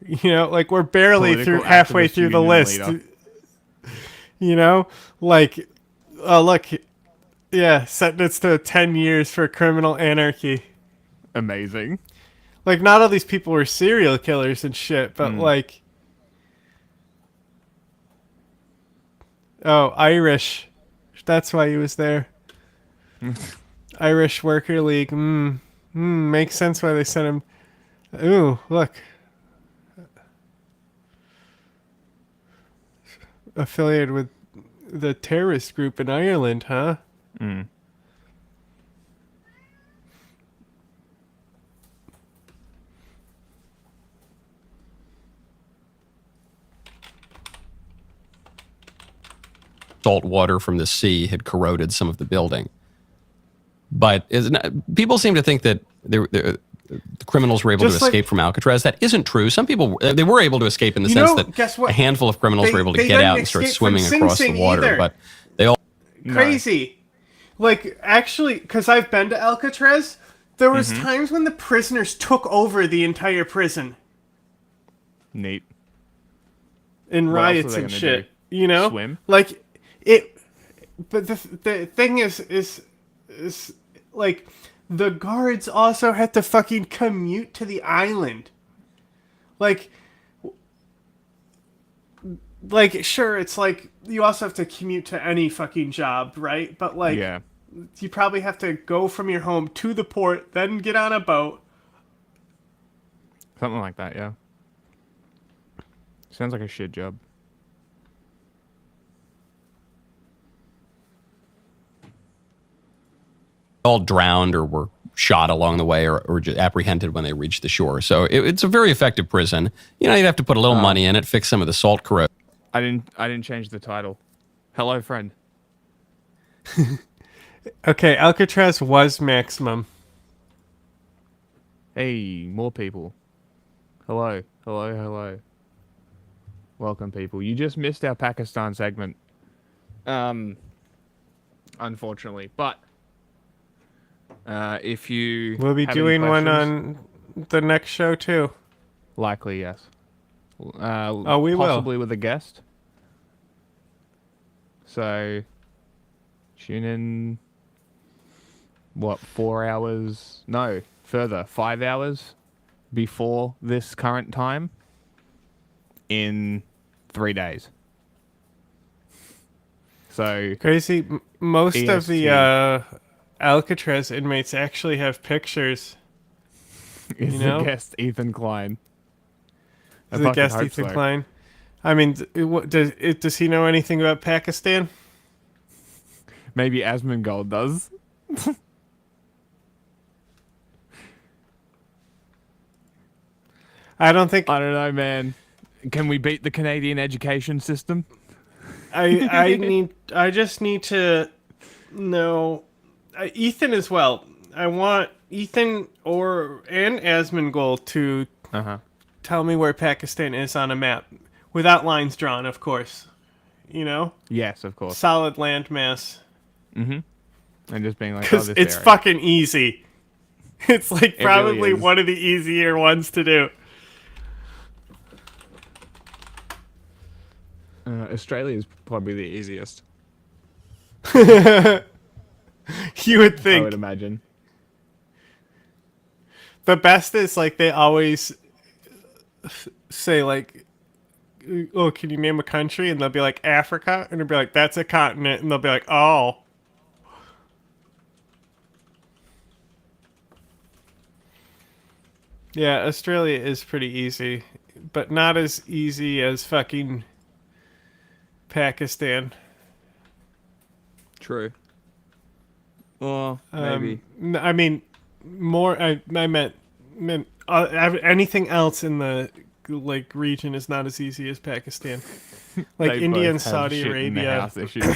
You know, like, we're barely halfway through the list. You know, like, oh look, yeah, sentenced to 10 years for criminal anarchy. Amazing. Like, not all these people were serial killers and shit, but like, oh, Irish. That's why he was there. Irish Worker League. Makes sense why they sent him. Ooh, look. Affiliated with the terrorist group in Ireland, huh? Salt water from the sea had corroded some of the building. But people seem to think that the criminals were able to escape from Alcatraz. That isn't true. Some people, they were able to escape in the sense that a handful of criminals were able to get out and start swimming across the water. Either. But they all... Crazy. Like, actually, because I've been to Alcatraz, there was times when the prisoners took over the entire prison. Neat. In riots and shit. You know? Swim? Like, it... But the thing is like, the guards also had to fucking commute to the island. Like, sure, it's like, you also have to commute to any fucking job, right? But, like, you probably have to go from your home to the port, then get on a boat. Something like that, yeah. Sounds like a shit job. all drowned or were shot along the way or just apprehended when they reached the shore. So it's a very effective prison. You know, you'd have to put a little money in it, fix some of the salt corrosion. I didn't change the title. Hello, friend. Okay, Alcatraz was maximum. Hey, more people. Hello, hello, hello. Welcome, people. You just missed our Pakistan segment. Unfortunately, but if you we'll be doing one on the next show too. Likely, yes. Oh, we possibly will. with a guest. So tune in. What, 4 hours? No, further, 5 hours before this current time in 3 days. So crazy. Most EST. of the Alcatraz inmates actually have pictures. Is you know? the guest Ethan Klein? I The fucking guest hope Ethan so. Klein. I mean, does he know anything about Pakistan? Maybe Asmongold does. I don't think. I don't know, man. Can we beat the Canadian education system? I just need to know Ethan as well. I want Ethan and Asmongold to tell me where Pakistan is on a map, without lines drawn, of course. You know? Yes, of course. Solid landmass. And just being like, Because oh, this it's area. fucking easy. It's like It probably really is. one of the easier ones to do. Australia is probably the easiest. You would think. I would imagine. The best is like they always say like, "Oh, can you name a country?" And they'll be like Africa, and they'll be like, "That's a continent," and they'll be like, "Oh." Yeah, Australia is pretty easy, but not as easy as fucking Pakistan. True. Well, maybe. I mean, more. I meant anything else in the like region is not as easy as Pakistan. Like They India and both have Saudi shit in their Arabia. house issues.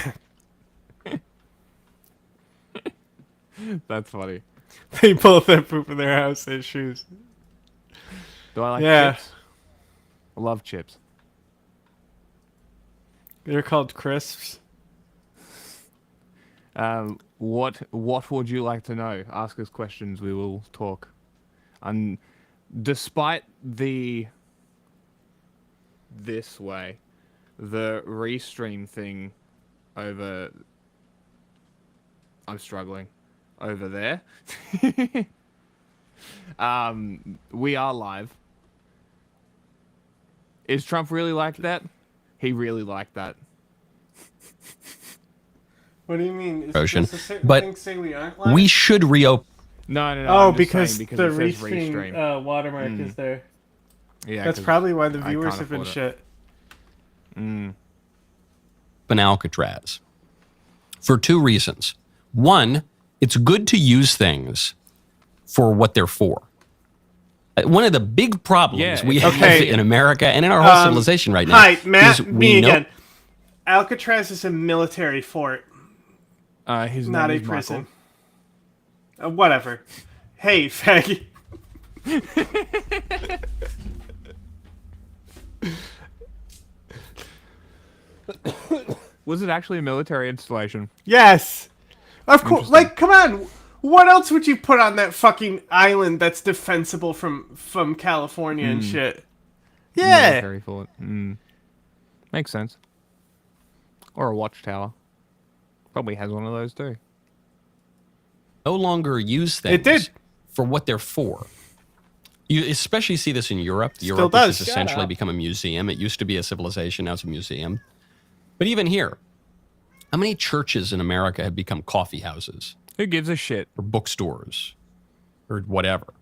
That's funny. They both have poop in their house issues. Do I like Yeah. chips? I love chips. They're called crisps. What would you like to know? Ask us questions. We will talk. And despite the restream thing over, I'm struggling over there. We are live. Is Trump really like that? He really liked that. What do you mean? Ocean. Does the certain But thing say we aren't live? we should reopen. No. Oh, I'm just because saying the it says restream watermark is there. Yeah, That's 'cause probably why the I viewers can't have been afford shit. in Alcatraz for two reasons. One, it's good to use things for what they're for. One of the big problems we have in America and in our whole civilization right now Hi, Matt. is Me we know again. Alcatraz is a military fort, his not a name is prison. Whatever. Hey, faggy. Was it actually a military installation? Yes. Of course. Like, come on. What else would you put on that fucking island that's defensible from California and shit? Yeah. Military fort. Makes sense. Or a watchtower. Probably has one of those too. no longer use things It did. for what they're for. You especially see this in Europe. Still Europe does. has Shut essentially up. become a museum. It used to be a civilization, now it's a museum. But even here, how many churches in America have become coffee houses? Who gives a shit? Or bookstores, or whatever.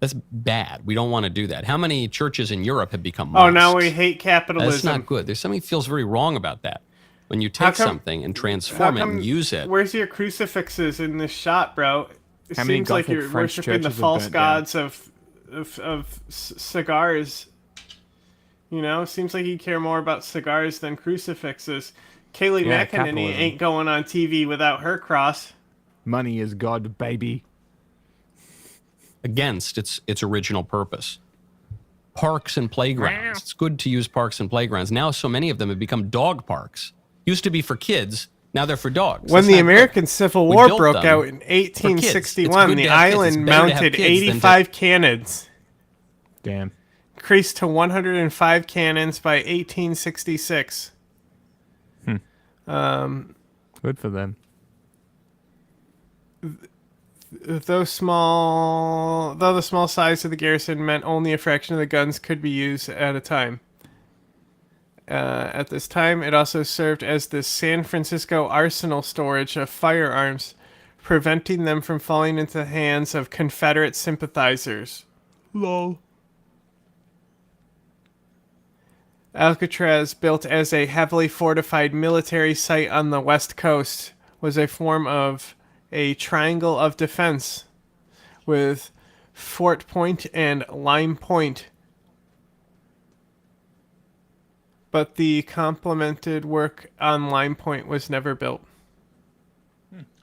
That's bad. We don't want to do that. How many churches in Europe have become mosques? Oh, now we hate capitalism. That's not good. There's something feels very wrong about that. When you How take come- something and transform it How come- and use it. Where's your crucifixes in this shot, bro? It How many seems like Gothic you're French worshiping the churches have false burnt down? gods of cigars. You know, seems like you care more about cigars than crucifixes. Kaylee Yeah, McEnany capitalism. ain't going on TV without her cross. Money is God, baby. Against its original purpose. Parks and playgrounds. It's good to use parks and playgrounds. Now so many of them have become dog parks. Used to be for kids, now they're for dogs. When That's the not good. American Civil We War built broke them out in for kids. It's 1861, good the to have kids. It's island better to have mounted kids than to- 85 cannons. Damn. Increased to 105 cannons by 1866. Good for them. Though the small size of the garrison meant only a fraction of the guns could be used at a time. At this time, it also served as the San Francisco arsenal storage of firearms, preventing them from falling into the hands of Confederate sympathizers. Lol. Alcatraz, built as a heavily fortified military site on the West Coast, was a form of a triangle of defense with Fort Point and Lime Point. But the complemented work on Lime Point was never built.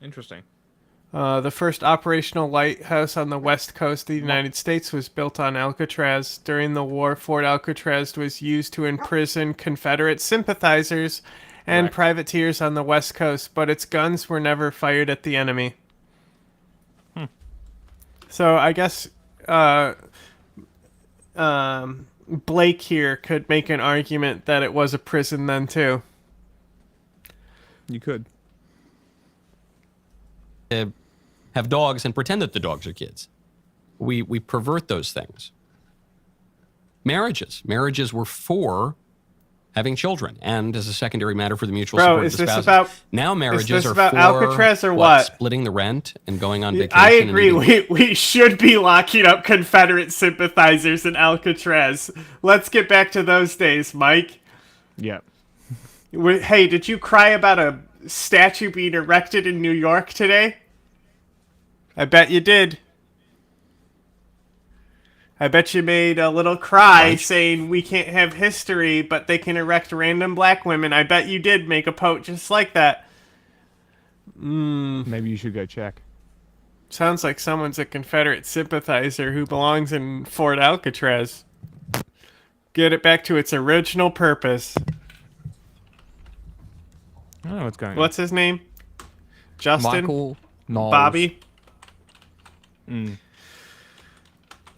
Interesting. The first operational lighthouse on the west coast of the United States was built on Alcatraz. During the war, Fort Alcatraz was used to imprison Confederate sympathizers and privateers on the west coast, but its guns were never fired at the enemy. So I guess Blake here could make an argument that it was a prison then too. You could. Have dogs and pretend that the dogs are kids. We pervert those things. Marriages were for having children, and as a secondary matter for the mutual support of the spouses. Now marriages are about for Alcatraz or what? Splitting the rent and going on vacation. I agree. We should be locking up Confederate sympathizers in Alcatraz. Let's get back to those days, Mike. Yeah. Hey, did you cry about a statue being erected in New York today? I bet you did. I bet you made a little cry saying we can't have history, but they can erect random black women. I bet you did make a post just like that. Maybe you should go check. Sounds like someone's a Confederate sympathizer who belongs in Fort Alcatraz. Get it back to its original purpose. I don't know what's going on. What's his name? Justin? Michael Knowles. Bobby?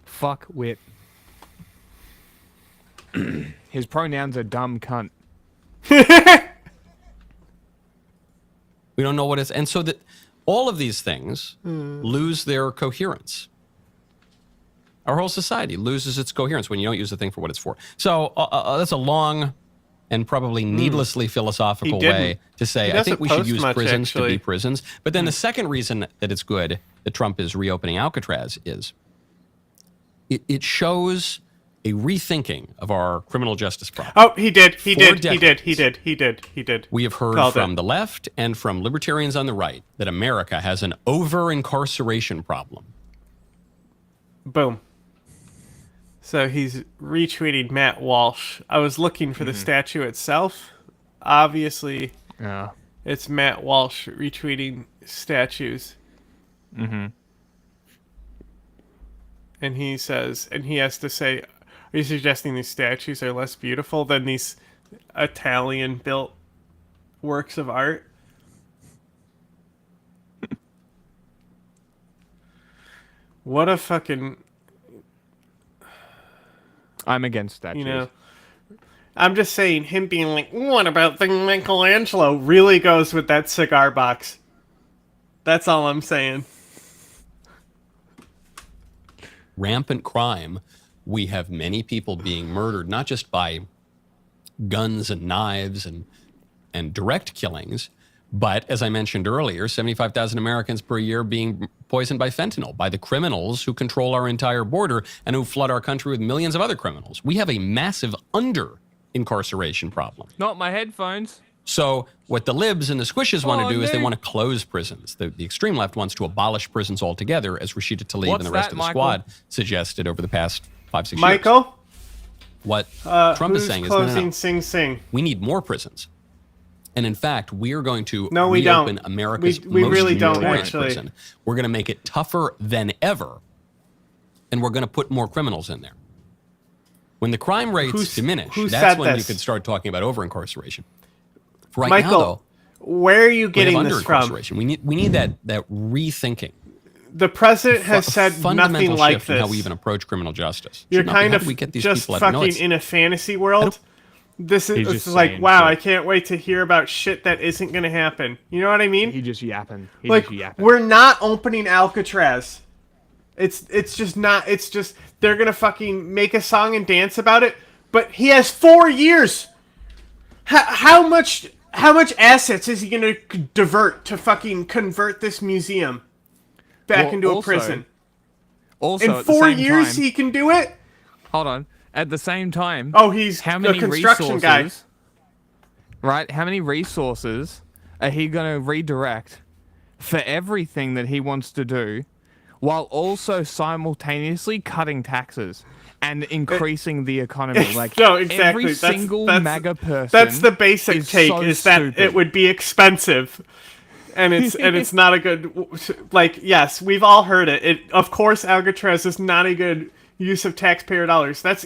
Fuck wit. His pronouns are dumb cunt. We don't know what it's, and so that all of these things lose their coherence. Our whole society loses its coherence when you don't use the thing for what it's for. So that's a long and probably needlessly philosophical way to say, I think we should use prisons to be prisons. But then the second reason that it's good that Trump is reopening Alcatraz is it shows a rethinking of our criminal justice problem. Oh, he did. He For did. decades, He did. We have heard from the left and from libertarians on the right that America has an over-incarceration problem. Boom. So he's retweeting Matt Walsh. I was looking for the statue itself. Obviously, it's Matt Walsh retweeting statues. And he says, and he has to say, are you suggesting these statues are less beautiful than these Italian-built works of art? What a fucking... I'm against statues. You know, I'm just saying, him being like, what about the Michelangelo, really goes with that cigar box. That's all I'm saying. Rampant crime. We have many people being murdered, not just by guns and knives and direct killings, but as I mentioned earlier, 75,000 Americans per year being poisoned by fentanyl, by the criminals who control our entire border and who flood our country with millions of other criminals. We have a massive under-incarceration problem. Not my headphones. So what the libs and the squishes want to do is they want to close prisons. The extreme left wants to abolish prisons altogether, as Rashida Tlaib and the rest of the squad suggested over the past 5-6 years. Michael? What Trump is saying is, closing Sing Sing? We need more prisons. And in fact, we are going to we reopen don't. America's we most really don't, notorious actually. prison. We're going to make it tougher than ever, and we're going to put more criminals in there. When the crime rates diminish, that's when you could start talking about over-incarceration. Right Michael, now, though, where are you getting this from? We need that rethinking. The president has said nothing like shift in this. how we even approach criminal justice. You're kind of just fucking in a fantasy world. This is like, wow, I can't wait to hear about shit that isn't going to happen. You know what I mean? He just yapping. We're not opening Alcatraz. It's just not. It's just they're going to fucking make a song and dance about it. But he has 4 years. How much assets is he going to divert to fucking convert this museum back into a prison? Also, in 4 years he can do it? Hold on. at the same time, he's how the many construction guy. Right? How many resources are he going to redirect for everything that he wants to do, while also simultaneously cutting taxes and increasing the economy? Like, no, exactly. Every single MAGA person. That's the basic is take. so Is that stupid. it would be expensive, and it's not a good. Like, yes, we've all heard it. Of course, Alcatraz is not a good use of taxpayer dollars. That's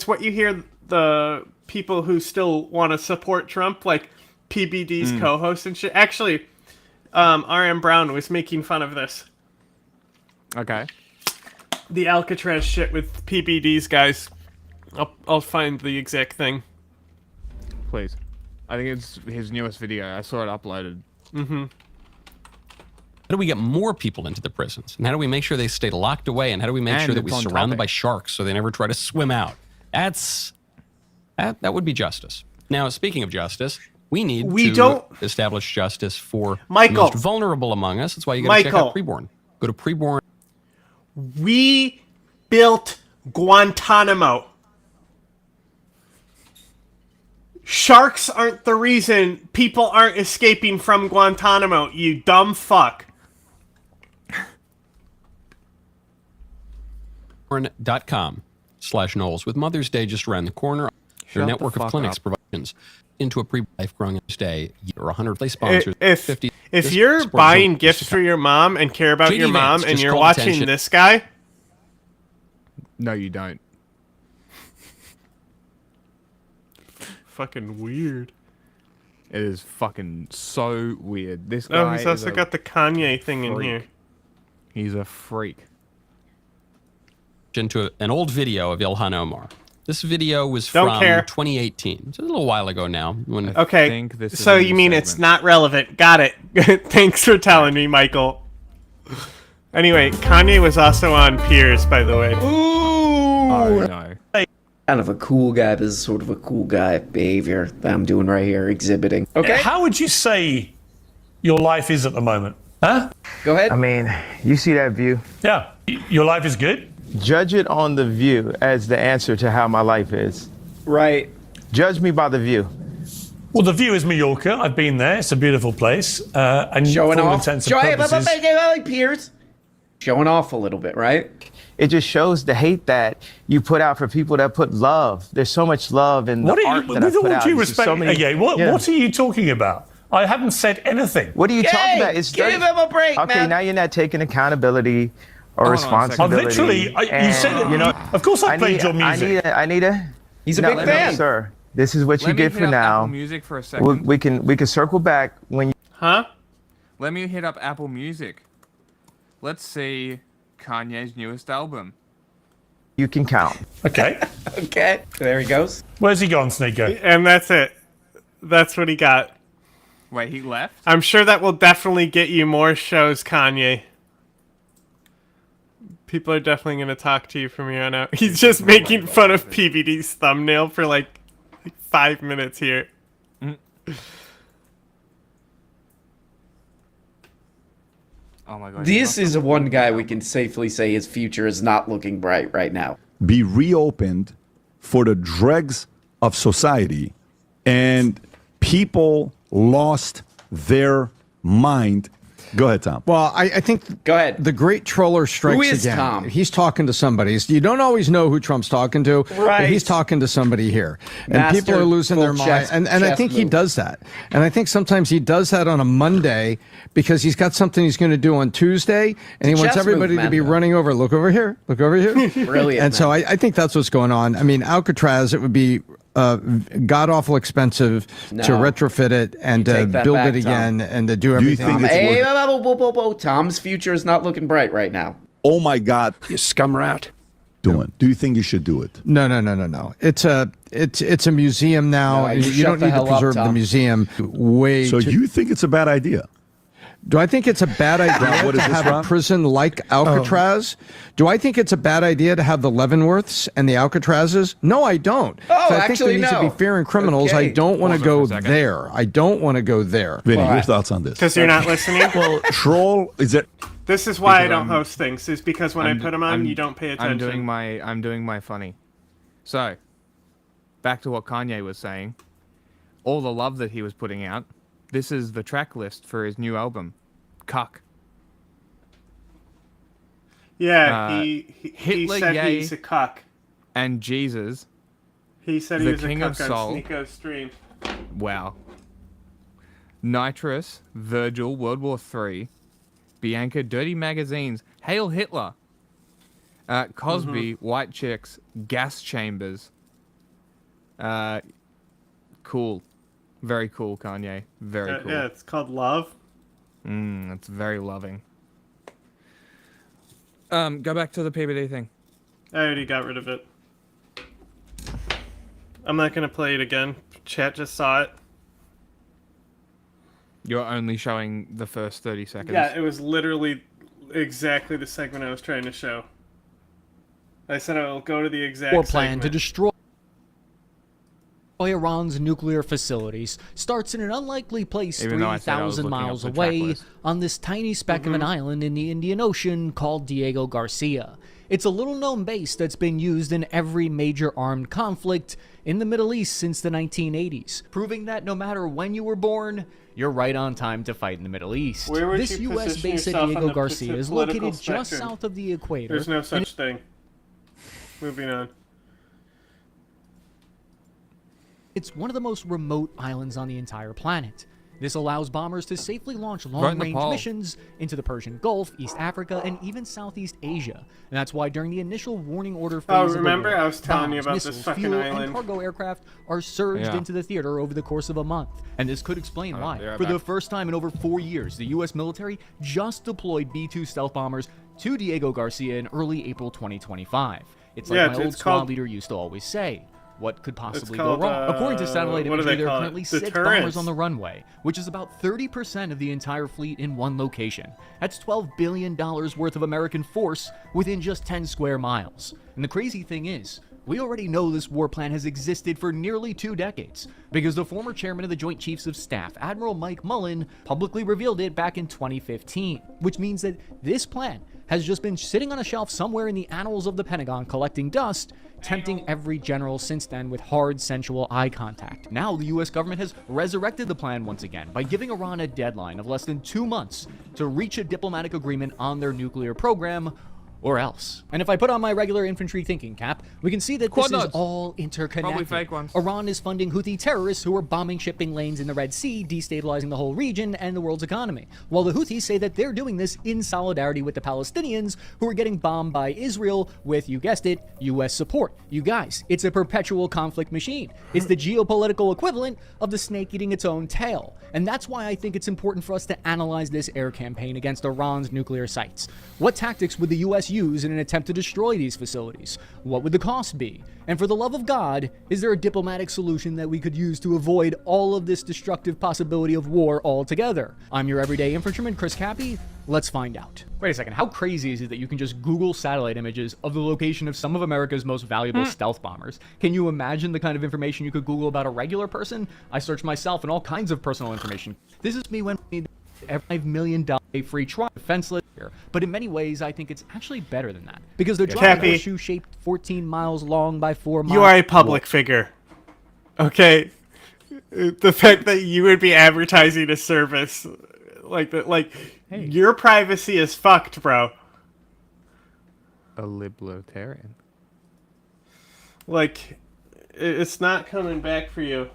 what you hear the people who still want to support Trump, like PBD's co-host and shit. Actually, R.M. Brown was making fun of this. Okay. The Alcatraz shit with PBD's guys. I'll find the exact thing. Please. I think it's his newest video. I saw it uploaded. Mm-hmm. How do we get more people into the prisons? And how do we make sure they stay locked away? And how do we make sure that we surround them by sharks so they never try to swim out? That would be justice. Now, speaking of justice, we to establish justice for the most vulnerable among us. That's why you got to check out Preborn. Go to Preborn. We built Guantanamo. Sharks aren't the reason people aren't escaping from Guantanamo, you dumb fuck. Preborn.com/Knowles. With Mother's Day just around the corner, their network of clinics provides into a pre-life growing day or 100 place sponsors. If you're buying gifts for your mom and care about your mom and you're watching this guy, no, you don't. Fucking weird. It is fucking so weird. This guy. Oh, he's also got the Kanye thing in here. He's a freak. Into an old video of Ilhan Omar. This video was from 2018. It's a little while ago now. Okay, so you mean it's not relevant. Got it. Thanks for telling me, Michael. Anyway, Kanye was also on Piers, by the way. Ooh! Oh, no. Kind of a cool guy. This is sort of a cool guy behavior that I'm doing right here, exhibiting. Okay. How would you say your life is at the moment? Huh? Go ahead. I mean, you see that view? Yeah. Your life is good? Judge it on the view as the answer to how my life is. Right. Judge me by the view. Well, the view is Mallorca. I've been there. It's a beautiful place. And showing for all off. intents and purposes, Like Piers. Showing off a little bit, right? It just shows the hate that you put out for people that put love. There's so much love in the art that I put out. With all due There's respect, so many, what are you talking about? I haven't said anything. What are you talking about? It's give him a break, okay, man. now you're not taking accountability or responsibility. You said, you know, of course I played your music. I need a. He's a big fan, sir. This is what you get for now. Apple Music for a second. We can circle back when you. Huh? Let me hit up Apple Music. Let's see Kanye's newest album. You can count. Okay. Okay. There he goes. Where's he gone, Sneeko? And that's it. That's what he got. Wait, he left? I'm sure that will definitely get you more shows, Kanye. People are definitely going to talk to you from here on out. He's just making fun of PBD's thumbnail for like 5 minutes here. Oh my god. This is one guy we can safely say his future is not looking bright right now. Be reopened for the dregs of society, and people lost their mind. Go ahead, Tom. Well, I think Go ahead. The great troller strikes Who is again. Tom? He's talking to somebody. You don't always know who Trump's talking to, but Right. he's talking to somebody here. And Master people are losing their full mind. chess- And I chess think he move. does that. And I think sometimes he does that on a Monday because he's got something he's going to do on Tuesday, and he wants chess everybody move, to be man. running over. Look over here. Look over here. Brilliant, And so I think that's what's going on. I mean, Alcatraz, it would be god-awful expensive to retrofit it and to take that build back, it again Tom. and to do everything. think it's Hey, worth- Tom's future is not looking bright right now. Oh my God! You scum rat. Do you think you should do it? No. It's a museum now. No, you you shut don't the need to hell up, preserve the Tom. museum. So you think it's a bad idea? Do I think it's a bad idea what to is this, have a Rob? prison like Alcatraz? Do I think it's a bad idea to have the Leavenworths and the Alcatrazes? No, I don't. Oh, so I think actually, there needs to no. be fear in criminals. Okay. I don't want to Pause it go for a second. there. I don't want to go there. Vinny, your thoughts on this? Because you're not listening? Well, troll is it? This is why I Because don't host things, is because when I put them on, you don't pay attention. I'm doing my funny. So, back to what Kanye was saying. All the love that he was putting out. This is the track list for his new album, Cuck. Yeah, he Hitler, said Ye, he's a cuck. And Jesus. He said he the was King a of cuck Soul. on Sneako's stream. Wow. Nitrous, Virgil, World War III, Bianca, Dirty Magazines, Hail Hitler, Cosby, White Chicks, Gas Chambers. Cool. Very cool, Kanye. Very cool. Yeah, it's called Love. That's very loving. Go back to the PBD thing. I already got rid of it. I'm not going to play it again. Chat just saw it. You're only showing the first 30 seconds. Yeah, it was literally exactly the segment I was trying to show. I said I will go to the exact or plan segment. to destroy Iran's nuclear facilities starts in an unlikely place Even though I said I was 3,000 looking up miles the track away list. on this tiny speck of an island in the Indian Ocean called Diego Garcia. It's a little-known base that's been used in every major armed conflict in the Middle East since the 1980s, proving that no matter when you were born, you're right on time to fight in the Middle East. Where would This you U.S. position base at yourself on Diego the Garcia is political located just spectrum? south of the equator. There's no and such thing. Moving on. it's one of the most remote islands on the entire planet. This allows bombers to safely launch Right in the long-range pole. missions into the Persian Gulf, East Africa, and even Southeast Asia. And that's why during the initial warning order phase of the remember war, I was telling you bombs, about this missiles, fucking fuel, island? and cargo aircraft are surged Yeah. into the theater over the course of a month. And this could explain why. be right For the back. first time in over 4 years, the U.S. military just deployed B-2 stealth bombers to Diego Garcia in early April 2025. It's like Yeah, my it's old squad called- leader used to always say. What could possibly called, go wrong? According to satellite what do imagery, they there are call it? currently 6 Deterrence. bombers on the runway, which is about 30% of the entire fleet in one location. That's $12 billion worth of American force within just 10 square miles. And the crazy thing is, we already know this war plan has existed for nearly 2 decades, because the former chairman of the Joint Chiefs of Staff, Admiral Mike Mullen, publicly revealed it back in 2015, which means that this plan has just been sitting on a shelf somewhere in the annals of the Pentagon collecting dust, tempting every general since then with hard, sensual eye contact. Now the US government has resurrected the plan once again by giving Iran a deadline of less than 2 months to reach a diplomatic agreement on their nuclear program, or else. And if I put on my regular infantry thinking cap, we can see that Quad this is nods. all interconnected. Probably fake ones. Iran is funding Houthi terrorists who are bombing shipping lanes in the Red Sea, destabilizing the whole region and the world's economy. While the Houthis say that they're doing this in solidarity with the Palestinians who are getting bombed by Israel with, you guessed it, US support. You guys, it's a perpetual conflict machine. It's the geopolitical equivalent of the snake eating its own tail. And that's why I think it's important for us to analyze this air campaign against Iran's nuclear sites. What tactics would the US use in an attempt to destroy these facilities? What would the cost be? And for the love of God, is there a diplomatic solution that we could use to avoid all of this destructive possibility of war altogether? I'm your everyday infantryman, Chris Cappy. Let's find out. Wait a second, how crazy is it that you can just Google satellite images of the location of some of America's most valuable stealth bombers? Can you imagine the kind of information you could Google about a regular person? I searched myself and all kinds of personal information. This is me when we need every $5 million free trial, defenseless here. But in many ways, I think it's actually better than that. Because they're Cappy. horseshoe-shaped 14 miles long by 4 miles. You are a public figure. Okay? The fact that you would be advertising a service like that, like, your privacy is fucked, bro. A libertarian. Like, it's not coming back for you.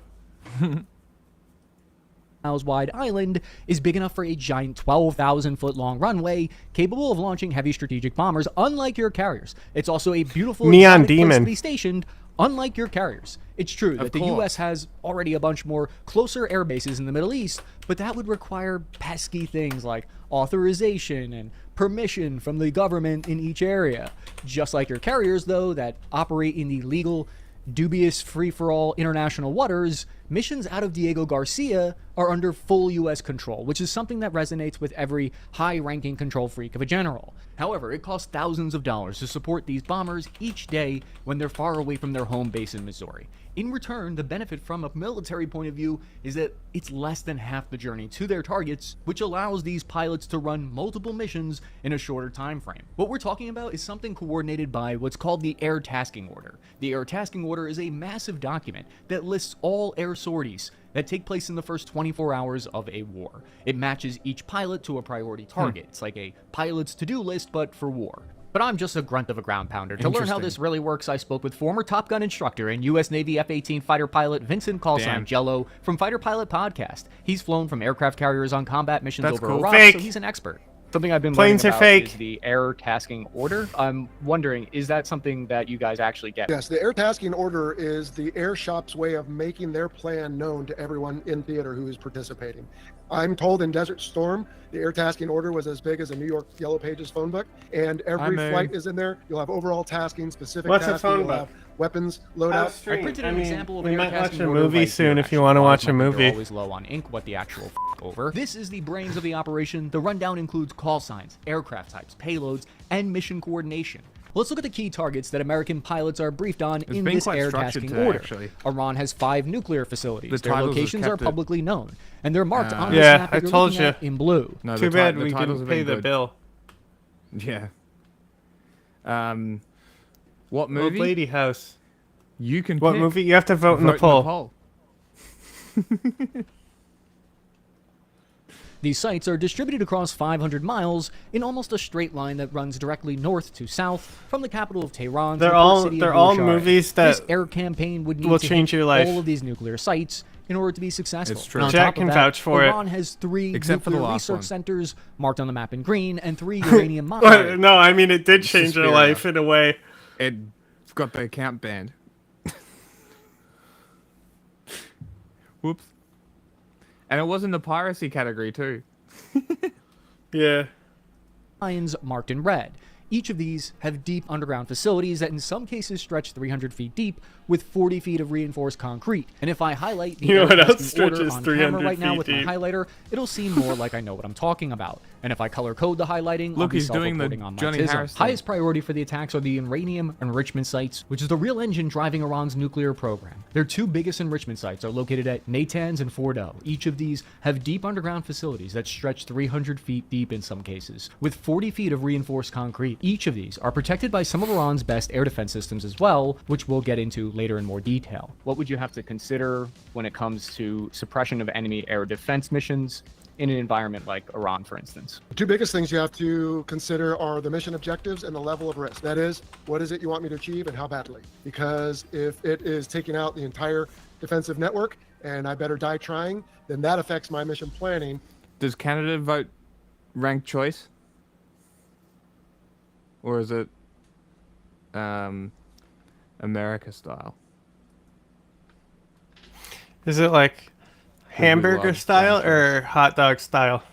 Miles wide island is big enough for a giant 12,000 foot long runway capable of launching heavy strategic bombers, unlike your carriers. It's also a beautiful Neon exotic place Demon. to be stationed, unlike your carriers. It's true that the U.S. has already a bunch more closer air bases in the Middle East, but that would require pesky things like authorization and permission from the government in each area. Just like your carriers, though, that operate in the legal, dubious, free-for-all international waters, missions out of Diego Garcia are under full U.S. control, which is something that resonates with every high-ranking control freak of a general. However, it costs thousands of dollars to support these bombers each day when they're far away from their home base in Missouri. In return, the benefit from a military point of view is that it's less than half the journey to their targets, which allows these pilots to run multiple missions in a shorter time frame. What we're talking about is something coordinated by what's called the Air Tasking Order. The Air Tasking Order is a massive document that lists all air sorties that take place in the first 24 hours of a war. It matches each pilot to a priority target. It's like a pilot's to-do list, but for war. But I'm just a grunt of a ground pounder. To learn how this really works, I spoke with former Top Gun instructor and U.S. Navy F-18 fighter pilot Vincent Callsign Jello from Fighter Pilot Podcast. He's flown from aircraft carriers on combat missions over Iraq, so he's an expert. Something I've been learning about is the Air Tasking Order. I'm wondering, is that something that you guys actually get? Yes, the Air Tasking Order is the air shop's way of making their plan known to everyone in theater who is participating. I'm told in Desert Storm, the Air Tasking Order was as big as a New York Yellow Pages phone book, and every flight is in there. You'll have overall tasking, specific tasking. What's a phone book? Weapons, loadout. I printed an example of an we Air might watch Tasking a Order movie right soon here, if you want to watch a They're movie. always low on ink. What the actual over. This is the brains of the operation. The rundown includes call signs, aircraft types, payloads, and mission coordination. Let's look at the key targets that American pilots are briefed on in this Air Tasking Order. Iran has 5 nuclear facilities. Their locations are publicly known, and they're marked on this map that you're looking at in blue. No, Too bad we didn't pay the bill. Yeah. What movie? Old Lady House. You can What pick. movie? You have to vote in the poll. These sites are distributed across 500 miles in almost a straight line that runs directly north to south from the capital of Tehran to the port city of Bushehr. Movies that this air campaign would need will to change hit your life. all of these nuclear sites in order to be successful. It's true. And on Jack top of can that, vouch for it. Iran has 3 Except for the nuclear last research one. centers marked on the map in green and 3 uranium mine. No, I mean it did change your life in a way. It got the account banned. Whoops. And it was in the piracy category too. Yeah. Lines marked in red. Each of these have deep underground facilities that in some cases stretch 300 feet deep with 40 feet of reinforced concrete. And if I highlight the You know what Air else Tasking Order stretches on 300 camera right now feet with deep? my highlighter, it'll seem more like I know what I'm talking about. And if I color code the highlighting, I'll Look, be he's doing the self-reporting on my Johnny tism. Harris thing. Highest priority for the attacks are the uranium enrichment sites, which is the real engine driving Iran's nuclear program. Their 2 biggest enrichment sites are located at Natanz and Fordow. Each of these have deep underground facilities that stretch 300 feet deep in some cases, with 40 feet of reinforced concrete. Each of these are protected by some of Iran's best air defense systems as well, which we'll get into later in more detail. What would you have to consider when it comes to suppression of enemy air defense missions in an environment like Iran, for instance? The 2 biggest things you have to consider are the mission objectives and the level of risk. That is, what is it you want me to achieve and how badly? Because if it is taking out the entire defensive network and I better die trying, then that affects my mission planning. Does Canada vote ranked choice? Or is it America style? Is it like hamburger love style or hot dog style?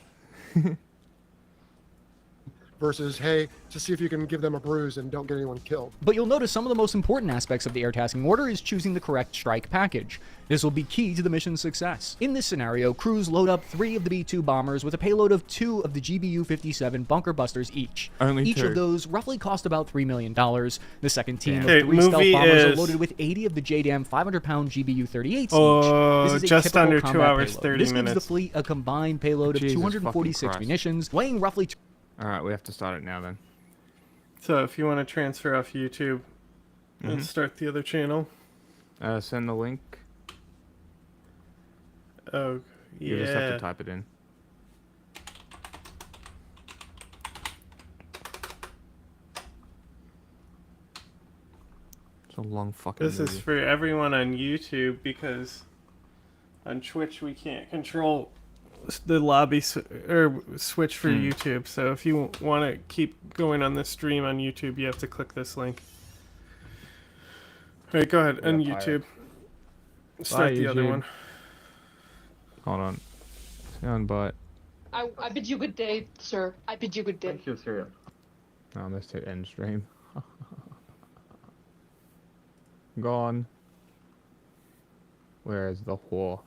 Versus, hey, to see if you can give them a bruise and don't get anyone killed. But you'll notice some of the most important aspects of the Air Tasking Order is choosing the correct strike package. This will be key to the mission's success. In this scenario, crews load up 3 of the B-2 bombers with a payload of 2 of the GBU-57 bunker busters each. Only each 2. of those roughly cost about $3 million. The second team Okay, of 3 stealth movie bombers are is- loaded with 80 of the JDAM 500-pound GBU-38s Oh, each. This is a just typical under 2 combat hours, payload. 30 This gives the minutes. fleet a combined payload of Jesus fucking 246 Christ. munitions, weighing roughly... Alright, we have to start it now then. So if you want to transfer off YouTube and start the other channel. Send the link. Oh, yeah. You just have to type it in. It's a long fucking This is movie. for everyone on YouTube because on Twitch we can't control the lobby or switch for YouTube. So if you want to keep going on this stream on YouTube, you have to click this link. All right, go ahead on YouTube. Start the other YouTube. one. Hold on. Sound bite. I bid you good day, sir. I bid you good day. Thank you, sir. Oh, let's hit end stream. Gone. Where is the whore?